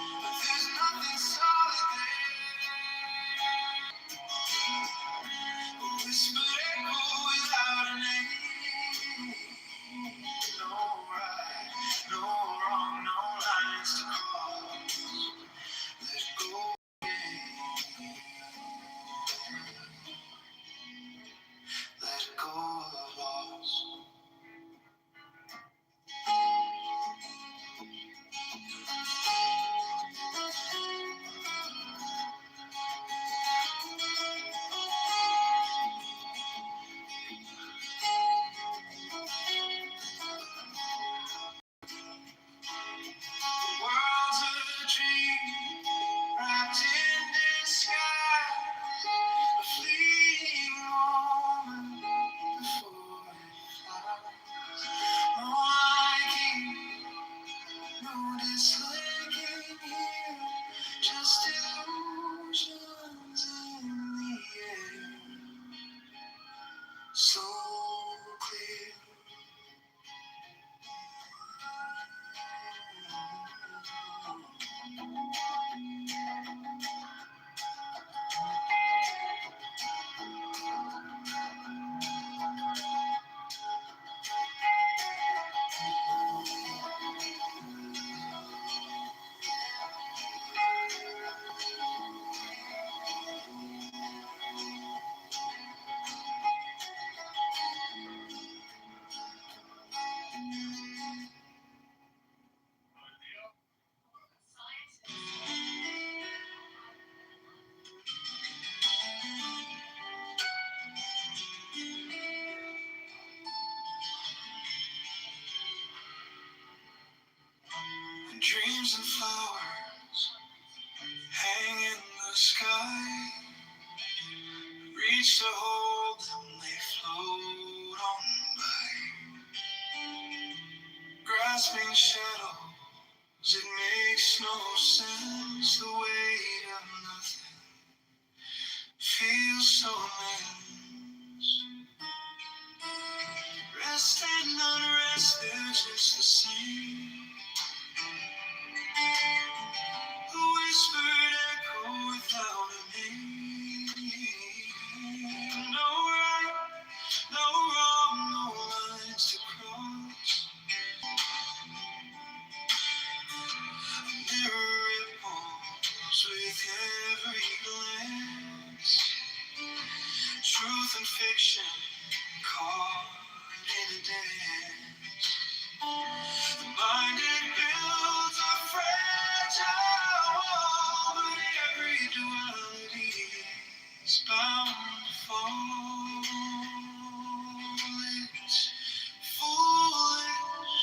but there's nothing solid there. A whispered echo without a name. No right, no wrong, no lines to cross. Let go again. Let go of loss. The world's a dream wrapped in disguise, a fleeting moment before it flies. No liking, no disliking here, just illusions in the air, so clear. Dreams and flowers hang in the sky. Reach to hold them, they float on by. Grasping shadows, it makes no sense. The weight of nothing feels so immense. Rest and unrest, they're just the same. A whispered echo without a name. No right, no wrong, no lines to cross. Mirror ripples with every glance. Truth and fiction caught in a dance. The mind it builds a fragile wall, but every duality is bound to fall. It's foolish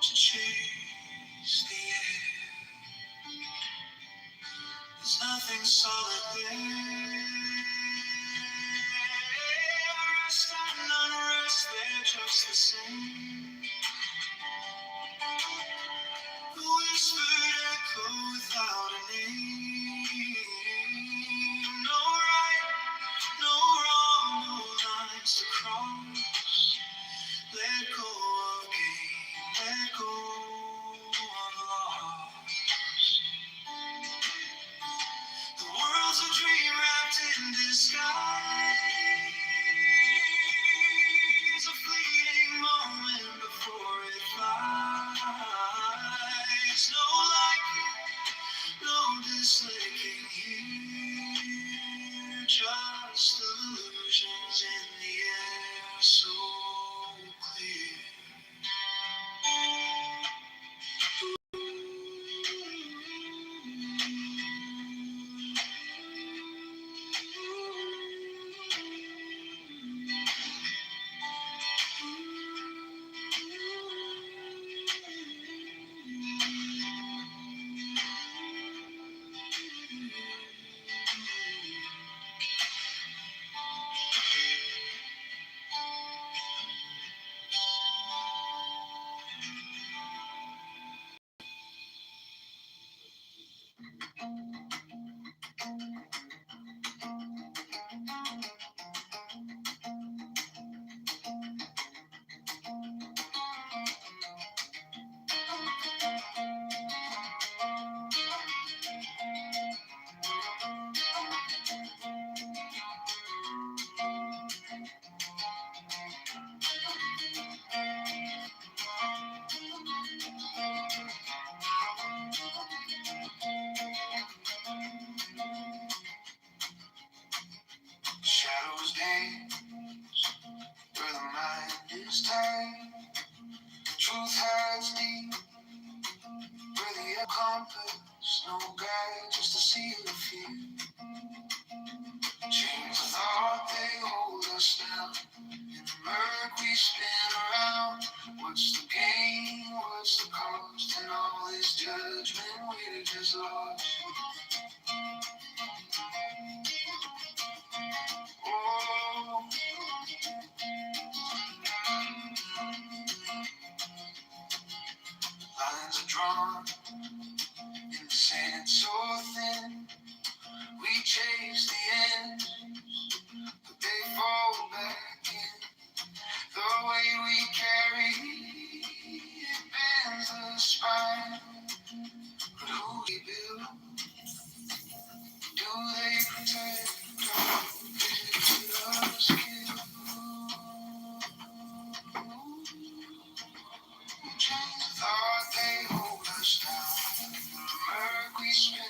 to chase the air. There's nothing solid there. Rest and unrest, they're just the same. The whispered echo Go without a name. No right, no wrong, no lines to cross. Let go of game, let go of loss. The world's a dream wrapped in disguise. A fleeting moment before it flies. No light, no disliking here. Just illusions in the air, so clear. Shadows dance where the mind is tied. Truth hides deep where the compass, no guide, just a sea of fear. Chains of thought, they hold us down. In the murk we spin around. What's the gain? What's the cost? And all this judgment we're just lost. Oh, lines are drawn in the sand so thin. We chase the end, but they fall back in. The way we carry it bends the spine. But who we build, do they protect? Did us kill? Chains of thought, they hold us down. The murk we spin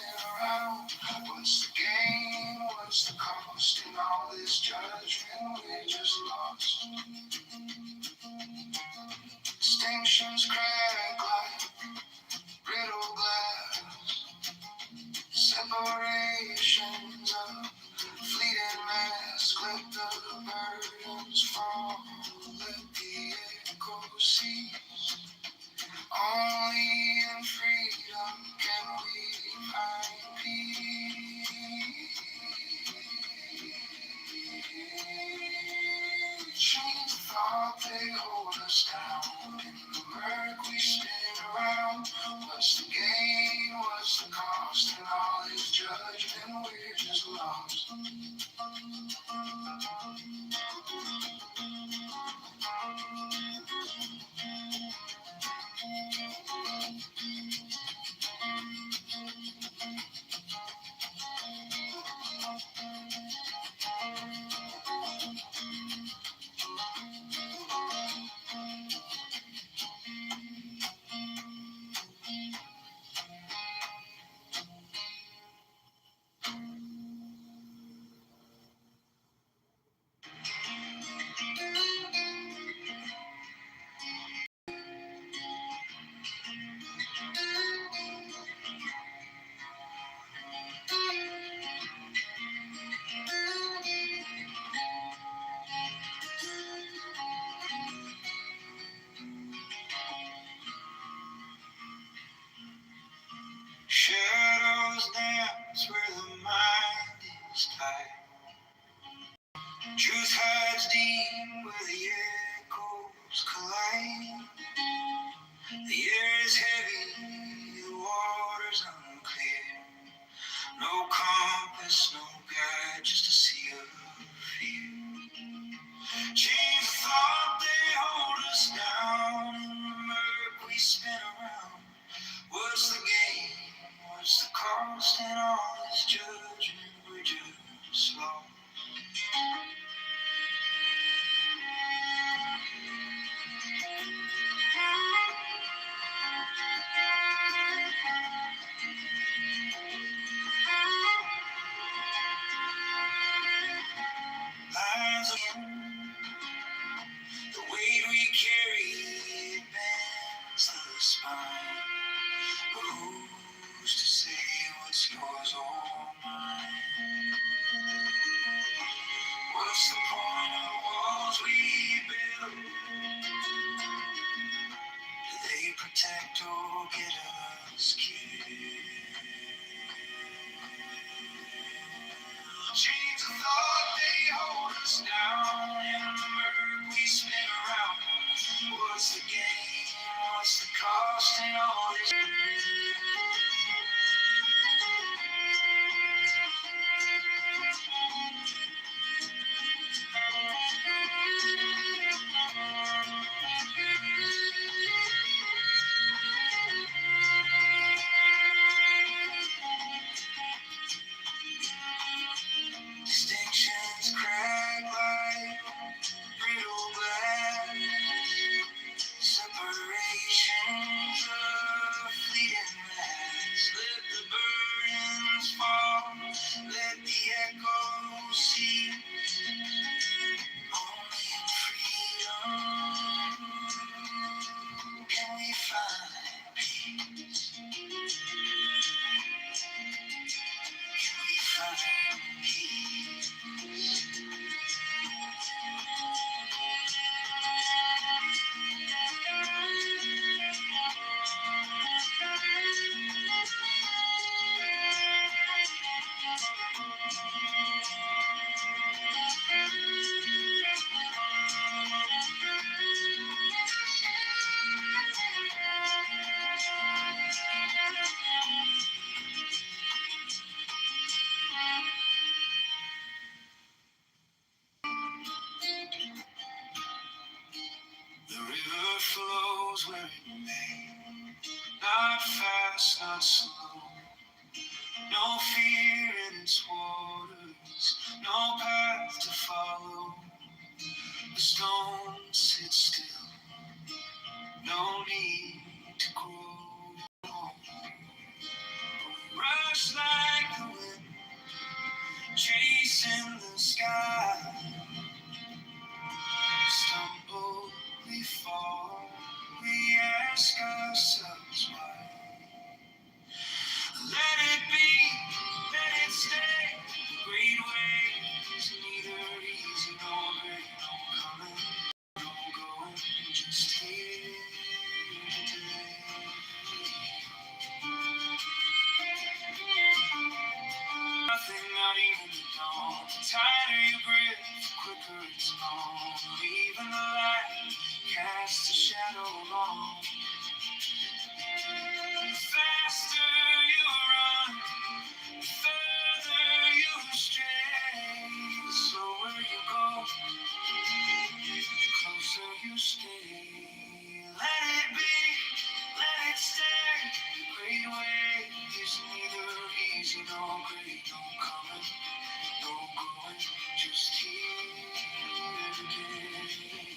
around. What's the gain? What's the cost? In all this judgment, we're just lost. Distinctions crack like brittle glass. Separations of fleeting mass. Let the burdens fall. Let the echo cease. Only in freedom can we find peace. Chains of thought, they hold us down. In the murk we spin around. What's the gain? What's the cost? In all this judgment, we're just lost. Shadows dance where the mind is tight. Truth hides deep where the echoes collide. The air is heavy, the water's on judging, we're just lost. Lines of the weight we carry bends the spine. But who's to say what's yours or mine? What's the point of walls we build? Do they protect or get us killed? Chains of thought, they hold us down. In the murk we spin around. What's the gain? What's the cost in all this? Distinctions crack like brittle glass. Separations of fleeting mass. Let the burdens fall. Let the echoes see. Only in freedom can we find peace. Can we find peace? The river flows where it may, not fast, not slow. No fear in its waters, no path to follow. The stone sits still, no need to grow. Rush like the wind, chasing the sky. Stumble, we fall, we ask ourselves why. Let it be, let it stay. Great waves, neither easy nor great. No coming, no going, just here today. Nothing, not even the dawn. The tighter you grip, the quicker it's gone. Even the light casts a shadow long. The faster you run, the further you stray. The slower you go, the closer you stay. Let it be, let it stay. Great waves, neither easy nor great. No coming, no going, just here today.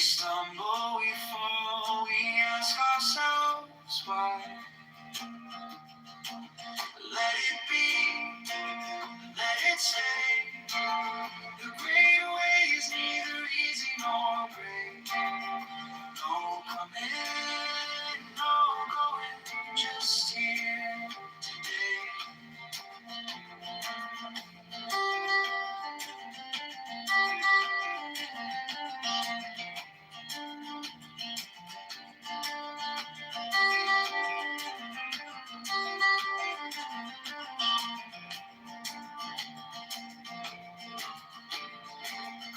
stumble, we fall, we ask ourselves why. Let it be, let it stay. The great way is neither easy nor great. No coming, no going, just here today.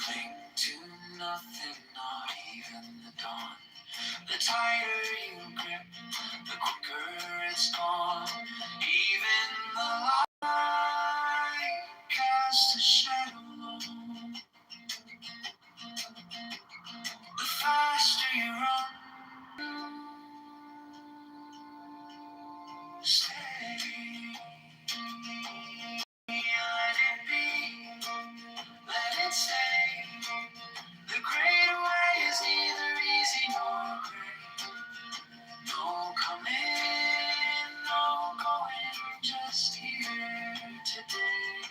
Cling to nothing, not even the dawn. The tighter you grip, the quicker it's gone. Even the light casts a shadow long. The faster you run, stay. Let it be, let it stay. The great way is neither easy nor great. No coming, no going, just here today.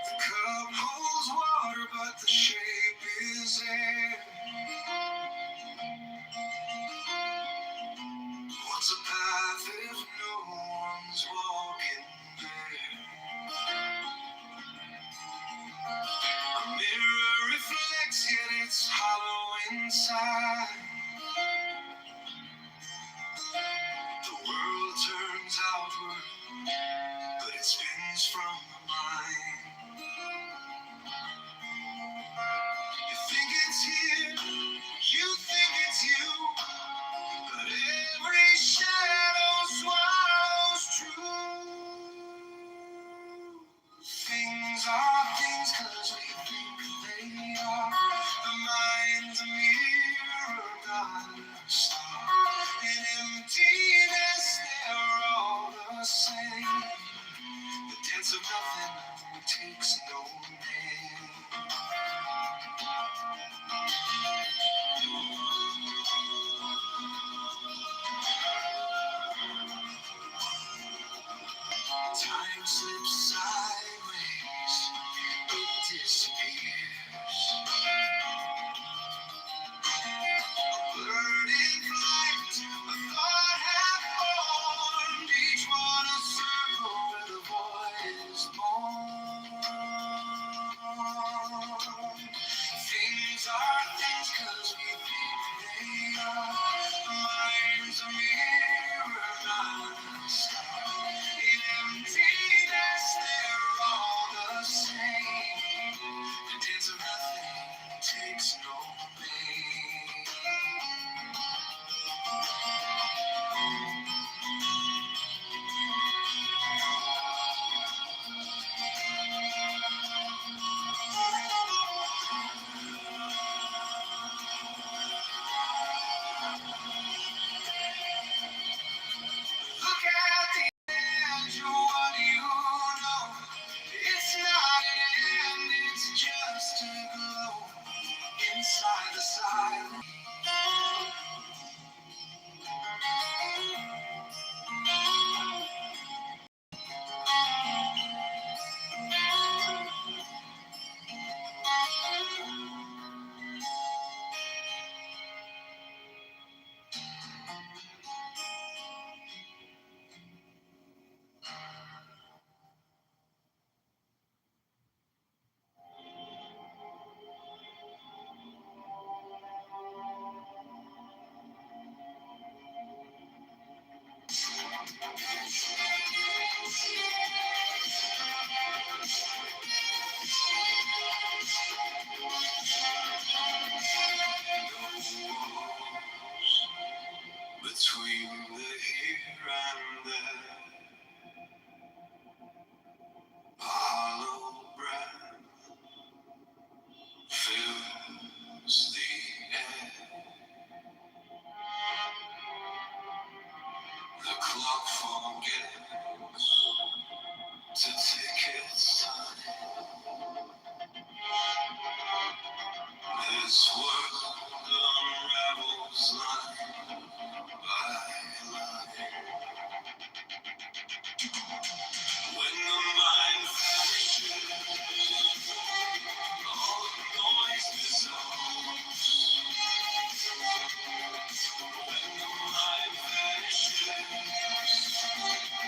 The cup holds water, but the shape is air. What's a path if no one's walking there? A mirror reflects, yet it's hollow inside. The world turns outward, but it spins from the mind. You think it's here, you think it's you, but every shadow swallows truth. Things are things 'cause we think they are. The mind's a mirror, not a star. In emptiness, they're all the same. The dance of nothing takes no name. Time slips sideways, it disappears. Bird in flight, a thought half formed, each one a circle where the void is born. Things are things 'cause we think they are. The mind's a mirror, not a star. In emptiness, they're all the same. The dance of nothing takes no name. Look at the edge, what do you know? It's not an end, it's just a glow inside the side. Between the here and there, a hollow breath fills the air. The clock forgets to take its time. This world unravels line by line. When the mind vanishes, all the noise dissolves. When the mind vanishes,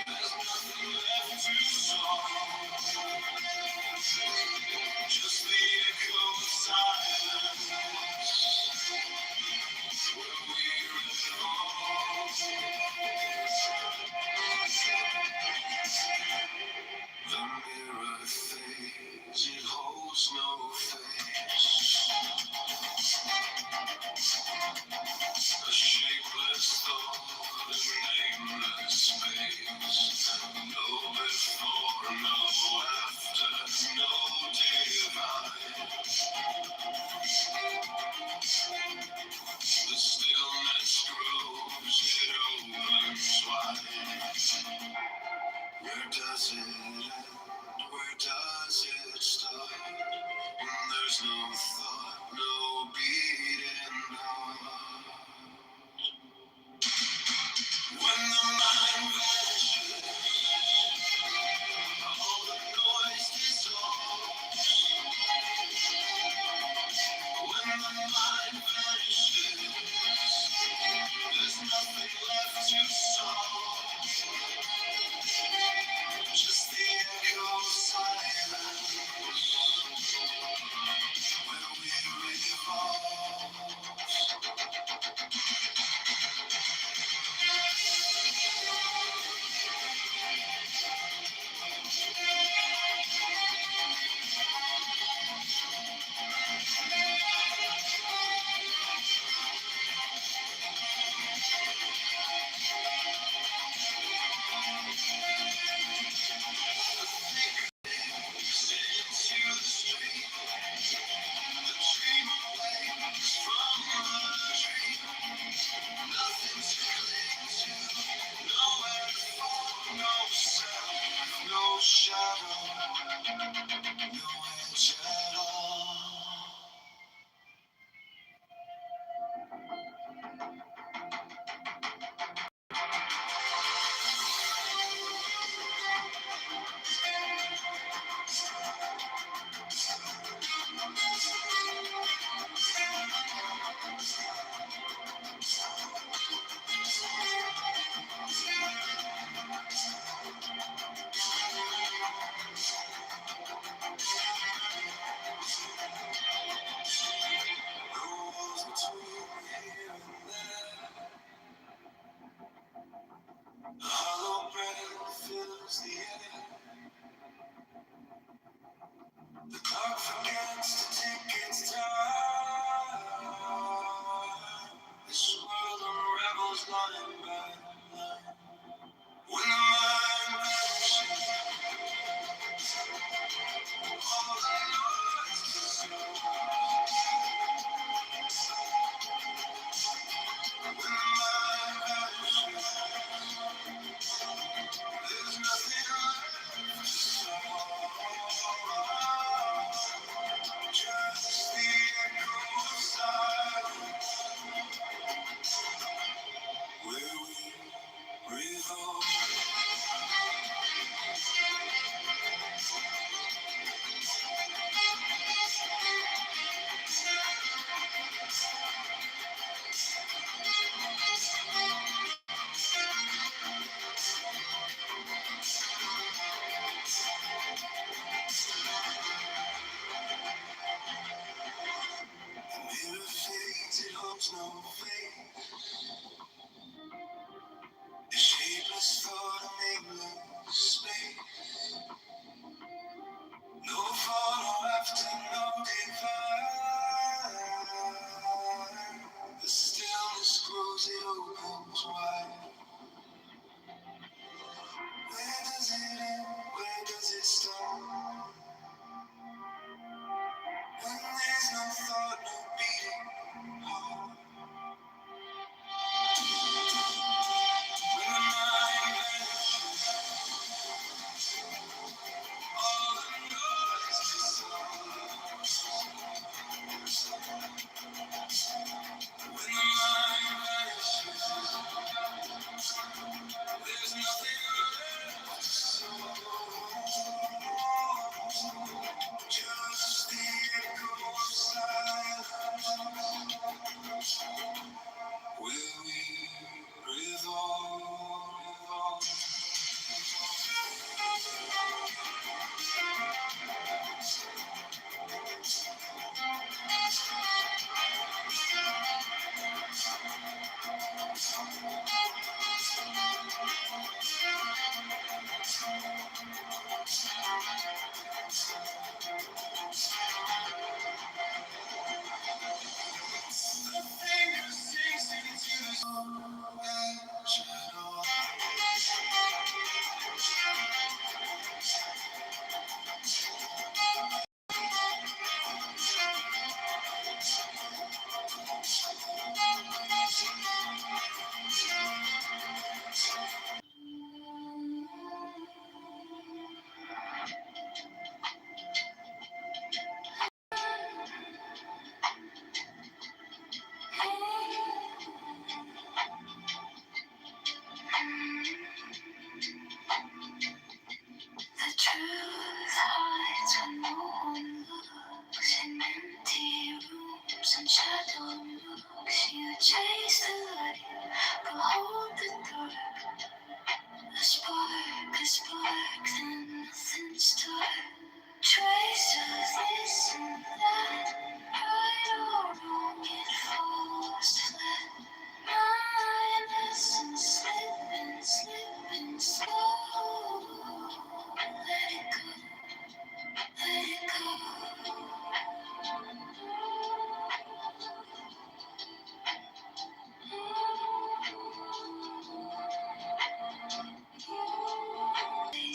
there's nothing left to solve. Just the echo of silence where we revolve. The mirror fades, it holds no face. A shapeless thought, a nameless space. No before, no after, no divine. The stillness grows, it opens wide. Where does it end? Where does it start? When there's no thought, no beating heart. When the mind vanishes, all the noise dissolves. When the mind vanishes, there's nothing left to solve. Just the echo of silence where we revolve. Into the street, the dream awakes from the dream. Nothing to cling to, nowhere to fall, no sound, no shadow, no edge at all. A hollow breath fills the air. The clock forgets to take its time. This world unravels line by line. When the mind vanishes, all the noise dissolves. When the mind vanishes, there's nothing left to solve. Just the echo of silence where we revolve. The mirror fades, it holds no face. The shape looks, you chase the light, behold the dark. A spark, then nothing's dark. Trace of this and that, right or wrong, it falls flat. My lessons slipping slow. Let it go, let it go.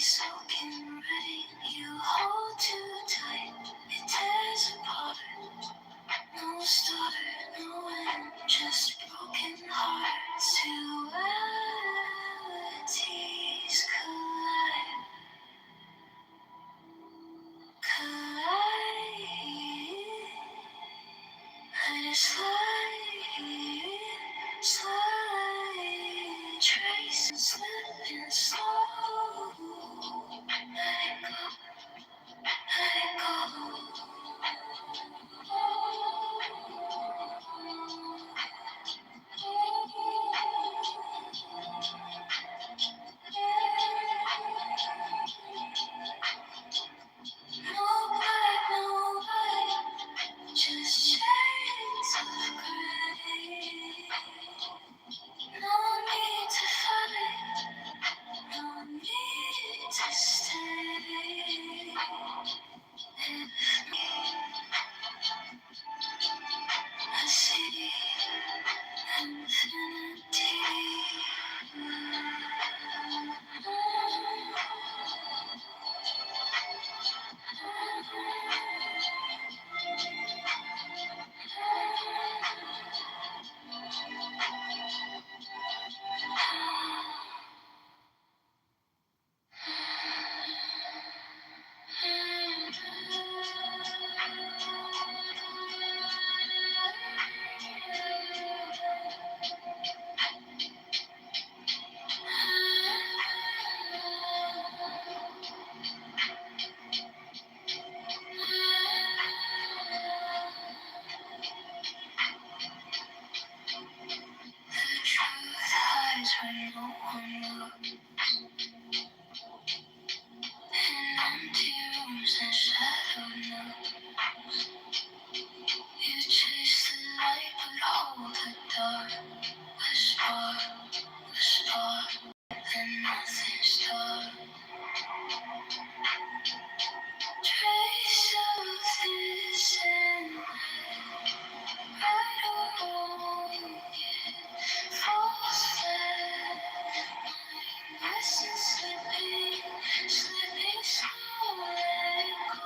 Soaking rain, you hold too tight, it tears apart. No start, no end, just broken hearts. Dualities collide, collide. Let it slide, slide. Traces slipping slow. Let it go, let it go. No black, no white, just shades of gray. No need to fight, no need to stay. I see infinity. The truth hides when no one looks. In empty rooms and shadowed nooks, you chase the light but hold the dark. Whisper, and nothing's dark. Trace of this and that, right or wrong, it falls flat. Listen, slipping slow, let it go.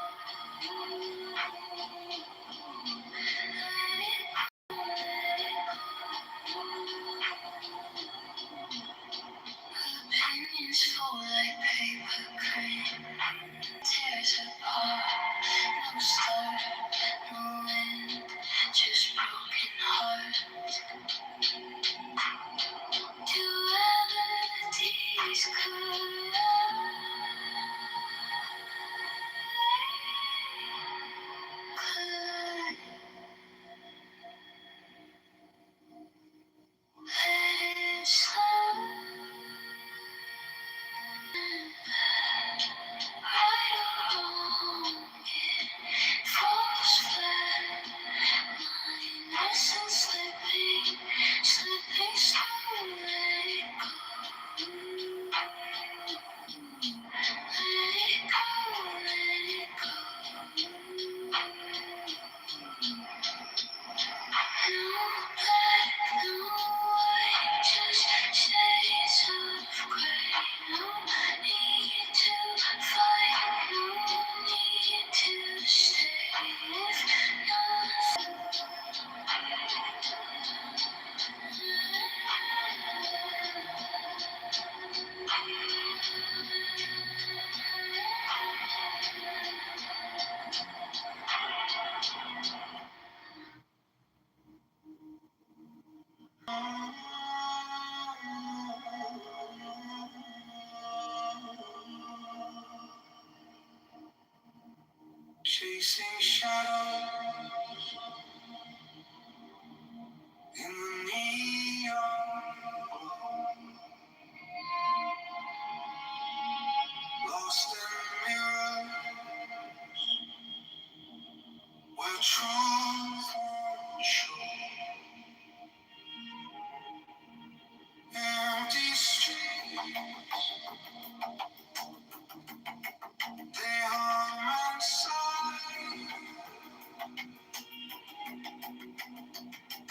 Let it go, let it go. Opinions fall like paper crane, tears apart. No start, no end, just broken heart. Dualities collide. Collide. Let it slide. Right or wrong, it falls flat. Lessons slipping slow. Let it go. Let it go, let it go. No black, no white, just shades of gray. No need to fight, no need to stay. If chasing shadows,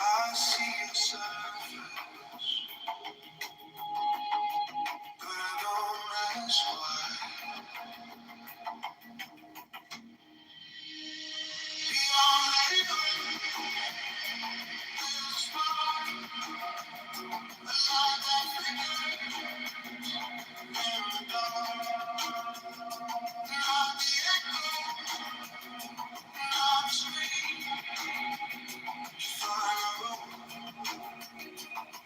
I see your surface, but I don't ask why. Beyond the river, there's a spark, a light that flickers in the dark. Not the echo, not the scream, find a room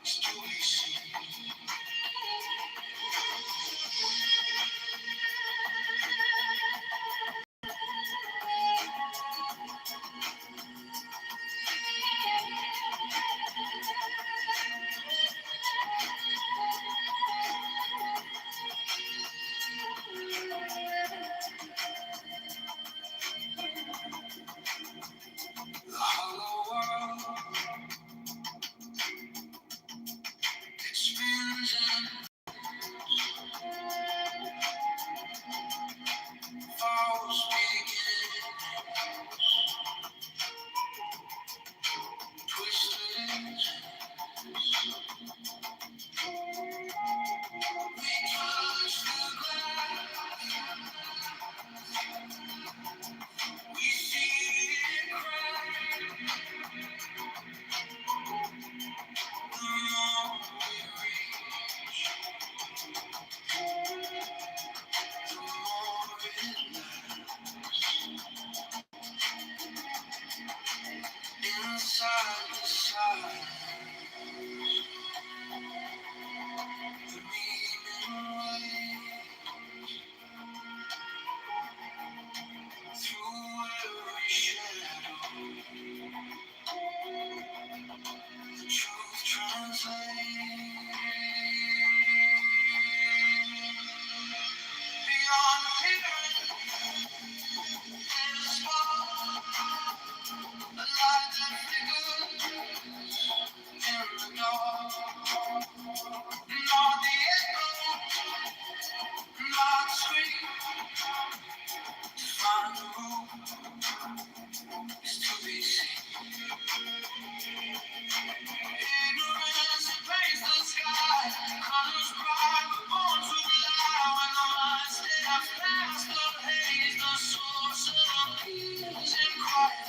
to be seen. The hollow world, it spins and falls begin, twisted. We touch the glass, we see it crack. The more we reach, the more it lasts. Inside the silence, the meaning waits. Through every shadow, the truth translates. Beyond the pyramids, there's a spark, a light that flickers in the dark. Not the echo, not the scream, to find the room is to be seen. Ignorance that paints the sky, colors bright, but born to lie. When the mind steps past the haze, the source of peace and quiet.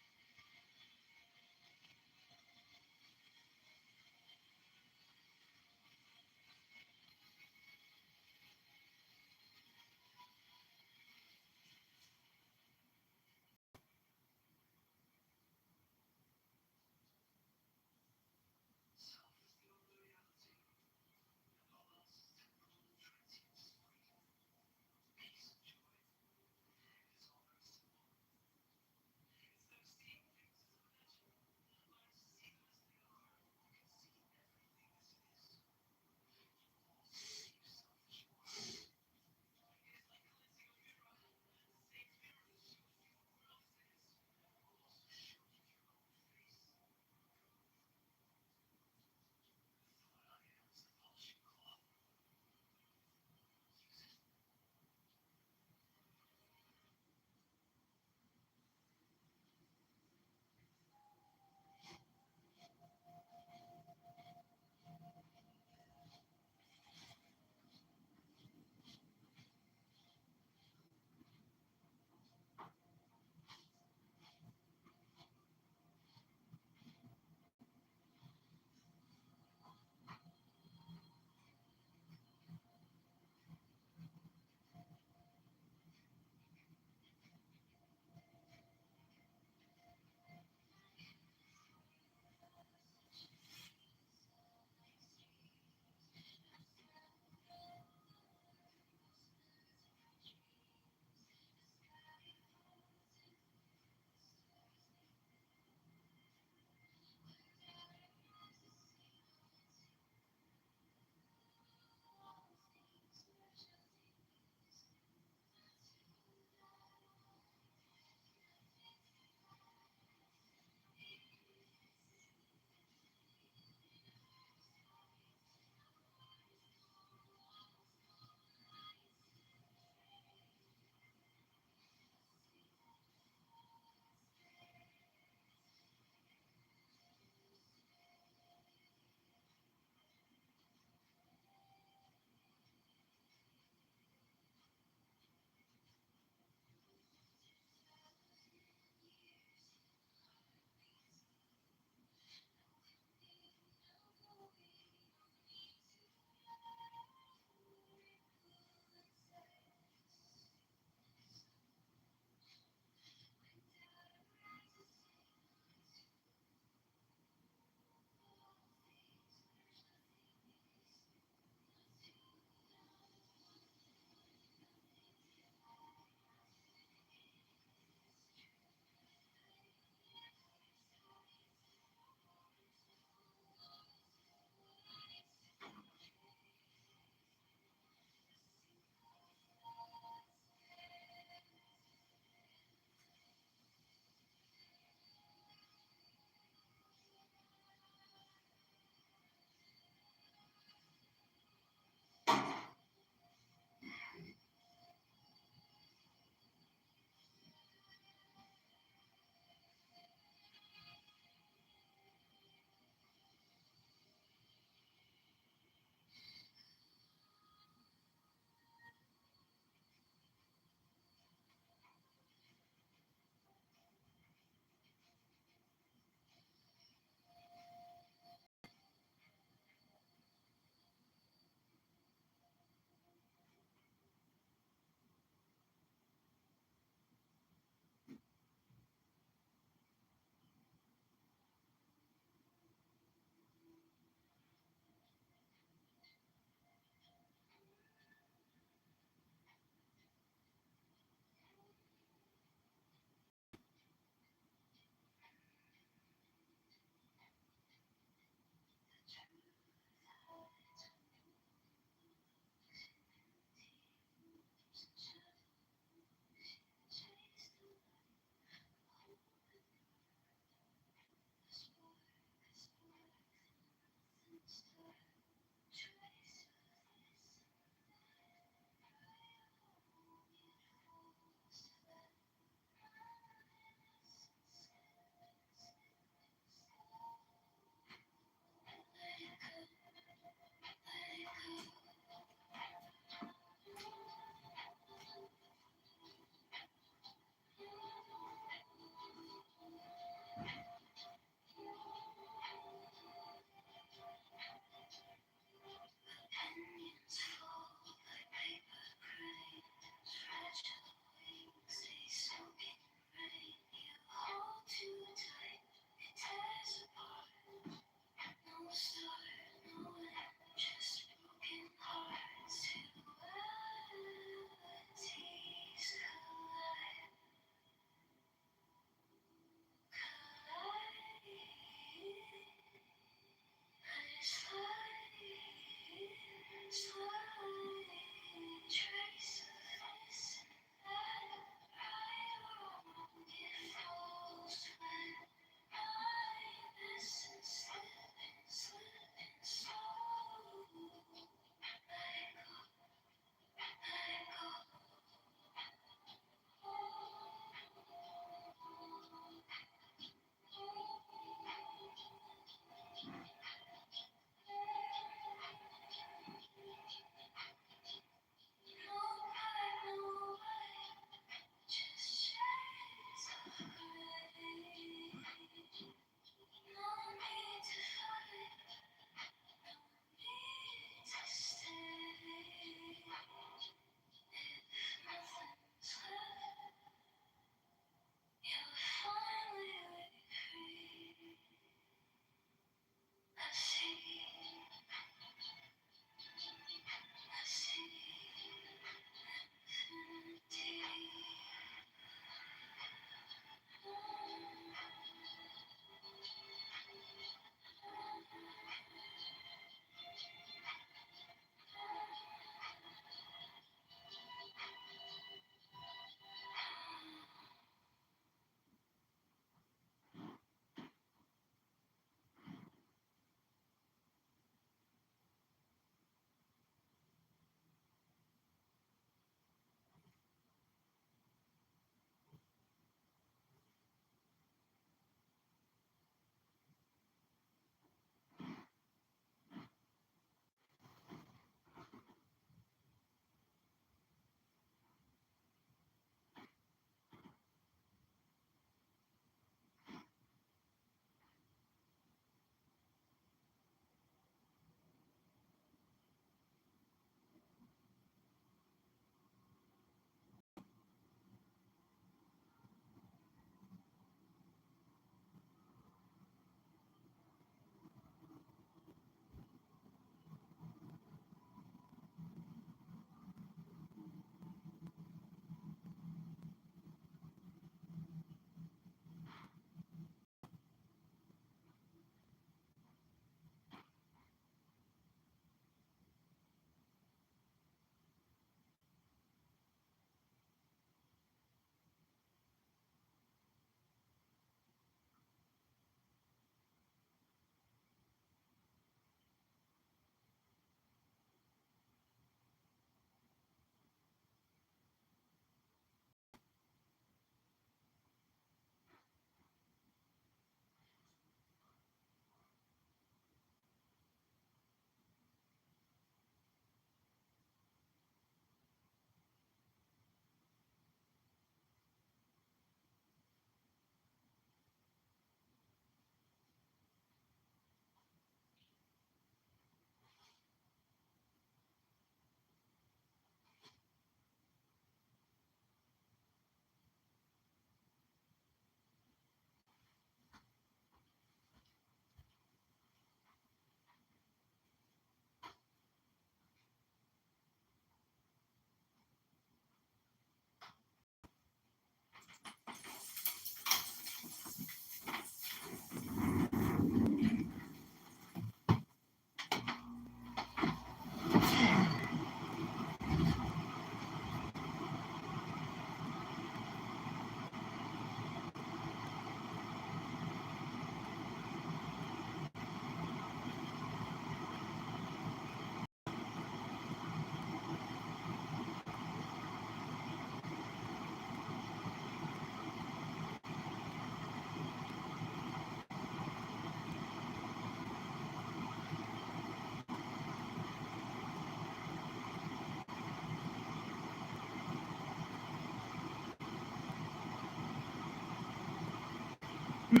You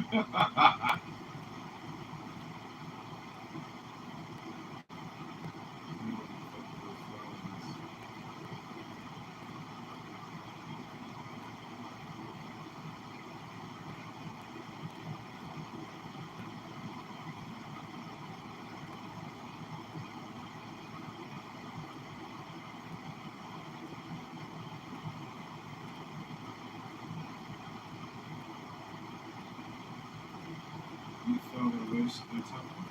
felt a waste of time.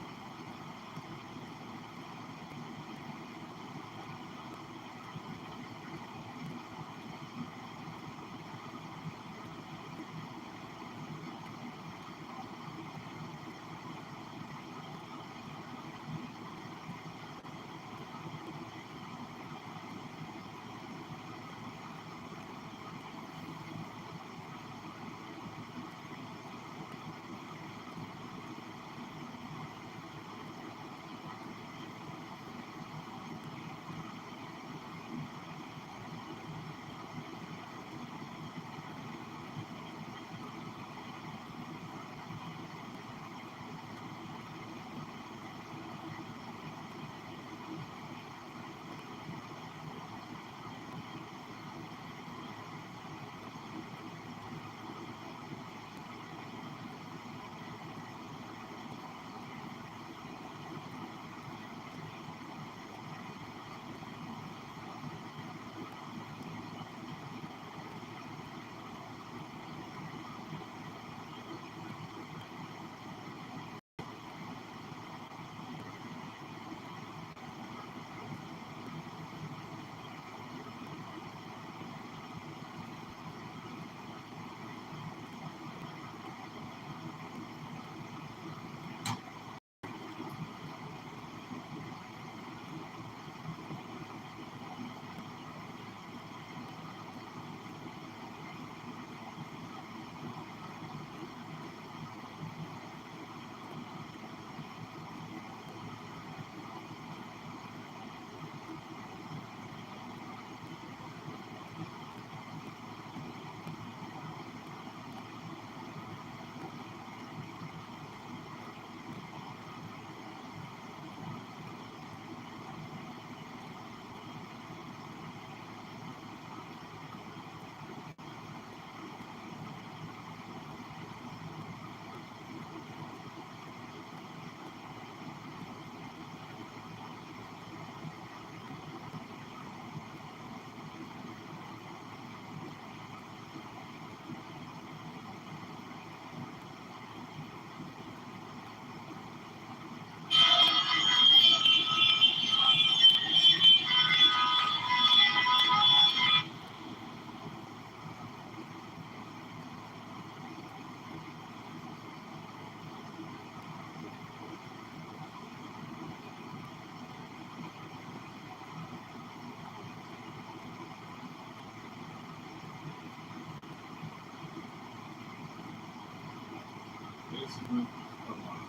Basically, a lot.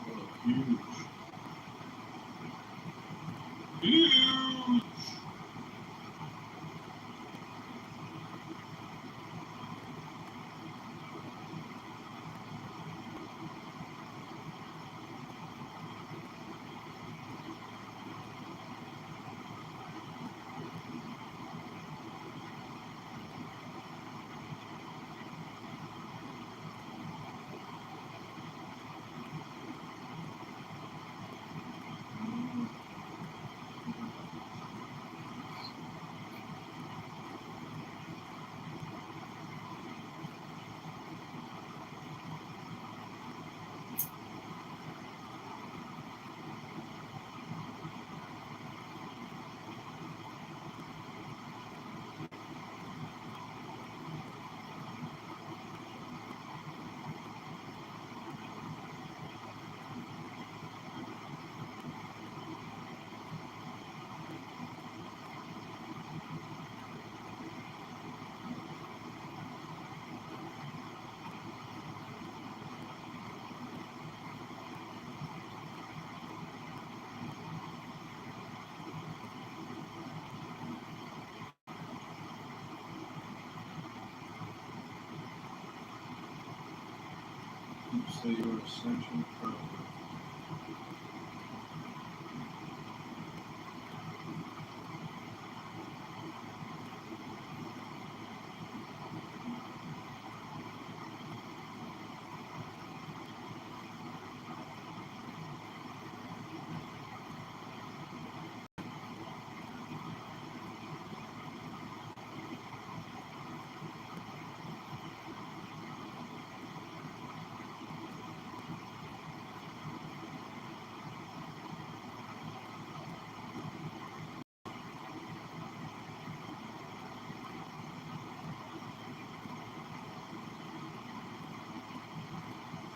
Oh, huge. Huge! So you're essential pro.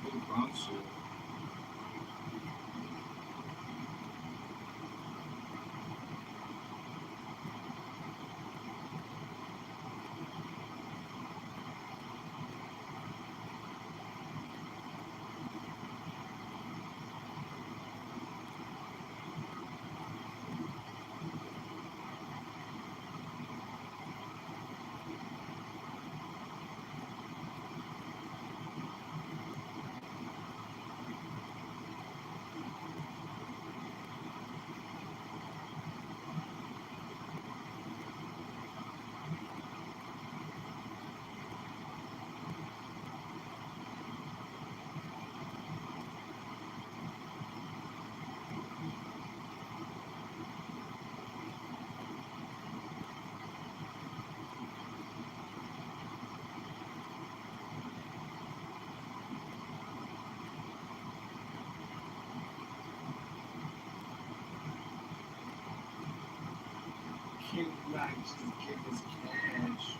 Big bouncer. King likes to give his cash.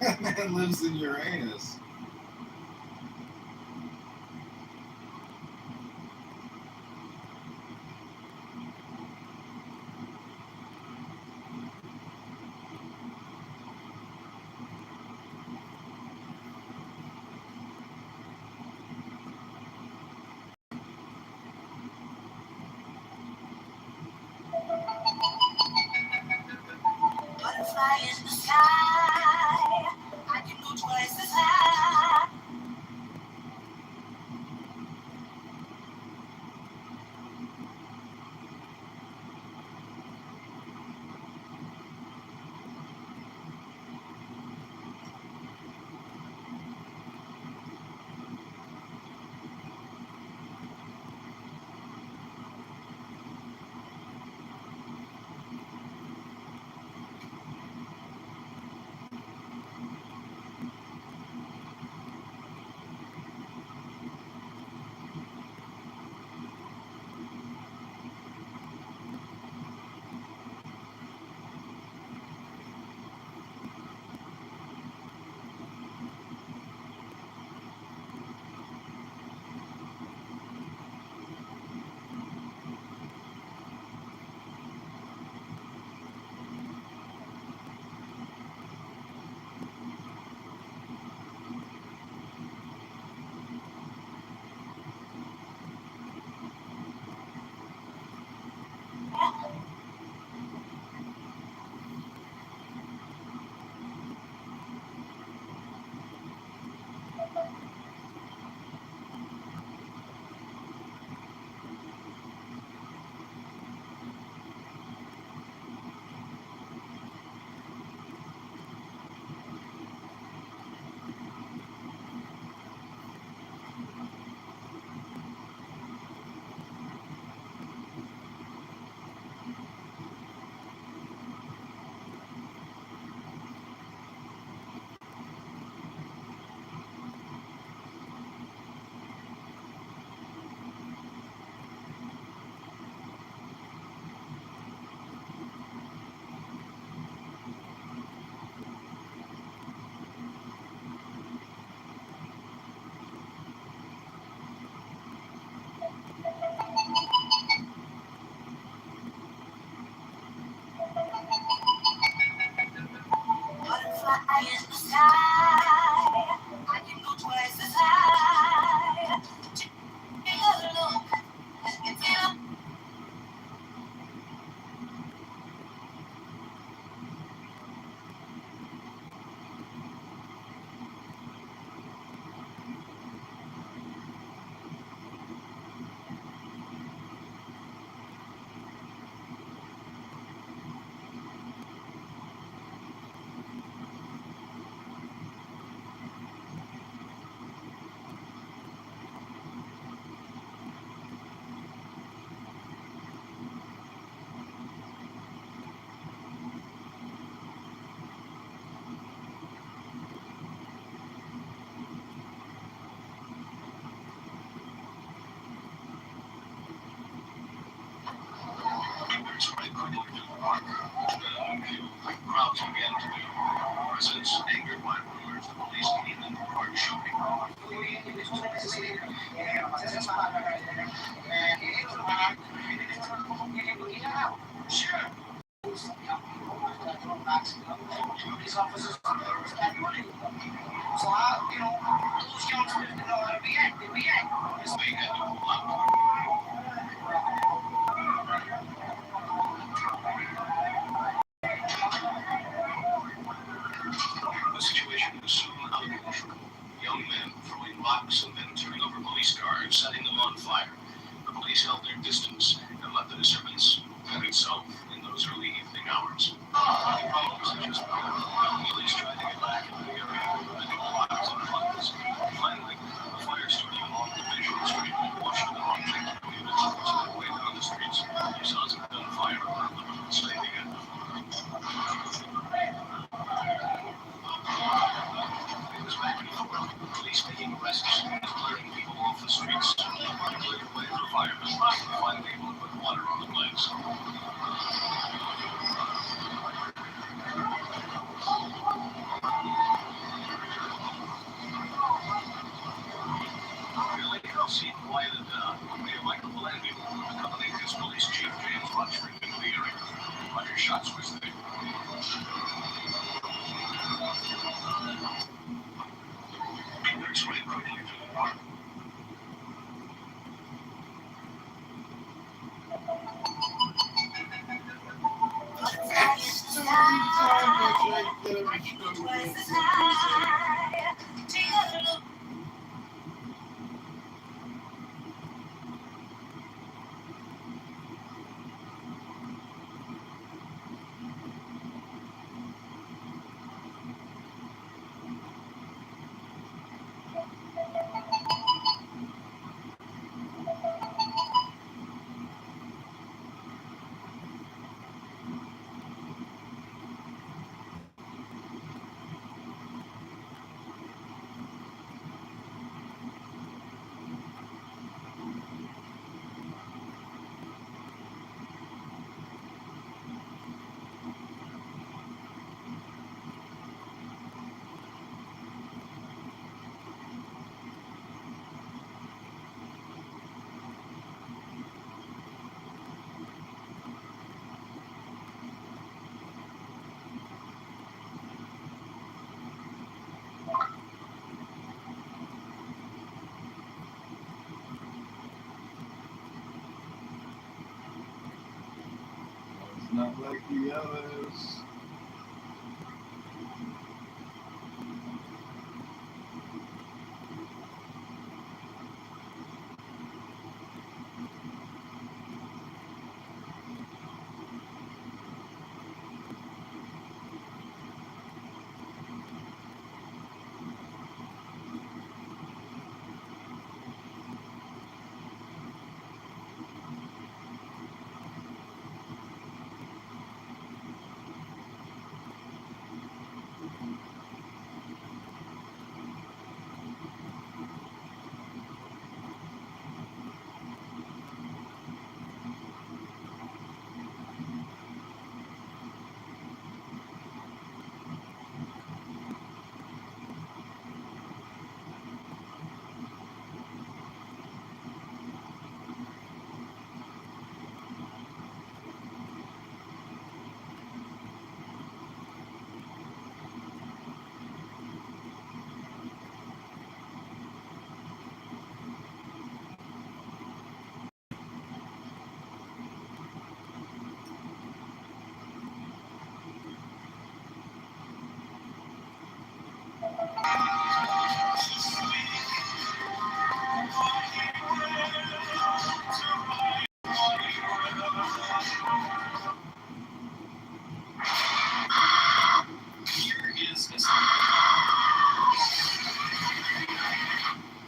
That man lives in Uranus. Butterfly in the sky. I can go twice as high. Butterfly in the sky. I can go twice as high. Take a look. It's in a Crowds began to move. Residents angered by rumors the police came in the park shooting. Sure. Police officers got money. So those youngsters didn't know how to react. They react. They had to pull out. The situation was soon out of control. Young men throwing rocks and then turning over police cars, setting them on fire. The police held their distance and let the disturbance head itself in those early evening hours. Problems such as police tried to get back into the area, preventing blocks and floods. Finally, the fire started along Division Street, washed That's what they Next way, probably to the bottom. It's not like the others.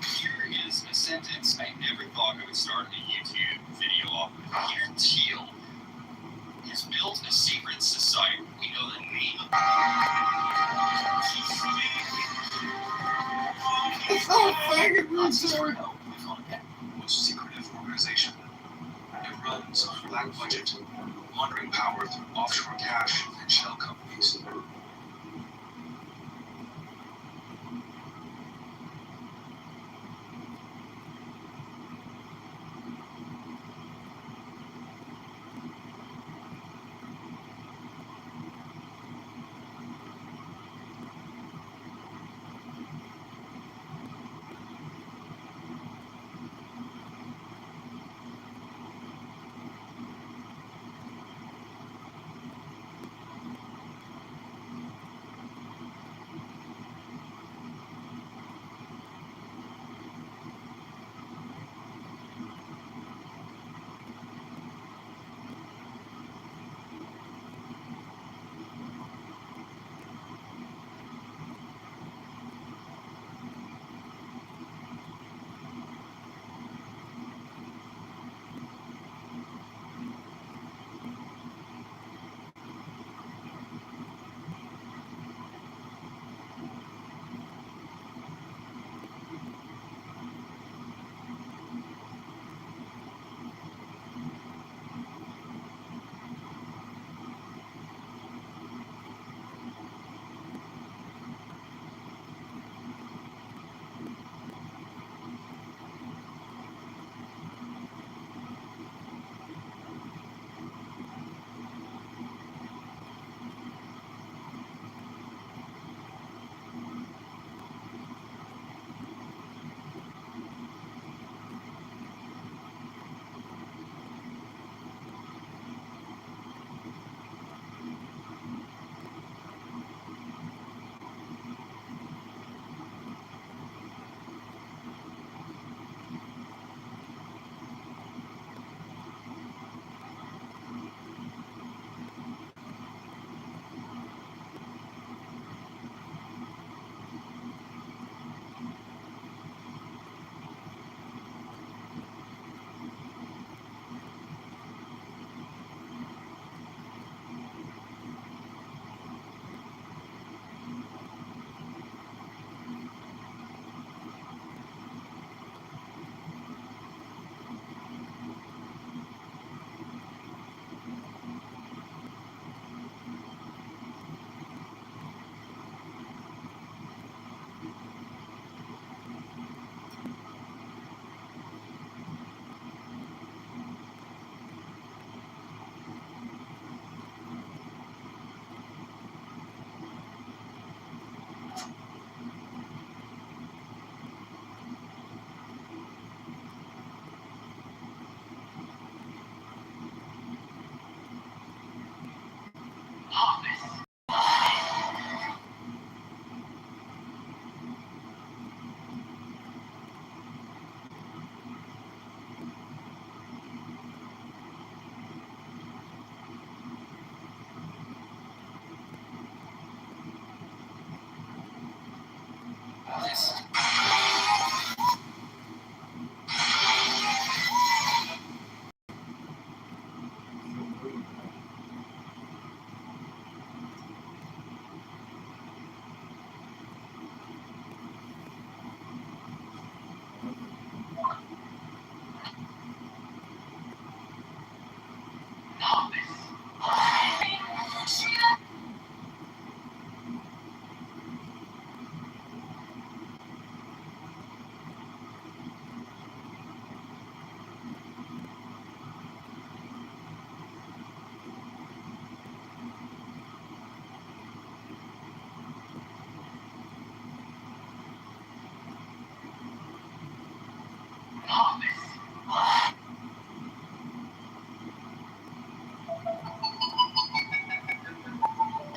Here is a sentence I never thought I would start a YouTube video off with. Peter Thiel has built a secret society. We know the name of It's so fucking absurd. most secretive organization. It runs on a black budget, laundering power through offshore cash and shell companies.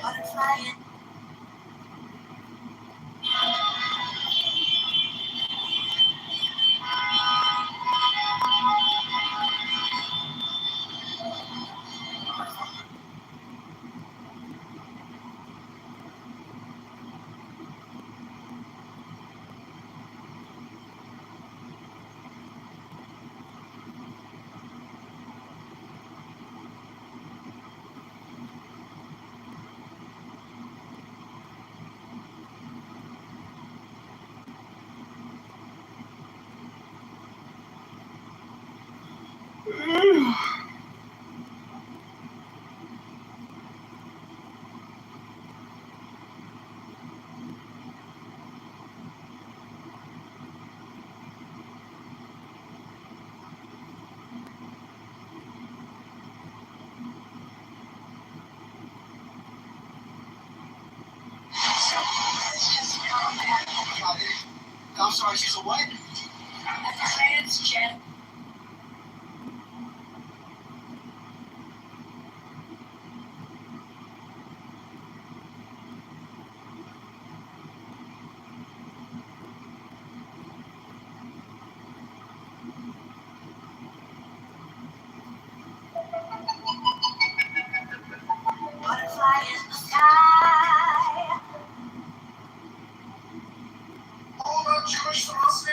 Butterfly. I'm sorry, she's a what? Transgender. Butterfly in the sky. All about Jewish philosophy?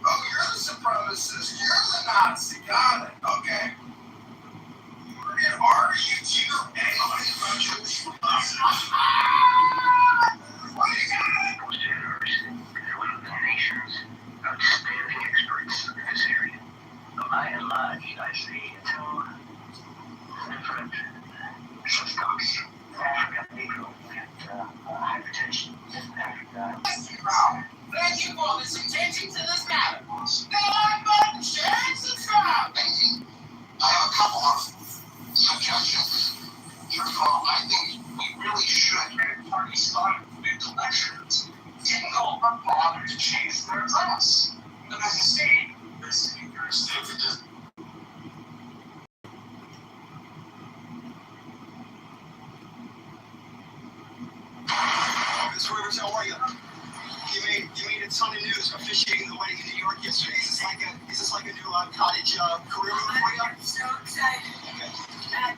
Oh, you're the supremacist. You're the Nazi. Got it. Okay. Are you anything about Jewish philosophy? What do you got? They're one of the nation's outstanding experts in this area. By and large, I see two different systems. African Negro and hypertension. Thank you for this attention to this matter. Stand up, share and subscribe. I have a couple of suggestions. First of all, I think we really should party start with elections. Didn't go bother to change their dress. And as you see, this speakers think it just Miss Rivers, how are you? You made a ton of news officiating the wedding in New York yesterday. Is this like a new cottage career move for you? I'm so excited. Okay.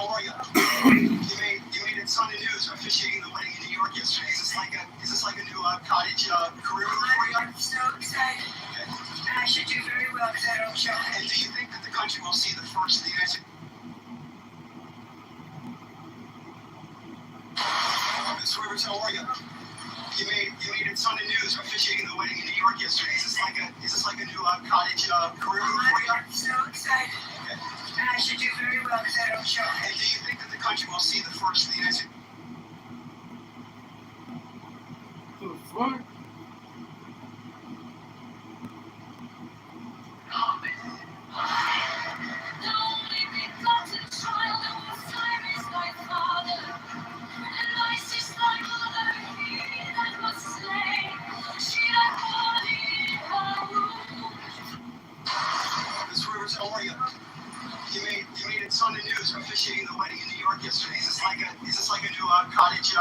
how are you? You made it Sunday News officiating the wedding in New York yesterday. Is this like a new cottage career move for you? I'm so excited. Okay. And I should do very well because I don't show. And do you think that the country will see the first of the United States? Miss Rivers, how are you? You made it Sunday News officiating the wedding in New York yesterday. Is this like a new cottage career move for you? I'm so excited. Okay. And I should do very well because I don't show. And do you think that the country will see the first of the United States? The fuck? Miss Rivers, how are you? You made it Sunday News officiating the wedding in New York yesterday. Is this like a new cottage?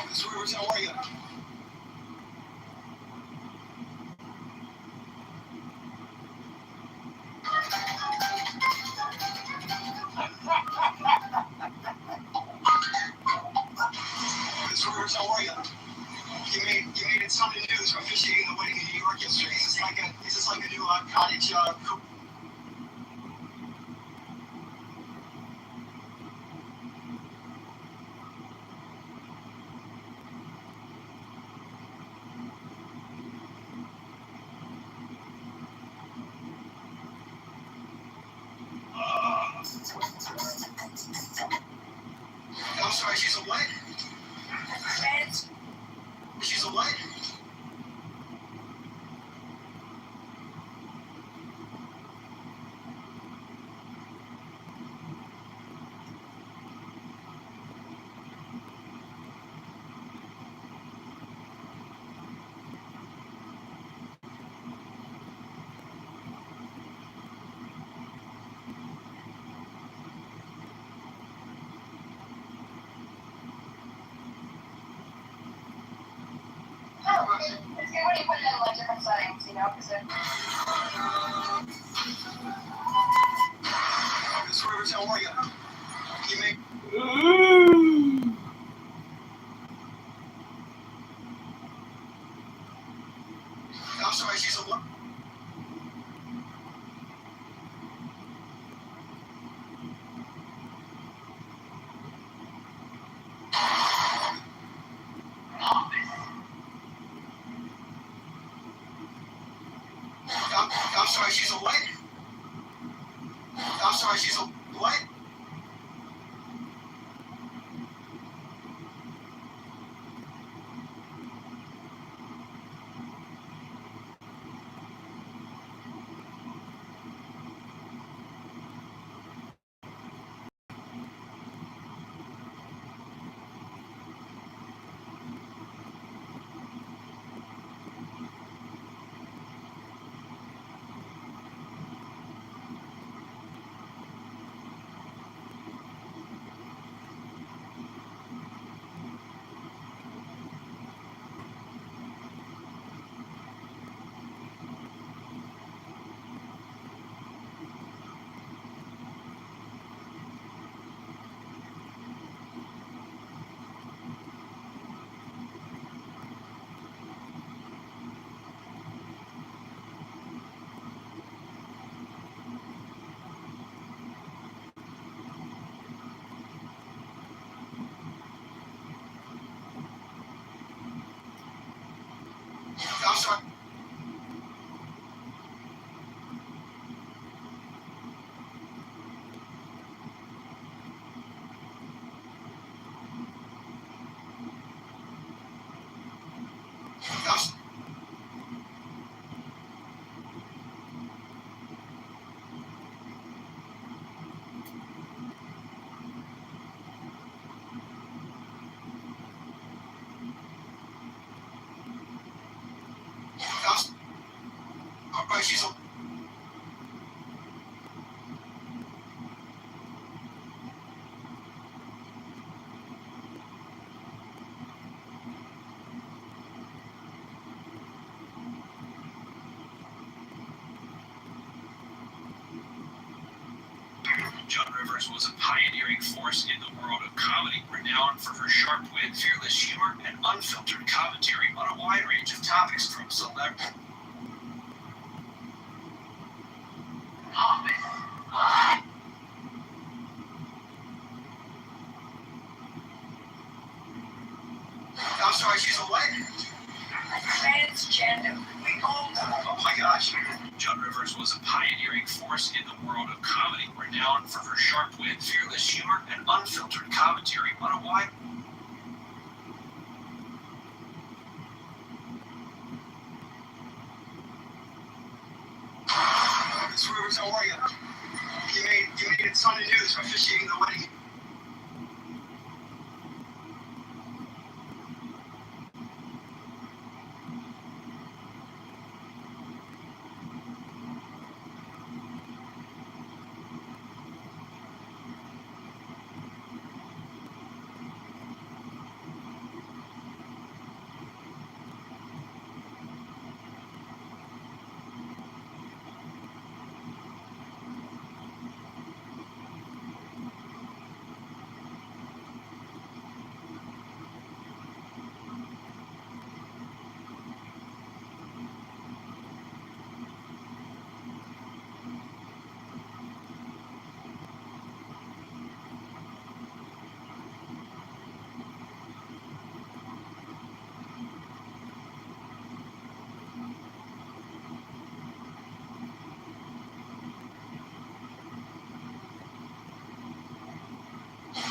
Miss Rivers, how are you? Miss Rivers, how are you? You made it Sunday News officiating the wedding in New York yesterday. Is this like a new cottage? I'm sorry, she's a what? She's a what? It's good when you put it in like different settings, you know, because it. Miss Rivers, how are you? You made. I'm sorry, she's a what? I'm sorry, she's a what? I'm sorry, she's a what? Joan Rivers was a pioneering force in the world of comedy, renowned for her sharp wit, fearless humor, and unfiltered commentary on a wide range of topics from celebrity. I'm sorry, she's a what? Transgender. We own them. Oh my gosh. Joan Rivers was a pioneering force in the world of comedy, renowned for her sharp wit, fearless humor, and unfiltered commentary on a wide. Miss Rivers, how are you? You made a ton of news for officiating the wedding.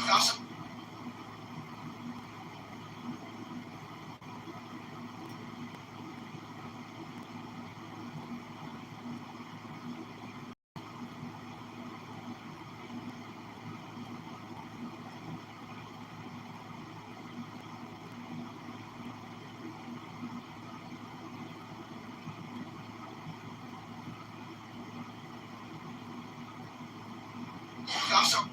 Awesome. Awesome.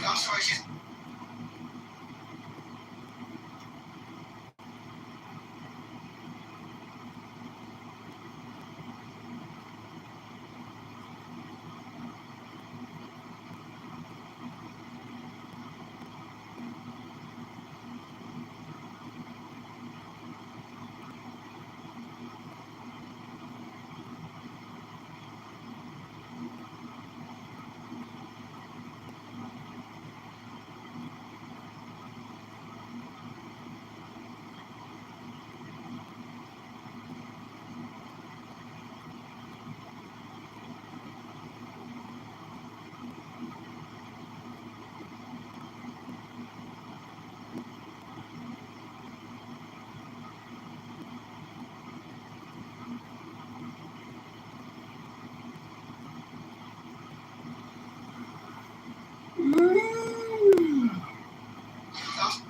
I'm sorry, she's. Awesome.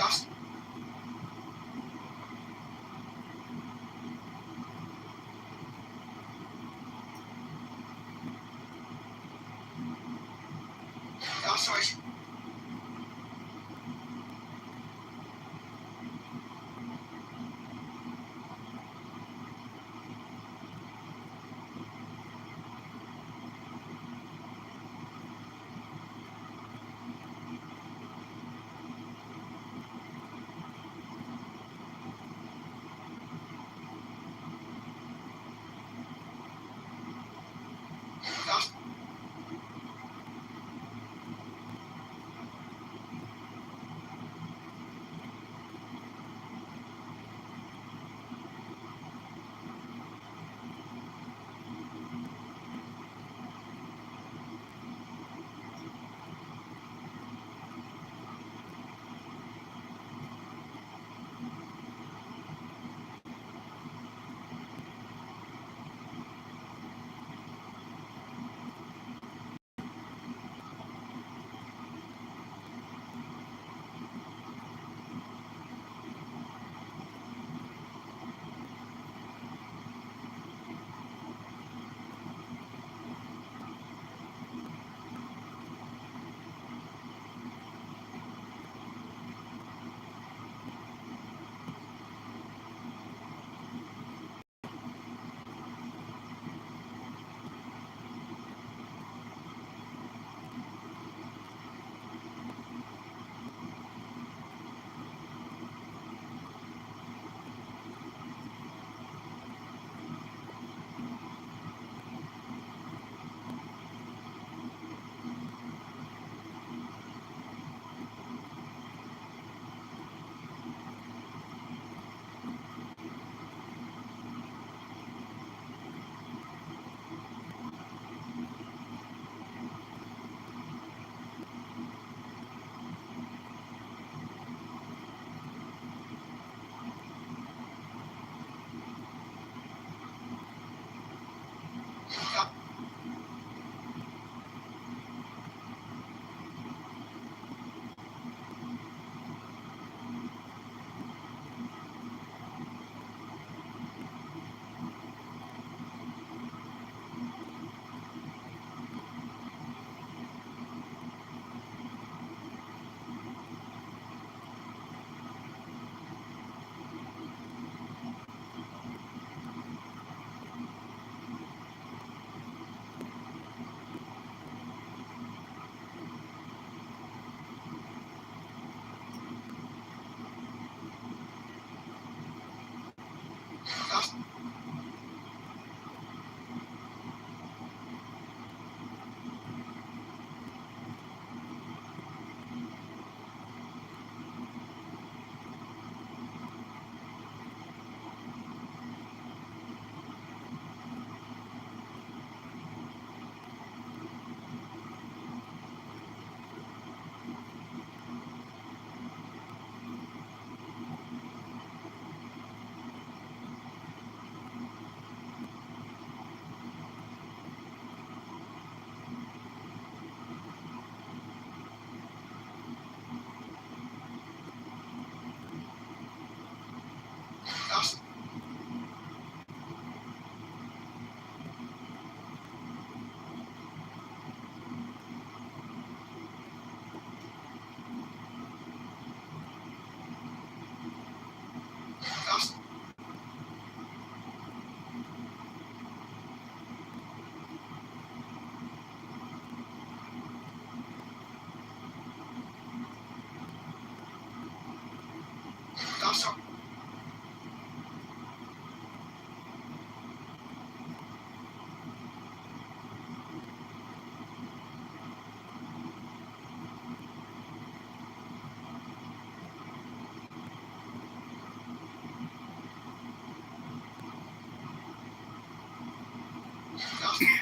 Awesome. I'm sorry.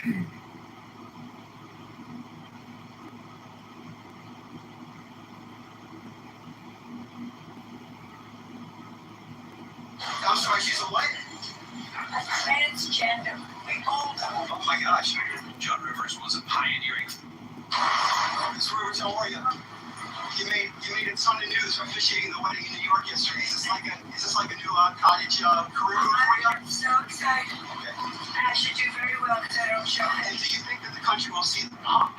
I'm sorry, she's a what? A transgender. We own them. Oh my gosh. John Rivers was a pioneering. Miss Rivers, how are you? You made it Sunday News officiating the wedding in New York yesterday. Is this like a new cottage career move for you? I'm so excited. Okay. And I should do very well because I don't show And it. do you think that the country will see the pop?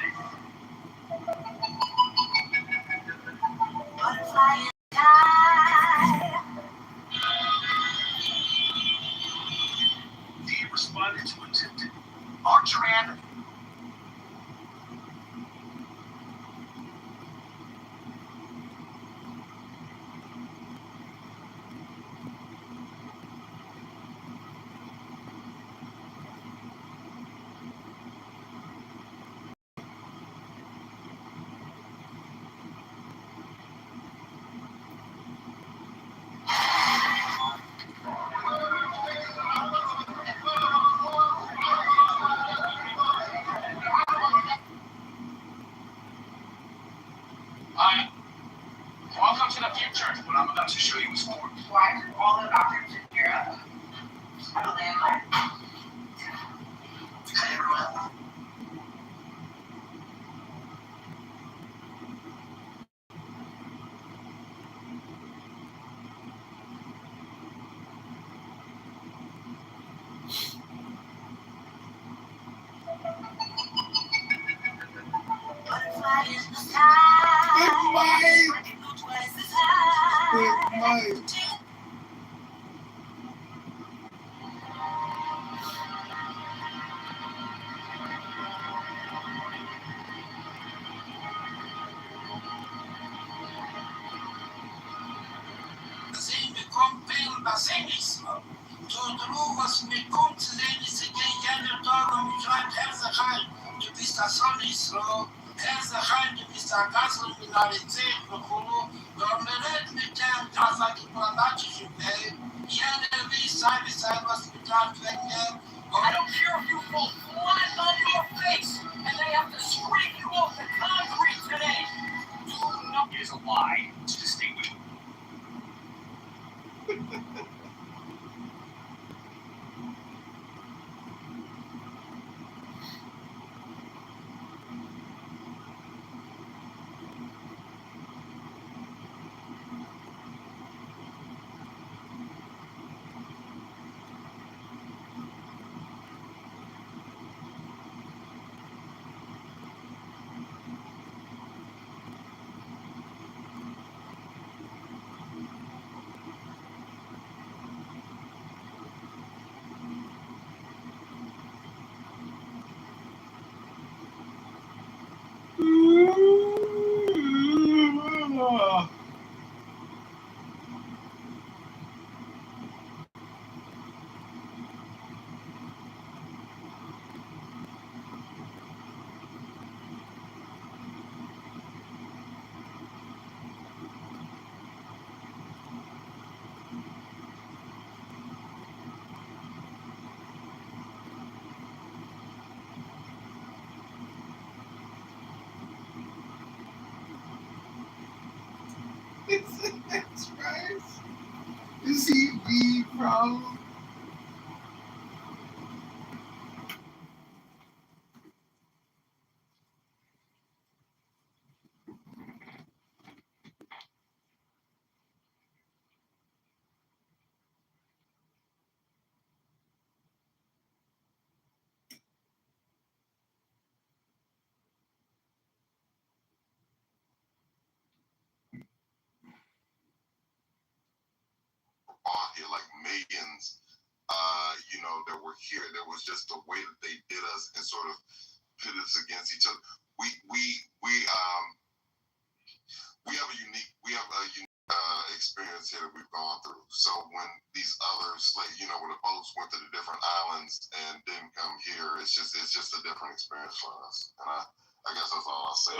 Butterfly in the sky. He responded to attempted Archer and Hi. Welcome to the future. What I'm about to show you is porn. Why are all the doctors in Europe? I don't know. Butterfly in the sky. I can go twice as high. I don't care if you fall flat on your face and they have to scrape you off the concrete today. Do not is a lie to distinguish. That's right. Is he the problem? On here, like millions, that were here. There was just the way that they did us and sort of pit us against each other. We have a unique experience here that we've gone through. So when these others, when the boats went to the different islands and didn't come here, it's just a different experience for us. And I guess that's all I'll say.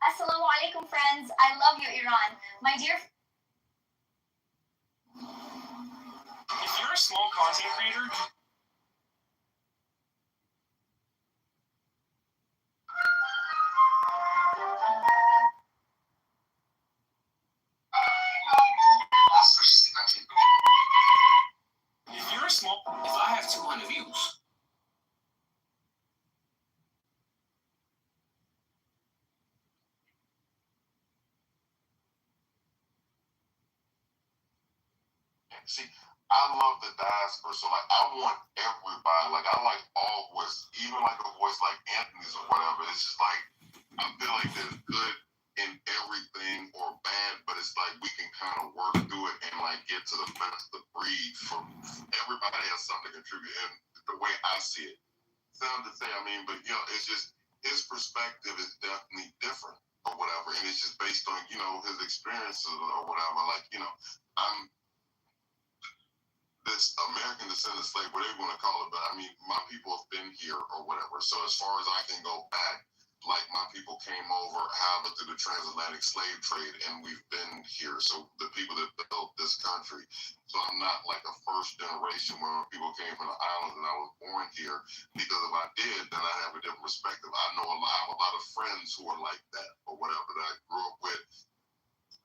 Assalamu alaikum, friends. I love you, Iran. My dear. If you're a small content creator, if I have 200 views, See, I love the diaspora, so like I want everybody. Like I like all voices, even like a voice like Anthony's or whatever. It's just like I feel like there's good in everything or bad, but it's like we can kind of work through it and like get to the best of the breed. For everybody has something to contribute, and the way I see it, sound to say, I mean, but you know, it's just his perspective is definitely different or whatever, and it's just based on his experiences or whatever. Like I'm this American descendant slave, whatever you want to call it, but I mean, my people have been here or whatever. So as far as I can go back, like my people came over, however, through the transatlantic slave trade, and we've been here. So the people that built this country. So I'm not like a first generation where people came from the islands and I was born here. Because if I did, then I have a different perspective. I know I have a lot of friends who are like that or whatever that I grew up with.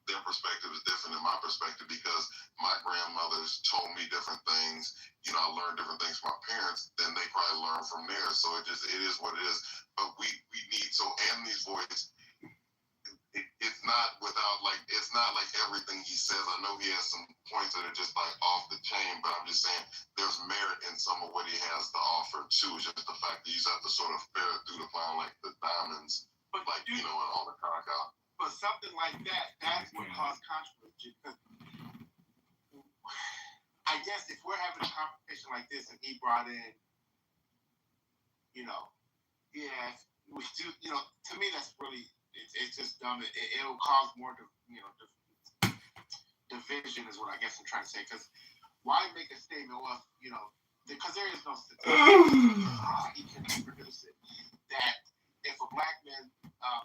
Their perspective is different than my perspective because my grandmothers told me different things. I learned different things from my parents. Then they probably learned from there. So it is what it is. But we need Anthony's voice. It's not it's not like everything he says. I know he has some points that are just like off the chain, but I'm just saying there's merit in some of what he has to offer too. It's just the fact that you just have to sort of ferret through to find like the diamonds, and all the content. But something like that's what caused controversy. Because I guess if we're having a conversation like this and he brought in, yes, we do, to me that's really, it's just dumb. It'll cause more, division is what I guess I'm trying to say. Because why make a statement of, because there is no statistics, he can reproduce it, that if a black man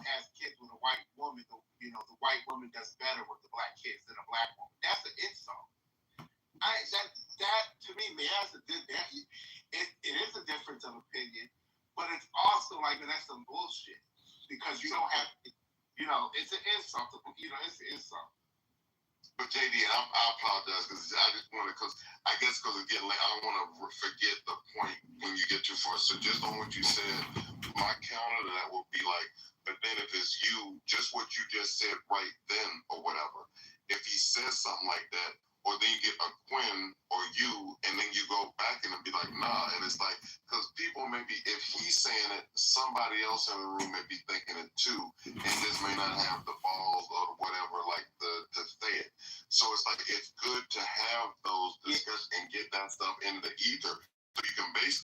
has kids with a white woman, the white woman does better with the black kids than a black woman. That's an insult. That to me, it is a difference of opinion, but it's also like that's some bullshit because you don't have, it's an insult. It's an insult. But JD, I apologize because I just want to, I guess again, like, I don't want to forget the point when you get too far. So just on what you said, my counter to that would be like, but then if it's you, just what you just said right then or whatever, if he says something like that, or then you get a Quinn or you, and then you go back and be like, nah, and it's like, because people maybe, if he's saying it, somebody else in the room may be thinking it too, and just may not have the